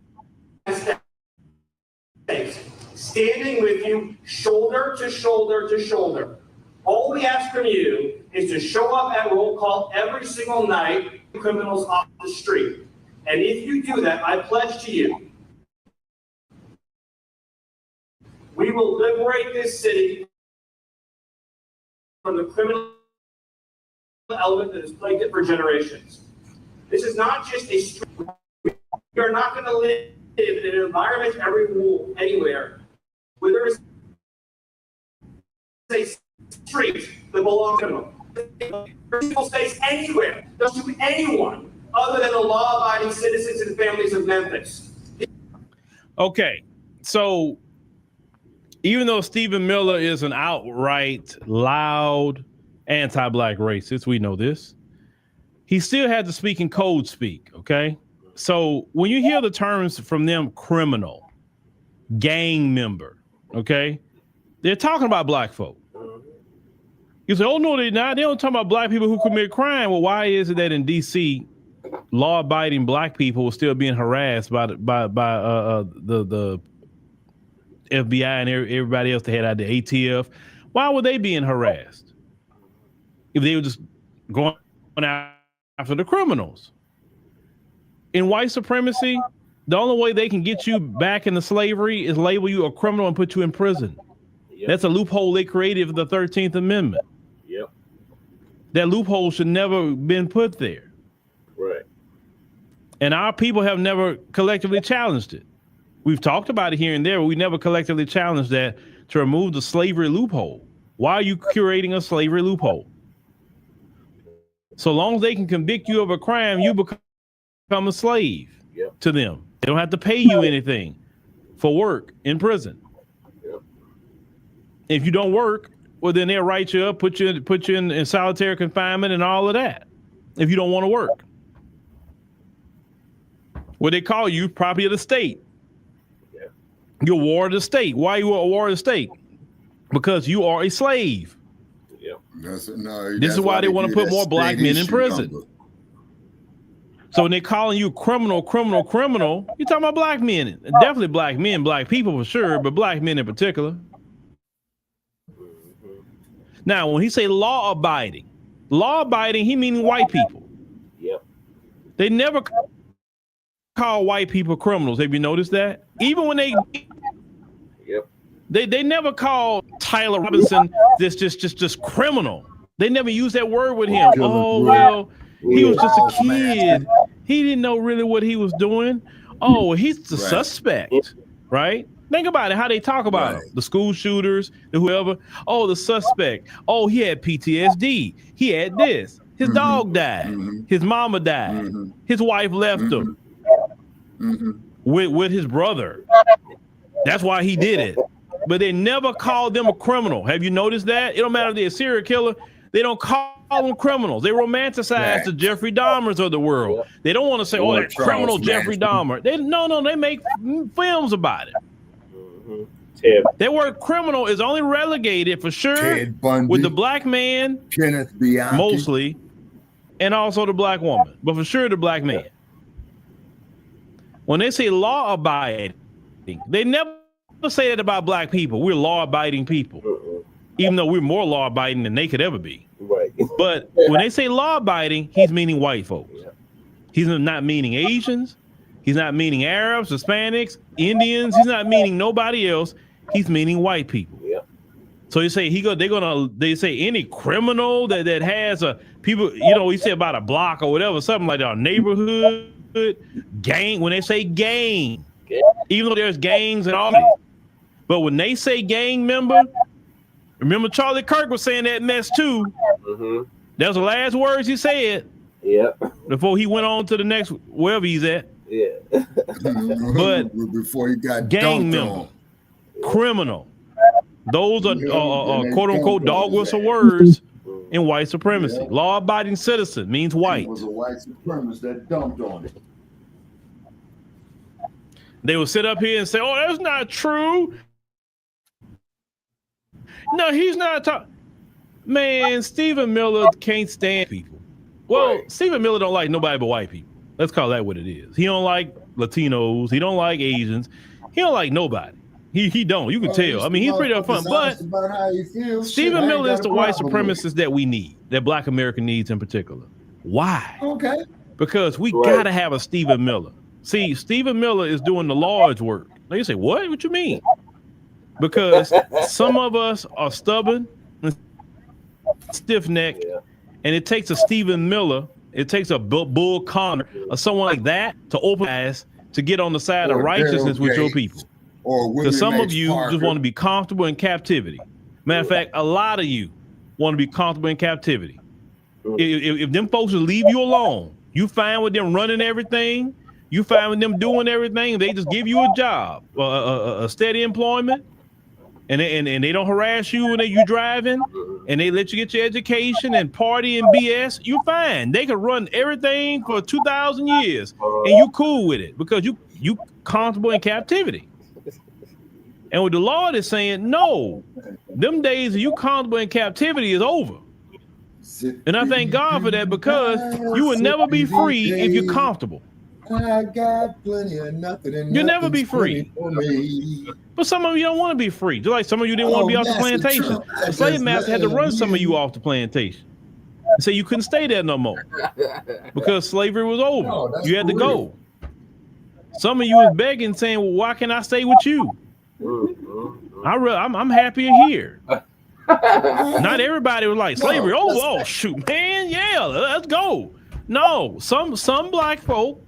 States, standing with you shoulder to shoulder to shoulder. All we ask from you is to show up at roll call every single night, criminals off the street. And if you do that, I pledge to you, we will liberate this city from the criminal element that has plagued it for generations. This is not just a street. We are not going to live in an environment anywhere where there is a street that belongs to them. People space anywhere, just to anyone other than the law-abiding citizens and families of Memphis. Okay, so even though Stephen Miller is an outright, loud, anti-Black racist, we know this, he still had to speak in code speak, okay? So when you hear the terms from them, criminal, gang member, okay, they're talking about Black folk. You say, oh, no, they're not. They don't talk about Black people who commit crime. Well, why is it that in D.C., law-abiding Black people were still being harassed by the FBI and everybody else that had out the ATF? Why were they being harassed if they were just going after the criminals? In white supremacy, the only way they can get you back into slavery is label you a criminal and put you in prison. Yep. That's a loophole they created for the 13th Amendment. Yep. That loophole should never been put there. Right. And our people have never collectively challenged it. We've talked about it here and there, but we never collectively challenged that to remove the slavery loophole. Why are you curating a slavery loophole? So long as they can convict you of a crime, you become a slave to them. They don't have to pay you anything for work in prison. If you don't work, well, then they'll write you up, put you in solitary confinement and all of that. If you don't want to work, what they call you, property of the state. You're a ward of the state. Why are you a ward of the state? Because you are a slave. This is why they want to put more Black men in prison. So when they calling you criminal, you're talking about black men. Definitely black men, black people for sure, but black men in particular. Now, when he say law-abiding, he meaning white people. Yep. They never call white people criminals. Have you noticed that? Even when they they never call Tyler Robinson this just criminal. They never use that word with him. Oh, well, he was just a kid. He didn't know really what he was doing. Oh, he's the suspect, right? Think about it, how they talk about him. The school shooters, the whoever. Oh, the suspect. Oh, he had PTSD. He had this. His dog died. His mama died. His wife left him with his brother. That's why he did it. But they never called them a criminal. Have you noticed that? It don't matter if they're a serial killer. They don't call them criminals. They romanticize the Jeffrey Dahmers of the world. They don't want to say, oh, that criminal Jeffrey Dahmer. They make films about it. That word criminal is only relegated for sure with the black man, Kenneth Bianchi, mostly, and also the black woman, but for sure the black man. When they say law abiding, they never say that about black people. We're law abiding people, even though we're more law abiding than they could ever be. Right. But when they say law abiding, he's meaning white folks. He's not meaning Asians. He's not meaning Arabs, Hispanics, Indians. He's not meaning nobody else. He's meaning white people. So you say they say any criminal that has a people, we say about a block or whatever, something like that, a neighborhood gang. When they say gang, even though there's gangs and all that, but when they say gang member, remember Charlie Kirk was saying that mess too. That was the last words he said. Before he went on to the next wherever he's at. But before he got gang member, criminal. Those are quote unquote dog whistle words in white supremacy. Law abiding citizen means white. It was a white supremacist that dumped on it. They will sit up here and say, oh, that's not true. No, he's not talking. Man, Stephen Miller can't stand people. Well, Stephen Miller don't like nobody but white people. Let's call that what it is. He don't like Latinos. He don't like Asians. He don't like nobody. He don't. You can tell. I mean, he's pretty upfront. But Stephen Miller is the white supremacist that we need, that Black America needs in particular. Why? Okay. Because we got to have a Stephen Miller. See, Stephen Miller is doing the Lord's work. Now you say, what? What you mean? Because some of us are stubborn and stiff-necked, and it takes a Stephen Miller, it takes a Bull Connor or someone like that to open eyes to get on the side of righteousness with your people. Because some of you just want to be comfortable in captivity. Matter of fact, a lot of you want to be comfortable in captivity. If them folks will leave you alone, you fine with them running everything, you fine with them doing everything, they just give you a job, a steady employment, and they don't harass you when you driving, and they let you get your education and party and BS, you fine. They can run everything for 2,000 years, and you cool with it because you comfortable in captivity. And what the Lord is saying, no, them days of you comfortable in captivity is over. And I thank God for that, because you will never be free if you're comfortable. I got plenty of nothing, and you'll never be free. But some of you don't want to be free. Just like some of you didn't want to be off the plantation. The slave master had to run some of you off the plantation. And say you couldn't stay there no more because slavery was over. You had to go. Some of you was begging, saying, well, why can't I stay with you? I'm happier here. Not everybody was like slavery. Oh, shoot, man, yeah, let's go. No, some black folk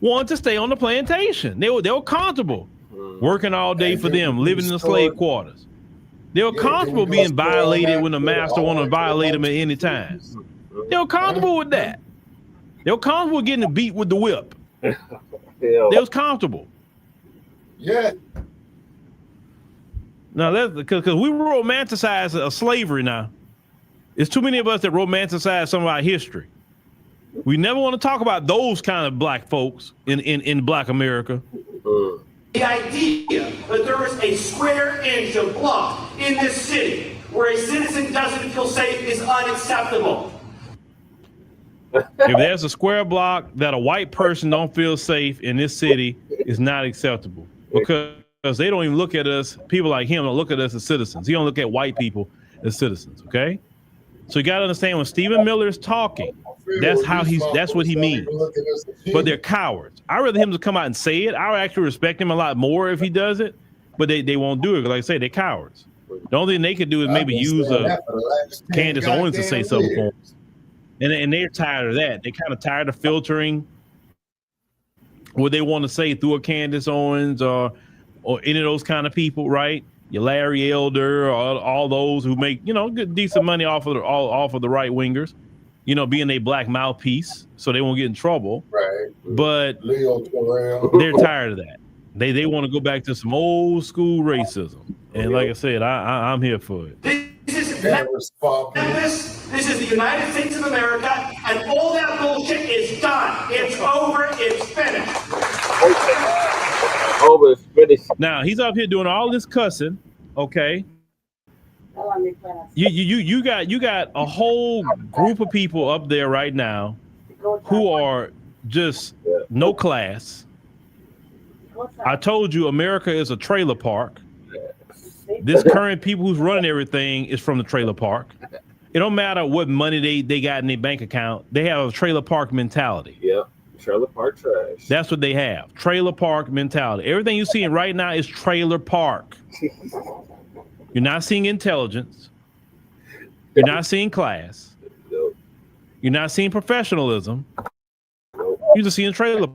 wanted to stay on the plantation. They were comfortable working all day for them, living in the slave quarters. They were comfortable being violated when the master wanted to violate them at any time. They were comfortable with that. They were comfortable getting beat with the whip. They was comfortable. Yeah. Now that's because we romanticize slavery now. There's too many of us that romanticize some of our history. We never want to talk about those kind of black folks in Black America. The idea that there is a square inch of block in this city where a citizen doesn't feel safe is unacceptable. If there's a square block that a white person don't feel safe in this city, is not acceptable, because they don't even look at us. People like him don't look at us as citizens. He don't look at white people as citizens. Okay, so you got to understand when Stephen Miller is talking, that's what he means. But they're cowards. I'd rather him to come out and say it. I would actually respect him a lot more if he does it, but they won't do it. Like I say, they're cowards. The only thing they could do is maybe use Candace Owens to say something for them. And they're tired of that. They're kind of tired of filtering what they want to say through a Candace Owens or any of those kind of people, right? Your Larry Elder, or all those who make, good decent money off of the right wingers, being a black mouthpiece, so they won't get in trouble. Right. But they're tired of that. They want to go back to some old school racism. And like I said, I'm here for it. This is Memphis. This is the United States of America, and all that bullshit is done. It's over. It's finished. Over. It's finished. Now he's up here doing all this cussing. Okay. You got a whole group of people up there right now who are just no class. I told you America is a trailer park. This current people who's running everything is from the trailer park. It don't matter what money they got in their bank account. They have a trailer park mentality. Yep. Trailer park trash. That's what they have. Trailer park mentality. Everything you're seeing right now is trailer park. You're not seeing intelligence. You're not seeing class. Nope. You're not seeing professionalism. Nope. You're just seeing trailer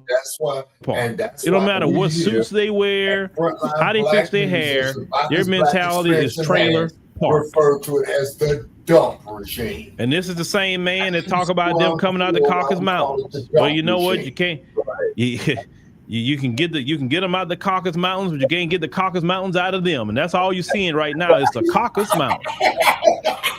park. It don't matter what suits they wear, how they fix their hair. Their mentality is trailer park. Refer to it as the dump regime. And this is the same man that talk about them coming out the Caucasus Mountains. Well, you know what? You can't. You can get them out the Caucasus Mountains, but you can't get the Caucasus Mountains out of them. And that's all you're seeing right now is the Caucasus Mountains.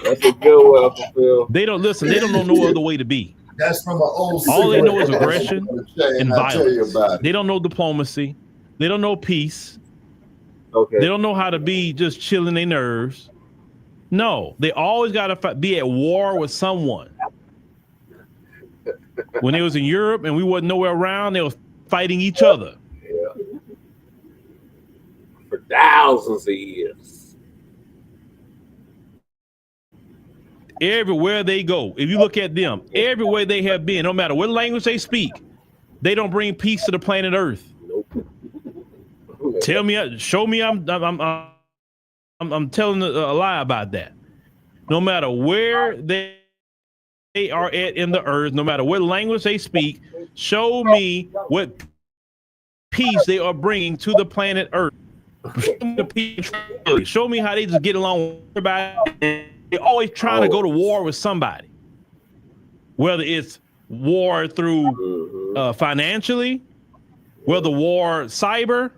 That's a good one, Phil. They don't listen. They don't know no other way to be. That's from an old. All they know is aggression and violence. They don't know diplomacy. They don't know peace. Okay. They don't know how to be just chilling their nerves. No, they always got to be at war with someone. When they was in Europe and we wasn't nowhere around, they was fighting each other. Yeah. For thousands of years. Everywhere they go, if you look at them, everywhere they have been, no matter what language they speak, they don't bring peace to the planet Earth. Nope. Tell me, show me I'm telling a lie about that. No matter where they are at in the earth, no matter what language they speak, show me what peace they are bringing to the planet Earth. Show me how they just get along with everybody. They're always trying to go to war with somebody, whether it's war through financially, whether war cyber,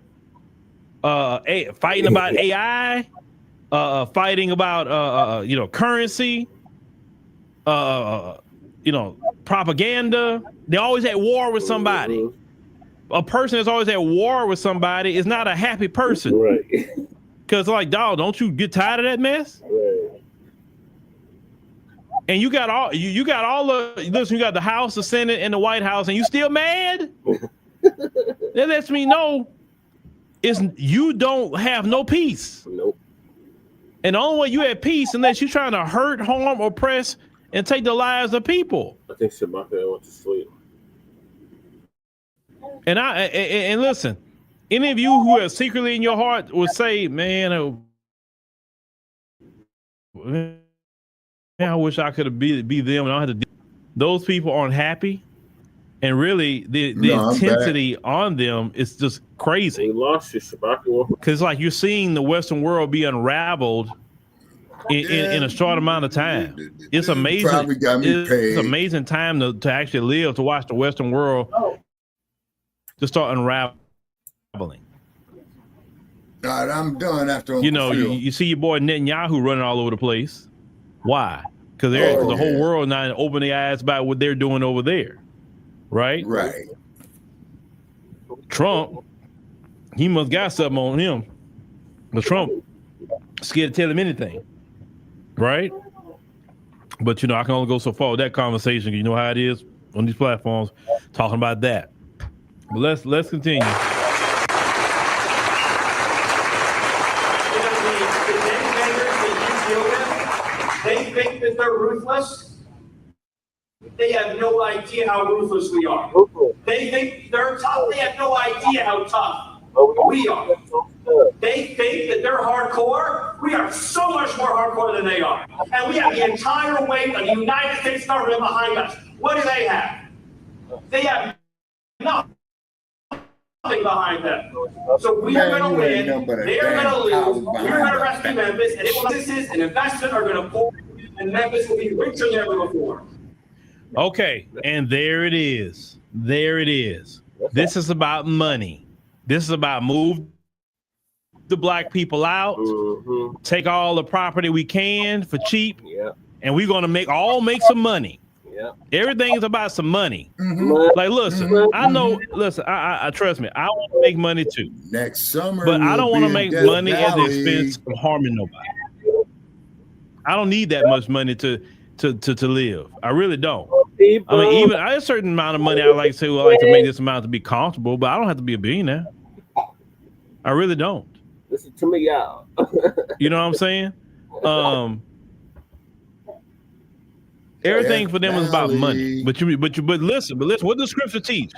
fighting about AI, fighting about currency, propaganda. They're always at war with somebody. A person that's always at war with somebody is not a happy person. Right. Because like, dog, don't you get tired of that mess? Right. And you got all you got all the listen, you got the House, the Senate, and the White House, and you still mad? That lets me know you don't have no peace. Nope. And the only way you have peace unless you're trying to hurt, harm, oppress, and take the lives of people. I think Shabaka went to sleep. And listen, any of you who are secretly in your heart would say, man, I wish I could be them and I had to. Those people aren't happy, and really the intensity on them is just crazy. We lost you, Shabaka. Because like you're seeing the Western world be unraveled in a short amount of time. It's amazing. It's amazing time to actually live, to watch the Western world just start unraveling. All right, I'm done after. You see your boy Netanyahu running all over the place. Why? Because the whole world now open their eyes about what they're doing over there, right? Right. Trump, he must got something on him. But Trump scared to tell him anything, right? But I can only go so far with that conversation. You know how it is on these platforms, talking about that. But let's continue. They think that they're ruthless. They have no idea how ruthless we are. They think they're tough. They have no idea how tough we are. They think that they're hardcore. We are so much more hardcore than they are. And we have the entire weight of the United States government behind us. What do they have? They have nothing behind them. So we are going to win. They are going to lose. We're going to rescue Memphis. And businesses and investment are going to pour. And Memphis will be richer than ever before. Okay, and there it is. There it is. This is about money. This is about move the black people out, take all the property we can for cheap, and we're gonna make some money. Everything is about some money. Like, listen, I know. Listen, I trust me. I want to make money too. Next summer, but I don't want to make money at the expense of harming nobody. I don't need that much money to live. I really don't. I mean, even I have a certain amount of money I like to say, well, I like to make this amount to be comfortable, but I don't have to be a billionaire. I really don't. Listen to me, y'all. You know what I'm saying? Everything for them is about money. But listen, what does scripture teach?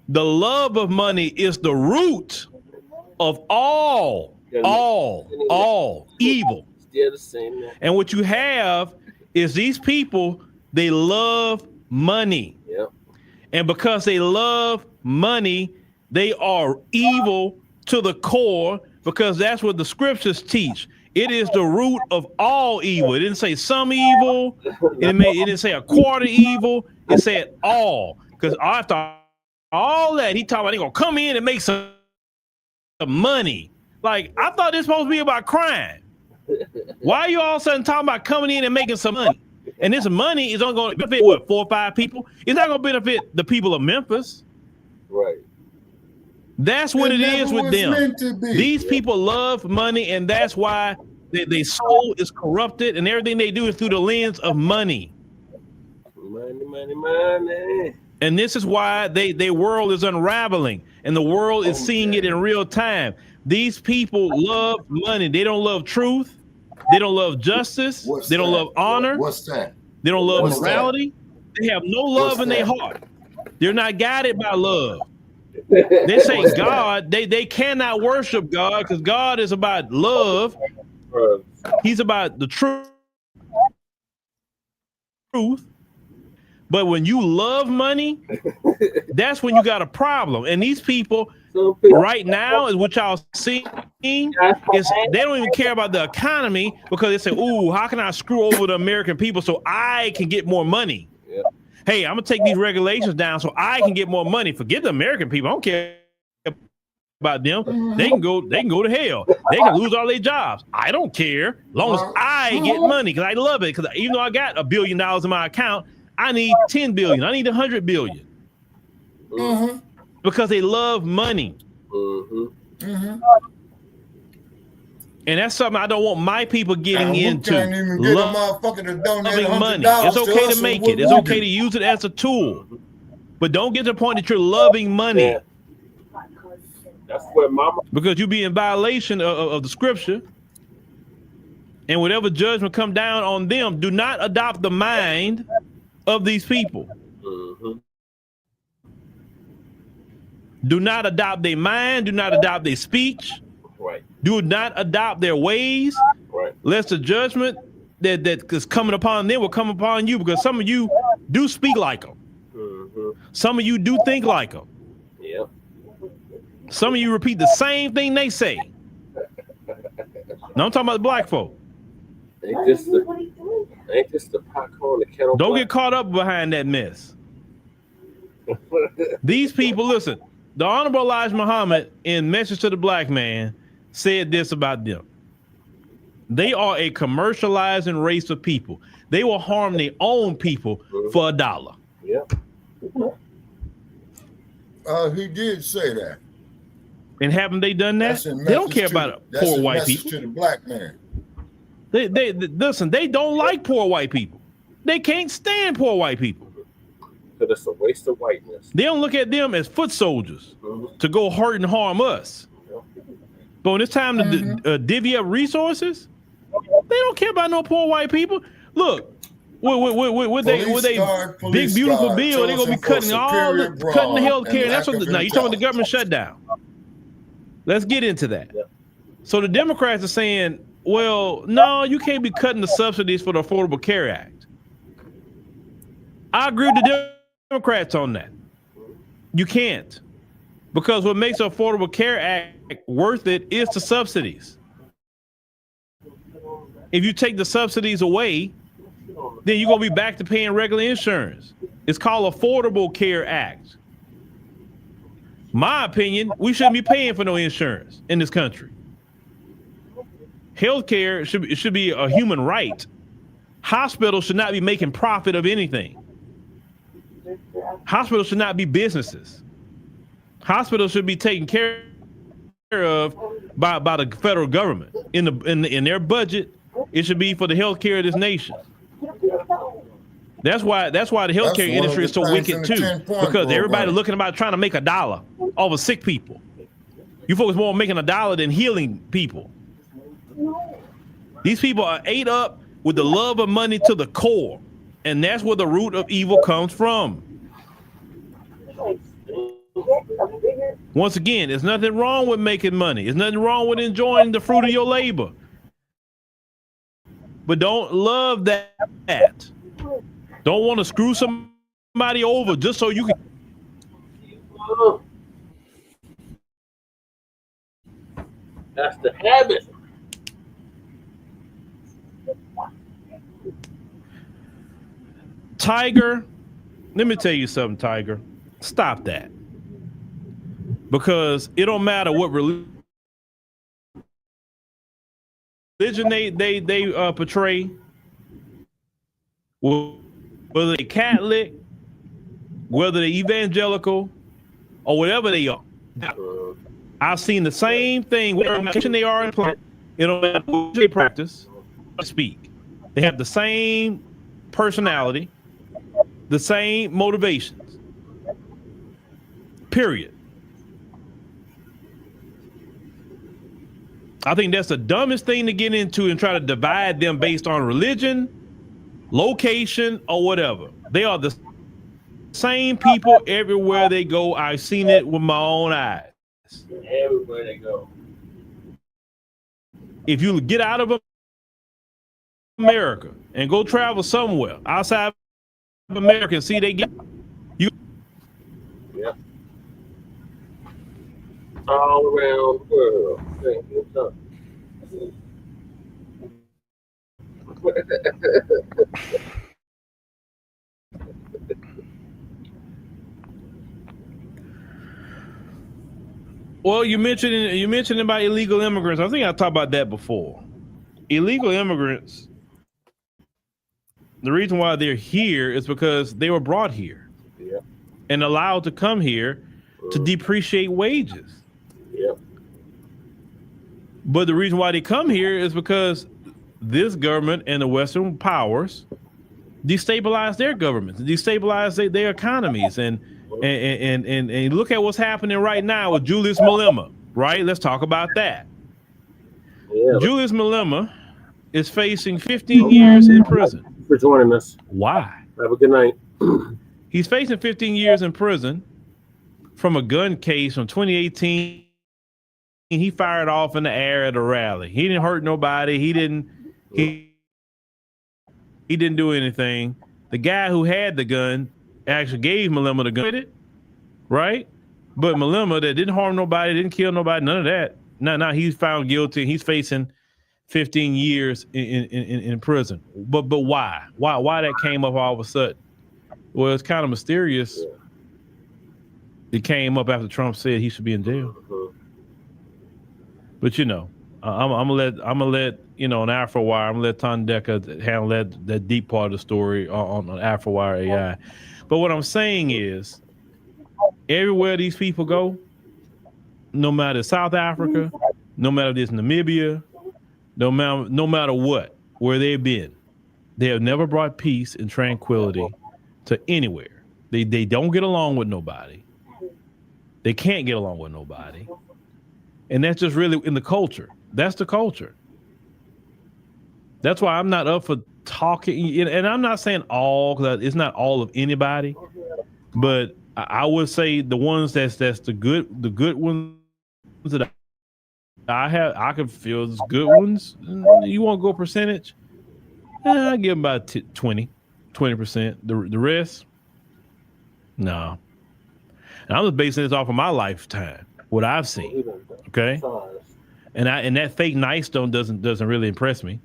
The love of money is the root of all evil. Still the same, man. And what you have is these people, they love money. And because they love money, they are evil to the core, because that's what the scriptures teach. It is the root of all evil. It didn't say some evil. It didn't say a quarter evil. It said all. Because after all that, he talking about they gonna come in and make some money. Like, I thought this was supposed to be about crime. Why are you all of a sudden talking about coming in and making some money? And this money is only going to benefit, 4 or 5 people? It's not going to benefit the people of Memphis. Right. That's what it is with them. These people love money, and that's why their soul is corrupted, and everything they do is through the lens of money. Money. And this is why their world is unraveling, and the world is seeing it in real time. These people love money. They don't love truth. They don't love justice. They don't love honor. What's that? They don't love morality. They have no love in their heart. They're not guided by love. They say God, they cannot worship God because God is about love. He's about the truth. But when you love money, that's when you got a problem. And these people right now is what y'all seeing is they don't even care about the economy, because they say, ooh, how can I screw over the American people so I can get more money? Hey, I'm gonna take these regulations down so I can get more money. Forget the American people. I don't care about them. They can go to hell. They can lose all their jobs. I don't care, as long as I get money, because I love it. Because even though I got $1 billion in my account, I need 10 billion. I need 100 billion. Because they love money. And that's something I don't want my people getting into. Loving money. It's okay to make it. It's okay to use it as a tool. But don't get to the point that you're loving money. That's where mama. Because you be in violation of the scripture. And whatever judgment come down on them, do not adopt the mind of these people. Do not adopt their mind. Do not adopt their speech. Right. Do not adopt their ways. Right. Lest the judgment that is coming upon them will come upon you, because some of you do speak like them. Some of you do think like them. Yep. Some of you repeat the same thing they say. No, I'm talking about the black folk. Ain't this the popcorn, the kettle? Don't get caught up behind that mess. These people, listen, the Honorable Elijah Muhammad in Message to the Black Man said this about them. They are a commercializing race of people. They will harm their own people for $1. Yep. He did say that. And haven't they done that? They don't care about poor white people. To the black man. They listen, they don't like poor white people. They can't stand poor white people. Because it's a waste of whiteness. They don't look at them as foot soldiers to go hurt and harm us. But when it's time to divvy up resources, they don't care about no poor white people. Look, with they big beautiful bill, they're gonna be cutting all cutting the health care. That's what. Now you talking about the government shutdown. Let's get into that. Yeah. So the Democrats are saying, well, no, you can't be cutting the subsidies for the Affordable Care Act. I agree with the Democrats on that. You can't. Because what makes the Affordable Care Act worth it is the subsidies. If you take the subsidies away, then you're going to be back to paying regular insurance. It's called Affordable Care Act. My opinion, we shouldn't be paying for no insurance in this country. Healthcare should be a human right. Hospitals should not be making profit of anything. Hospitals should not be businesses. Hospitals should be taken care of by the federal government. In their budget, it should be for the healthcare of this nation. That's why the healthcare industry is so wicked too, because everybody looking about trying to make a dollar off of sick people. You folks more making a dollar than healing people. These people are ate up with the love of money to the core, and that's where the root of evil comes from. Once again, there's nothing wrong with making money. There's nothing wrong with enjoying the fruit of your labor. But don't love that. Don't want to screw somebody over just so you can. That's the habit. Tiger, let me tell you something, Tiger. Stop that. Because it don't matter what religion they portray, whether they Catholic, whether they evangelical, or whatever they are. I've seen the same thing. Whatever they are in planet, it don't matter what they practice or speak. They have the same personality, the same motivations. Period. I think that's the dumbest thing to get into and try to divide them based on religion, location, or whatever. They are the same people everywhere they go. I've seen it with my own eyes. Everywhere they go. If you get out of America and go travel somewhere outside of America and see they get you. Yeah. All around the world. Well, you mentioned about illegal immigrants. I think I talked about that before. Illegal immigrants, the reason why they're here is because they were brought here and allowed to come here to depreciate wages. But the reason why they come here is because this government and the Western powers destabilize their governments, destabilize their economies, and look at what's happening right now with Julius Malema. Right? Let's talk about that. Yeah. Julius Malema is facing 15 years in prison. Thanks for joining us. Why? Have a good night. He's facing 15 years in prison from a gun case from 2018. He fired off in the air at a rally. He didn't hurt nobody. He didn't do anything. The guy who had the gun actually gave Malema the gun, right? But Malema, that didn't harm nobody, didn't kill nobody, none of that. Now he's found guilty. He's facing 15 years in prison. But why? Why that came up all of a sudden? Well, it's kind of mysterious. It came up after Trump said he should be in jail. But I'm gonna let on AfroWire. I'm gonna let Ton Decker handle that deep part of the story on AfroWire AI. But what I'm saying is, everywhere these people go, no matter South Africa, no matter this Namibia, no matter what, where they've been, They have never brought peace and tranquility to anywhere. They don't get along with nobody. They can't get along with nobody. And that's just really in the culture. That's the culture. That's why I'm not up for talking. And I'm not saying all, because it's not all of anybody. But I would say the ones that's the good ones that I could feel as good ones. You want to go percentage? I give them about 20%. The rest, no. And I'm just basing this off of my lifetime, what I've seen. Okay, and that fake nice doesn't really impress me,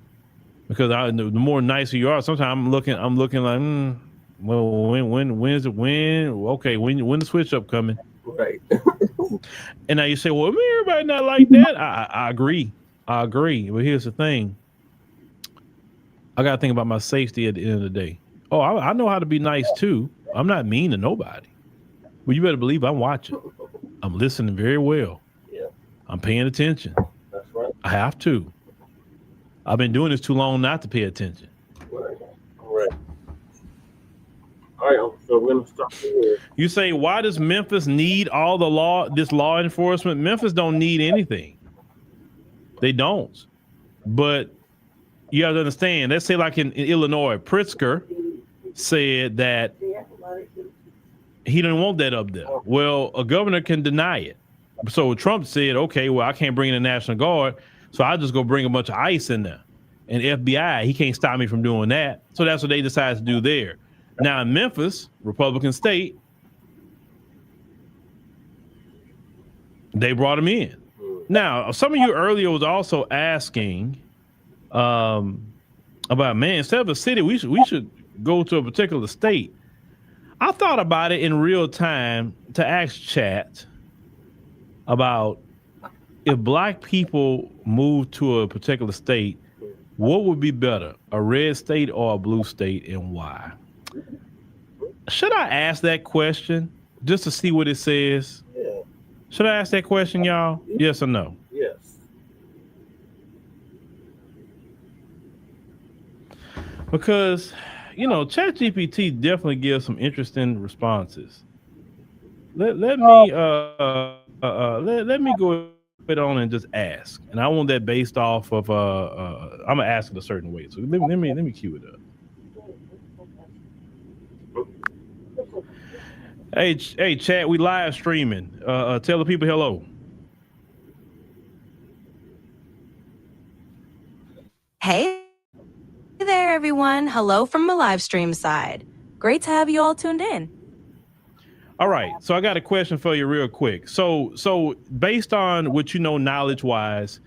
because the more nicer you are, sometimes I'm looking like, well, when's the when? Okay, when the switch up coming? Right. And now you say, well, everybody not like that. I agree. But here's the thing. I got to think about my safety at the end of the day. Oh, I know how to be nice too. I'm not mean to nobody. Well, you better believe I'm watching. I'm listening very well. Yeah. I'm paying attention. That's right. I have to. I've been doing this too long not to pay attention. Right. All right. So we're gonna stop here. You say, why does Memphis need all this law enforcement? Memphis don't need anything. They don't. But you have to understand, let's say like in Illinois, Pritzker said that he didn't want that up there. Well, a governor can deny it. So Trump said, okay, well, I can't bring in the National Guard, so I'll just go bring a bunch of ICE in there. And FBI, he can't stop me from doing that. So that's what they decided to do there. Now in Memphis, Republican state, they brought him in. Now, some of you earlier was also asking about, man, instead of a city, we should go to a particular state. I thought about it in real time to ask chat about if black people move to a particular state, what would be better, a red state or a blue state, and why? Should I ask that question just to see what it says? Yeah. Should I ask that question, y'all? Yes or no? Yes. Because, ChatGPT definitely gives some interesting responses. Let me go on and just ask, and I want that based off of I'm gonna ask it a certain way. So let me cue it up. Hey, chat, we live streaming. Tell the people hello. Hey there, everyone. Hello from the live stream side. Great to have you all tuned in. All right, so I got a question for you real quick. So based on what you know knowledge-wise,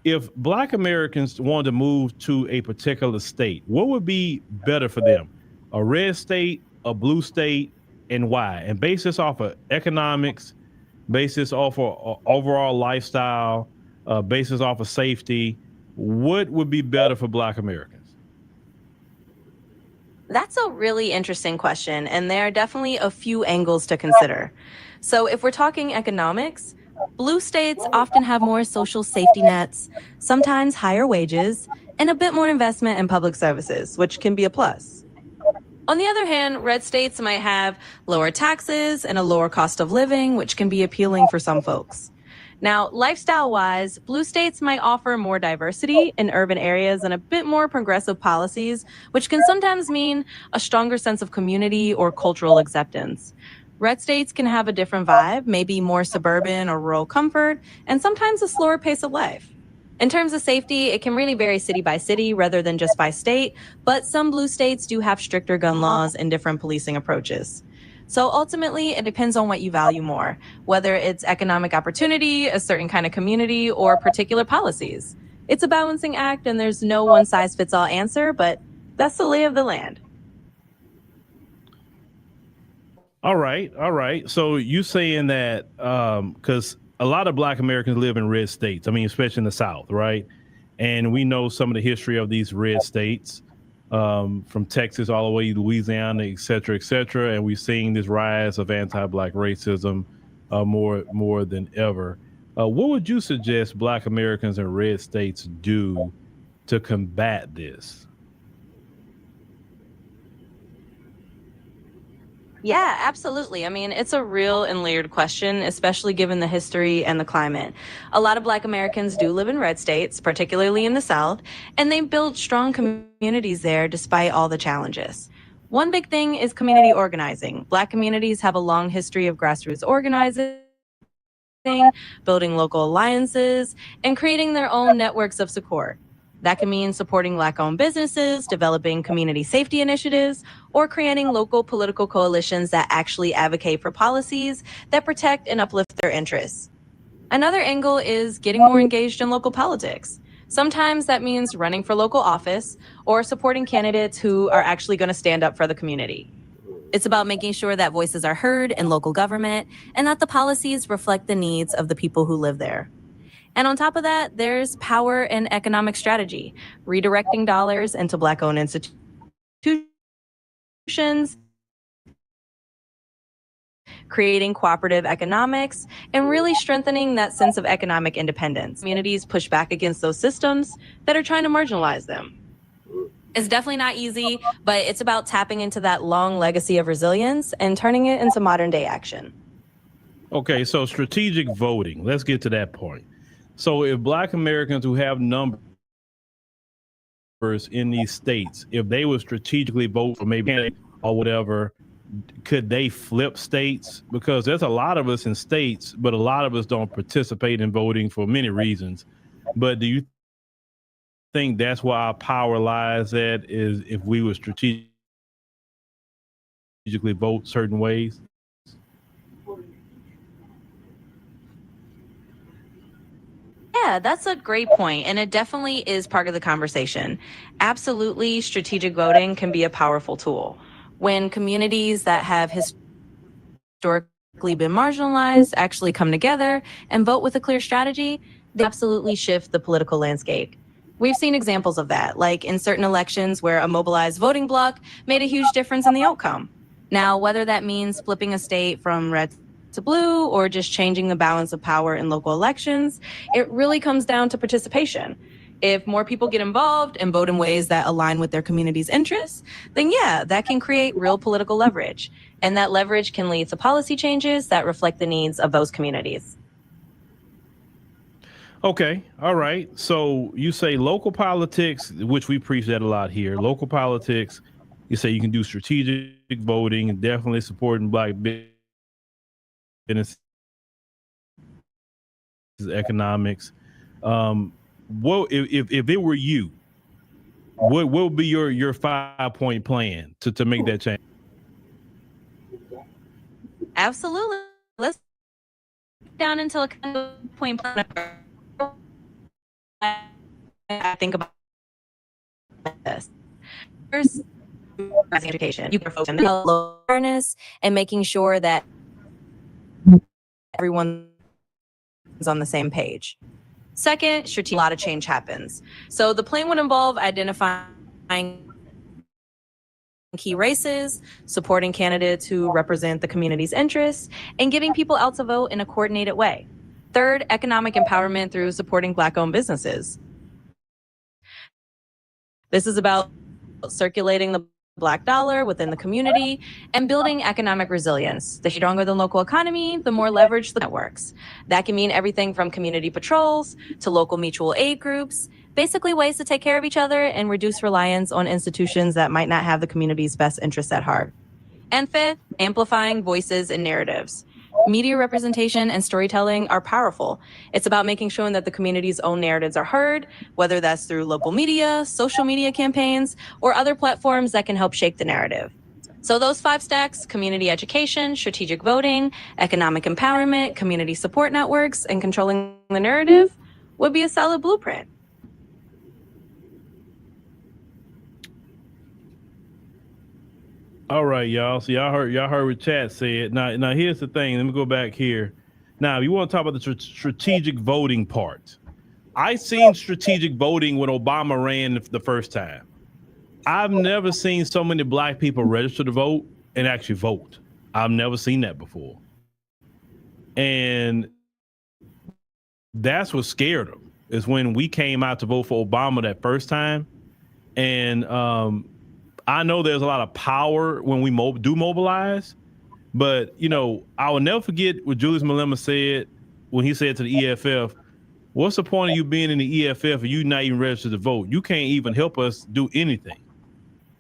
if Black Americans wanted to move to a particular state, what would be better for them? A red state, a blue state, and why? And base this off of economics, base this off of overall lifestyle, basis off of safety. What would be better for Black Americans? That's a really interesting question, and there are definitely a few angles to consider. So if we're talking economics, blue states often have more social safety nets, sometimes higher wages, and a bit more investment in public services, which can be a plus. On the other hand, red states might have lower taxes and a lower cost of living, which can be appealing for some folks. Now, lifestyle-wise, blue states might offer more diversity in urban areas and a bit more progressive policies, which can sometimes mean a stronger sense of community or cultural acceptance. Red states can have a different vibe, maybe more suburban or rural comfort, and sometimes a slower pace of life. In terms of safety, it can really vary city by city rather than just by state, but some blue states do have stricter gun laws and different policing approaches. So ultimately, it depends on what you value more, whether it's economic opportunity, a certain kind of community, or particular policies. It's a balancing act, and there's no one-size-fits-all answer, but that's the lay of the land. All right. So you saying that because a lot of Black Americans live in red states, I mean, especially in the South, right? And we know some of the history of these red states. From Texas all the way to Louisiana, et cetera, and we're seeing this rise of anti-Black racism more than ever. What would you suggest Black Americans in red states do to combat this? Yeah, absolutely. I mean, it's a real and layered question, especially given the history and the climate. A lot of Black Americans do live in red states, particularly in the South, and they build strong communities there despite all the challenges. One big thing is community organizing. Black communities have a long history of grassroots organizing, building local alliances, and creating their own networks of support. That can mean supporting Black-owned businesses, developing community safety initiatives, or creating local political coalitions that actually advocate for policies that protect and uplift their interests. Another angle is getting more engaged in local politics. Sometimes that means running for local office or supporting candidates who are actually going to stand up for the community. It's about making sure that voices are heard in local government and that the policies reflect the needs of the people who live there. And on top of that, there's power and economic strategy, redirecting dollars into Black-owned institutions, creating cooperative economics, and really strengthening that sense of economic independence. Communities push back against those systems that are trying to marginalize them. It's definitely not easy, but it's about tapping into that long legacy of resilience and turning it into modern day action. Okay, so strategic voting. Let's get to that point. So if Black Americans who have numbers in these states, if they would strategically vote for maybe or whatever, could they flip states? Because there's a lot of us in states, but a lot of us don't participate in voting for many reasons. But do you think that's where our power lies at, is if we would strategically vote certain ways? Yeah, that's a great point, and it definitely is part of the conversation. Absolutely, strategic voting can be a powerful tool. When communities that have historically been marginalized actually come together and vote with a clear strategy, they absolutely shift the political landscape. We've seen examples of that, like in certain elections where a mobilized voting bloc made a huge difference in the outcome. Now, whether that means flipping a state from red to blue or just changing the balance of power in local elections, it really comes down to participation. If more people get involved and vote in ways that align with their community's interests, then yeah, that can create real political leverage. And that leverage can lead to policy changes that reflect the needs of those communities. Okay, all right. So you say local politics, which we preach that a lot here. Local politics, you say you can do strategic voting and definitely supporting Black business, economics. What if it were you, what would be your 5-point plan to make that change? Absolutely. Let's down into a kind of point plan. I think about this. First, education. You can focus on awareness and making sure that everyone's on the same page. Second, a lot of change happens. So the plan would involve identifying key races, supporting candidates who represent the community's interests, and getting people out to vote in a coordinated way. Third, economic empowerment through supporting Black-owned businesses. This is about circulating the Black dollar within the community and building economic resilience. The stronger the local economy, the more leverage the networks. That can mean everything from community patrols to local mutual aid groups, basically ways to take care of each other and reduce reliance on institutions that might not have the community's best interests at heart. And fifth, amplifying voices and narratives. Media representation and storytelling are powerful. It's about making sure that the community's own narratives are heard, whether that's through local media, social media campaigns, or other platforms that can help shape the narrative. So those 5 stacks, community education, strategic voting, economic empowerment, community support networks, and controlling the narrative, would be a solid blueprint. All right, y'all. So y'all heard what chat said. Now here's the thing. Let me go back here. Now, if you want to talk about the strategic voting part, I seen strategic voting when Obama ran the first time. I've never seen so many Black people register to vote and actually vote. I've never seen that before. And that's what scared them, is when we came out to vote for Obama that first time. And I know there's a lot of power when we do mobilize, But, you know, I will never forget what Julius Malema said when he said to the EFF, what's the point of you being in the EFF if you not even registered to vote? You can't even help us do anything.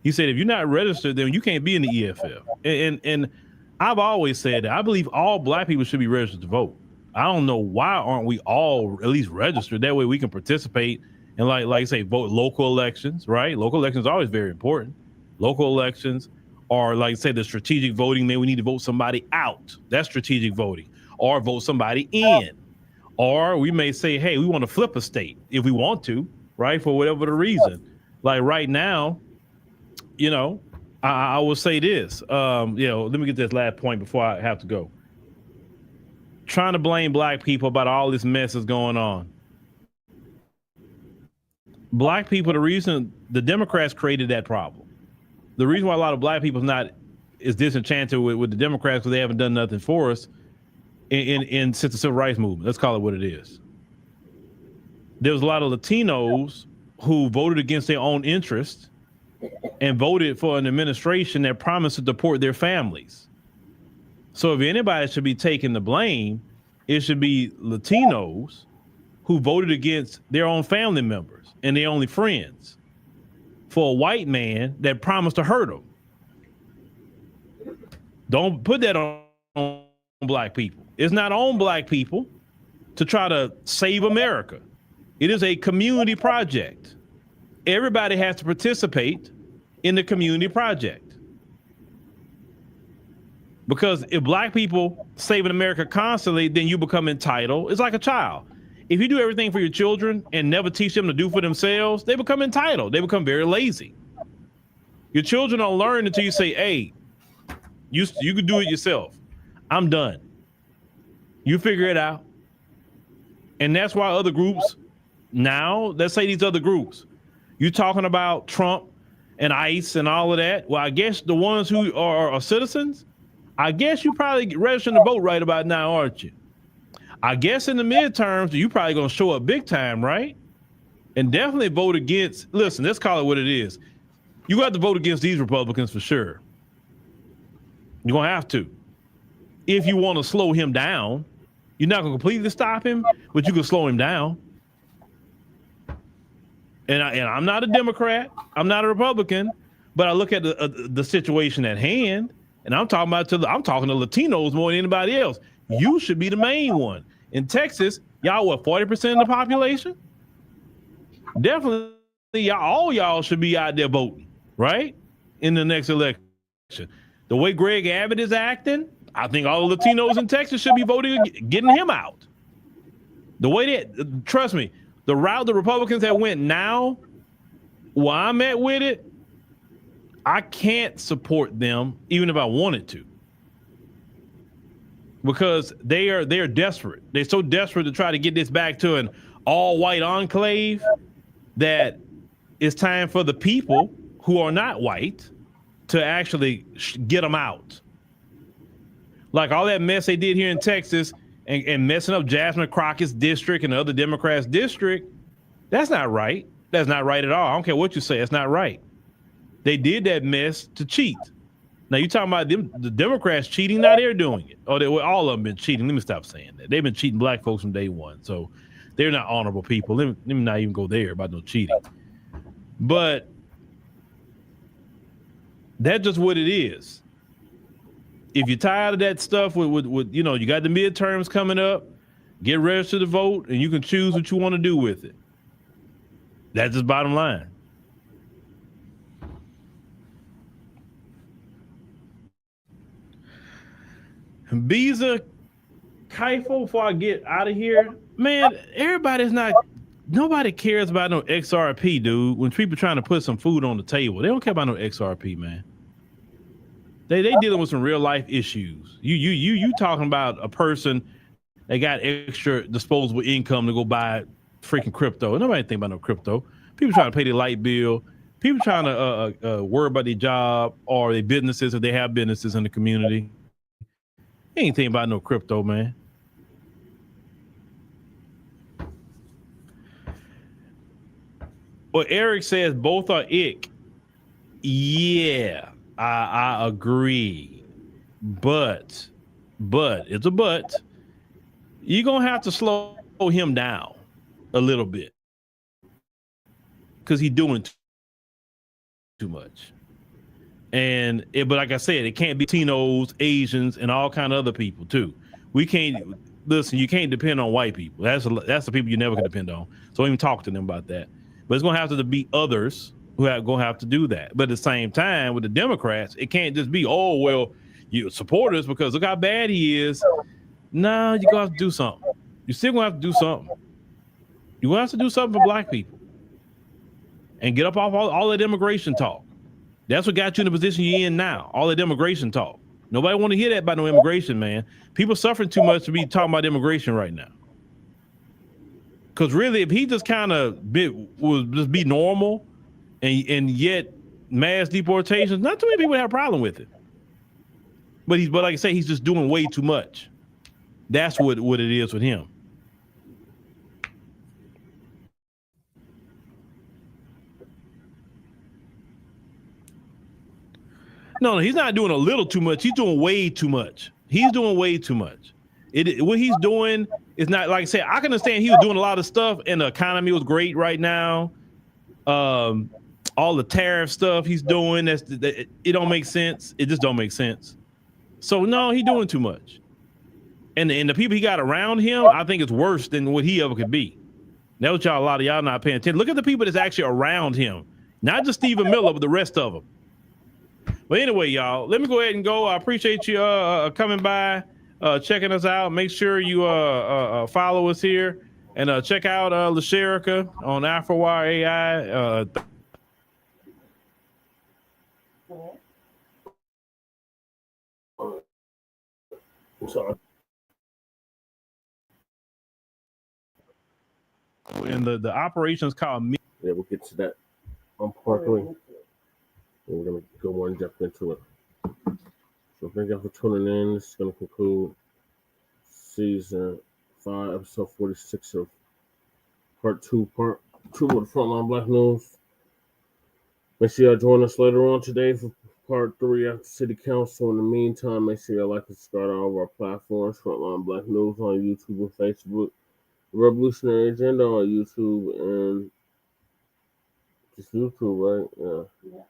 He said, if you're not registered, then you can't be in the EFF. And I've always said that I believe all black people should be registered to vote. I don't know why aren't we all at least registered? That way we can participate in, like I say, vote local elections, right? Local elections are always very important. Local elections are, like say, the strategic voting. Maybe we need to vote somebody out. That's strategic voting. Or vote somebody in. Or we may say, hey, we want to flip a state if we want to, right? For whatever the reason. Like right now, you know, I will say this. You know, let me get this last point before I have to go. Trying to blame black people about all this mess that's going on. Black people, the reason the Democrats created that problem. The reason why a lot of black people is disenchanted with the Democrats because they haven't done nothing for us since the civil rights movement. Let's call it what it is. There was a lot of Latinos who voted against their own interests and voted for an administration that promised to support their families. So if anybody should be taking the blame, it should be Latinos who voted against their own family members and their only friends for a white man that promised to hurt them. Don't put that on black people. It's not on black people to try to save America. It is a community project. Everybody has to participate in the community project. Because if black people saving America constantly, then you become entitled. It's like a child. If you do everything for your children and never teach them to do for themselves, they become entitled. They become very lazy. Your children don't learn until you say, hey, you can do it yourself. I'm done. You figure it out. And that's why other groups now, let's say these other groups, you talking about Trump and ICE and all of that. Well, I guess the ones who are citizens, I guess you probably registering to vote right about now, aren't you? I guess in the midterms, you probably going to show up big time, right? And definitely vote against, listen, let's call it what it is. You got to vote against these Republicans for sure. You're going to have to. If you want to slow him down, you're not going to completely stop him, but you can slow him down. And I'm not a Democrat. I'm not a Republican, but I look at the situation at hand, and I'm talking to Latinos more than anybody else. You should be the main one. In Texas, y'all, what, 40% of the population? Definitely, all y'all should be out there voting, right? In the next election. The way Greg Abbott is acting, I think all the Latinos in Texas should be voting, getting him out. The way that, trust me, the route the Republicans have went now, where I'm at with it, I can't support them even if I wanted to. Because they're desperate. They're so desperate to try to get this back to an all-white enclave that it's time for the people who are not white to actually get them out. Like all that mess they did here in Texas and messing up Jasmine Crockett's district and the other Democrats' district, that's not right. That's not right at all. I don't care what you say. It's not right. They did that mess to cheat. Now you talking about the Democrats cheating? Now they're doing it. All of them been cheating. Let me stop saying that. They've been cheating black folks from day one. So they're not honorable people. Let me not even go there about no cheating. But that's just what it is. If you're tired of that stuff with you know, you got the midterms coming up, get registered to vote and you can choose what you want to do with it. That's just bottom line. Visa Kaifo, before I get out of here, man, nobody cares about no XRP, dude. When people trying to put some food on the table, they don't care about no XRP, man. They dealing with some real life issues. You talking about a person that got extra disposable income to go buy freaking crypto. Nobody think about no crypto. People trying to pay their light bill. People trying to worry about their job or their businesses if they have businesses in the community. They ain't thinking about no crypto, man. Well, Eric says both are ick. Yeah, I agree. But it's a but. You're gonna have to slow him down a little bit because he's doing too much. But like I said, it can't be Latinos, Asians, and all kind of other people too. We can't listen. You can't depend on white people. That's the people you never can depend on. So don't even talk to them about that. But it's gonna have to be others who are gonna have to do that. But at the same time, with the Democrats, it can't just be, oh well, you support us because look how bad he is. No, you're gonna have to do something. You're still gonna have to do something. You're gonna have to do something for black people and get up off all that immigration talk. That's what got you in the position you're in now. All that immigration talk. Nobody want to hear that about no immigration, man. People suffering too much to be talking about immigration right now. Because really, if he just kind of would just be normal, and yet mass deportations, not too many people have a problem with it. But like I say, he's just doing way too much. That's what it is with him. No, he's not doing a little too much. He's doing way too much. He's doing way too much. What he's doing is not, like I said, I can understand he was doing a lot of stuff and the economy was great right now. All the tariff stuff he's doing, it don't make sense. It just don't make sense. So no, he's doing too much. And the people he got around him, I think it's worse than what he ever could be. That was a lot of y'all not paying attention. Look at the people that's actually around him. Not just Stephen Miller, but the rest of them. But anyway, y'all, let me go ahead and go. I appreciate you coming by, checking us out. Make sure you follow us here and check out LaSherica on AfroWire AI. I'm sorry. And the operations called me. Yeah, we'll get to that on Parkway. We're going to go more in depth into it. So thank you for tuning in. This is going to conclude season 5, episode 46 of part 2 of the Front Line Blacc News. Make sure y'all join us later on today for part 3 after City Council. In the meantime, make sure y'all like and subscribe to all of our platforms. Front Line Blacc News on YouTube and Facebook. Revolutionary Agenda on YouTube and just YouTube, right? Yeah.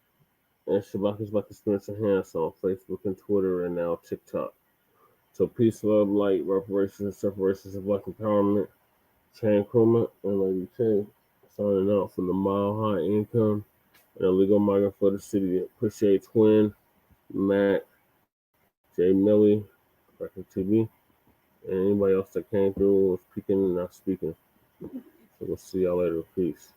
And Shabbat is Black Experience Enhanced on Facebook and Twitter and now TikTok. So peace, love, light, reparations, and separations of Black empowerment. Chan Krumah and Lady K signing out from the Mile High Income and Illegal Migrant for the City. Appreciate Twin, Mac, Jay Millie, Record TV, and anybody else that came through was speaking and not speaking. So we'll see y'all later. Peace.